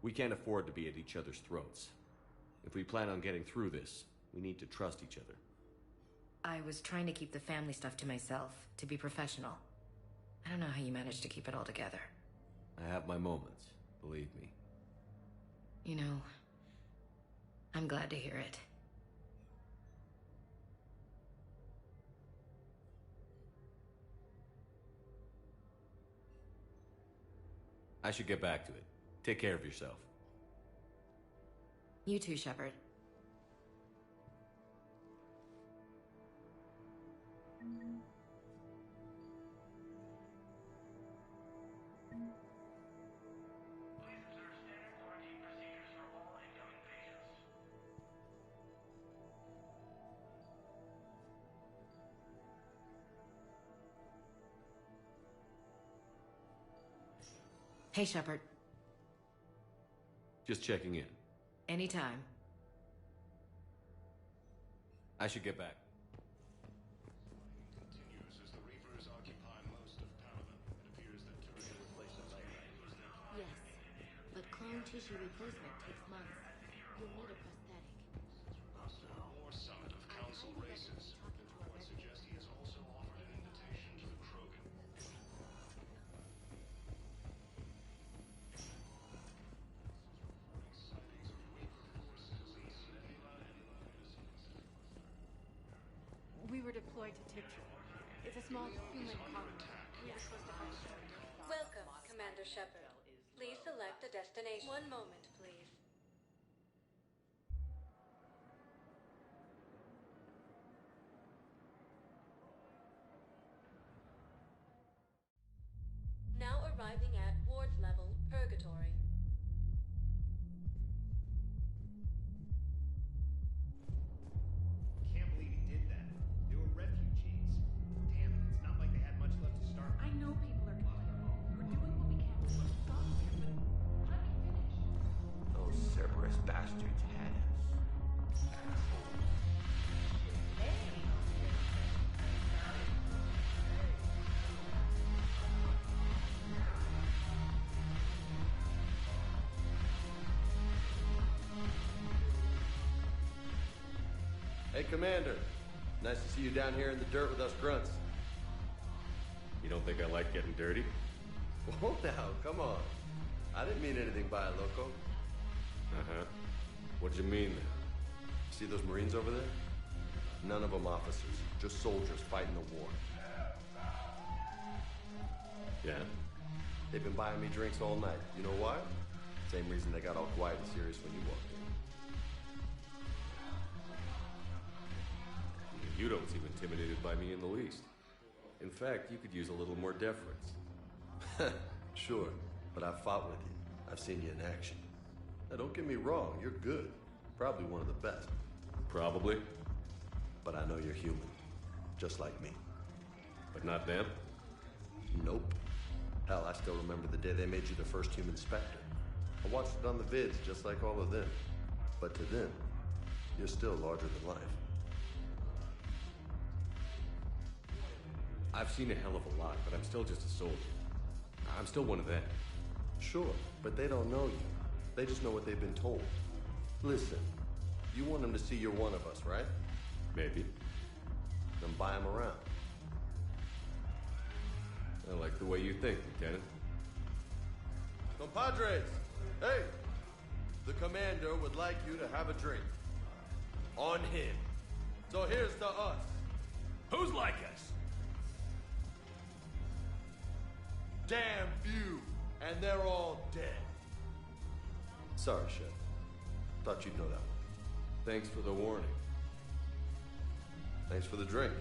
We can't afford to be at each other's throats. If we plan on getting through this, we need to trust each other. I was trying to keep the family stuff to myself, to be professional. I don't know how you managed to keep it all together. I have my moments, believe me. You know, I'm glad to hear it. I should get back to it. Take care of yourself. You too, Shepard. Hey, Shepard. Just checking in. Anytime. I should get back. Continues as the Reapers occupy most of Paladin. It appears that Turret will place a Yes, but clone tissue replacement takes months. You'll need a prosthetic. More summit of council races. Reports suggest he has also offered an invitation to the Krogan. We were deployed to Tiptree. It's a small human colony. We were supposed to help. Welcome, Commander Shepard. Please select a destination. One moment, please. Now arriving at Ward's level, Purgatory. Can't believe he did that. They were refugees. Damn it, it's not like they had much left to start with. I know people are coming. We're doing what we can. We should have gotten here, but let me finish. Those Cerberus bastards had us. Hey, Commander. Nice to see you down here in the dirt with us grunts. You don't think I like getting dirty? Whoa now, come on. I didn't mean anything by it, loco. Uh-huh. What'd you mean then? See those Marines over there? None of them officers, just soldiers fighting the war. Yeah? They've been buying me drinks all night. You know why? Same reason they got all quiet and serious when you walked in. You don't seem intimidated by me in the least. In fact, you could use a little more deference. Sure, but I've fought with you. I've seen you in action. Now, don't get me wrong, you're good. Probably one of the best. Probably. But I know you're human. Just like me. But not them? Nope. Hell, I still remember the day they made you the first human Spectre. I watched it on the vids, just like all of them. But to them, you're still larger than life. I've seen a hell of a lot, but I'm still just a soldier. I'm still one of them. Sure, but they don't know you. They just know what they've been told. Listen, you want them to see you're one of us, right? Maybe. Then buy them around. I like the way you think, Lieutenant. Compadres! Hey! The commander would like you to have a drink. On him. So here's to us. Who's like us? Damn few, and they're all dead. Sorry, Chef. Thought you'd know that one. Thanks for the warning. Thanks for the drink.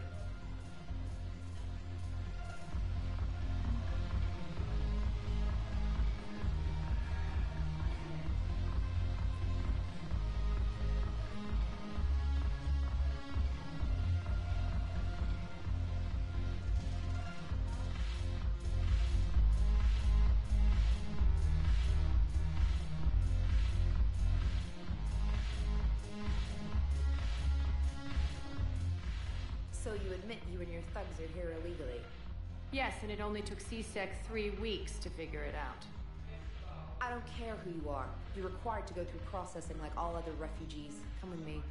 So you admit you and your thugs are here illegally? Yes, and it only took C-Sec 3 weeks to figure it out. I don't care who you are. You're required to go through processing like all other refugees. Come with me.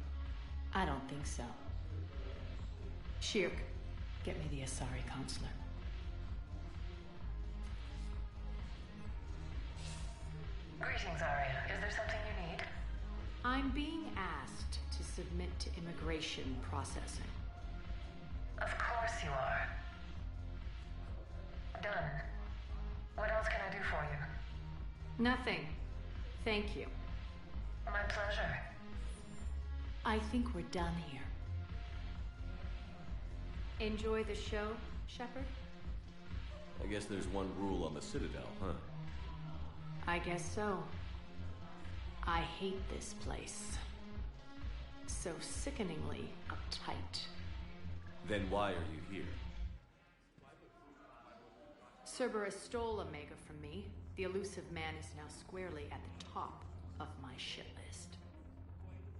I don't think so. Shirk, get me the Asari consular. Greetings, Arya. Is there something you need? I'm being asked to submit to immigration processing. Of course you are. Done. What else can I do for you? Nothing. Thank you. My pleasure. I think we're done here. Enjoy the show, Shepard? I guess there's one rule on the Citadel, huh? I guess so. I hate this place. So sickeningly uptight. Then why are you here? Cerberus stole Omega from me. The elusive man is now squarely at the top of my shit list.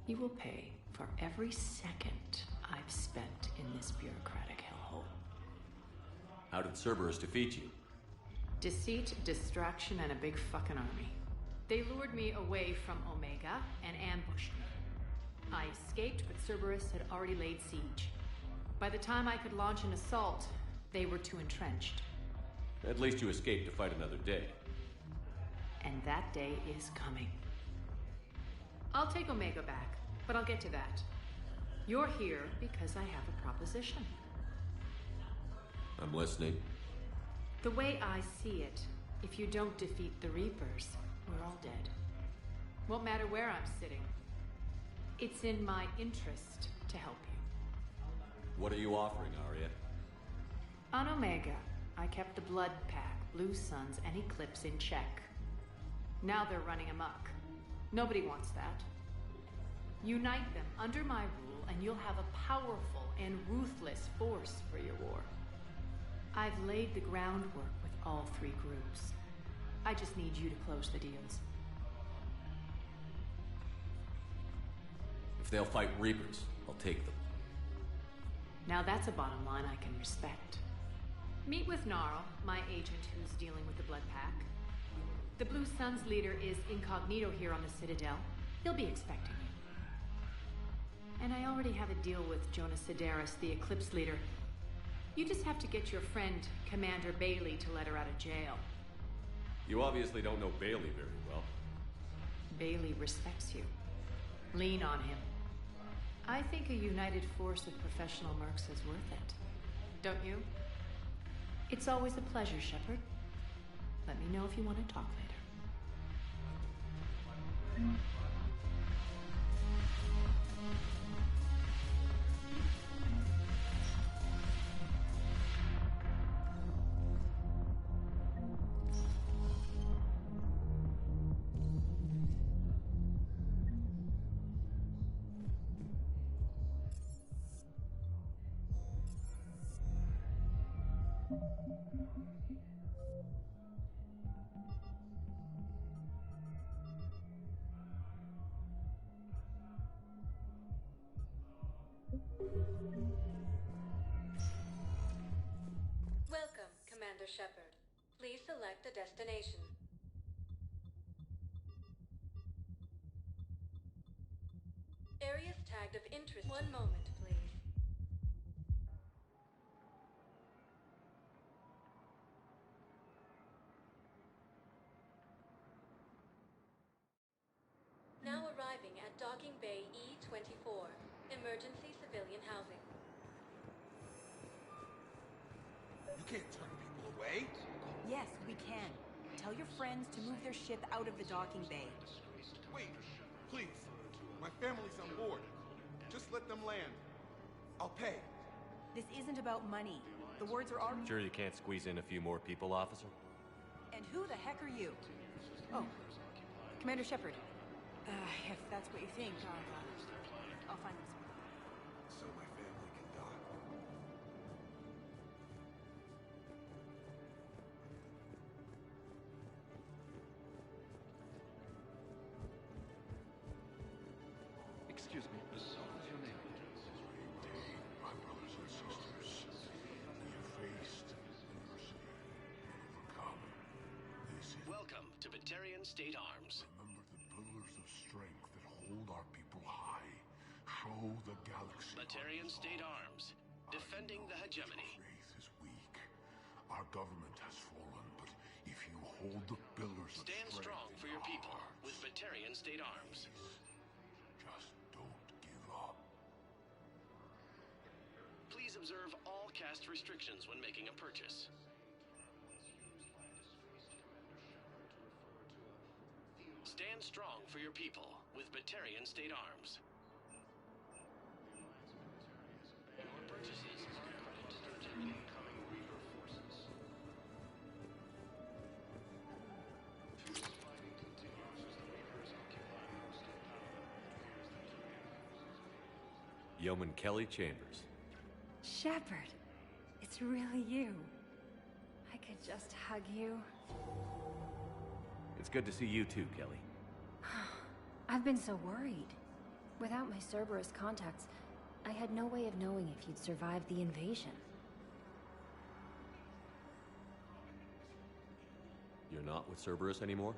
He will pay for every second I've spent in this bureaucratic hellhole. How did Cerberus defeat you? Deceit, distraction, and a big fucking army. They lured me away from Omega and ambushed me. I escaped, but Cerberus had already laid siege. By the time I could launch an assault, they were too entrenched. At least you escaped to fight another day. And that day is coming. I'll take Omega back, but I'll get to that. You're here because I have a proposition. I'm listening. The way I see it, if you don't defeat the Reapers, we're all dead. Won't matter where I'm sitting. It's in my interest to help you. What are you offering, Arya? On Omega, I kept the Blood Pack, Blue Suns, and Eclipse in check. Now they're running amok. Nobody wants that. Unite them under my rule, and you'll have a powerful and ruthless force for your war. I've laid the groundwork with all three groups. I just need you to close the deals. If they'll fight Reapers, I'll take them. Now that's a bottom line I can respect. Meet with Gnarl, my agent who's dealing with the Blood Pack. The Blue Suns leader is incognito here on the Citadel. He'll be expecting you. And I already have a deal with Jonas Sedaris, the Eclipse leader. You just have to get your friend, Commander Bailey, to let her out of jail. You obviously don't know Bailey very well. Bailey respects you. Lean on him. I think a united force of professional mercs is worth it. Don't you? It's always a pleasure, Shepard. Let me know if you want to talk later. Welcome, Commander Shepard. Please select a destination. Areas tagged of interest. One moment, please. Now arriving at Docking Bay E-24, emergency civilian housing. You can't turn people away. Yes, we can. Tell your friends to move their ship out of the docking bay. Wait, please. My family's on board. Just let them land. I'll pay. This isn't about money. The words are already... Sure you can't squeeze in a few more people, officer? And who the heck are you? Oh, Commander Shepard. If that's what you think, I'll find them somewhere. So my family can dock. Excuse me, what is your name? My brothers and sisters, we have faced adversity and overcome. This is... Welcome to Batarian's State Arms. Remember the pillars of strength that hold our people high. Show the galaxy. Batarian State Arms. Defending the hegemony. Faith is weak. Our government has fallen, but if you hold the pillars of Stand strength strong for your people with Batarian State Arms. just don't give up. Please observe all caste restrictions when making a purchase. Stand strong for your people with Batarian State Arms. Your purchases are credited to incoming Reaper forces. Fighting continues as the Reapers occupy most of the power. Yeoman Kelly Chambers. Shepard, it's really you. I could just hug you. It's good to see you too, Kelly. I've been so worried. Without my Cerberus contacts, I had no way of knowing if you'd survived the invasion. You're not with Cerberus anymore?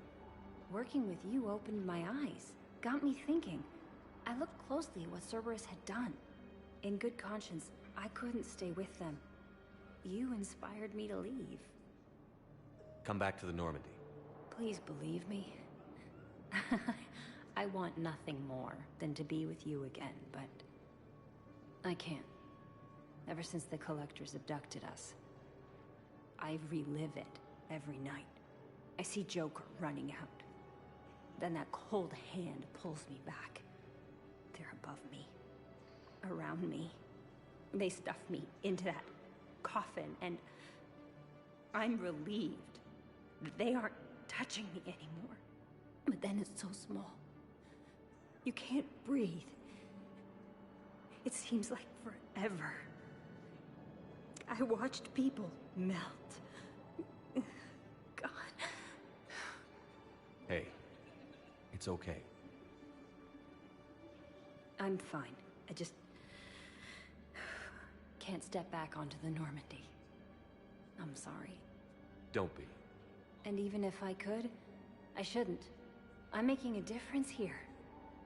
Working with you opened my eyes, got me thinking. I looked closely at what Cerberus had done. In good conscience, I couldn't stay with them. You inspired me to leave. Come back to the Normandy. Please believe me. I want nothing more than to be with you again, but I can't. Ever since the Collectors abducted us, I relive it every night. I see Joker running out. Then that cold hand pulls me back. They're above me, around me. They stuff me into that coffin, and I'm relieved that they aren't touching me anymore. But then it's so small. You can't breathe. It seems like forever. I watched people melt. God. Hey, it's okay. I'm fine. I just can't step back onto the Normandy. I'm sorry. Don't be. And even if I could, I shouldn't. I'm making a difference here.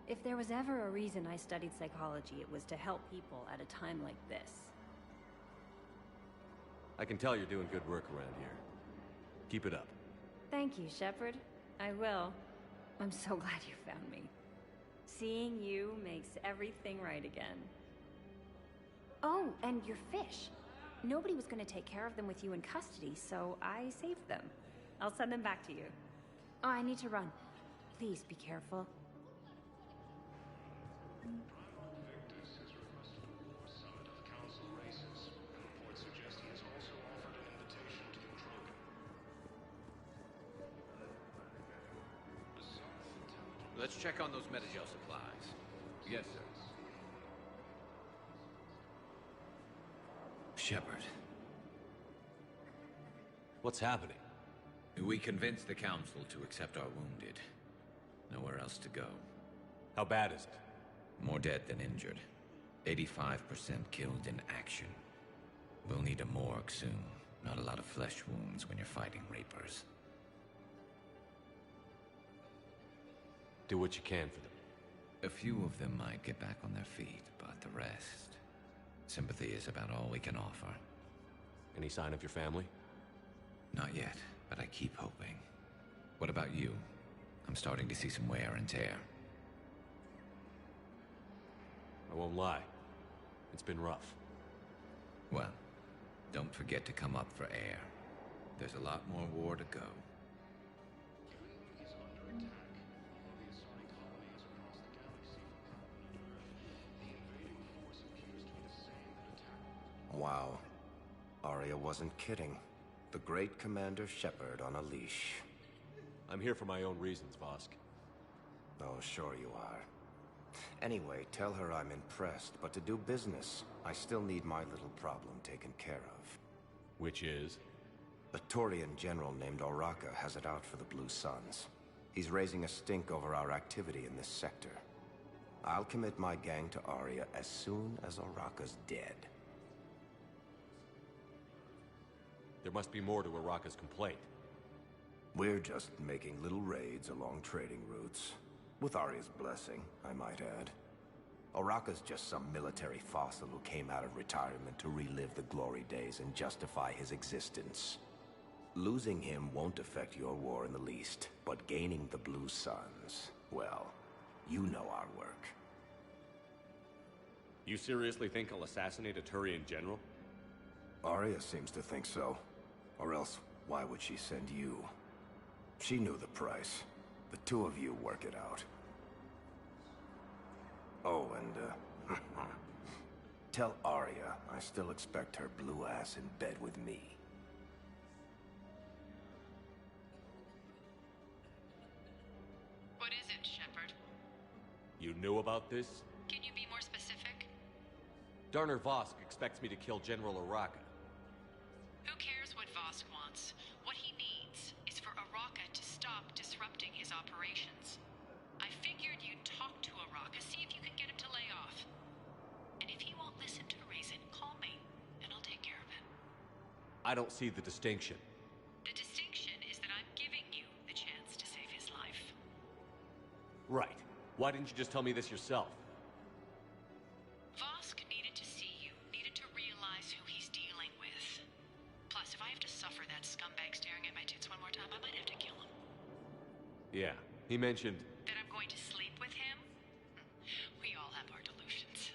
If there was ever a reason I studied psychology, it was to help people at a time like this. I can tell you're doing good work around here. Keep it up. Thank you, Shepard. I will. I'm so glad you found me. Seeing you makes everything right again. Oh, and your fish. Nobody was going to take care of them with you in custody, so I saved them. I'll send them back to you. Oh, I need to run. Please be careful. Let's check on those Metagel supplies. Yes, sir. Shepard. What's happening? We convinced the Council to accept our wounded. Nowhere else to go. How bad is it? More dead than injured. 85% killed in action. We'll need a morgue soon. Not a lot of flesh wounds when you're fighting Reapers. Do what you can for them. A few of them might get back on their feet, but the rest... Sympathy is about all we can offer. Any sign of your family? Not yet, but I keep hoping. What about you? I'm starting to see some wear and tear. I won't lie. It's been rough. Well, don't forget to come up for air. There's a lot more war to go. Wow. Arya wasn't kidding. The great Commander Shepard on a leash. I'm here for my own reasons, Vosk. Oh, sure you are. Anyway, tell her I'm impressed, but to do business, I still need my little problem taken care of. Which is? A Taurian general named Oraka has it out for the Blue Suns. He's raising a stink over our activity in this sector. I'll commit my gang to Arya as soon as Oraka's dead. There must be more to Oraka's complaint. We're just making little raids along trading routes. With Arya's blessing, I might add. Oraka's just some military fossil who came out of retirement to relive the glory days and justify his existence. Losing him won't affect your war in the least, but gaining the Blue Suns, well, you know our work. You seriously think I'll assassinate a Turian general? Arya seems to think so. Or else, why would she send you? She knew the price. The two of you work it out. Oh, and, tell Arya I still expect her blue ass in bed with me. What is it, Shepard? You knew about this? Can you be more specific? Darner Vosk expects me to kill General Oraka. Who cares what Vosk wants? What he needs is for Oraka to stop disrupting his operations. I figured you'd talk to Oraka, see if you can get him to lay off. And if he won't listen to reason, call me, and I'll take care of him. I don't see the distinction. The distinction is that I'm giving you the chance to save his life. Right. Why didn't you just tell me this yourself? Vosk needed to see you, needed to realize who he's dealing with. Plus, if I have to suffer that scumbag staring at my tits one more time, I might have to kill him. Yeah, he mentioned... That I'm going to sleep with him? We all have our delusions.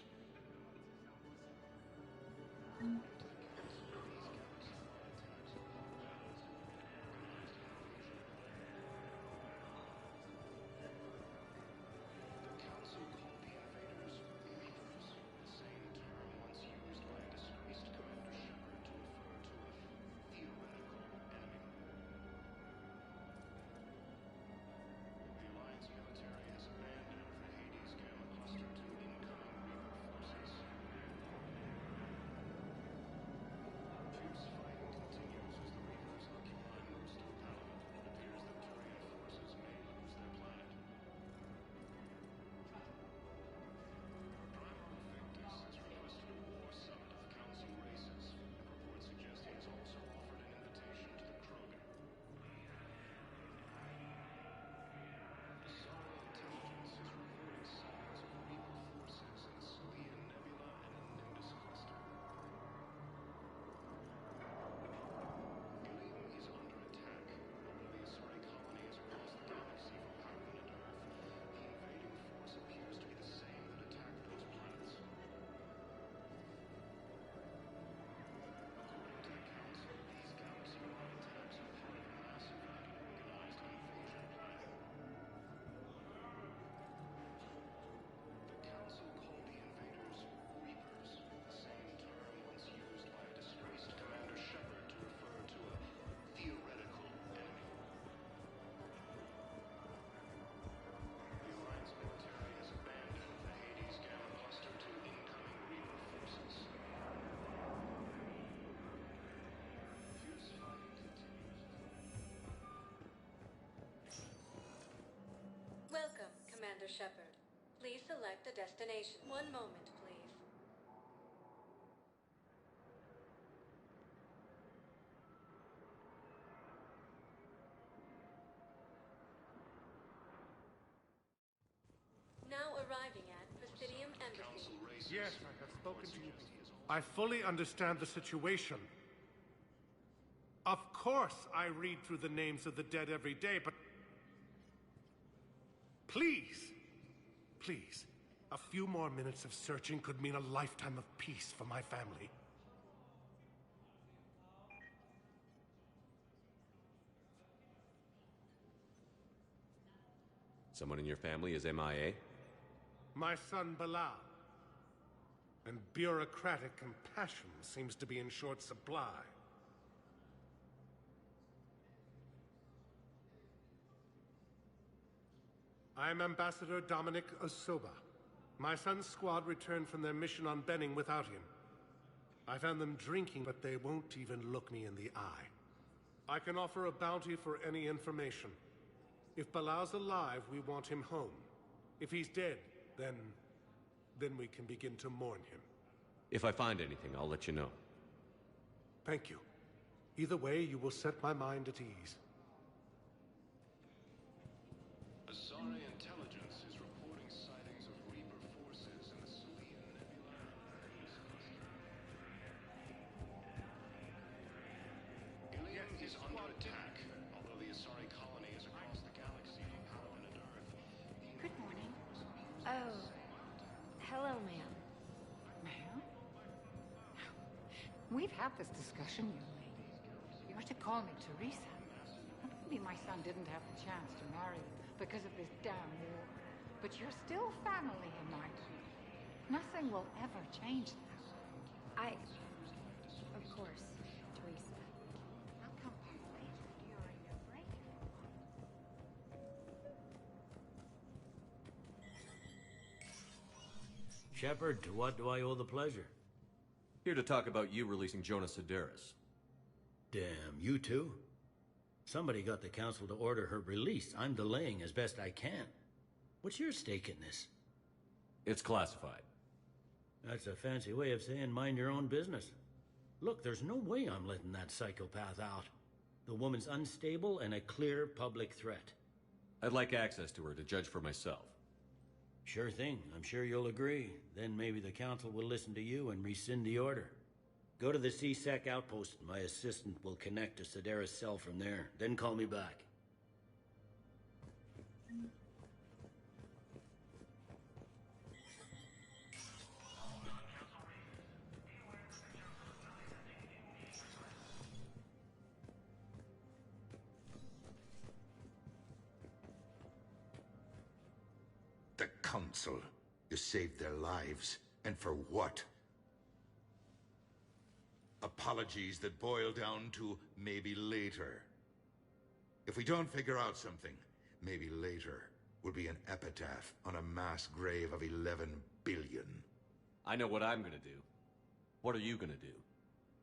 Welcome, Commander Shepard. Please select a destination. One moment, please. Now arriving at Presidium Embassy. Yes, I have spoken to you. I fully understand the situation. Of course I read through the names of the dead every day, but... Please, please, a few more minutes of searching could mean a lifetime of peace for my family. Someone in your family is MIA? My son, Bilal. And bureaucratic compassion seems to be in short supply. I'm Ambassador Dominic Osoba. My son's squad returned from their mission on Benning without him. I found them drinking, but they won't even look me in the eye. I can offer a bounty for any information. If Bilal's alive, we want him home. If he's dead, then we can begin to mourn him. If I find anything, I'll let you know. Thank you. Either way, you will set my mind at ease. Asari intelligence is reporting sightings of Reaper forces in the Salian Nebula. Ilium is under attack, although the Asari colony is across the galaxy on planet Earth. Good morning. Oh. Hello, ma'am. Ma'am? We've had this discussion, young lady. You're to call me Teresa. Maybe my son didn't have the chance to marry you because of this damn war. But you're still family in my book. Nothing will ever change that. Of course, Teresa. I'll come back later during your break. Shepard, to what do I owe the pleasure? Here to talk about you releasing Jonas Sedaris. Damn, you too? Somebody got the council to order her release. I'm delaying as best I can. What's your stake in this? It's classified. That's a fancy way of saying mind your own business. Look, there's no way I'm letting that psychopath out. The woman's unstable and a clear public threat. I'd like access to her to judge for myself. Sure thing. I'm sure you'll agree. Then maybe the council will listen to you and rescind the order. Go to the C-Sec outpost. My assistant will connect to Sedaris' cell from there. Then call me back. The Council. You saved their lives. And for what? Apologies that boil down to maybe later. If we don't figure out something, maybe later will be an epitaph on a mass grave of 11 billion. I know what I'm gonna do. What are you gonna do?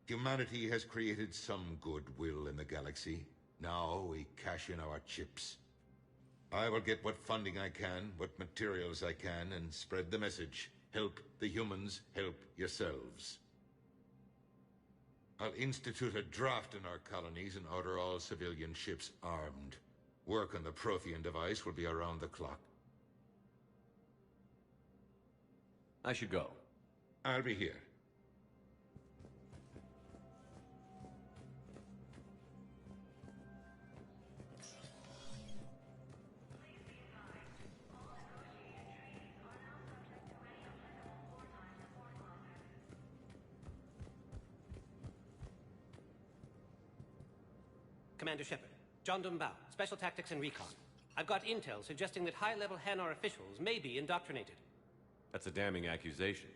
Humanity has created some goodwill in the galaxy. Now we cash in our chips. I will get what funding I can, what materials I can, and spread the message. Help the humans, help yourselves. I'll institute a draft in our colonies and order all civilian ships armed. Work on the Prothean device will be around the clock. I should go. I'll be here. Commander Shepard, John Dumbao, Special Tactics and Recon. I've got intel suggesting that high-level Hanar officials may be indoctrinated. That's a damning accusation.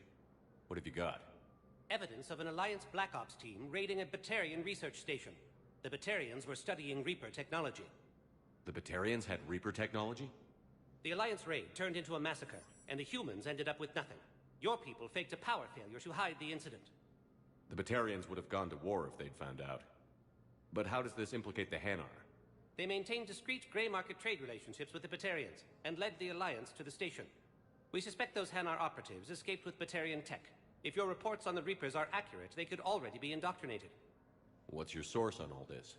What have you got? Evidence of an Alliance Black Ops team raiding a Batarian research station. The Batarians were studying Reaper technology. The Batarians had Reaper technology? The Alliance raid turned into a massacre, and the humans ended up with nothing. Your people faked a power failure to hide the incident. The Batarians would have gone to war if they'd found out. But how does this implicate the Hanar? They maintained discreet gray market trade relationships with the Batarians, and led the Alliance to the station. We suspect those Hanar operatives escaped with Batarian tech. If your reports on the Reapers are accurate, they could already be indoctrinated. What's your source on all this?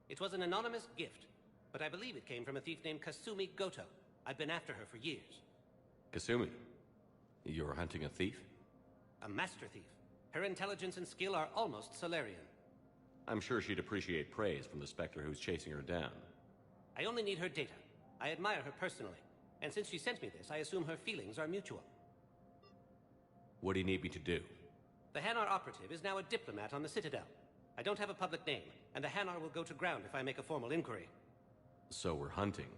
It was an anonymous gift, but I believe it came from a thief named Kasumi Goto. I've been after her for years. Kasumi? You're hunting a thief? A master thief. Her intelligence and skill are almost Solarian. I'm sure she'd appreciate praise from the Spectre who's chasing her down. I only need her data. I admire her personally. And since she sent me this, I assume her feelings are mutual. What do you need me to do? The Hanar operative is now a diplomat on the Citadel. I don't have a public name, and the Hanar will go to ground if I make a formal inquiry. So we're hunting.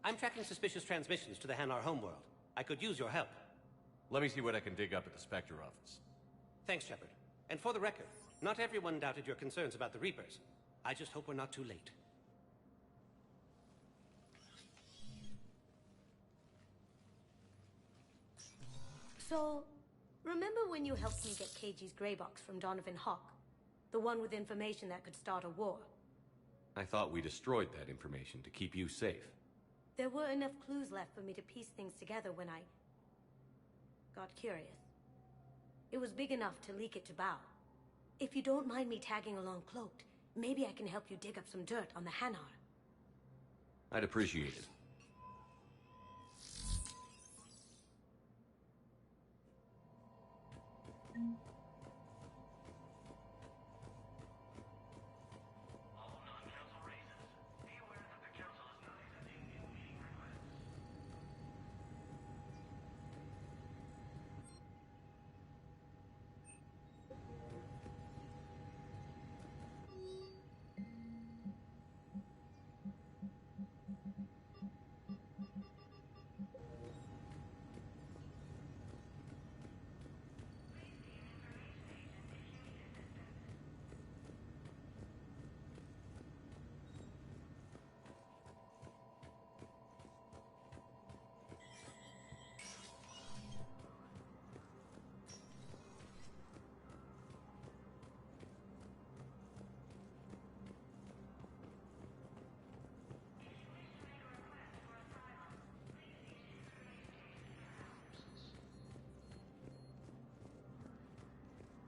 I'm tracking suspicious transmissions to the Hanar homeworld. I could use your help. Let me see what I can dig up at the Spectre office. Thanks, Shepard. And for the record, not everyone doubted your concerns about the Reapers. I just hope we're not too late. So, remember when you helped me get KG's grey box from Donovan Hawk? The one with information that could start a war? I thought we destroyed that information to keep you safe. There were enough clues left for me to piece things together when I got curious. It was big enough to leak it to Bao. If you don't mind me tagging along cloaked, maybe I can help you dig up some dirt on the Hanar. I'd appreciate it.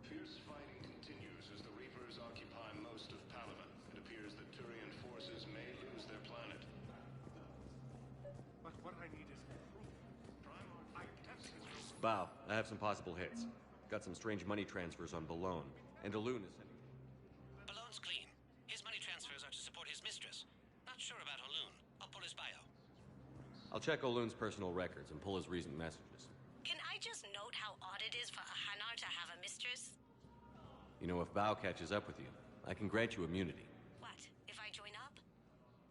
Fierce fighting continues as the Reapers occupy most of Palaven. It appears that Turian forces may lose their planet. But what I need is proof. Bow, I have some possible hits. Got some strange money transfers on Balone. And Alun is sending... Ballone's clean. His money transfers are to support his mistress. Not sure about Alun. I'll pull his bio. I'll check Olun's personal records and pull his recent messages. Can I just note how odd it is for a Hanar to have a mistress? You know, if Bow catches up with you, I can grant you immunity. What, if I join up?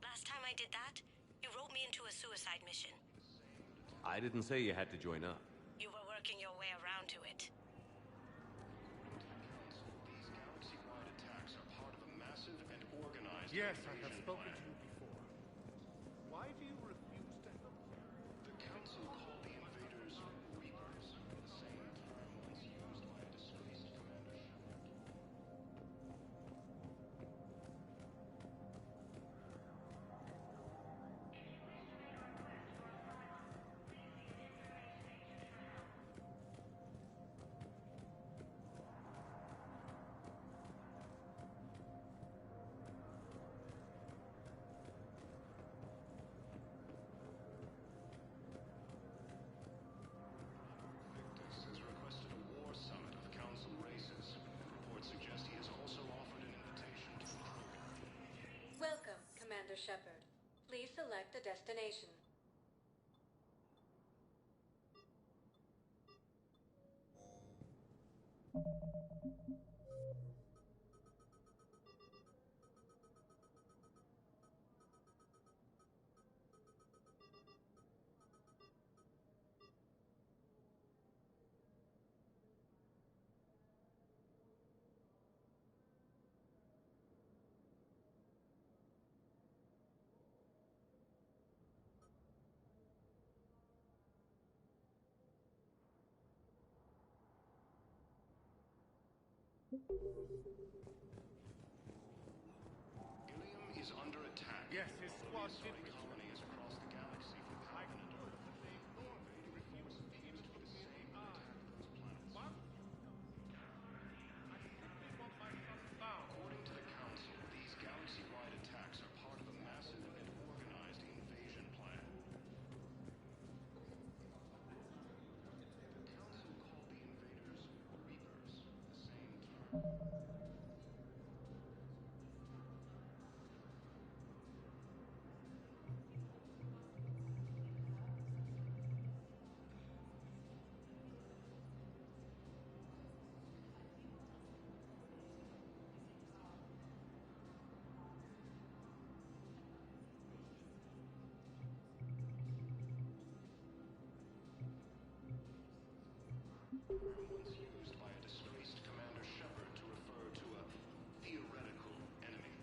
Last time I did that, you wrote me into a suicide mission. I didn't say you had to join up. You were working your way around to it. These galaxy-wide attacks are part of a massive and organized Yes, I have invasion spoken plan. to you before. Why do you refuse to help? The Council called the invaders Reapers, the same term once used by a disgraced Commander Shepard. Victus has requested a war summit of Council races. Reports suggest he has also offered an invitation to the Krogan. Welcome, Commander Shepard. Please select a destination. Ilium is under attack. Yes, his Although squad the did Asari return. colony is across the galaxy from Palaven and Earth. The invading forces aims to do the same and attack those planets. What? I simply want my son found. According to the Council, these galaxy-wide attacks are part of a massive and organized invasion plan. The Council called the invaders Reapers, the same term. Once used by a disgraced Commander Shepard to refer to a theoretical enemy.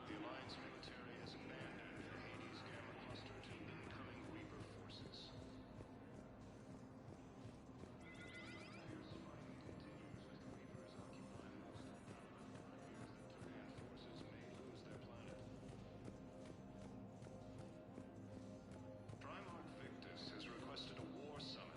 The Alliance military has abandoned the Hades Gamma cluster to incoming Reaper forces. Fierce fighting continues as the Reapers occupy most of Palaven. It appears that Turian forces may lose their planet. Primarch Victus has requested a war summit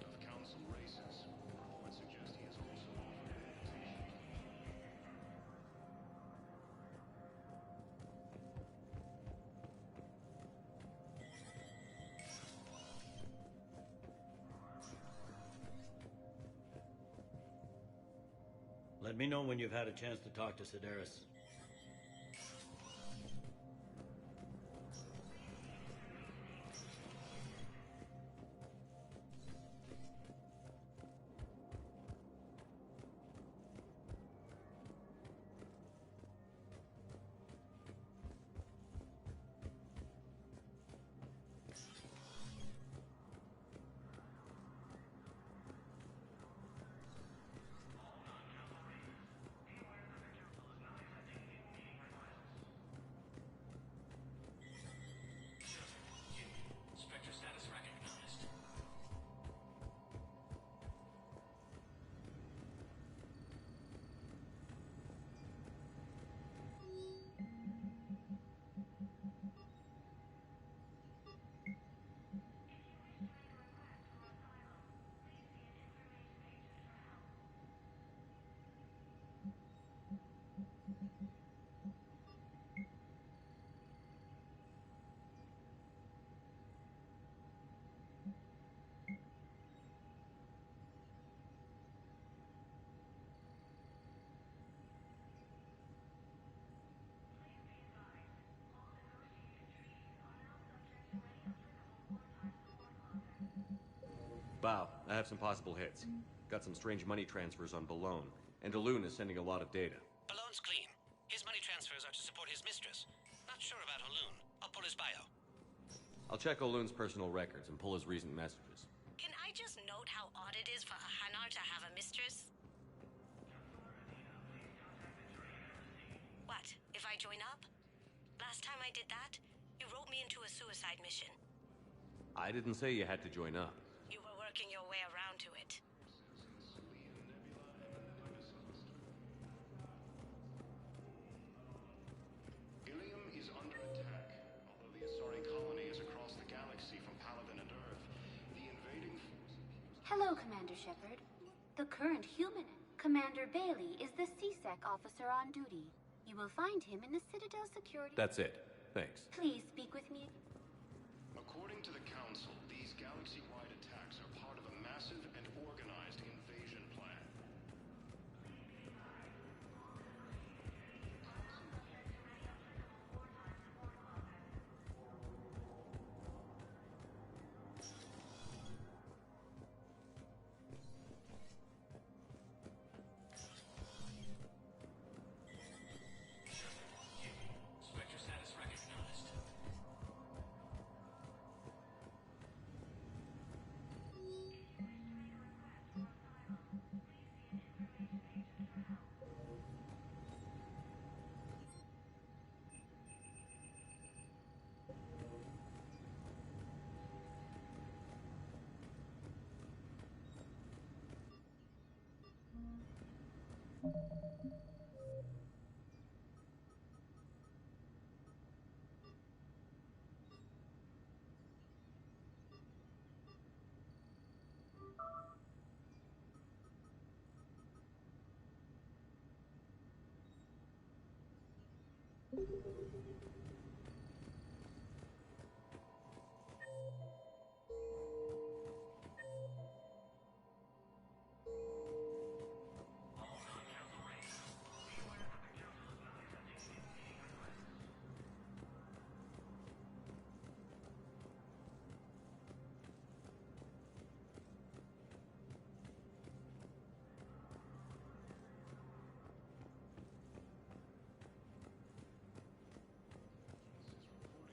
Let me know when you've had a chance to talk to Sedaris. Spectre status recognized. Bow, I have some possible hits. Got some strange money transfers on Balone, and Alun is sending a lot of data. Balone's clean. His money transfers are to support his mistress. Not sure about Alun. I'll pull his bio. I'll check Olun's personal records and pull his recent messages. Can I just note how odd it is for a Hanar to have a mistress? What, if I join up? Last time I did that, you wrote me into a suicide mission. I didn't say you had to join up. You were working your way around to it. Ilium is under attack. Although the Asari colony is across the galaxy from Paladin and Earth, the invading forces... Hello, Commander Shepard. The current human, Commander Bailey, is the CSEC officer on duty. You will find him in the Citadel security... That's it. Thanks. Please speak with me. According to the Council, these galaxy-wide attacks are part of a massive and organized invasion plan. Spectre status recognized.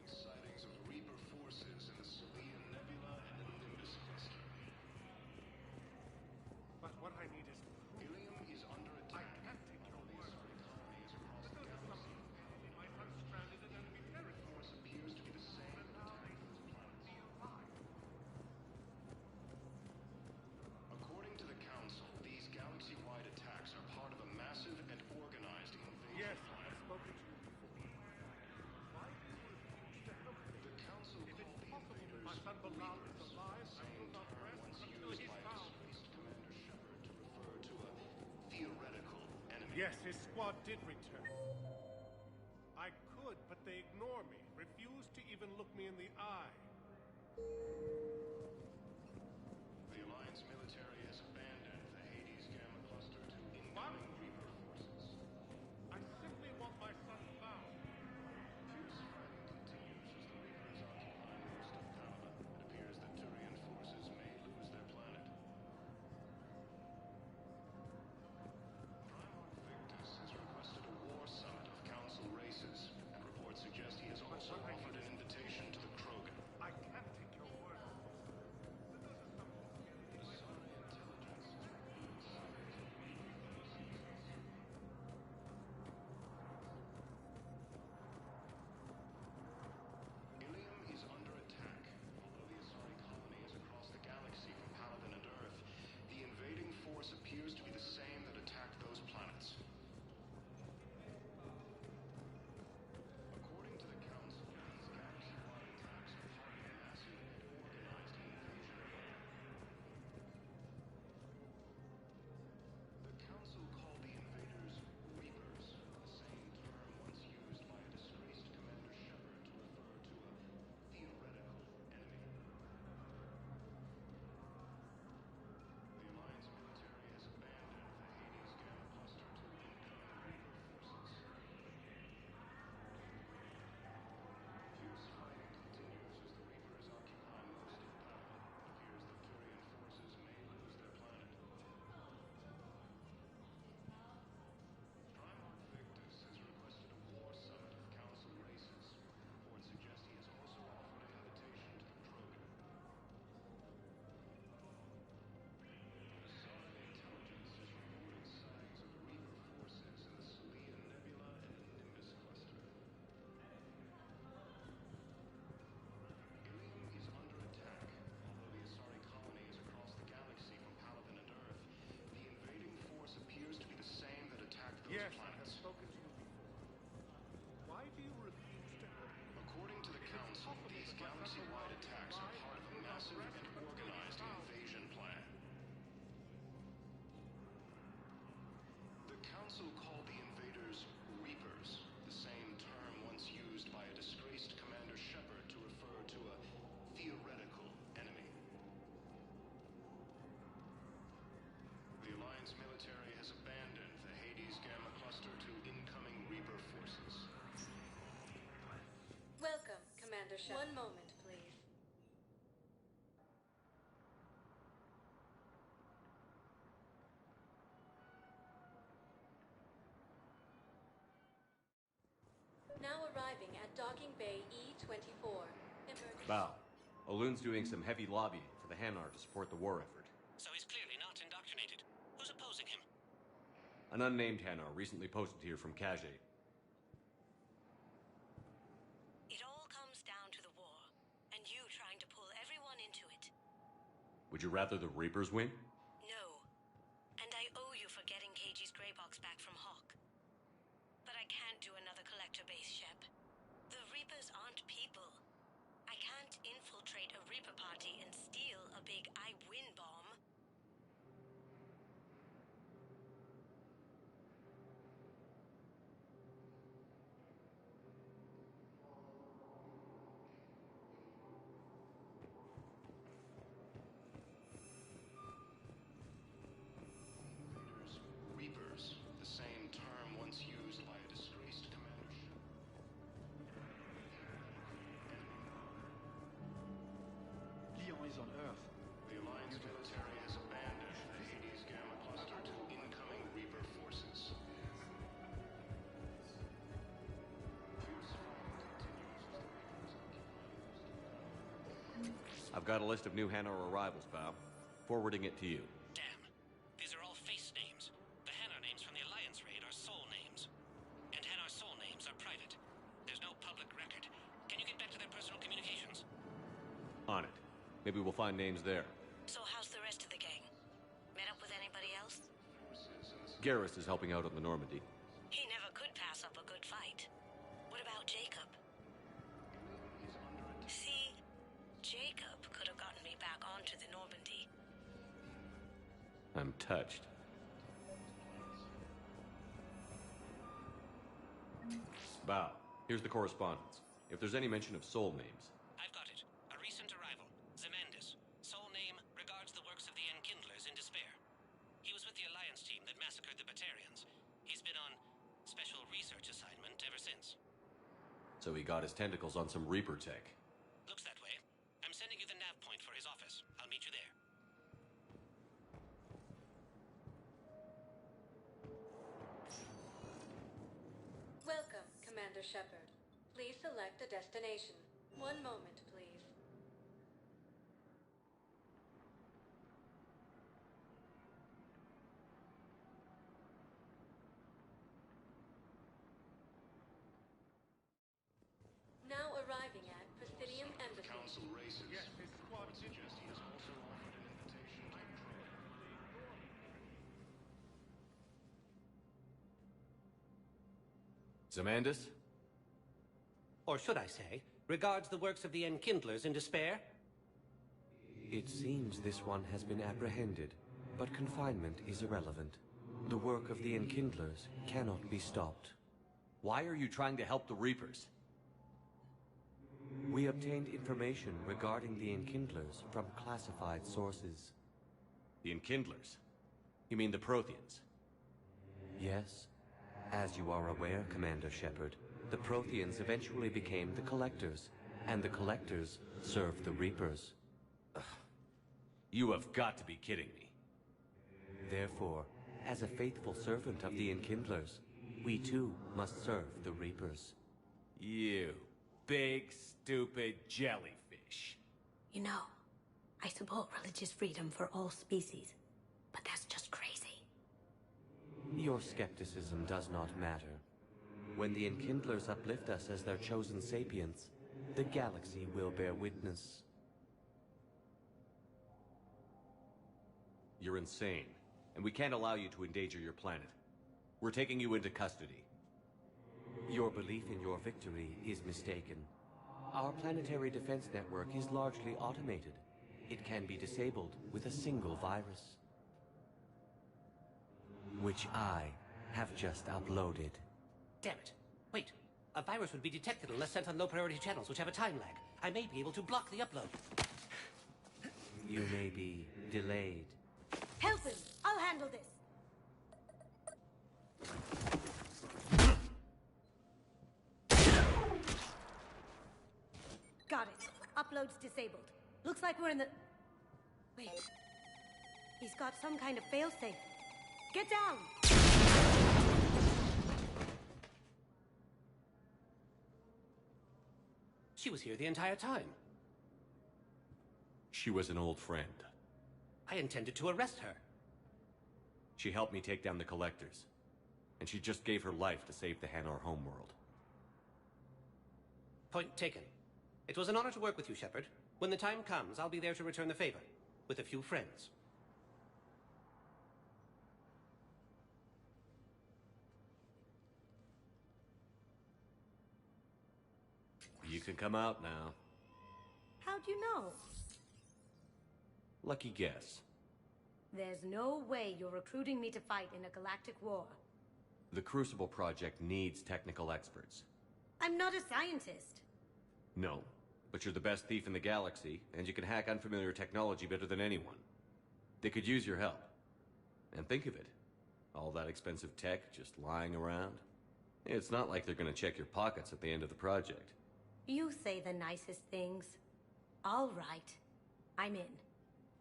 Sightings of Reaper forces in the Salian Nebula and the Nimbus cluster. But what I need is... Ilium is under attack. I can't take your word. Colony is across the This is galaxy. something we might have stranded in enemy territory. Force appears to be the same. And now they feel fine. According to the Council, these galaxy-wide attacks are part of a massive and organized invasion. Yes, I have spoken to you before. Why do you refuse to help me? The Council If it's called the possible invaders my son Bilal is Reapers, alive, I same will not term rest once until used he's by found. disgraced Commander Shepard to refer to a theoretical enemy. Yes, his squad did return. I could, but they ignore me, refuse to even look me in the eye. The Alliance military has abandoned the Hades Gamma cluster to incoming Reaper Commander Shepard. 1 moment, please. Now arriving at Docking Bay E-24. Bow. Olun's doing some heavy lobbying for the Hanar to support the war effort. So he's clearly not indoctrinated. Who's opposing him? An unnamed Hanar recently posted here from Kage. It all comes down to the war, and you trying to pull everyone into it. Would you rather the Reapers win? No. And I owe you for getting Keiji's Grey Box back from Hawk. But I can't do another collector base, Shep. The Reapers aren't people. I can't infiltrate a Reaper party and steal a big I win bomb. Reapers, the same term once used by a disgraced commander. Leon is on Earth. The Alliance military has abandoned the Hades Gamma cluster to incoming Reaper forces. I've got a list of new Hanar arrivals, Bow. Forwarding it to you. Damn. These are all face names. The Hanar names from the Alliance raid are soul names. And Hanar soul names are private. There's no public record. Can you get back to their personal communications? On it. Maybe we'll find names there. So how's the rest of the gang? Met up with anybody else? Garrus is helping out on the Normandy. He never could pass up a good fight. What about Jacob? See, Jacob could have gotten me back onto the Normandy. I'm touched. Bow, here's the correspondence. If there's any mention of soul names. I've got it. A recent arrival. Zemandis. Soul name regards the works of the Enkindlers in despair. He was with the Alliance team that massacred the Batarians. He's been on special research assignment ever since. So he got his tentacles on some Reaper tech. Looks that way. I'm sending you the nav point for his office. I'll meet you there. Welcome, Commander Shepard. Please select a destination. 1 moment, please. Now arriving at Presidium Embassy. Council races. Yes, this squad suggests he has also offered an invitation to the Zemandis? Or should I say, regards the works of the Enkindlers in despair? It seems this one has been apprehended, but confinement is irrelevant. The work of the Enkindlers cannot be stopped. Why are you trying to help the Reapers? We obtained information regarding the Enkindlers from classified sources. The Enkindlers? You mean the Protheans? Yes. As you are aware, Commander Shepard, the Protheans eventually became the Collectors, and the Collectors served the Reapers. You have got to be kidding me. Therefore, as a faithful servant of the Enkindlers, we too must serve the Reapers. You big, stupid jellyfish. You know, I support religious freedom for all species, but that's just crazy. Your skepticism does not matter. When the Enkindlers uplift us as their chosen sapients, the galaxy will bear witness. You're insane, and we can't allow you to endanger your planet. We're taking you into custody. Your belief in your victory is mistaken. Our planetary defense network is largely automated. It can be disabled with a single virus, which I have just uploaded. Damn it. Wait. A virus would be detected unless sent on low-priority channels, which have a time lag. I may be able to block the upload. You may be delayed. Help him! I'll handle this! Upload's disabled. Looks like we're in the... Wait. He's got some kind of failsafe. Get down! She was here the entire time. She was an old friend. I intended to arrest her. She helped me take down the Collectors. And she just gave her life to save the Hanar homeworld. Point taken. It was an honor to work with you, Shepard. When the time comes, I'll be there to return the favor. With a few friends. You can come out now. How'd you know? Lucky guess. There's no way you're recruiting me to fight in a galactic war. The Crucible Project needs technical experts. I'm not a scientist. No, but you're the best thief in the galaxy, and you can hack unfamiliar technology better than anyone. They could use your help. And think of it. All that expensive tech just lying around. It's not like they're gonna check your pockets at the end of the project. You say the nicest things. All right. I'm in.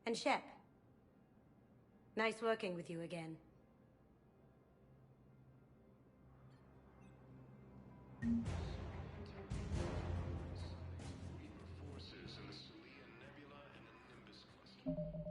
And Shep. Nice working with you again. Forces in the Celian Nebula and the Nimbus Cluster.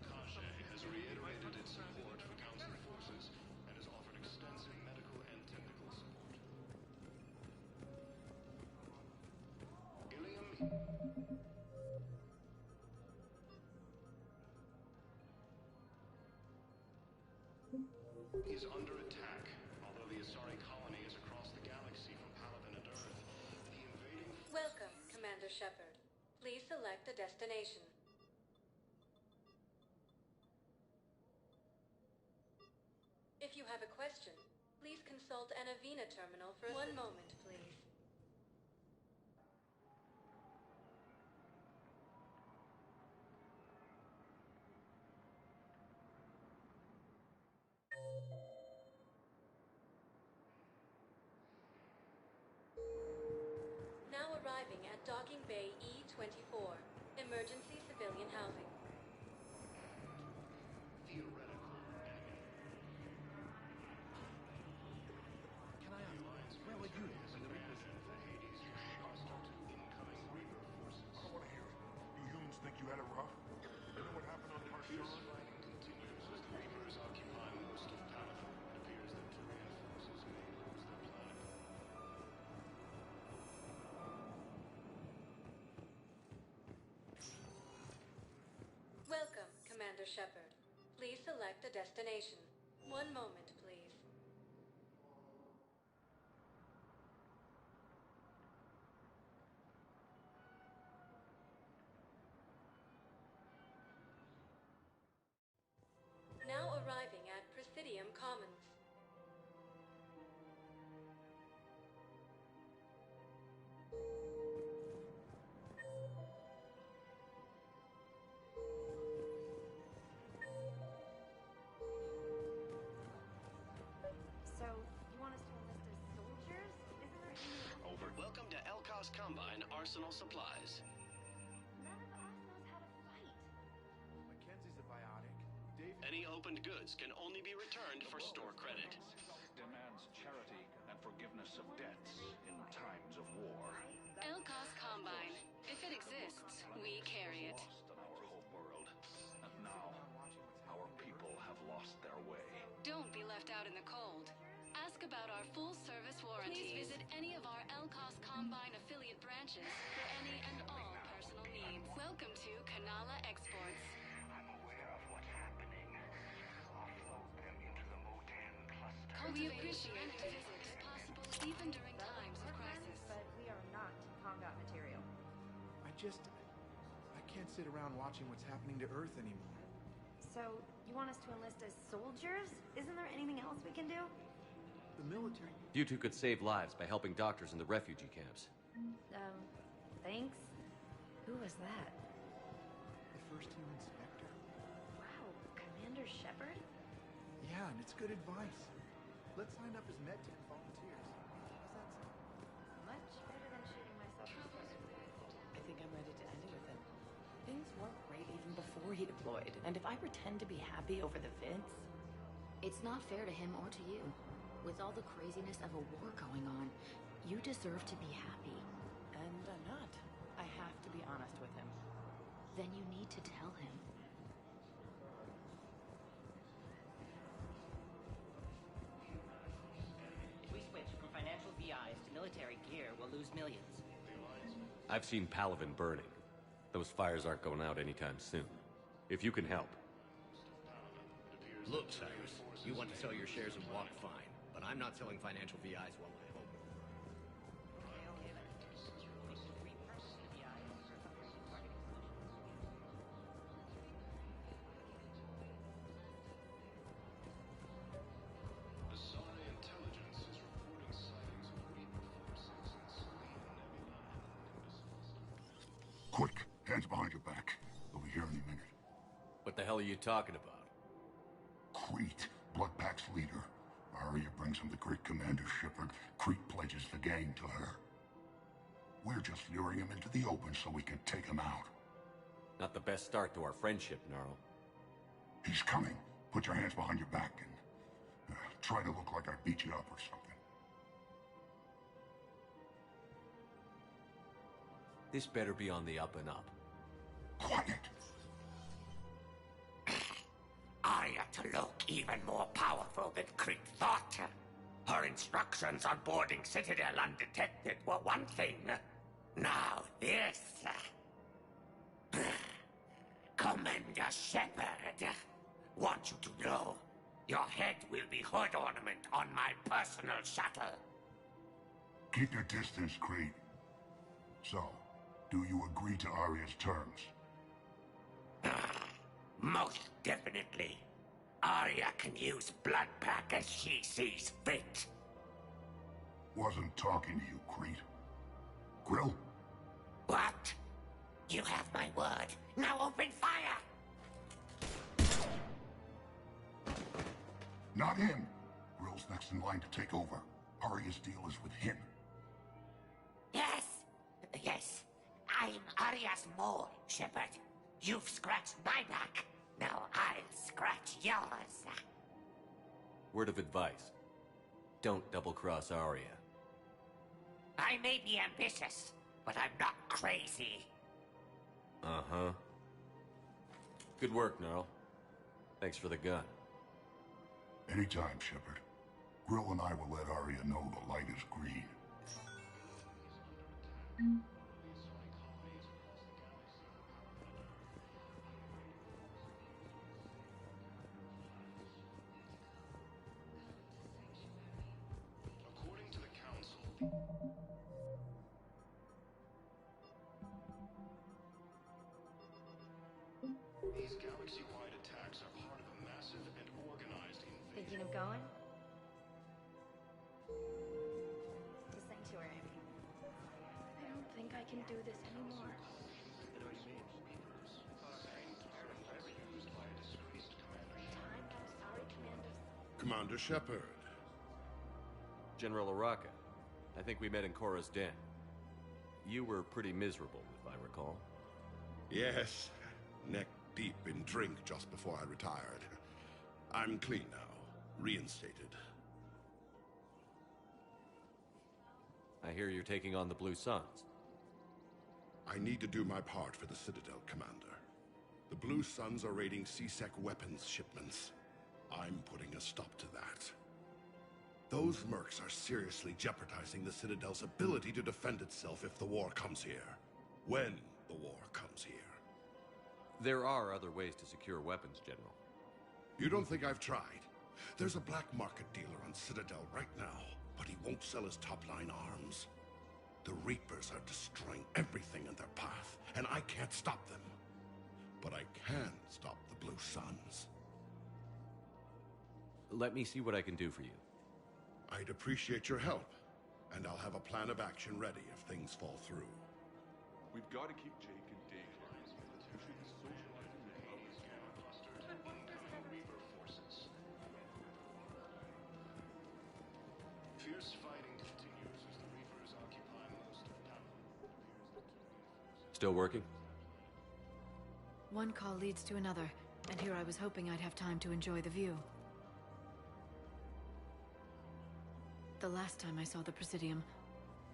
Kasha has reiterated its support for Council forces and has offered extensive medical and technical support. Ilium is under attack. Although the Asari colony is across the galaxy from Palaven and Earth, the invading... Welcome, Commander Shepard. Please select a destination. If you have a question, please consult an Avena terminal for... One moment, please. Now arriving at Docking Bay E-24. Emergency civilian housing. Theoretical enemy. Can I ask, where were you when the Reapers... the Hades hostile to incoming Reaper forces. I don't want to hear it. You humans think you had it rough? You know what happened on Fierce Tarshan? fighting continues as the Reapers occupy most of Palaven. It appears that Turian forces may lose their planet. Welcome, Commander Shepard. Please select a destination. One moment, please. Now arriving at Presidium Commons. So, you want us to enlist as soldiers? Isn't there any... Over. Welcome to Elkos Combine Arsenal Supplies. None of us knows how to fight. Mackenzie's a biotic. David... Any opened goods can only be returned for store credit. demands charity and forgiveness of debts in times of war. Elkos Combine. If it exists, we carry it. Lost in our home world, and now our people have lost their way. Don't be left out in the cold. Ask ask about our full-service warranties. Please visit any of our Elcos Combine affiliate branches for any and all personal needs. Welcome to Kanala Exports. I'm aware of what's happening. Offload them into the Motan cluster. We appreciate a visit if possible, even during times of crisis. But we are not combat material. I can't sit around watching what's happening to Earth anymore. So, you want us to enlist as soldiers? Isn't there anything else we can do? The military... You two could save lives by helping doctors in the refugee camps. Thanks? Who was that? The first human Spectre. Wow, Commander Shepard? Yeah, and it's good advice. Let's sign up as MedTech volunteers. How's that sound? Much better than shooting myself in the foot. I think I'm ready to end it with him. Things weren't great even before he deployed, and if I pretend to be happy over the vids... It's not fair to him or to you. With all the craziness of a war going on, you deserve to be happy. And I'm not. I have to be honest with him. Then you need to tell him. If we switch from financial VIs to military gear, we'll lose millions. I've seen Palavin burning. Those fires aren't going out anytime soon. If you can help. Look, Cyrus, you want to sell your shares and walk fine, but I'm not selling financial VIs while I hope. The Psi intelligence is reporting sightings of Reaper forces in Selene Nebula. Quick, hands behind your back. They'll be here any minute. What the hell are you talking about? Crete, Bloodpack's leader. Arya brings him the great Commander Shepard. Crete pledges the gang to her. We're just luring him into the open so we can take him out. Not the best start to our friendship, Gnarl. He's coming. Put your hands behind your back and try to look like I beat you up or something. This better be on the up and up. Quiet. Arya to look even more powerful than Crete thought. Her instructions on boarding Citadel undetected were one thing. Now this. Commander Shepard, want you to know, your head will be hood ornament on my personal shuttle. Keep your distance, Crete. So, do you agree to Arya's terms? Most definitely. Arya can use Bloodpack as she sees fit. Wasn't talking to you, Crete. Grill? What? You have my word. Now open fire! Not him. Grill's next in line to take over. Arya's deal is with him. Yes. Yes. I'm Arya's mole, Shepard. You've scratched my back. Now I'll scratch yours. Word of advice. Don't double-cross Arya. I may be ambitious, but I'm not crazy. Uh-huh. Good work, Gnarl. Thanks for the gun. Anytime, Shepard. Grill and I will let Arya know the light is green. According to the Council, these galaxy-wide attacks are part of a massive and organized invasion. Thinking of going? To Sanctuary, I mean. I don't think I can do this anymore. Commander Shepard. General Araka. I think we met in Korra's den. You were pretty miserable, if I recall. Yes, neck deep in drink just before I retired. I'm clean now, reinstated. I hear you're taking on the Blue Suns. I need to do my part for the Citadel, Commander. The Blue Suns are raiding CSEC weapons shipments. I'm putting a stop to that. Those mercs are seriously jeopardizing the Citadel's ability to defend itself if the war comes here. When the war comes here. There are other ways to secure weapons, General. You don't think I've tried? There's a black market dealer on Citadel right now, but he won't sell his top-line arms. The Reapers are destroying everything in their path, and I can't stop them. But I can stop the Blue Suns. Let me see what I can do for you. I'd appreciate your help, and I'll have a plan of action ready if things fall through. We've got to keep Jake and Dave alive. We should be socializing with others. Reaper forces. Fierce fighting continues as the Reapers occupy most of town. Still working? One call leads to another, and here I was hoping I'd have time to enjoy the view. The last time I saw the Presidium,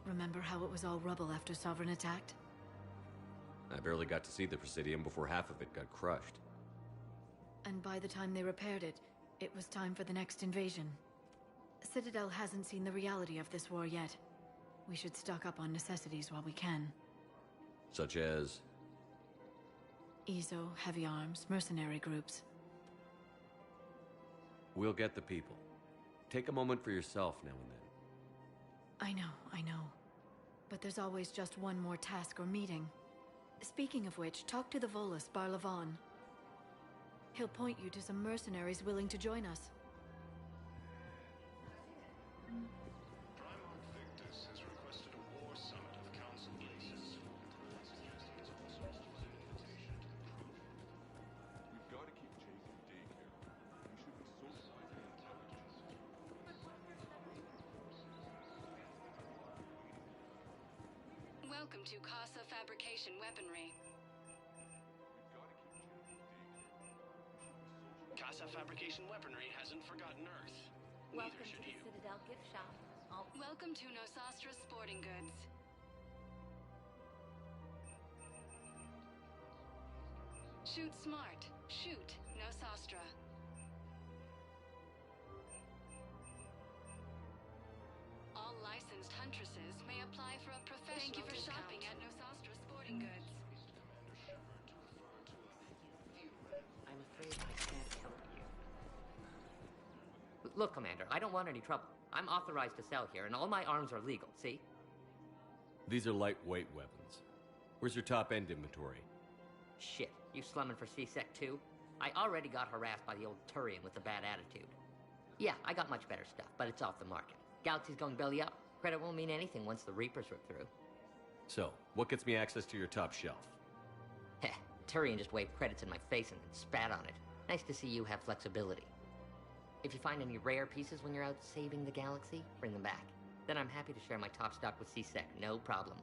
remember how it was all rubble after Sovereign attacked? I barely got to see the Presidium before half of it got crushed. And by the time they repaired it, it was time for the next invasion. Citadel hasn't seen the reality of this war yet. We should stock up on necessities while we can. Such as? EZO, heavy arms, mercenary groups. We'll get the people. Take a moment for yourself now and then. I know. But there's always just one more task or meeting. Speaking of which, talk to the Volus, Barlavon. He'll point you to some mercenaries willing to join us. Primarch Victus has requested a war summit of council races. Suggesting it's also offered an invitation to the crew. We've got to keep Jake and Dave here. We should be socializing intelligence. Welcome to Casa Fabrication Weaponry. Casa Fabrication Weaponry hasn't forgotten Earth. Welcome Neither to should the you. Citadel gift shop. Welcome to Nosastra Sporting Goods. Shoot smart. Shoot Nosastra. All licensed huntresses may apply for a professional Thank you for discount. shopping at Nosastra Sporting Goods. I'm afraid I can't help you. Look, Commander, I don't want any trouble. I'm authorized to sell here, and all my arms are legal, see? These are lightweight weapons. Where's your top-end inventory? Shit, you slumming for C-Sec too? I already got harassed by the old Turian with the bad attitude. Yeah, I got much better stuff, but it's off the market. Galaxy's going belly up. Credit won't mean anything once the Reapers rip through. So, what gets me access to your top shelf? Heh, Turian just waved credits in my face and then spat on it. Nice to see you have flexibility. If you find any rare pieces when you're out saving the galaxy, bring them back. Then I'm happy to share my top stock with C-Sec, no problem.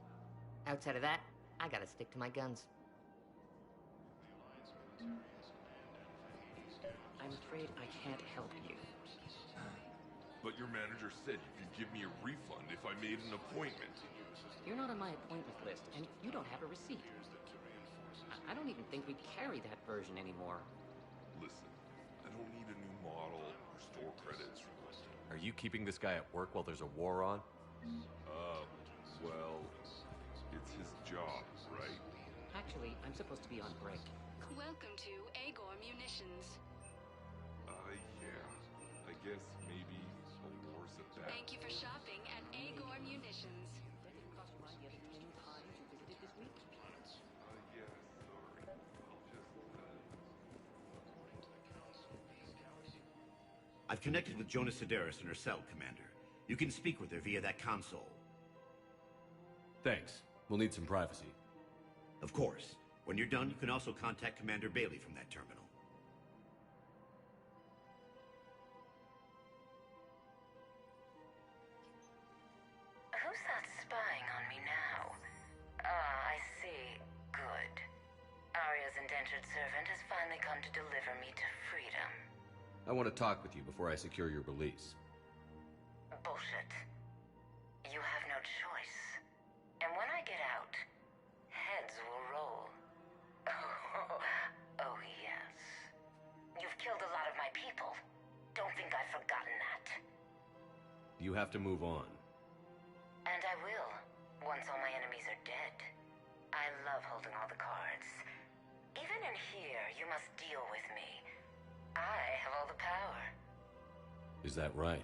Outside of that, I gotta stick to my guns. I'm afraid I can't help you. But your manager said you could give me a refund if I made an appointment. You're not on my appointment list, and you don't have a receipt. I don't even think we carry that version anymore. Listen, I don't need a new model or store credits. Are you keeping this guy at work while there's a war on? Well, it's his job, right? Actually, I'm supposed to be on break. Welcome to Agor Munitions. Yeah. I guess maybe a war's a bad. Thank you for shopping at Agor Munitions. That didn't cost you mind the other 10 times you visited this week? Yeah, sorry. I've connected with Jonas Sedaris in her cell, Commander. You can speak with her via that console. Thanks. We'll need some privacy. Of course. When you're done, you can also contact Commander Bailey from that terminal. Who's that spying on me now? Ah, I see. Good. Arya's indentured servant has finally come to deliver me to freedom. I want to talk with you before I secure your release. Bullshit. You have no choice. And when I get out, heads will roll. Oh, yes. You've killed a lot of my people. Don't think I've forgotten that. You have to move on. And I will, once all my enemies are dead. I love holding all the cards. Even in here, you must deal with me. I have all the power. Is that right?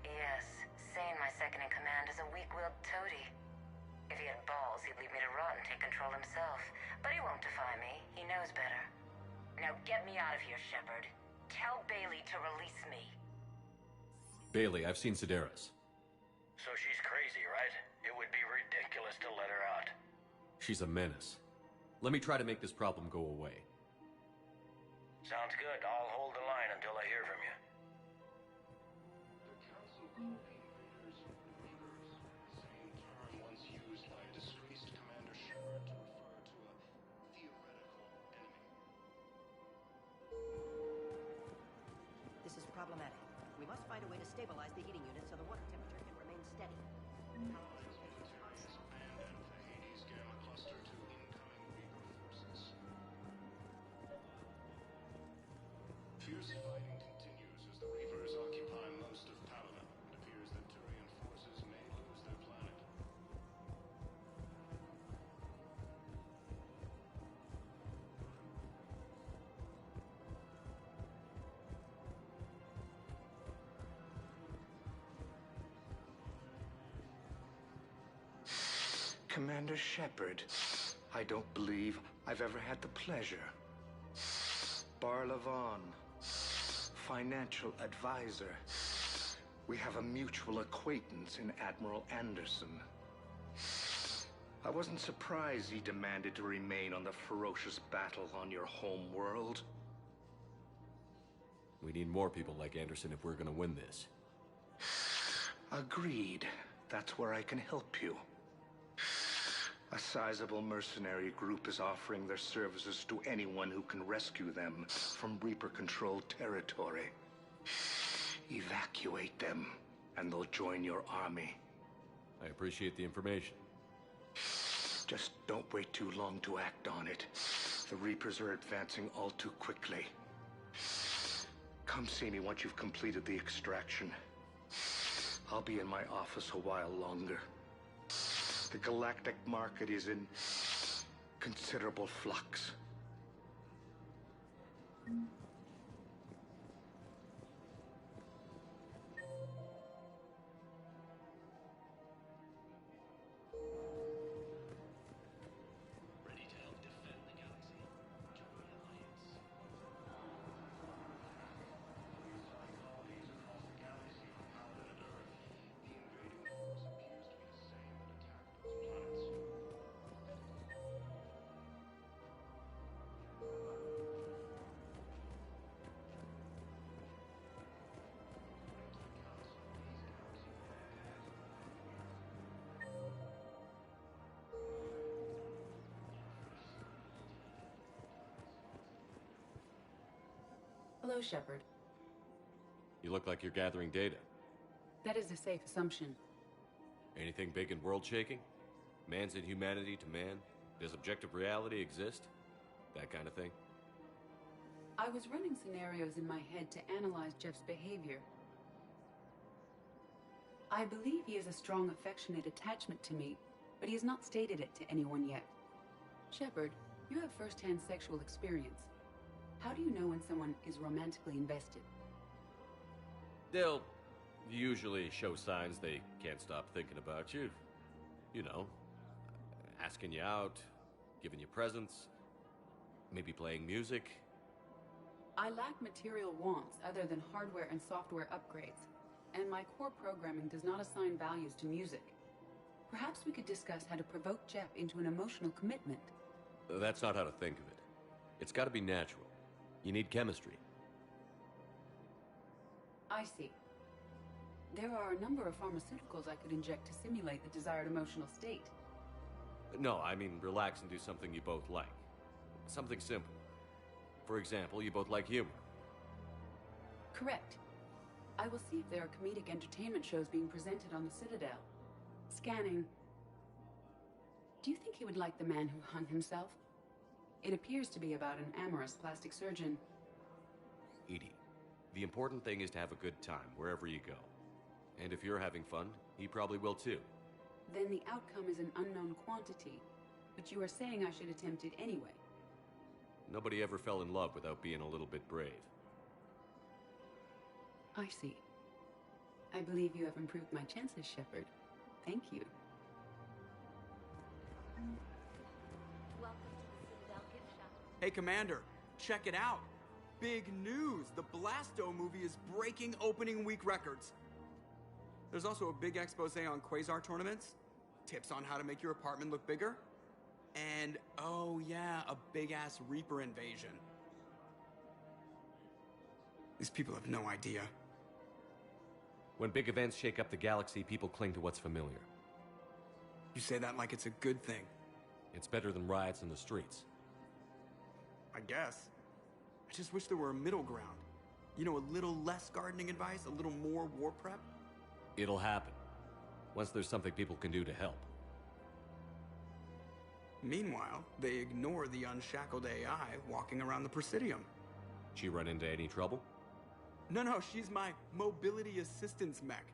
Yes, Sane, my second-in-command, is a weak-willed toady. If he had balls, he'd leave me to rot and take control himself. But he won't defy me. He knows better. Now get me out of here, Shepard. Tell Bailey to release me. Bailey, I've seen Sedaris. So she's crazy, right? It would be ridiculous to let her out. She's a menace. Let me try to make this problem go away. Sounds good. I'll hold the line until I hear from you. The Council called the invaders Reapers, the same term once used by a disgraced Commander Shepard to refer to a theoretical enemy. This is problematic. We must find a way to stabilize the heating unit so the water temperature can remain steady. Allies militaries abandoned the Hades Gamma Cluster to incoming Reaper forces. Fierce fighting continues as the Reapers occupy most of Paladin. It appears that Turian forces may lose their planet. Commander Shepard, I don't believe I've ever had the pleasure. Barlavon, financial advisor. We have a mutual acquaintance in Admiral Anderson. I wasn't surprised he demanded to remain on the ferocious battle on your home world. We need more people like Anderson if we're gonna win this. Agreed. That's where I can help you. A sizable mercenary group is offering their services to anyone who can rescue them from Reaper-controlled territory. Evacuate them, and they'll join your army. I appreciate the information. Just don't wait too long to act on it. The Reapers are advancing all too quickly. Come see me once you've completed the extraction. I'll be in my office a while longer. The galactic market is in considerable flux. Ready to help defend the galaxy. Join the Alliance. Colonies across the galaxy from Paladin and Earth. The invading force appears to be the same that attacked those planets. Hello, Shepard. You look like you're gathering data. That is a safe assumption. Anything big and world-shaking? Man's inhumanity to man? Does objective reality exist? That kind of thing? I was running scenarios in my head to analyze Jeff's behavior. I believe he has a strong affectionate attachment to me, but he has not stated it to anyone yet. Shepard, you have first-hand sexual experience. How do you know when someone is romantically invested? They'll usually show signs they can't stop thinking about you. You know, asking you out, giving you presents, maybe playing music. I lack material wants other than hardware and software upgrades, and my core programming does not assign values to music. Perhaps we could discuss how to provoke Jeff into an emotional commitment. That's not how to think of it. It's got to be natural. You need chemistry. I see. There are a number of pharmaceuticals I could inject to simulate the desired emotional state. No, I mean relax and do something you both like. Something simple. For example, you both like humor. Correct. I will see if there are comedic entertainment shows being presented on the Citadel. Scanning. Do you think he would like The Man Who Hung Himself? It appears to be about an amorous plastic surgeon. Edie, the important thing is to have a good time wherever you go. And if you're having fun, he probably will too. Then the outcome is an unknown quantity, but you are saying I should attempt it anyway. Nobody ever fell in love without being a little bit brave. I see. I believe you have improved my chances, Shepard. Thank you. Welcome to the Citadel gift shop. Hey, Commander, check it out. Big news! The Blasto movie is breaking opening week records. There's also a big expose on Quasar tournaments, tips on how to make your apartment look bigger, and, oh yeah, a big-ass Reaper invasion. These people have no idea. When big events shake up the galaxy, people cling to what's familiar. You say that like it's a good thing. It's better than riots in the streets. I guess. I just wish there were a middle ground. You know, a little less gardening advice, a little more war prep. It'll happen. Once there's something people can do to help. Meanwhile, they ignore the unshackled AI walking around the Presidium. She run into any trouble? No, she's my mobility assistance mech.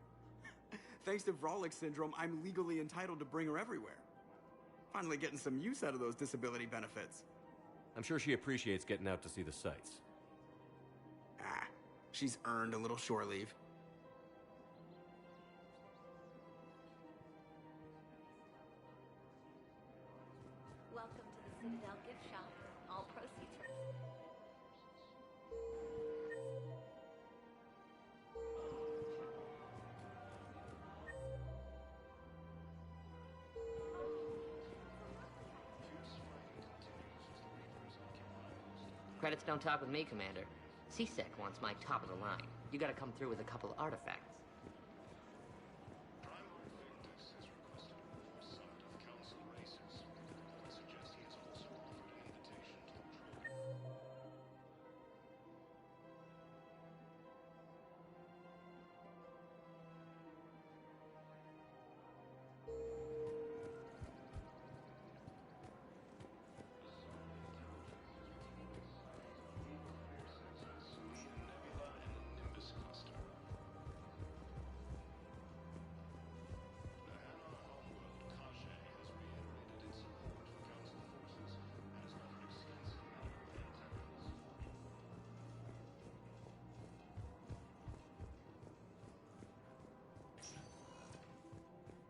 Thanks to Vrolic syndrome, I'm legally entitled to bring her everywhere. Finally getting some use out of those disability benefits. I'm sure she appreciates getting out to see the sights. She's earned a little shore leave. Welcome to the Citadel gift shop. All proceeds from... Credits don't talk with me, Commander. CSEC wants my top of the line. You gotta come through with a couple artifacts.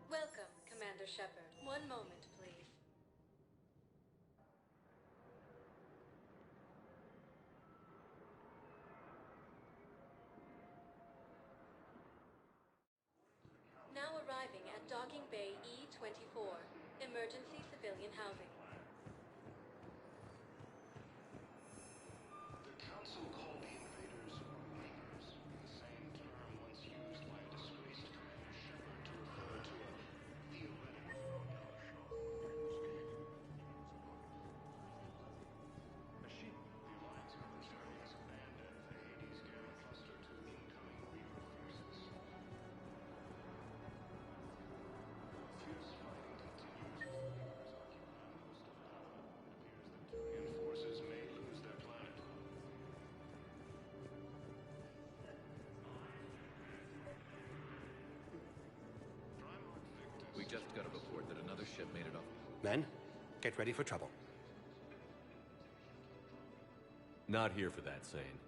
Welcome, Commander Shepard. One moment, please. Now arriving at Docking Bay E-24, emergency civilian housing. The Council call the invaders Reapers, the same term once used by a disgraced Commander Shepard to refer to a theoretical... A sheep. The Alliance military has abandoned the Hades Gamma cluster to incoming Reaper forces. Fierce fighting continues as the Reapers occupy most of Alpha. It appears that Turian forces may lose their planet. We just got a report that another ship made it off. Men, get ready for trouble. Not here for that, Sane.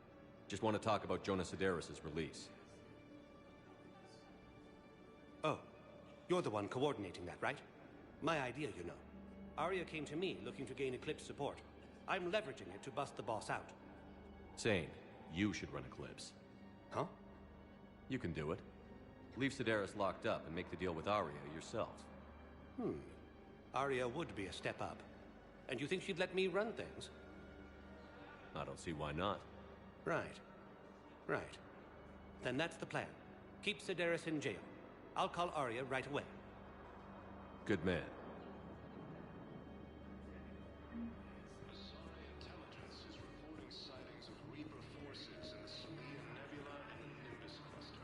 Just want to talk about Jonas Sedaris' release. Oh, you're the one coordinating that, right? My idea, you know. Arya came to me looking to gain Eclipse support. I'm leveraging it to bust the boss out. Sane, you should run Eclipse. Huh? You can do it. Leave Sedaris locked up and make the deal with Arya yourself. Arya would be a step up. And you think she'd let me run things? I don't see why not. Right. Then that's the plan. Keep Sedaris in jail. I'll call Arya right away. Good man. Asari intelligence is reporting sightings of Reaper forces in the Salian Nebula and the Nimbus cluster.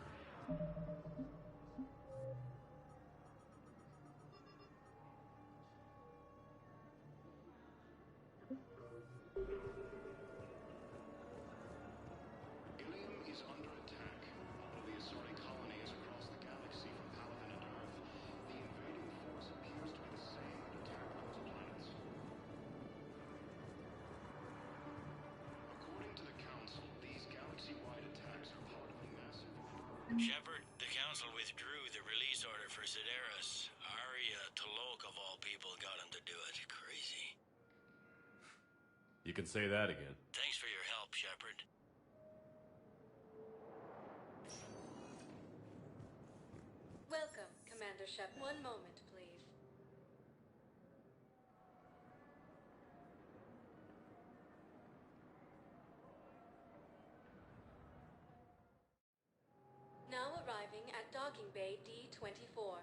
Ilium is under attack. All of the Asari colonies across the galaxy Shepard, the Council withdrew the release order for Sedaris. Arya Talok, of all people, got him to do it. Crazy. You can say that again. Thanks for your help, Shepard. Welcome, Commander Shep. One moment, please. Now arriving at Docking Bay D-24.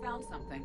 found something.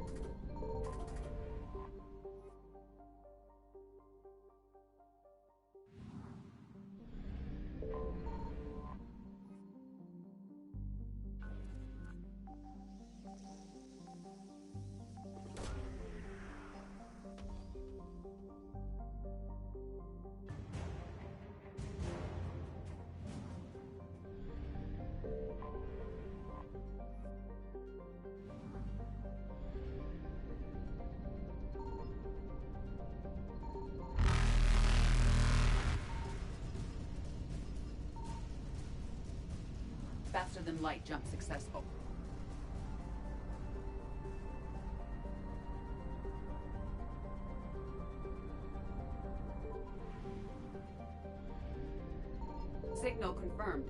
Faster than light jump successful. Signal confirmed.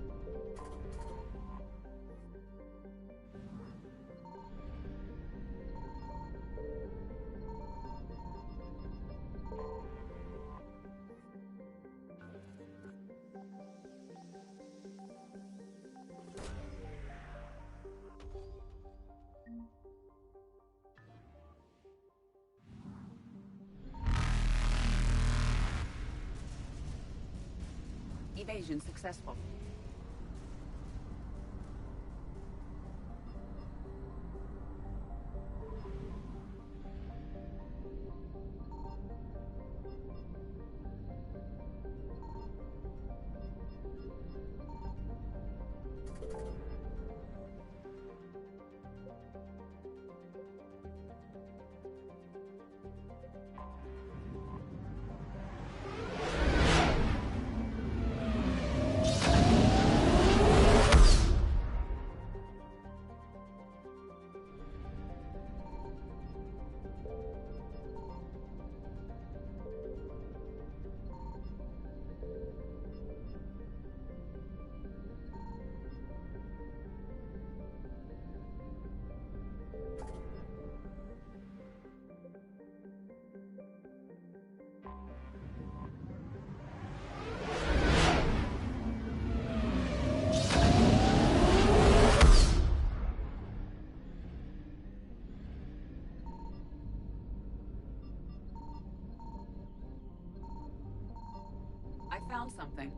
Evasion successful. I found something.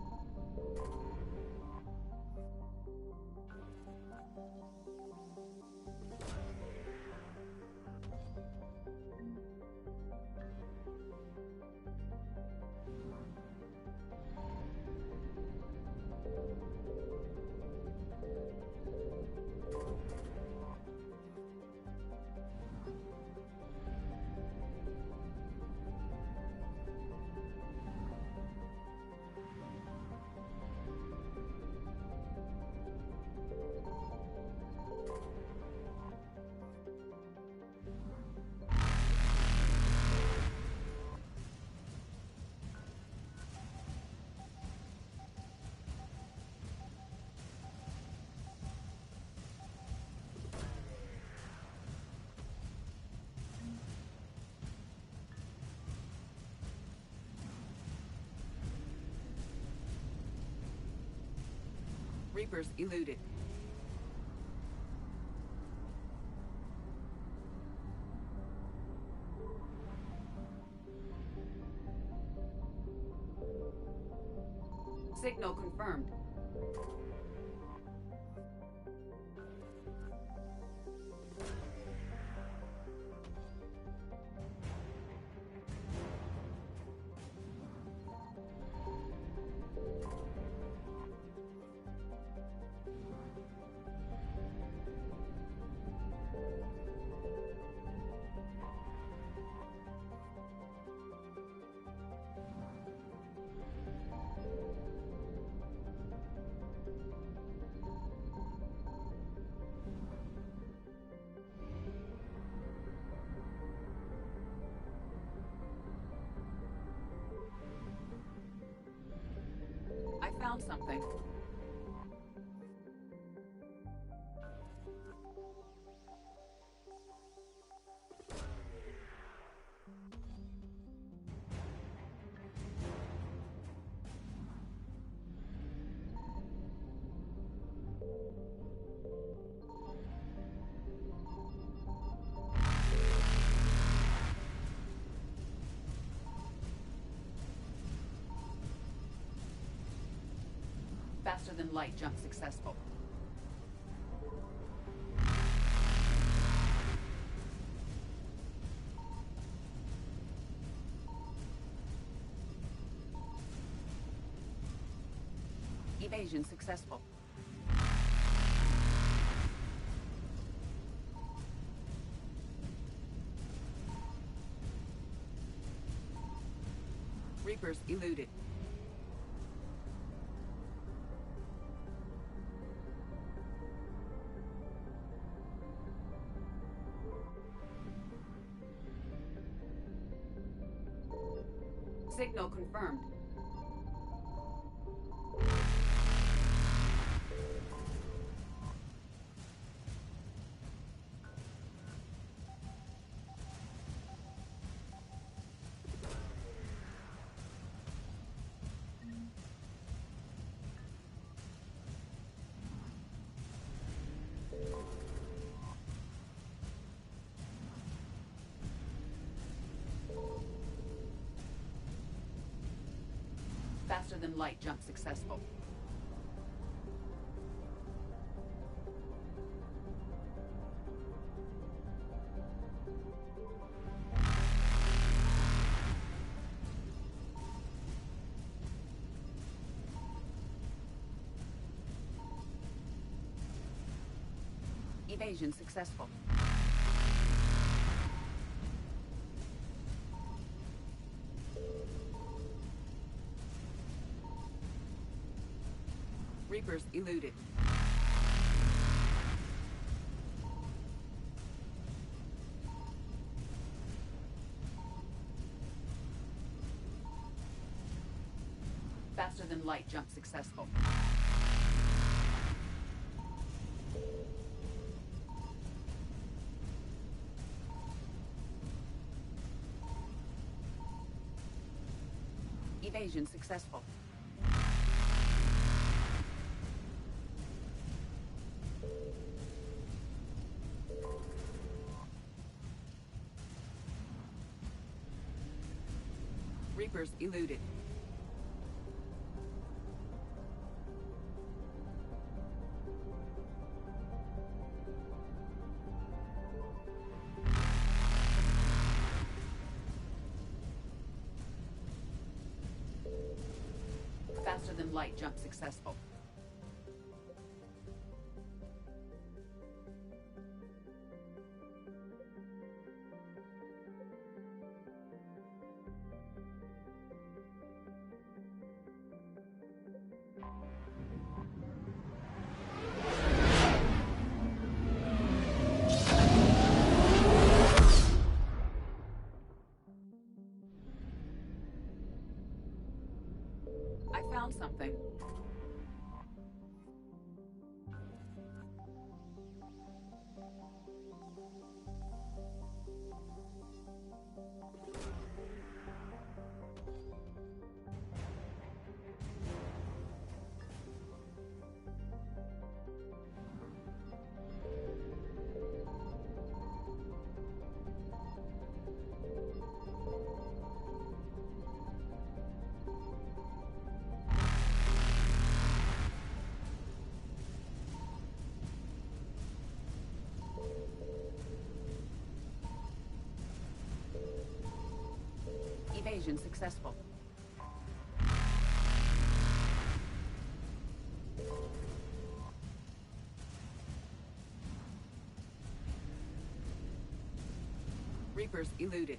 Reapers eluded. Signal confirmed. I found something. Faster than light jump successful. Evasion successful. Reapers eluded. Signal confirmed. Faster than light jump successful. Evasion successful. Reapers eluded. Faster than light jump successful. Evasion successful. Reapers eluded. Faster than light jump successful. I found something. Evasion successful. Reapers eluded.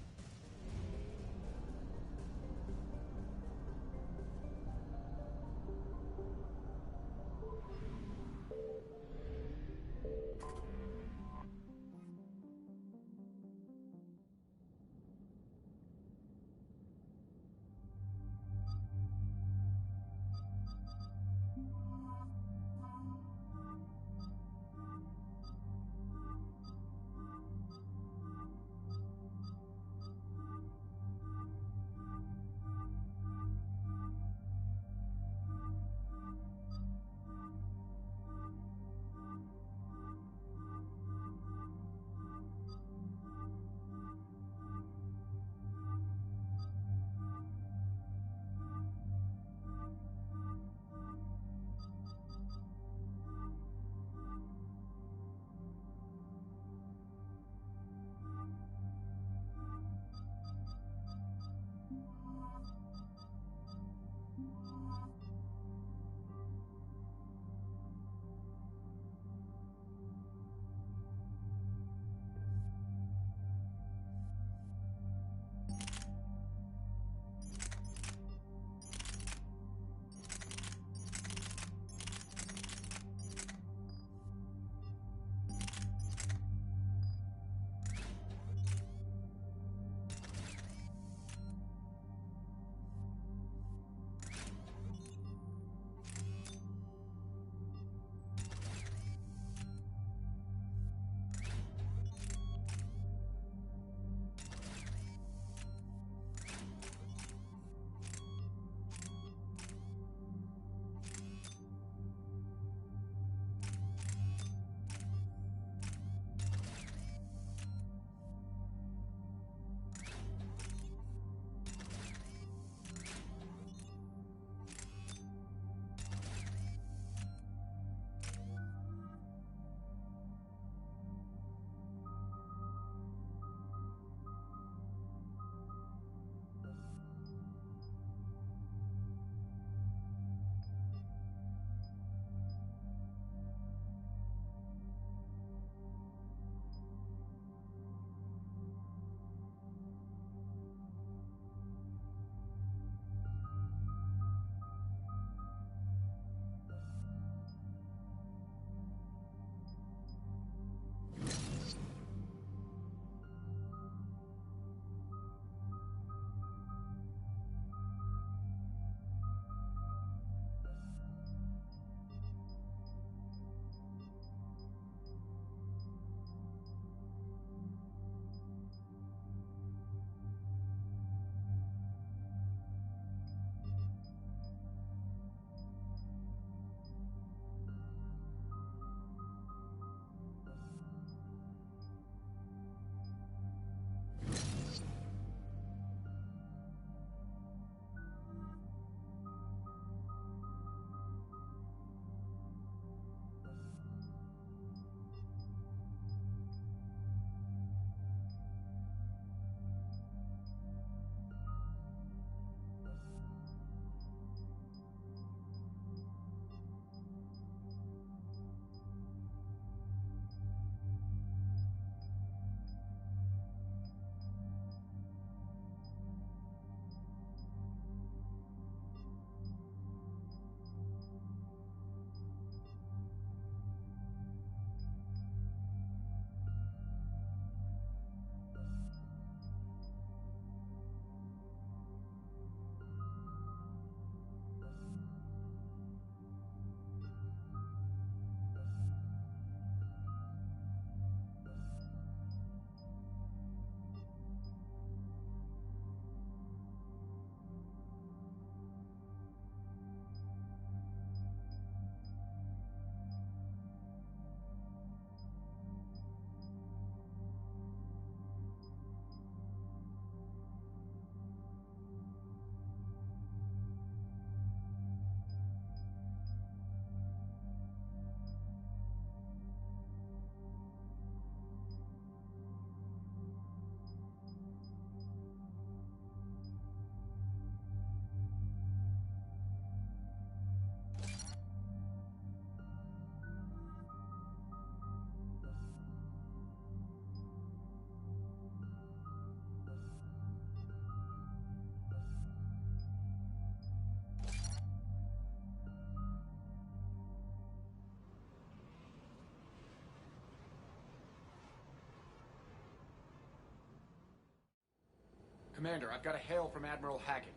Commander, I've got a hail from Admiral Hackett.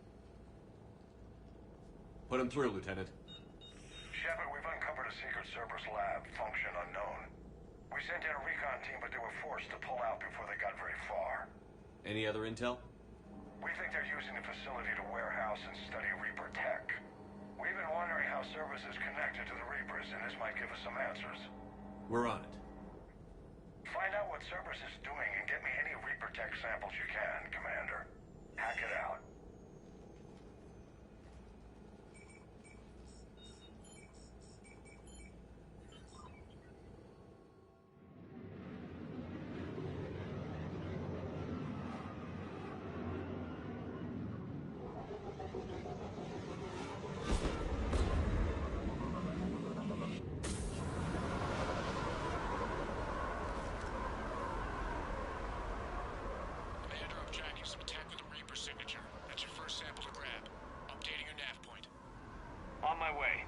Put him through, Lieutenant. Shepard, we've uncovered a secret Cerberus lab, function unknown. We sent in a recon team, but they were forced to pull out before they got very far. Any other intel? We think they're using the facility to warehouse and study Reaper tech. We've been wondering how Cerberus is connected to the Reapers, and this might give us some answers. We're on it. Find out what Cerberus is doing and get me any Reaper tech samples you can, Commander. Hack it out. On my way.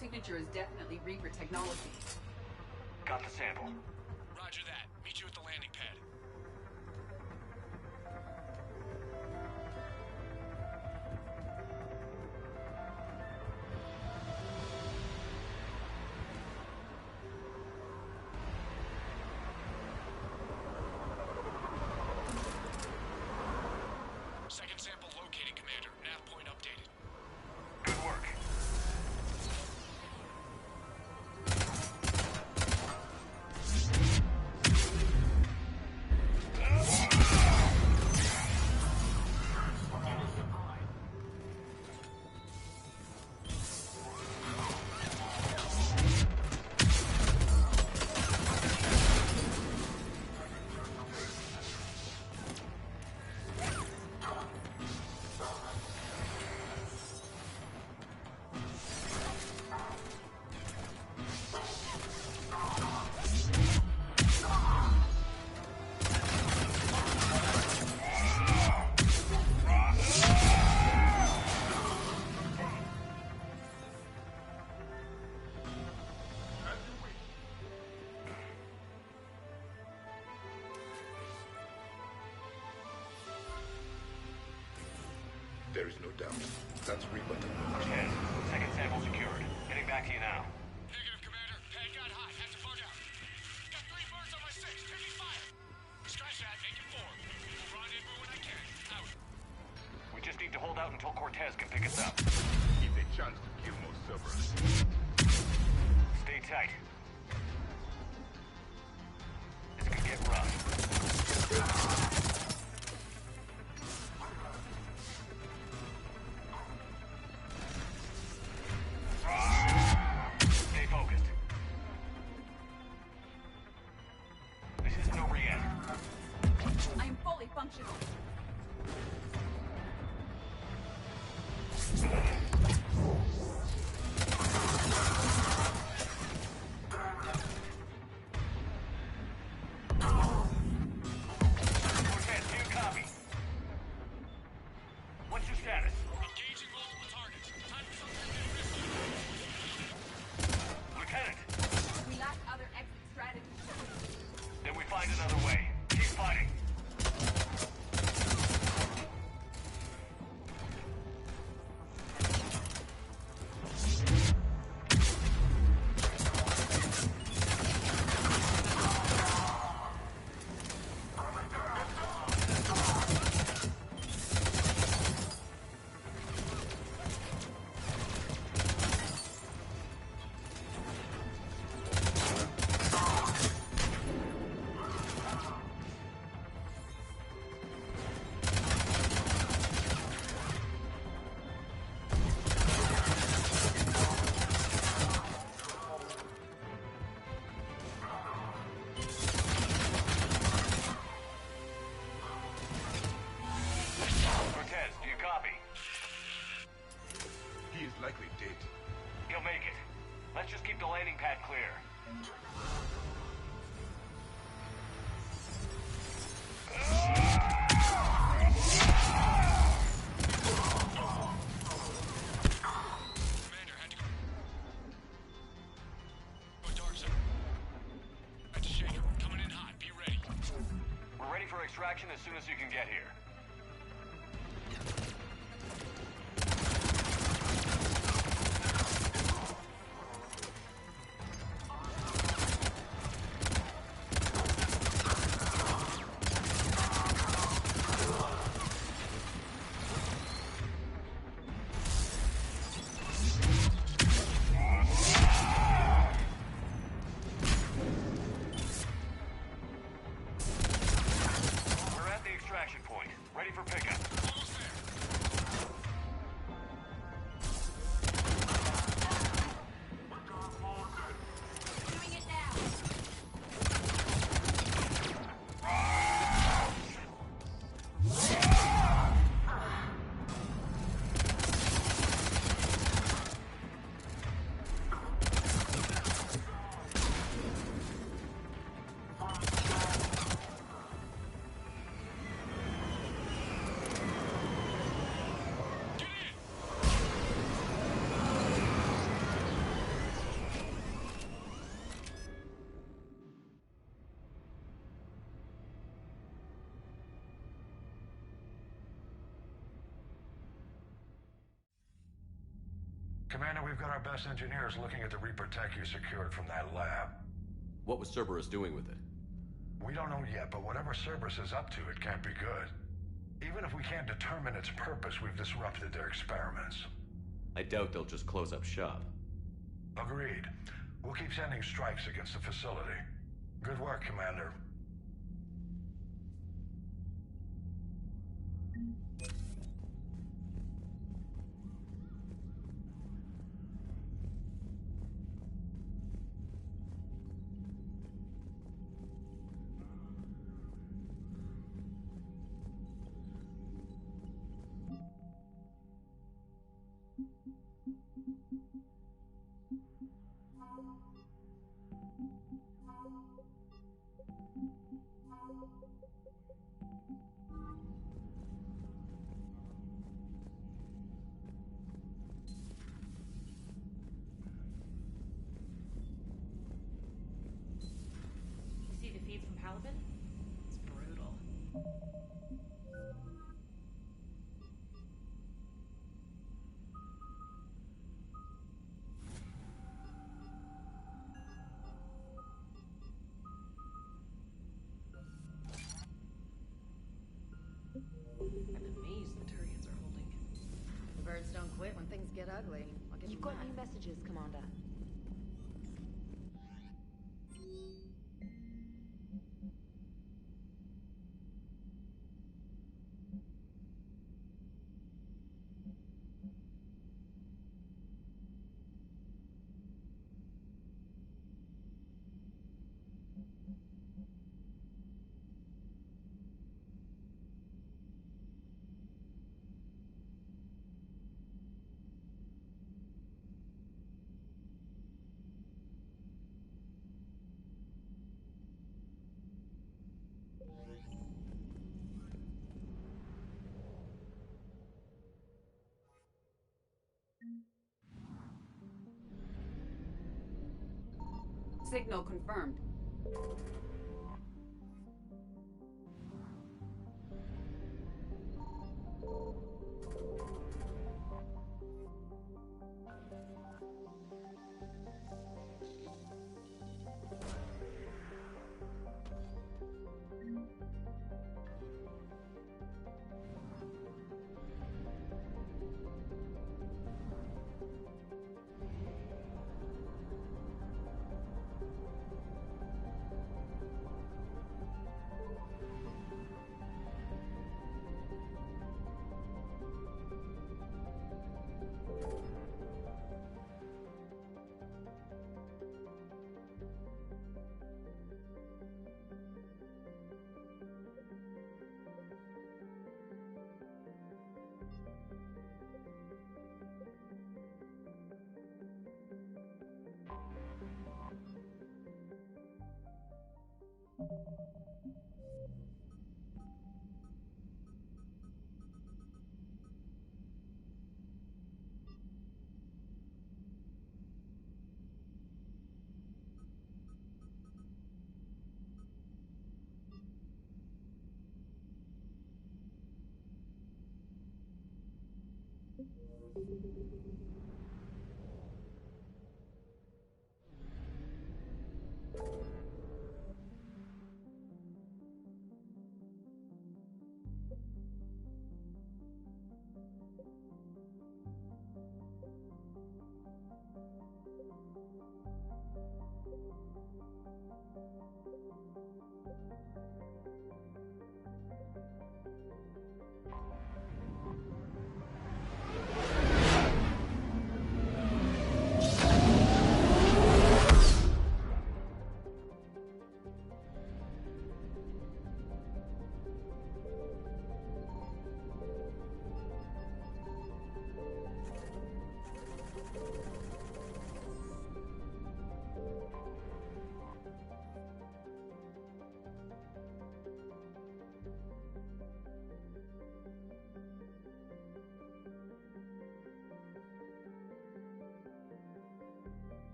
Signature is definitely Reaper technology. Got the sample. Roger that. Meet you at the landing pad. Second sample located, Commander. Nav point updated. Good work. There is no doubt. That's Reaper. Okay. Second sample secured. Getting back to you now. Negative, Commander. Pad got hot. Had to bug out. Got 3 birds on my 6. Taking fire. Scratch that. Make it 4. We'll rendezvous when I can. Out. We just need to hold out until Cortez can pick us up. Give a chance to kill more Cerberus. Stay tight. This could get rough. Stay focused. This isn't over yet. I am fully functional. Cortez, do you copy? What's your status? Engaging multiple targets. Time for something to get risky. Lieutenant, We lack other exit strategies. then we find another way. Keep fighting. Cortez, do you copy? He is likely dead. He'll make it. Let's just keep the landing pad clear. Commander, had to go dark zone. Had to shake him. Coming in hot. Be ready. We're ready for extraction as soon as you can get here. We're at the extraction point. Ready for pickup. Almost there. Doing it now. Commander, we've got our best engineers looking at the Reaper tech you secured from that lab. What was Cerberus doing with it? We don't know yet, but whatever Cerberus is up to, it can't be good. Even if we can't determine its purpose, we've disrupted their experiments. I doubt they'll just close up shop. Agreed. We'll keep sending strikes against the facility. Good work, Commander. quit when things get ugly. I'll give You've them got that. new messages, Commander. Signal confirmed.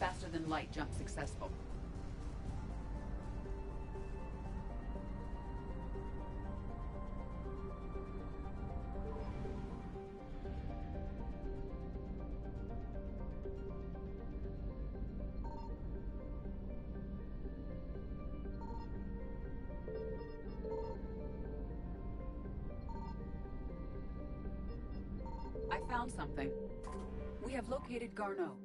Faster than light jump successful. I found something. We have located Garneau.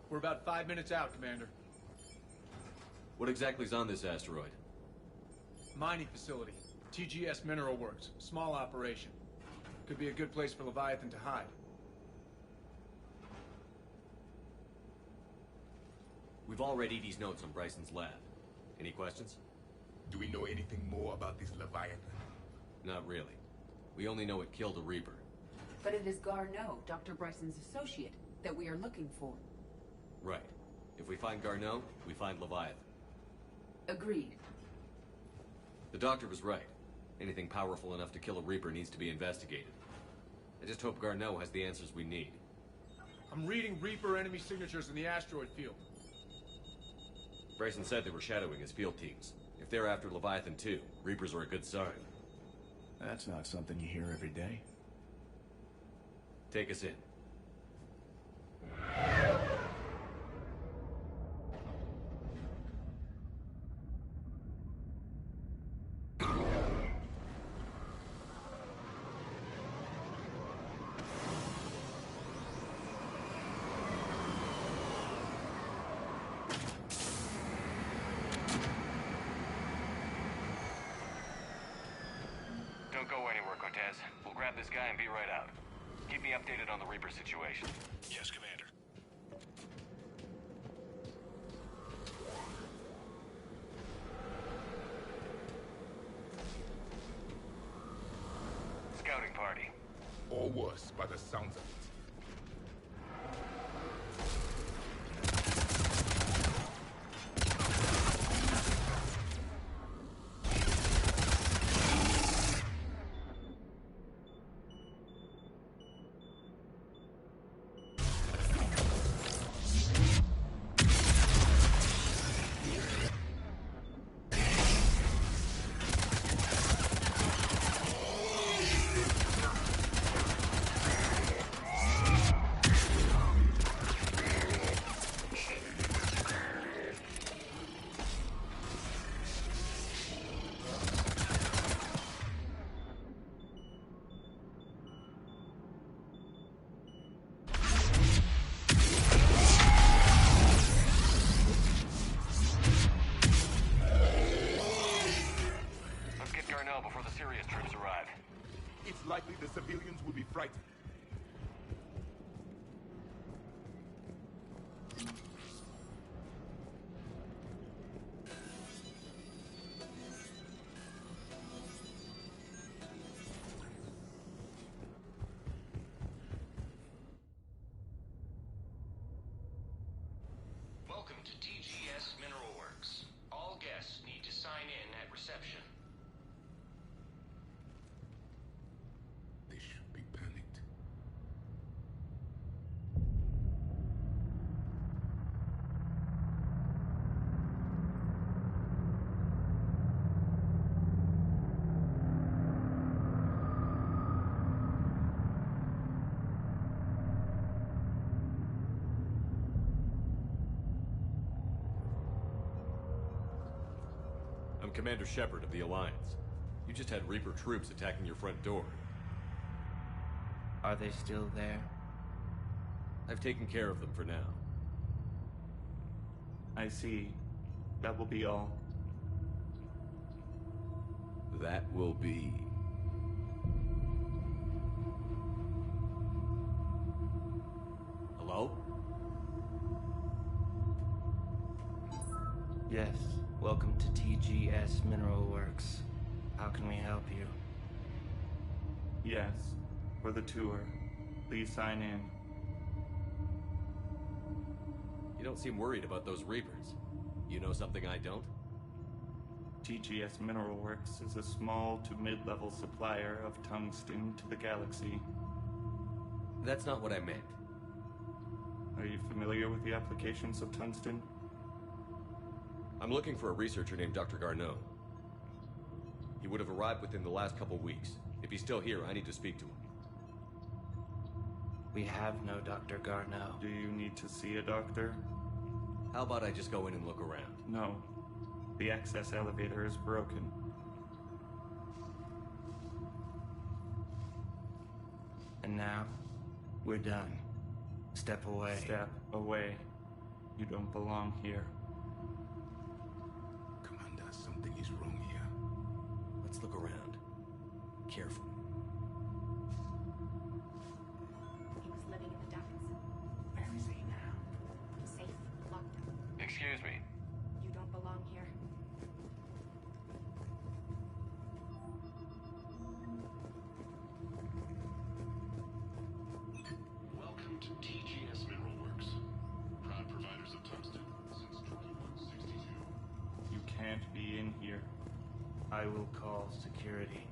We're about 5 minutes out, Commander. What exactly is on this asteroid? Mining facility. TGS Mineral Works. Small operation. Could be a good place for Leviathan to hide. We've all read Edie's notes on Bryson's lab. Any questions? Do we know anything more about this Leviathan? Not really. We only know it killed a Reaper. But it is Garneau, Dr. Bryson's associate, that we are looking for. Right. If we find Garneau, we find Leviathan. Agreed. The doctor was right. Anything powerful enough to kill a Reaper needs to be investigated. I just hope Garneau has the answers we need. I'm reading Reaper enemy signatures in the asteroid field. Bryson said they were shadowing his field teams. If they're after Leviathan too, Reapers are a good sign. That's not something you hear every day. Take us in. Don't go anywhere, Cortez. We'll grab this guy and be right out. Keep me updated on the Reaper situation. Yes, Commander. Scouting party. Or worse, by the sounds of it. Before the serious troops arrive. It's likely the civilians will be frightened. Welcome to TGS Mineral Works. All guests need to sign in at reception. They should be panicked. I'm Commander Shepard of the Alliance. You just had Reaper troops attacking your front door. Are they still there? I've taken care of them for now. I see. That will be all. That will be... Hello? Yes. Welcome to TGS Mineral Works. How can we help you? Yes. For the tour. Please sign in. You don't seem worried about those Reapers. You know something I don't? TGS Mineral Works is a small to mid-level supplier of tungsten to the galaxy. That's not what I meant. Are you familiar with the applications of tungsten? I'm looking for a researcher named Dr. Garneau. He would have arrived within the last couple weeks. If he's still here, I need to speak to him. We have no Dr. Garneau. Do you need to see a doctor? How about I just go in and look around? No. The access elevator is broken. And now, we're done. Step away. Step away. You don't belong here. Commander, something is wrong here. Let's look around. Careful. He was living in the ducts. Where is he now? Safe, locked up. Excuse me. You don't belong here. Welcome to TGS Mineral Works. Proud providers of tungsten since 2162. You can't be in here. I will call security.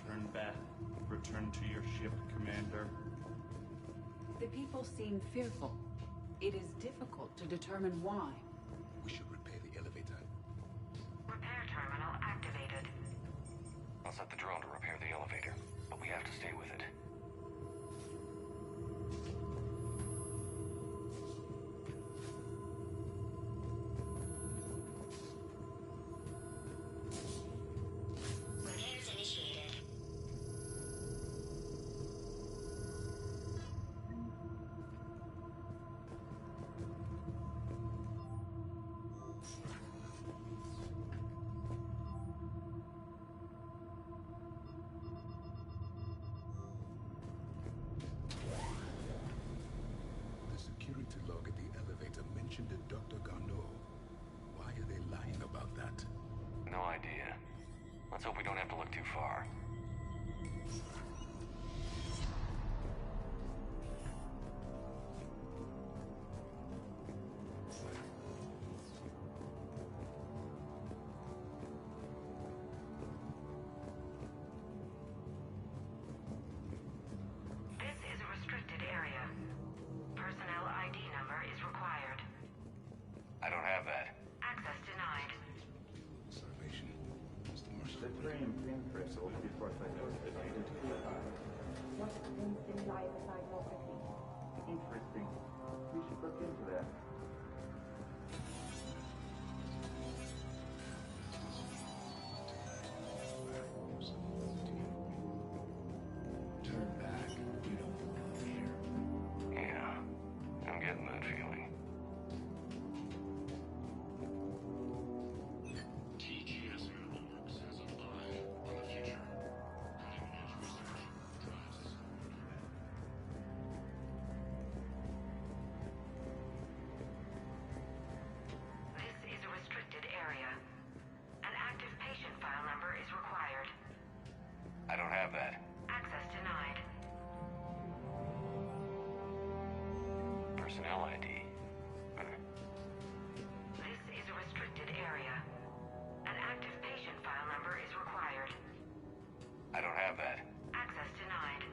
Turn back. Return to your ship, Commander. The people seem fearful. It is difficult to determine why. We should repair the elevator. Repair terminal activated. I'll set the drone to repair the elevator, but we have to stay with it. Repairs initiated. The security log at the elevator mentioned a Dr. Garneau. Why are they lying about that? No idea. Let's hope we don't have to look too far. This is a restricted area. Personnel ID number is required. I don't have that. Access denied. Salvation is the merciful. Interesting. We should look into that. Turn back. You don't belong here. Yeah, I'm getting that feeling. TGS Mineral Works has a eye on the future. Cutting edge research drives us forward. This is a restricted area. An active patient file number is required. I don't have that. Access denied. Personnel ID. This is a restricted area. An active patient file number is required. I don't have that. Access denied.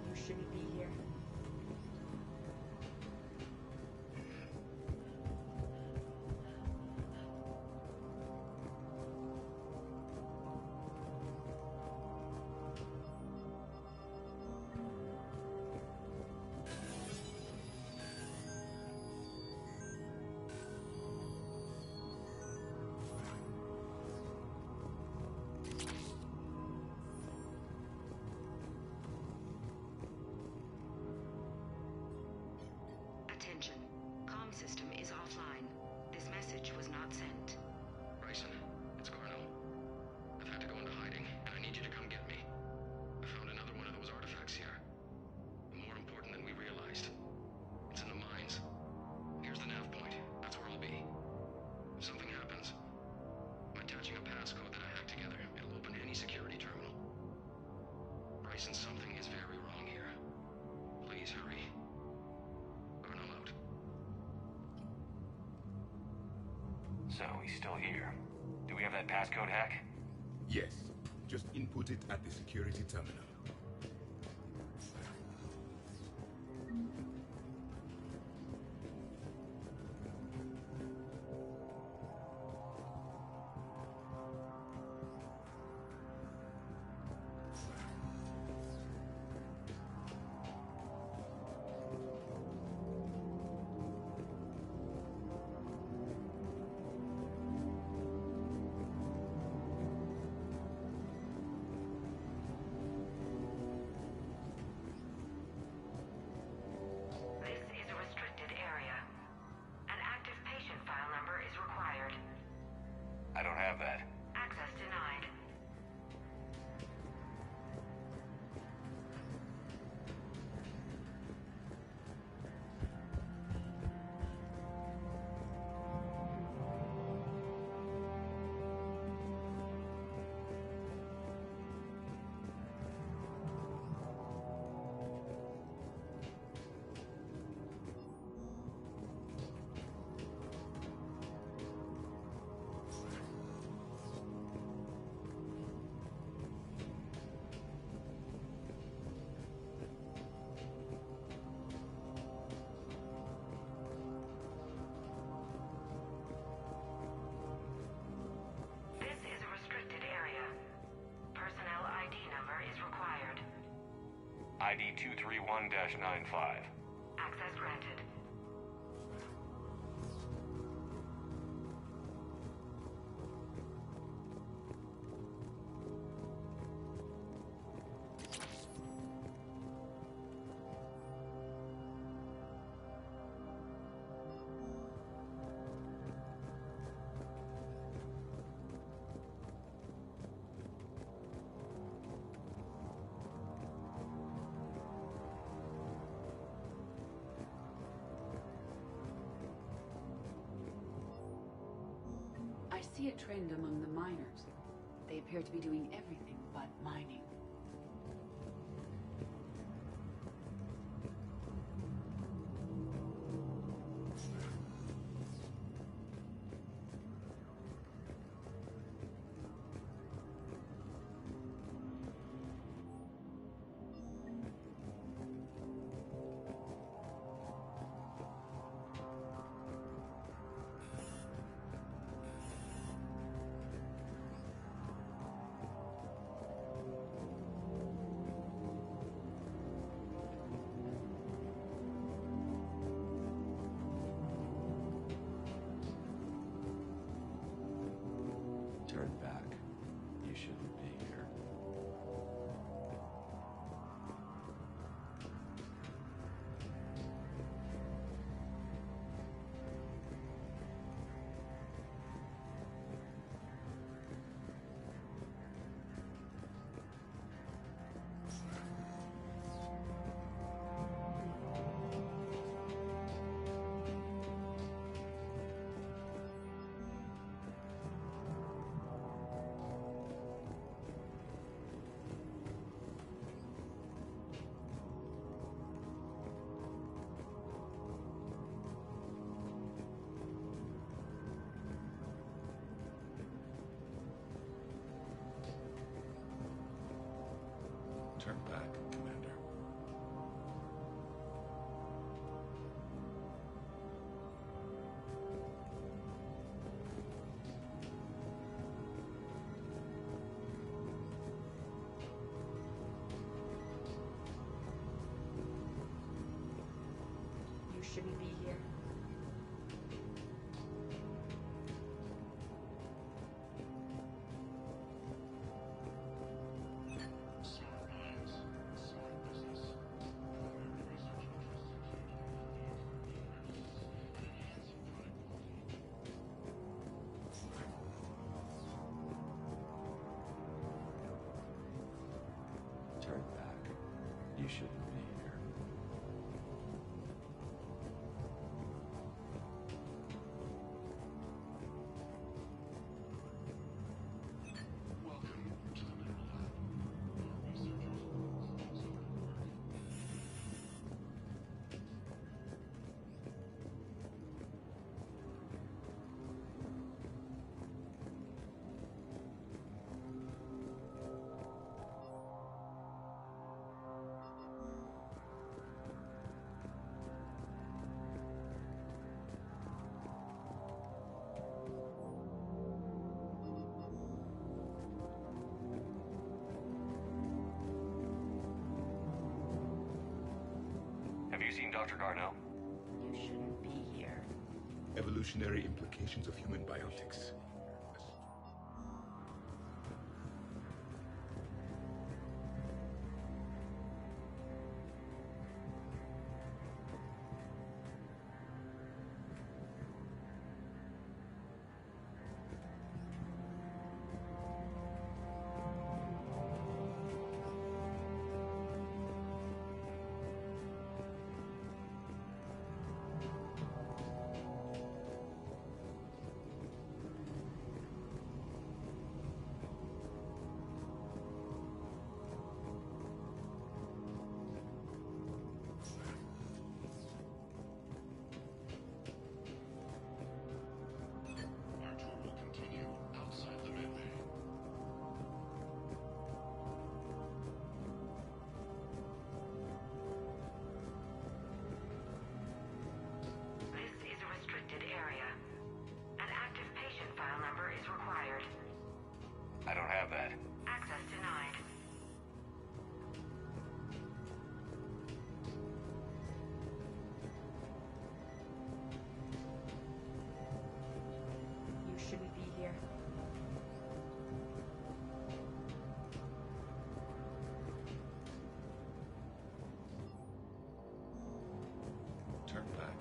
You shouldn't be here. Attention. Comm system is offline. This message was not sent. Bryson, it's Garneau. I've had to go into hiding, and I need you to come get me. I found another one of those artifacts here. More important than we realized. It's in the mines. Here's the nav point. That's where I'll be. If something happens, I'm attaching a passcode that I hacked together. It'll open any security terminal. Bryson, something is very wrong here. Please hurry. Garneau out. So, he's still here. Do we have that passcode hack? Yes. Just input it at the security terminal. ID 231-95. Access granted. I see a trend among the miners. They appear to be doing everything but mining. Turn back. You shouldn't be here. Turn back, Commander. You shouldn't be here. Smart minds, smart business. Primary research interests include enhancing product quality. Turn back. You shouldn't be here. Welcome to the Mineral Lab. Our researchers always hard at work. Have you seen Dr. Garneau? You shouldn't be here. Evolutionary implications of human biotics.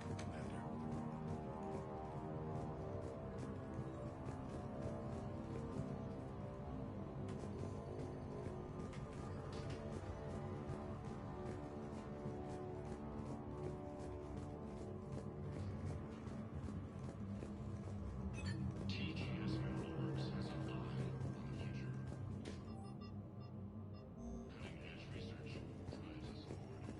Commander. TGS Mineral Works has a eye on the future. Cutting-edge research drives us forward.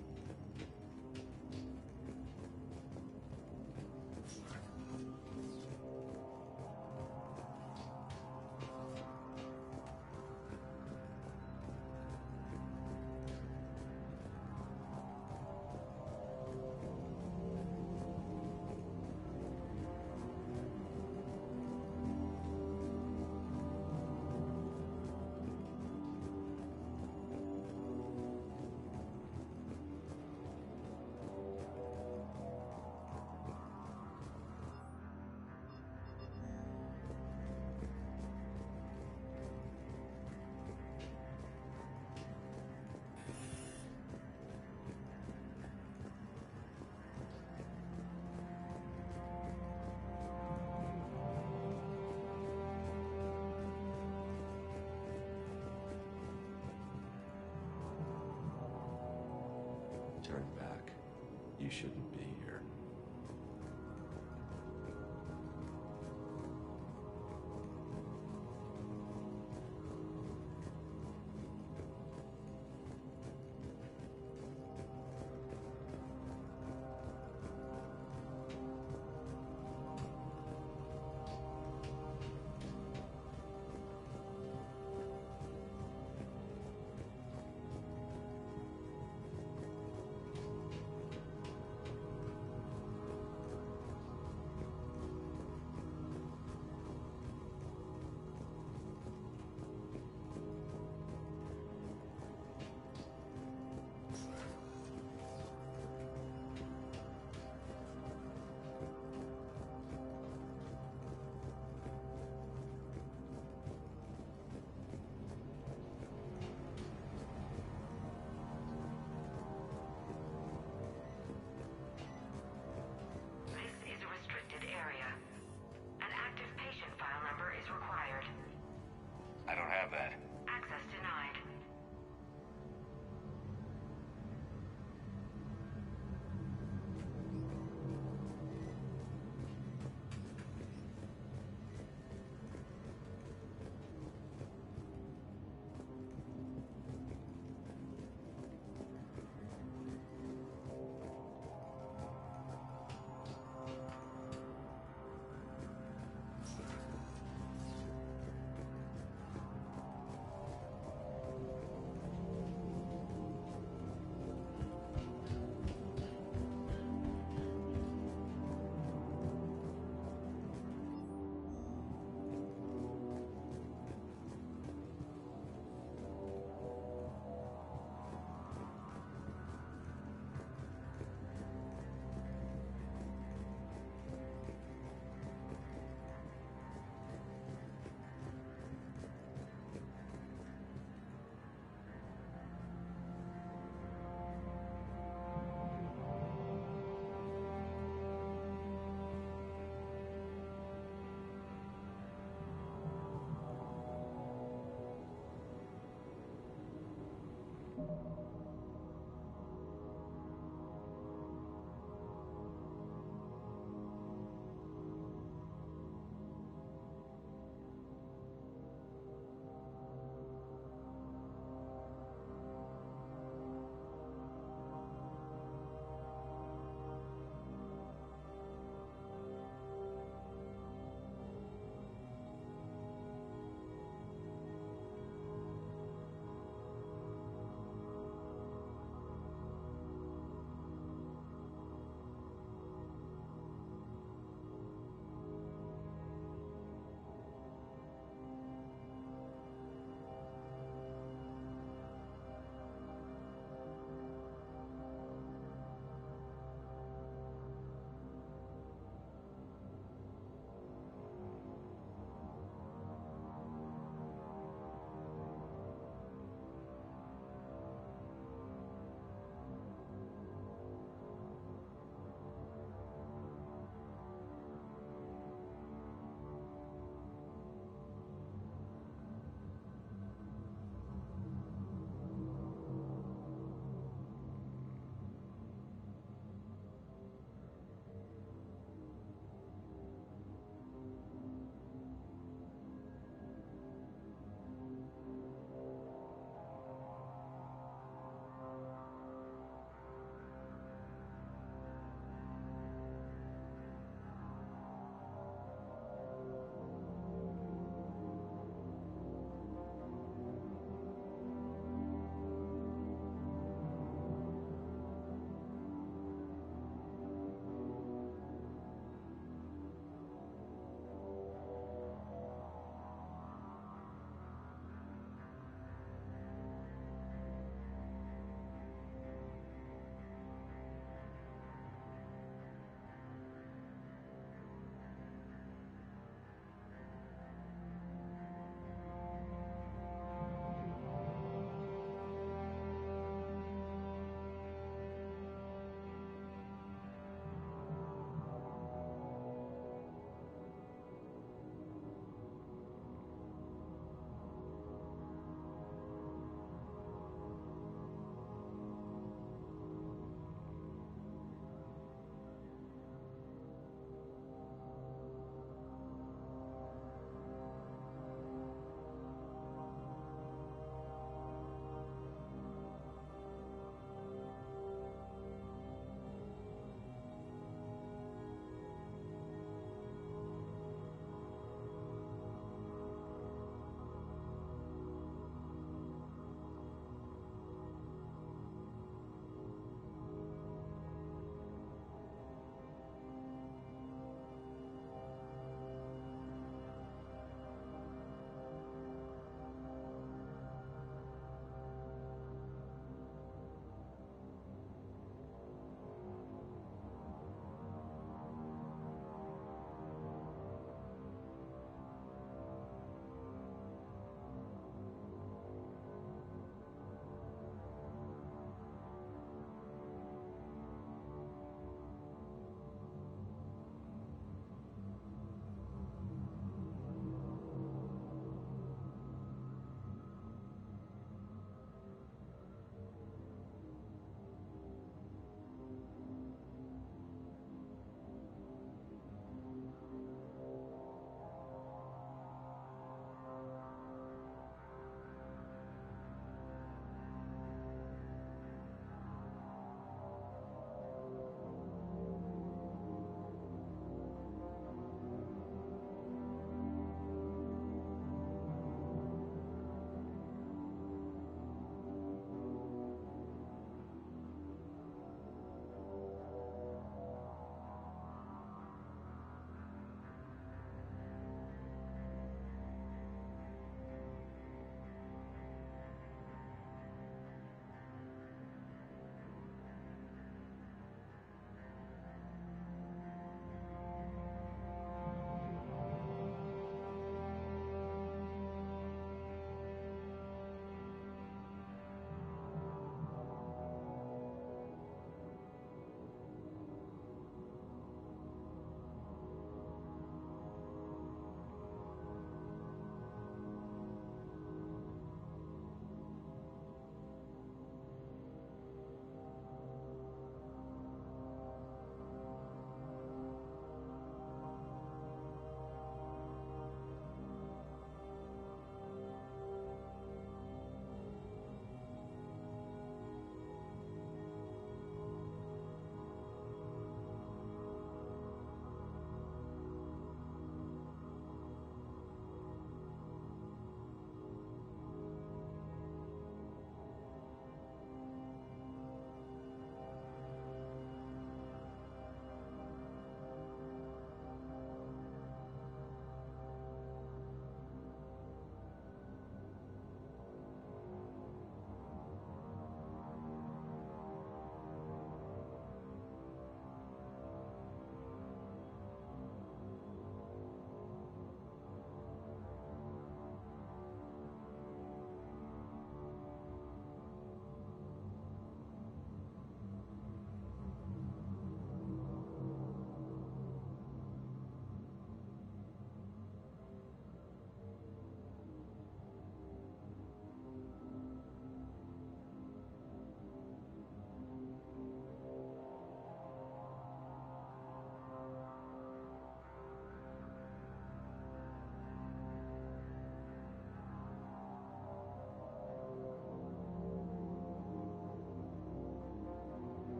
Turn back. You shouldn't be here. This is a restricted area. An active patient file number is required. I don't have that. Access denied.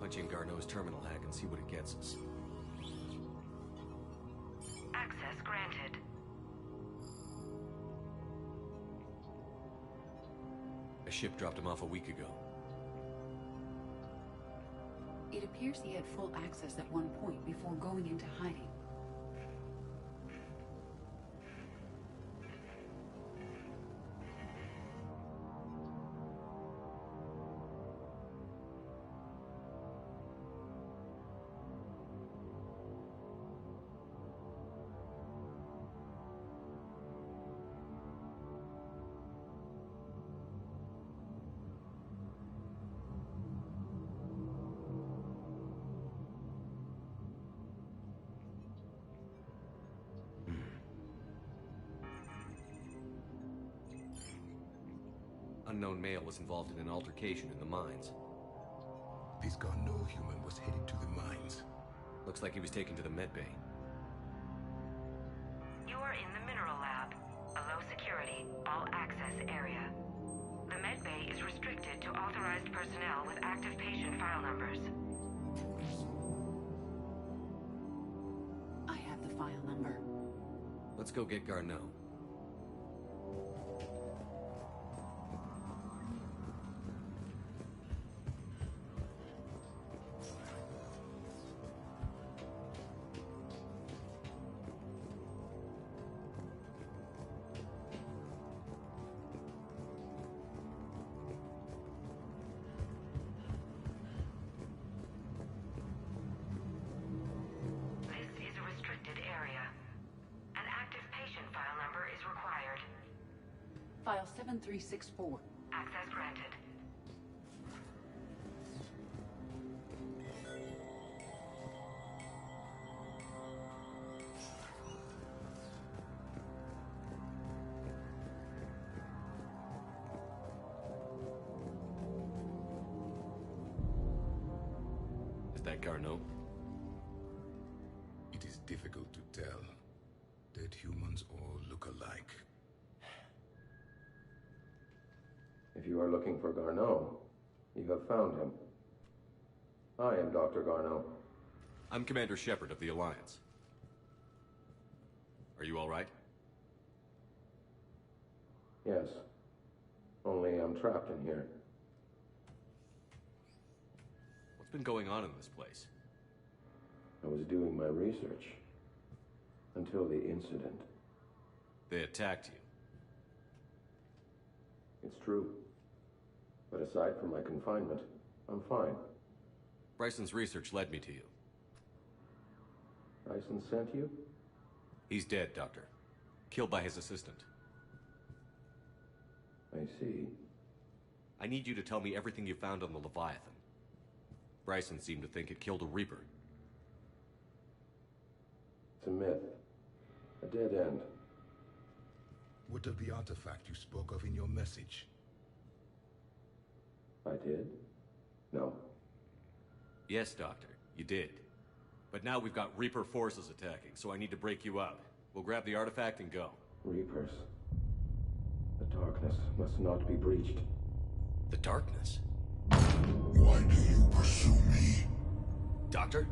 Punch in Garneau's terminal hack and see what it gets us. Access granted. A ship dropped him off a week ago. It appears he had full access at one point before going into hiding. Unknown male was involved in an altercation in the mines. This Garneau human was headed to the mines. Looks like he was taken to the med bay. You are in the mineral lab, a low security, all access area. The med bay is restricted to authorized personnel with active patient file numbers. I have the file number. Let's go get Garneau. This is a restricted area. An active patient file number is required. File 7364. Access granted. Is that Garneau? It is difficult to tell. Dead humans all look alike. If you are looking for Garneau, you have found him. I am Dr. Garneau. I'm Commander Shepard of the Alliance. Are you all right? Yes. Only I'm trapped in here. What's been going on in this place? I was doing my research. Until the incident. They attacked you. It's true. But aside from my confinement, I'm fine. Bryson's research led me to you. Bryson sent you? He's dead, Doctor. Killed by his assistant. I see. I need you to tell me everything you found on the Leviathan. Bryson seemed to think it killed a Reaper. It's a myth. A dead end. What of the artifact you spoke of in your message? I did? No. Yes, Doctor, you did. But now we've got Reaper forces attacking, so I need to break you up. We'll grab the artifact and go. Reapers. The darkness must not be breached. The darkness? Why do you pursue me? Doctor?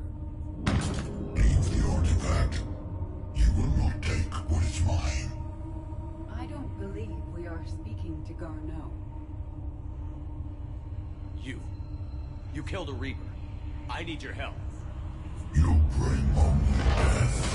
Leave the artifact. You will not take what is mine. I don't believe we are speaking to Garneau. You killed a Reaper. I need your help. You bring only death.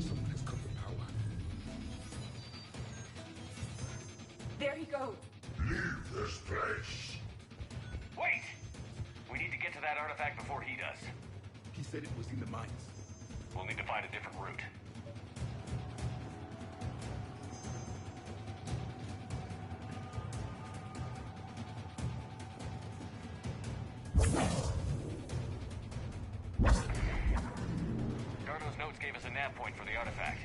Someone has cut the power. There he goes. Leave this place. Wait! We need to get to that artifact before he does. He said it was in the mines. We'll need to find a different route. Dardo's notes gave us a nav point for the artifact.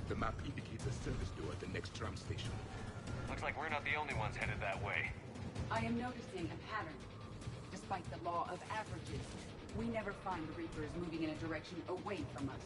The map indicates a service door at the next tram station. Looks like we're not the only ones headed that way. I am noticing a pattern. Despite the law of averages, we never find the Reapers moving in a direction away from us.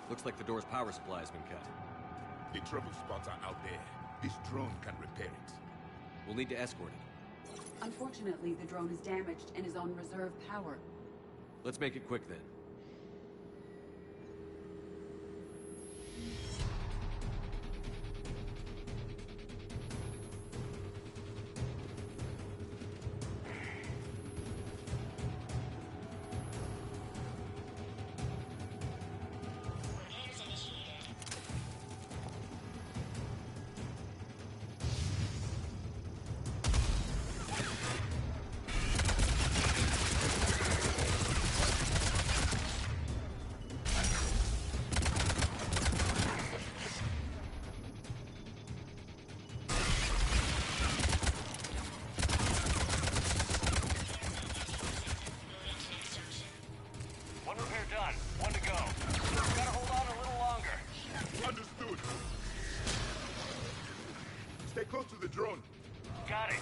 Looks like the door's power supply has been cut. The trouble spots are out there. This drone can repair it. We'll need to escort it. Unfortunately, the drone is damaged and is on reserve power. Let's make it quick then. Stay close to the drone. Got it.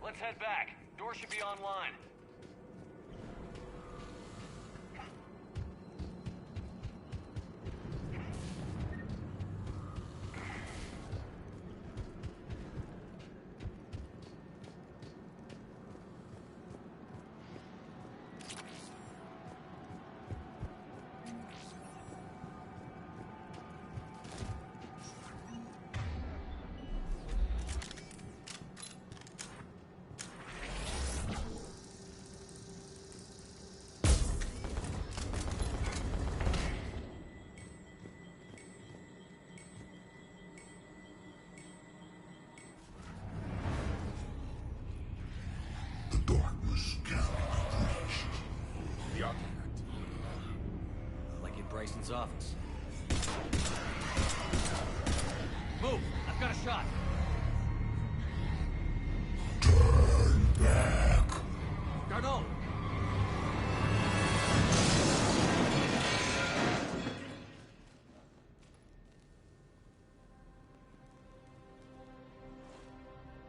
Let's head back. Door should be online. Bryson's office. Move! I've got a shot! Turn back! Garneau!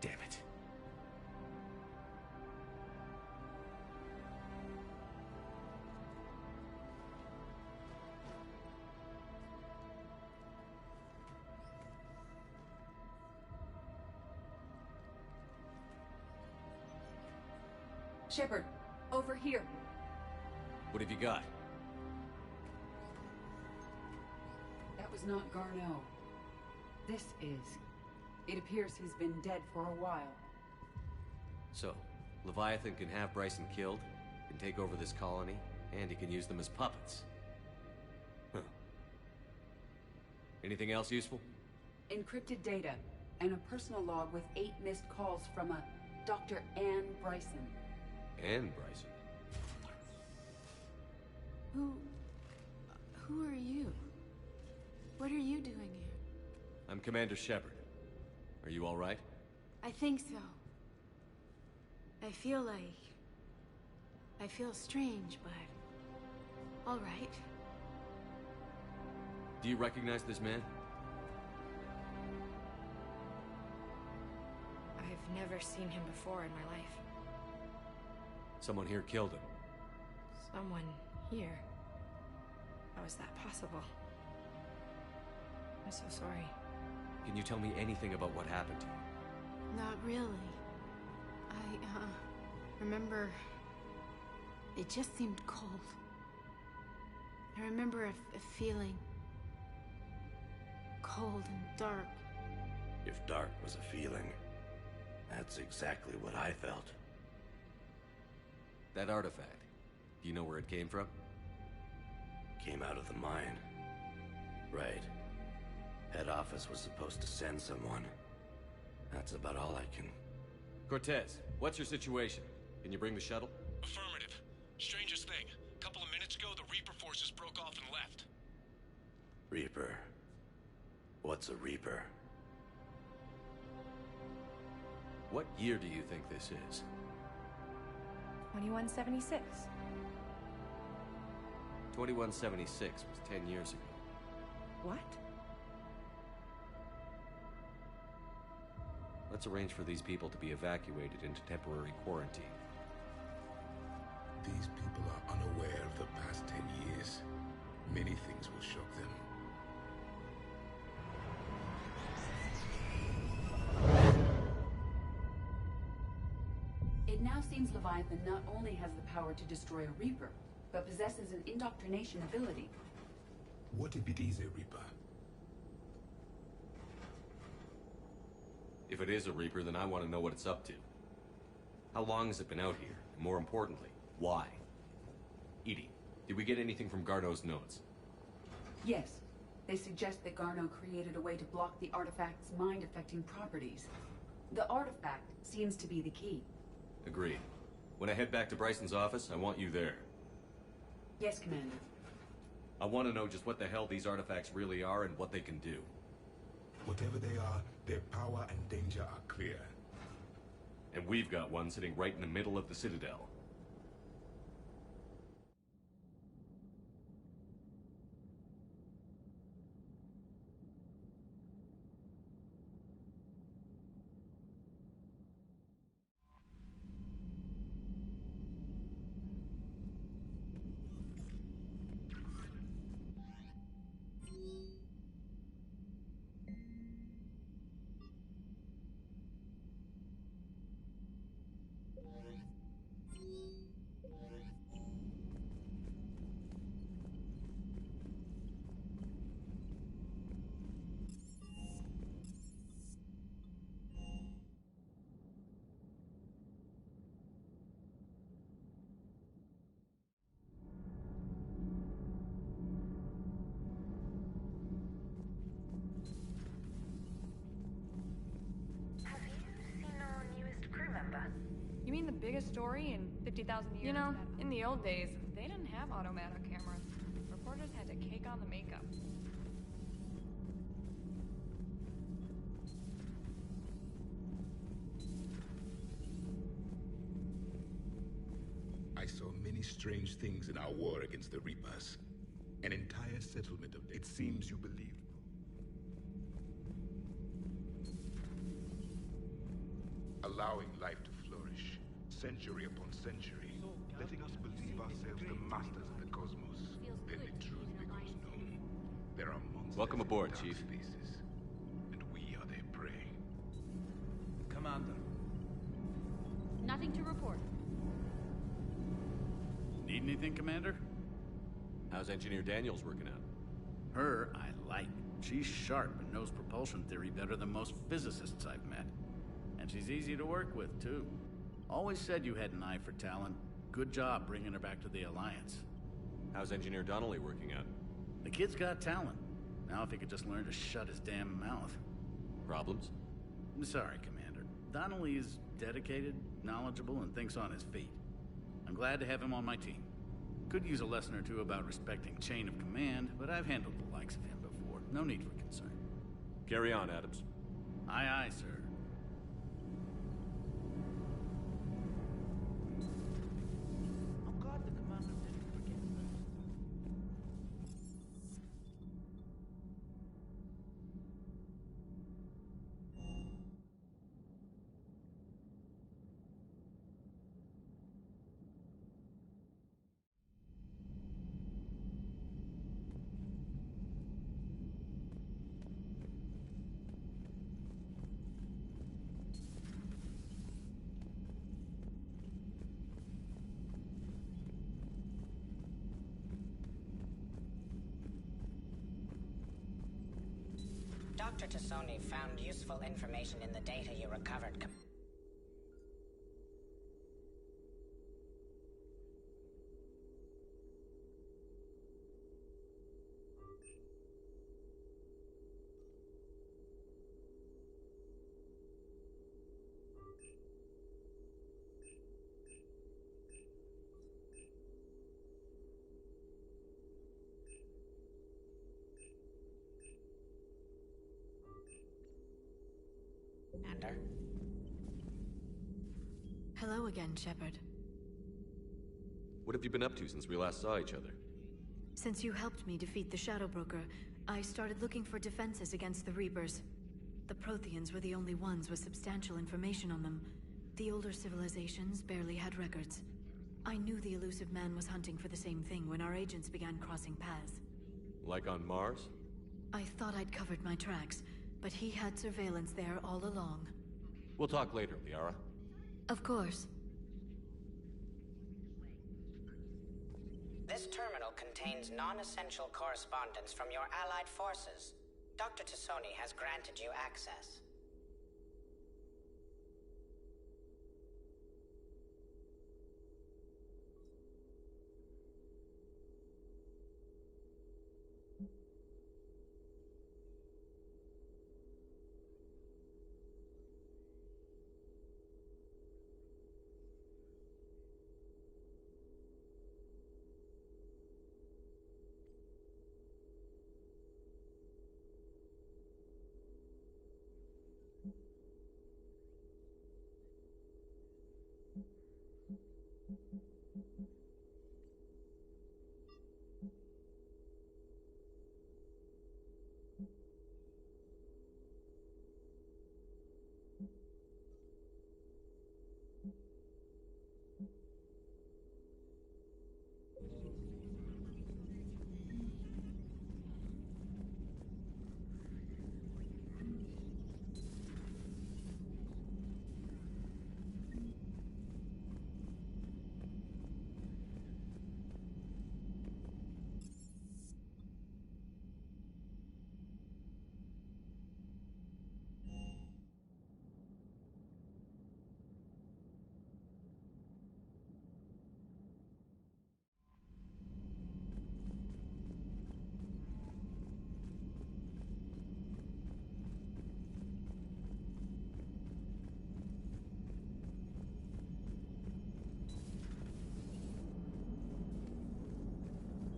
Damn it. Shepard, over here. What have you got? That was not Garneau. This is. It appears he's been dead for a while. So, Leviathan can have Bryson killed, can take over this colony, and he can use them as puppets. Huh. Anything else useful? Encrypted data, and a personal log with 8 missed calls from a Dr. Ann Bryson. Ann Bryson? Who are you? What are you doing here? I'm Commander Shepard. Are you all right? I think so. I feel strange, but all right. Do you recognize this man? I've never seen him before in my life. Someone here killed him. Someone here? How is that possible? I'm so sorry. Can you tell me anything about what happened to you? Not really. I, remember... It just seemed cold. I remember a feeling... cold and dark. If dark was a feeling, that's exactly what I felt. That artifact, do you know where it came from? Came out of the mine. Right. Head office was supposed to send someone. That's about all I can... Cortez, what's your situation? Can you bring the shuttle? Affirmative. Strangest thing. A couple of minutes ago, the Reaper forces broke off and left. Reaper. What's a Reaper? What year do you think this is? 2176. 2176 was 10 years ago. What? Let's arrange for these people to be evacuated into temporary quarantine. These people are unaware of the past 10 years. Many things will shock them. It now seems Leviathan not only has the power to destroy a Reaper, but possesses an indoctrination ability. What if it is a Reaper? If it is a Reaper, then I want to know what it's up to. How long has it been out here? And more importantly, why? Edie, did we get anything from Garneau's notes? Yes. They suggest that Garneau created a way to block the artifact's mind-affecting properties. The artifact seems to be the key. Agreed. When I head back to Bryson's office, I want you there. Yes, Commander. I want to know just what the hell these artifacts really are and what they can do. Whatever they are, their power and danger are clear. And we've got one sitting right in the middle of the Citadel. You mean the biggest story in 50,000 years? You know, in the old days, they didn't have automatic cameras. Reporters reporters had to cake on the makeup. I saw many strange things in our war against the Reapers. An entire settlement of... It seems you believed. Allowing life to flourish, century upon century, letting us believe ourselves the masters of the cosmos. Then the truth becomes known. There are monsters. Welcome aboard, in Chief. Spaces, and we are their prey. Commander. Nothing to report. Need anything, Commander? How's Engineer Daniels working out? Her, I like. She's sharp and knows propulsion theory better than most physicists I've met. And she's easy to work with, too. Always said you had an eye for talent. Good job bringing her back to the Alliance. How's Engineer Donnelly working out? The kid's got talent. Now if he could just learn to shut his damn mouth. Problems? I'm sorry, Commander. Donnelly is dedicated, knowledgeable, and thinks on his feet. I'm glad to have him on my team. Could use a lesson or two about respecting chain of command, but I've handled the likes of him before. No need for concern. Carry on, Adams. Aye, aye, sir. I'm glad the commander didn't forget that. Dr. Tassoni found useful information in the data you recovered. Commander? Hello again, Shepard. What have you been up to since we last saw each other? Since you helped me defeat the Shadow Broker, I started looking for defenses against the Reapers. The Protheans were the only ones with substantial information on them. The older civilizations barely had records. I knew the elusive man was hunting for the same thing when our agents began crossing paths. Like on Mars? I thought I'd covered my tracks, but he had surveillance there all along. We'll talk later, Liara. Of course. This terminal contains non-essential correspondence from your allied forces. Dr. Tassoni has granted you access.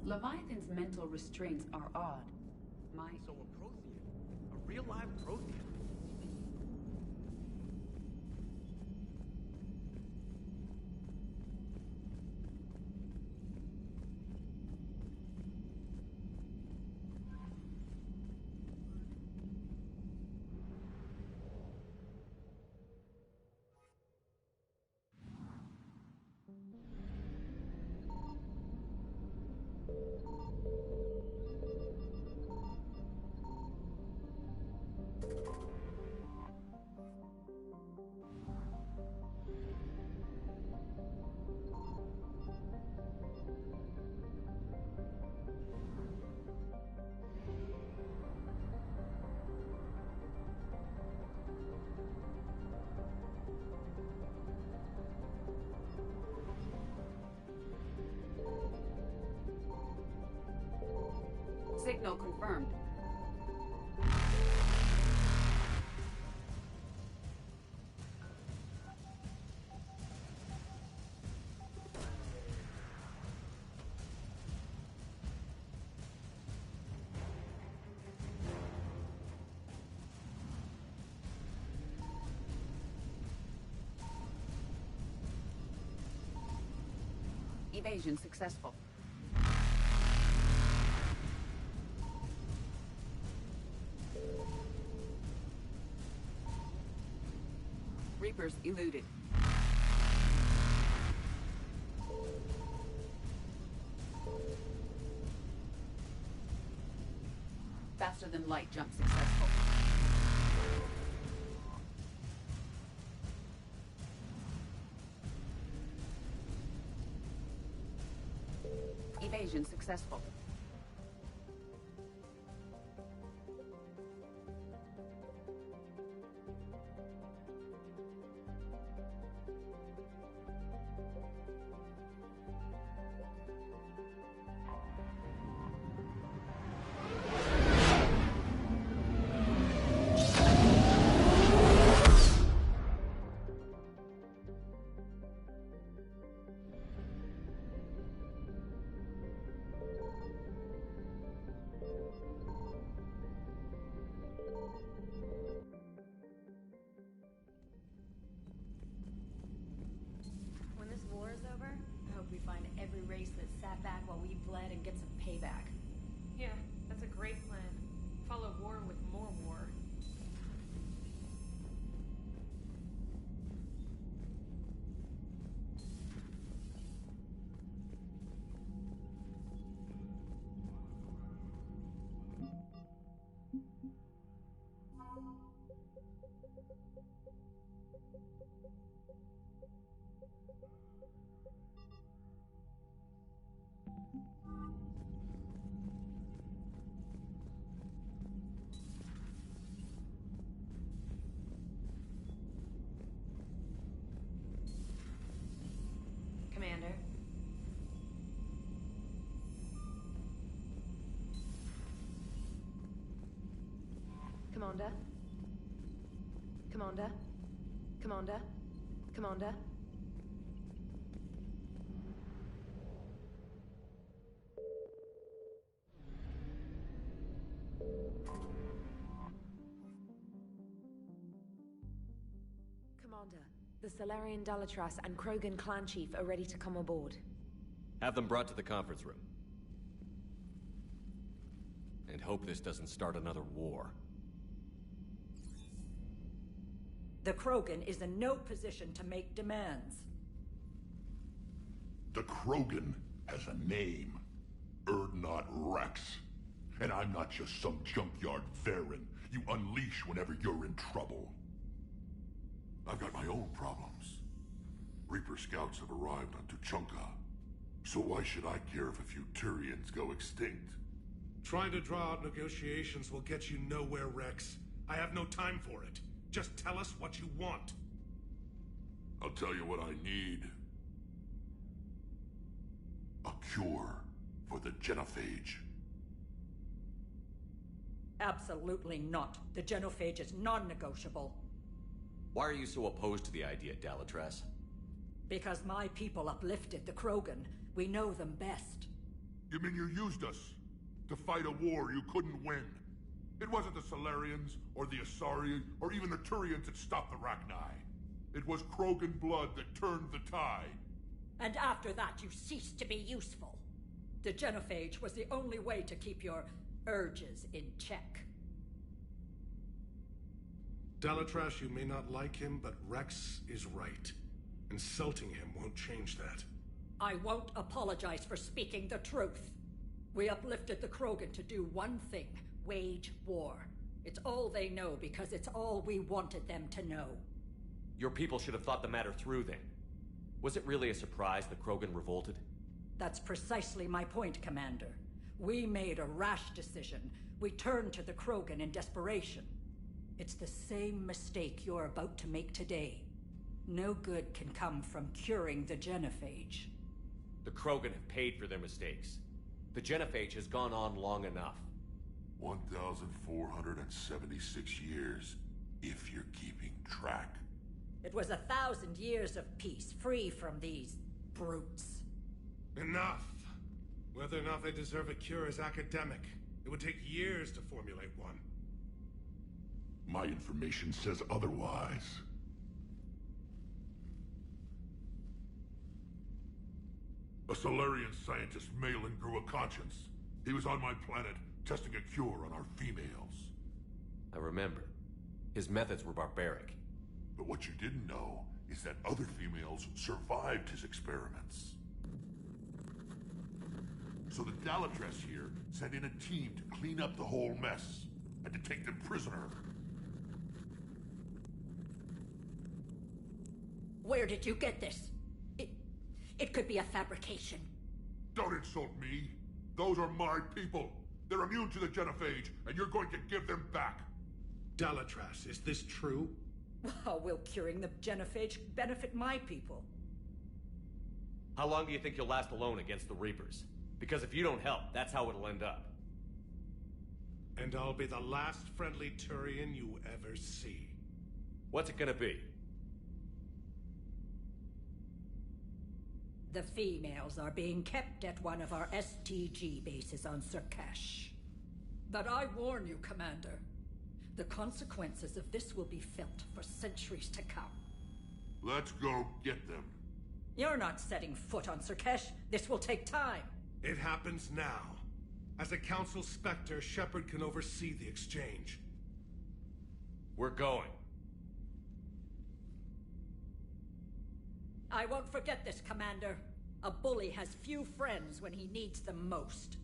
Leviathan's mental restraints are odd. So a Prothean. A real live Prothean. Signal confirmed. Evasion successful. Reapers eluded. Faster than light jump successful. Evasion successful. When this war is over, I hope we find every race that sat back while we bled and get some payback. Yeah, that's a great plan. Follow war with more war. Commander. Commander. Commander. Commander. Commander. Commander, the Solarian Dalatras and Krogan clan chief are ready to come aboard. Have them brought to the conference room. And hope this doesn't start another war. The Krogan is in no position to make demands. The Krogan has a name. Urdnot Rex. And I'm not just some junkyard Varen you unleash whenever you're in trouble. I've got my own problems. Reaper scouts have arrived on Tuchanka. So why should I care if a few Turians go extinct? Trying to draw out negotiations will get you nowhere, Rex. I have no time for it. Just tell us what you want. I'll tell you what I need. A cure for the genophage. Absolutely not. The genophage is non-negotiable. Why are you so opposed to the idea, Dalatras? Because my people uplifted the Krogan. We know them best. You mean you used us to fight a war you couldn't win? It wasn't the Solarians, or the Asari, or even the Turians that stopped the Rachni. It was Krogan blood that turned the tide. And after that, you ceased to be useful. The genophage was the only way to keep your urges in check. Dalatrash, you may not like him, but Rex is right. Insulting him won't change that. I won't apologize for speaking the truth. We uplifted the Krogan to do one thing: wage war. It's all they know because it's all we wanted them to know. Your people should have thought the matter through then. Was it really a surprise the Krogan revolted? That's precisely my point, Commander. We made a rash decision. We turned to the Krogan in desperation. It's the same mistake you're about to make today. No good can come from curing the genophage. The Krogan have paid for their mistakes. The genophage has gone on long enough. 1,476 years, if you're keeping track. It was 1,000 years of peace, free from these brutes. Enough! Whether or not they deserve a cure is academic. It would take years to formulate one. My information says otherwise. A Solarian scientist, Mele, grew a conscience. He was on my planet, testing a cure on our females. I remember. His methods were barbaric. But what you didn't know is that other females survived his experiments. So the Dalatrash here sent in a team to clean up the whole mess and to take them prisoner. Where did you get this? It could be a fabrication. Don't insult me. Those are my people. They're immune to the genophage, and you're going to give them back. Dalatrash, is this true? How will curing the genophage benefit my people? How long do you think you'll last alone against the Reapers? Because if you don't help, that's how it'll end up. And I'll be the last friendly Turian you ever see. What's it gonna be? The females are being kept at one of our STG bases on Surkash. But I warn you, Commander, the consequences of this will be felt for centuries to come. Let's go get them. You're not setting foot on Surkash. This will take time. It happens now. As a Council Spectre, Shepard can oversee the exchange. We're going. I won't forget this, Commander. A bully has few friends when he needs them most.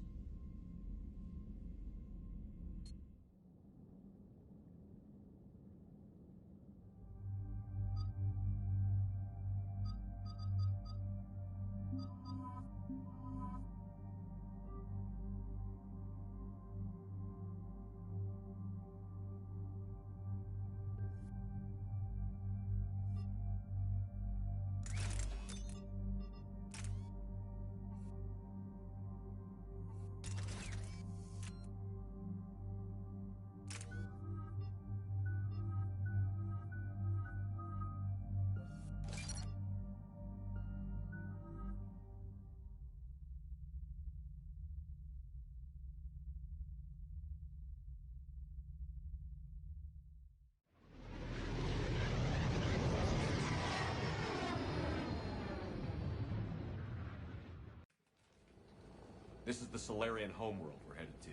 This is the Solarian homeworld we're headed to.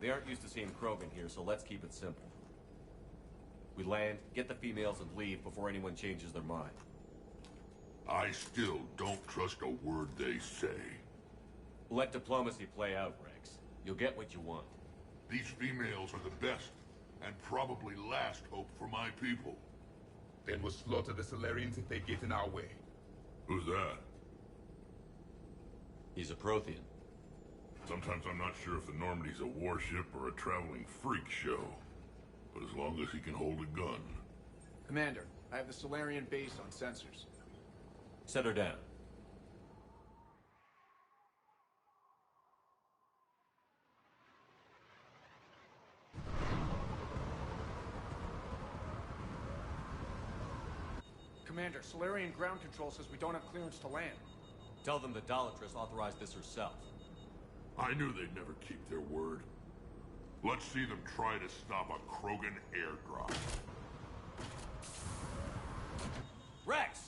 They aren't used to seeing Krogan here, so let's keep it simple. We land, get the females, and leave before anyone changes their mind. I still don't trust a word they say. Let diplomacy play out, Rex. You'll get what you want. These females are the best, and probably last hope for my people. Then we'll slaughter the Solarians if they get in our way. Who's that? He's a Prothean. Sometimes I'm not sure if the Normandy's a warship or a traveling freak show. But as long as he can hold a gun. Commander, I have the Solarian base on sensors. Set her down. Commander, Solarian ground control says we don't have clearance to land. Tell them the Dalatrash authorized this herself. I knew they'd never keep their word. Let's see them try to stop a Krogan airdrop. Rex!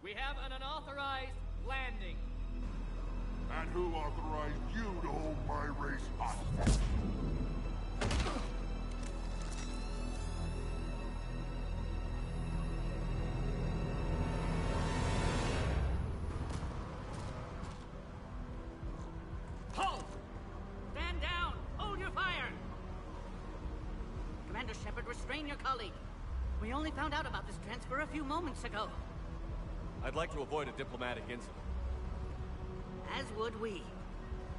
We have an unauthorized landing. And who authorized you to hold my race hostage? Halt! Stand down! Hold your fire! Commander Shepard, restrain your colleague. We only found out about this transfer a few moments ago. I'd like to avoid a diplomatic incident. As would we.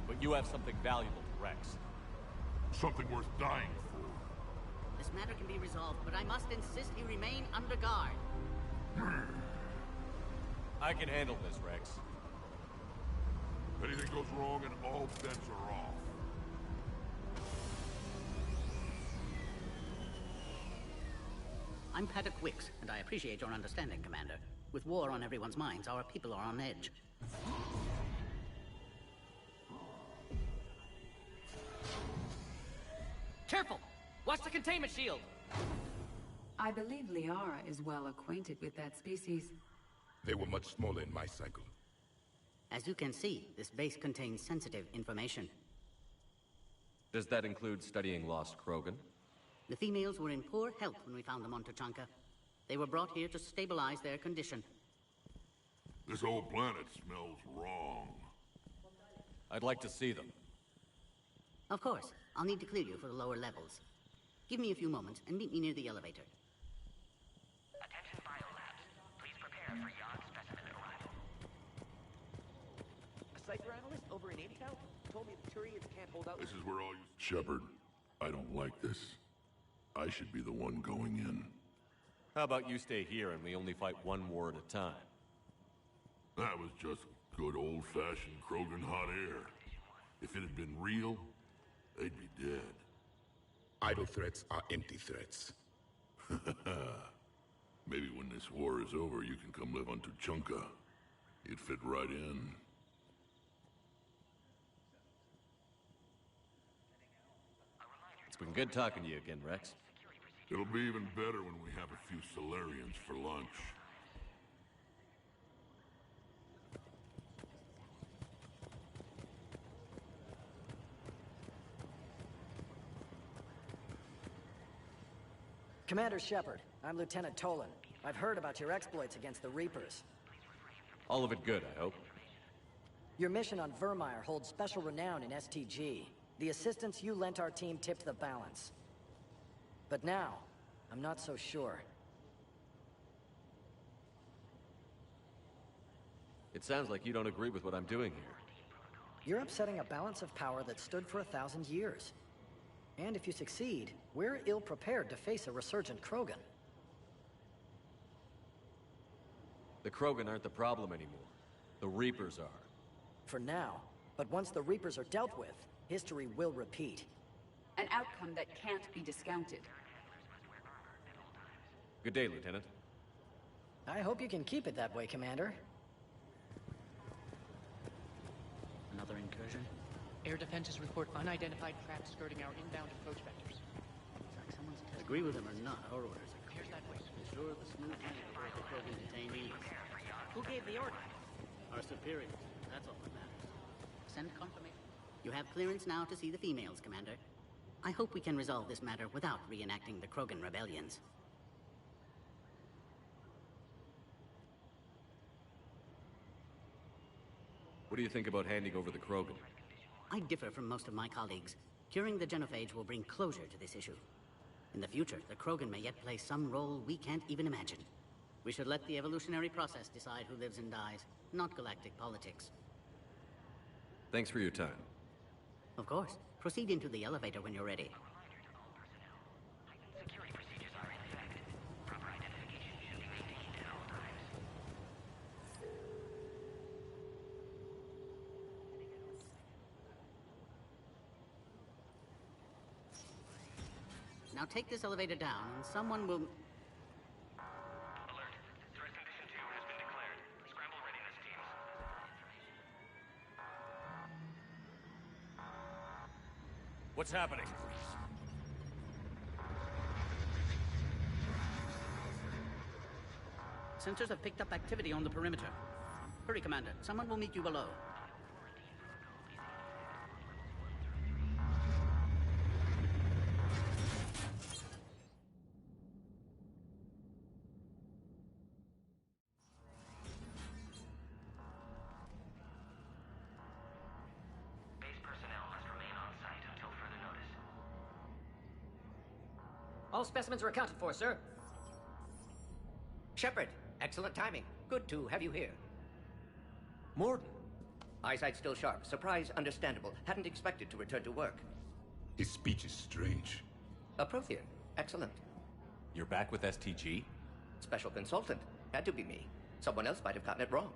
But you have something valuable to Rex. Something worth dying for. This matter can be resolved, but I must insist he remain under guard. I can handle this, Rex. Anything goes wrong and all bets are off. I'm Paddock Wicks, and I appreciate your understanding, Commander. With war on everyone's minds, our people are on edge. Careful! Watch the containment shield! I believe Liara is well acquainted with that species. They were much smaller in my cycle. As you can see, this base contains sensitive information. Does that include studying lost Krogan? The females were in poor health when we found them on Tuchanka. They were brought here to stabilize their condition. This whole planet smells wrong. I'd like to see them. Of course. I'll need to clear you for the lower levels. Give me a few moments and meet me near the elevator. Attention biolabs. Please prepare for yon specimen arrival. A cipher analyst over in Intel told me the Turians can't hold out. This is where all you... Shepard, I don't like this. I should be the one going in. How about you stay here and we only fight one war at a time? That was just good old-fashioned Krogan hot air. If it had been real, they'd be dead. Idle threats are empty threats. Maybe when this war is over, you can come live on Tuchanka. You'd fit right in. It's been good talking to you again, Rex. It'll be even better when we have a few Solarians for lunch. Commander Shepard, I'm Lieutenant Tolan. I've heard about your exploits against the Reapers. All of it good, I hope. Your mission on Vermeer holds special renown in STG. The assistance you lent our team tipped the balance. But now, I'm not so sure. It sounds like you don't agree with what I'm doing here. You're upsetting a balance of power that stood for 1,000 years. And if you succeed, we're ill-prepared to face a resurgent Krogan. The Krogan aren't the problem anymore. The Reapers are. For now. But once the Reapers are dealt with, history will repeat. An outcome that can't be discounted. Good day, Lieutenant. I hope you can keep it that way, Commander. Another incursion? Air defenses report unidentified craft skirting our inbound approach vectors. Agree with them or not, our orders are Here's that way. ensure the smooth landing of the Krogan detainees. Who gave the order? Our superiors. That's all that matters. Send confirmation. You have clearance now to see the females, Commander. I hope we can resolve this matter without reenacting the Krogan rebellions. What do you think about handing over the Krogan? I differ from most of my colleagues. Curing the genophage will bring closure to this issue. In the future, the Krogan may yet play some role we can't even imagine. We should let the evolutionary process decide who lives and dies, not galactic politics. Thanks for your time. Of course. Proceed into the elevator when you're ready. Security procedures are in effect. Proper identification should be maintained at all times. Now take this elevator down, and someone will... Alert. Threat condition 2 has been declared. Scramble readiness teams. What's happening? Sensors have picked up activity on the perimeter. Hurry, Commander. Someone will meet you below. Base personnel must remain on site until further notice. All specimens are accounted for, sir. Shepard, excellent timing. Good to have you here. Morden. Eyesight still sharp. Surprise understandable. Hadn't expected to return to work. His speech is strange. A Prothean. Excellent. You're back with STG? Special consultant. Had to be me. Someone else might have gotten it wrong.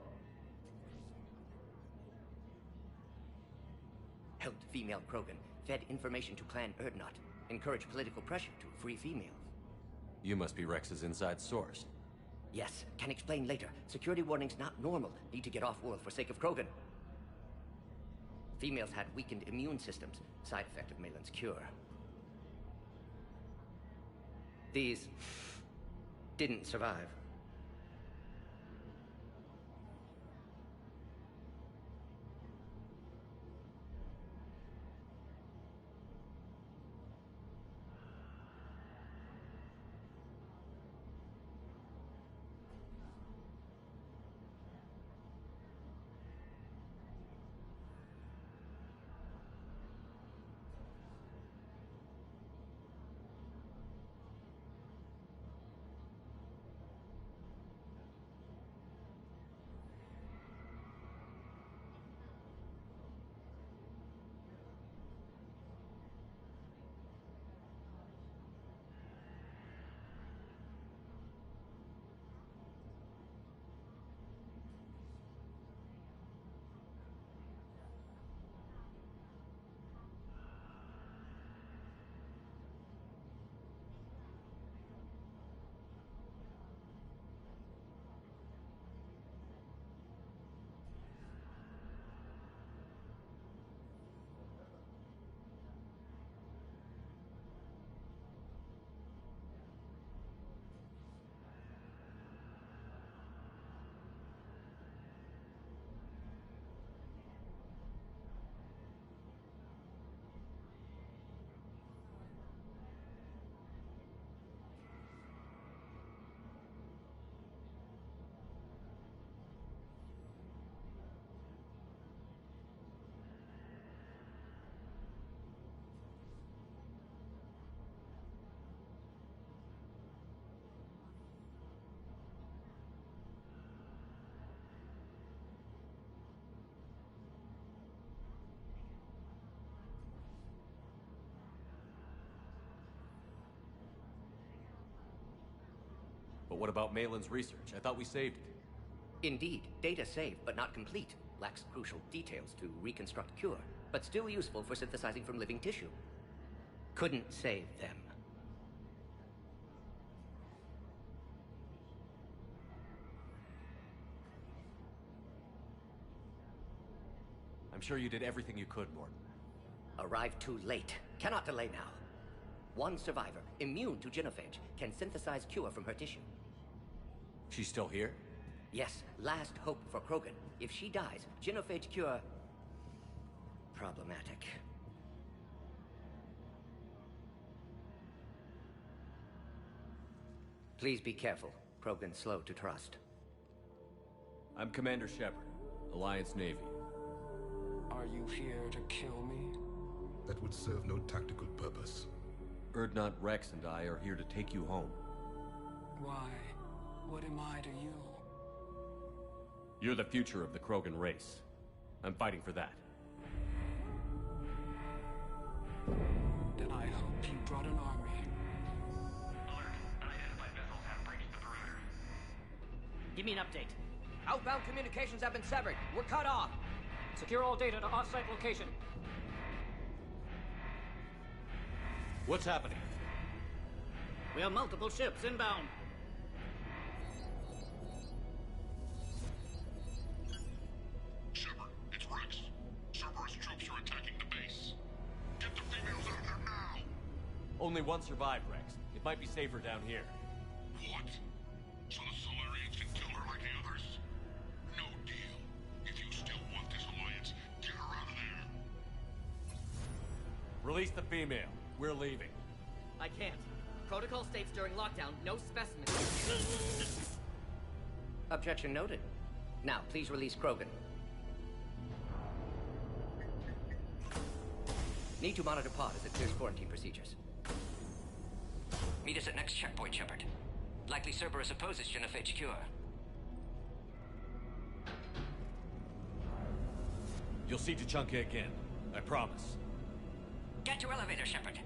Helped female Krogan. Fed information to Clan Erdnot. Encouraged political pressure to free females. You must be Rex's inside source. Yes, can explain later. Security warning's not normal. Need to get off-world for sake of Krogan. Females had weakened immune systems. Side effect of Malin's cure. These didn't survive. But what about Malin's research? I thought we saved it. Indeed, data saved, but not complete. Lacks crucial details to reconstruct cure, but still useful for synthesizing from living tissue. Couldn't save them. I'm sure you did everything you could, Morden. Arrived too late. Cannot delay now. One survivor, immune to genophage, can synthesize cure from her tissue. She's still here? Yes, last hope for Krogan. If she dies, genophage cure... problematic. Please be careful. Krogan's slow to trust. I'm Commander Shepard, Alliance Navy. Are you here to kill me? That would serve no tactical purpose. Erdnot, Rex, and I are here to take you home. Why? What am I to you? You're the future of the Krogan race. I'm fighting for that. Then I hope you brought an army. Alert. Unidentified vessels have breached the perimeter. Give me an update. Outbound communications have been severed. We're cut off. Secure all data to off-site location. What's happening? We have multiple ships inbound. Shepard, it's Rex. Cerberus troops are attacking the base. Get the females out Only one survived, Rex. It might be safer down here. What? So the Solarians can kill her like the others? No deal. If you still want this alliance, get her out of there. Release the female. We're leaving. I can't. Protocol states during lockdown, no specimens. Objection noted. Now, please release Krogan. Need to monitor pod as it clears quarantine procedures. Meet us at next checkpoint, Shepard. Likely Cerberus opposes genophage cure. You'll see Tuchanka again. I promise. Get to elevator, Shepard.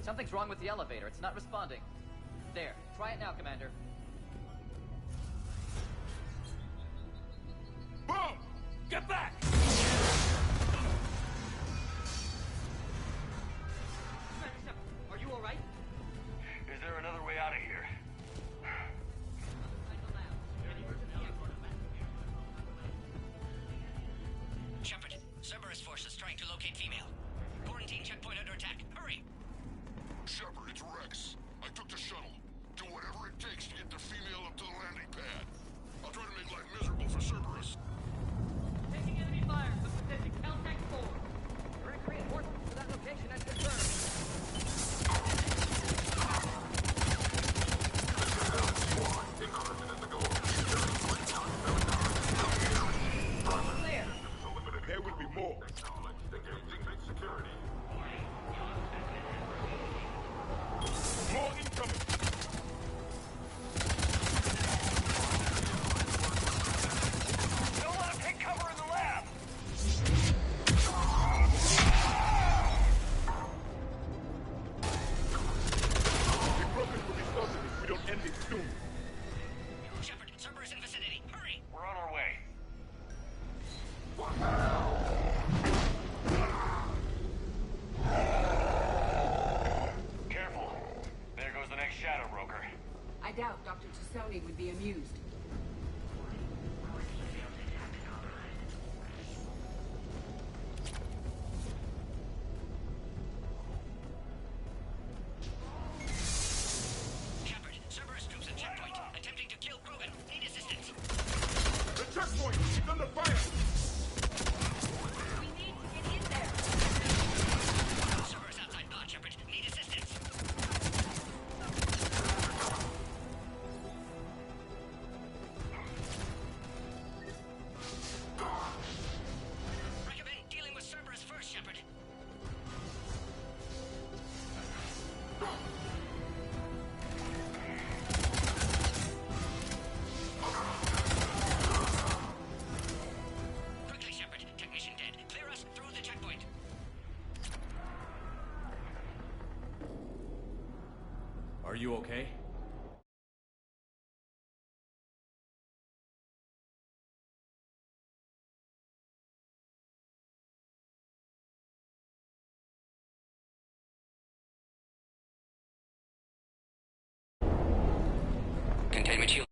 Something's wrong with the elevator. It's not responding. There. Try it now, Commander. Boom! Get back! Are you all right? Is there another way out of here? Shepard, Cerberus forces trying to locate female. Quarantine checkpoint under attack. Hurry! Shepard, it's Rex. I took the shuttle. Do whatever it takes to get the female up to the landing pad. I'll try to make life miserable for Cerberus. Taking enemy fire. The position. Caltech 4. Direct reinforcements to that location has confirmed. Clear. There will be more. More incoming! Don't want to take cover in the lab! The progress will be stopped if we don't end it soon. Shepard, Cerberus in vicinity. Hurry! We're on our way. Careful. There goes the next shadow broker. I doubt Dr. Tassoni would be amused. Shepard, Cerberus troops at checkpoint. Attempting to kill Krogan. Need assistance. The checkpoint! It's under fire! We need to get in there. Cerberus outside pod, Shepard. Need assistance. Recommend dealing with Cerberus first, Shepard. Quickly, Shepard. Technician dead. Clear us through the checkpoint. Are you okay? Containment shield.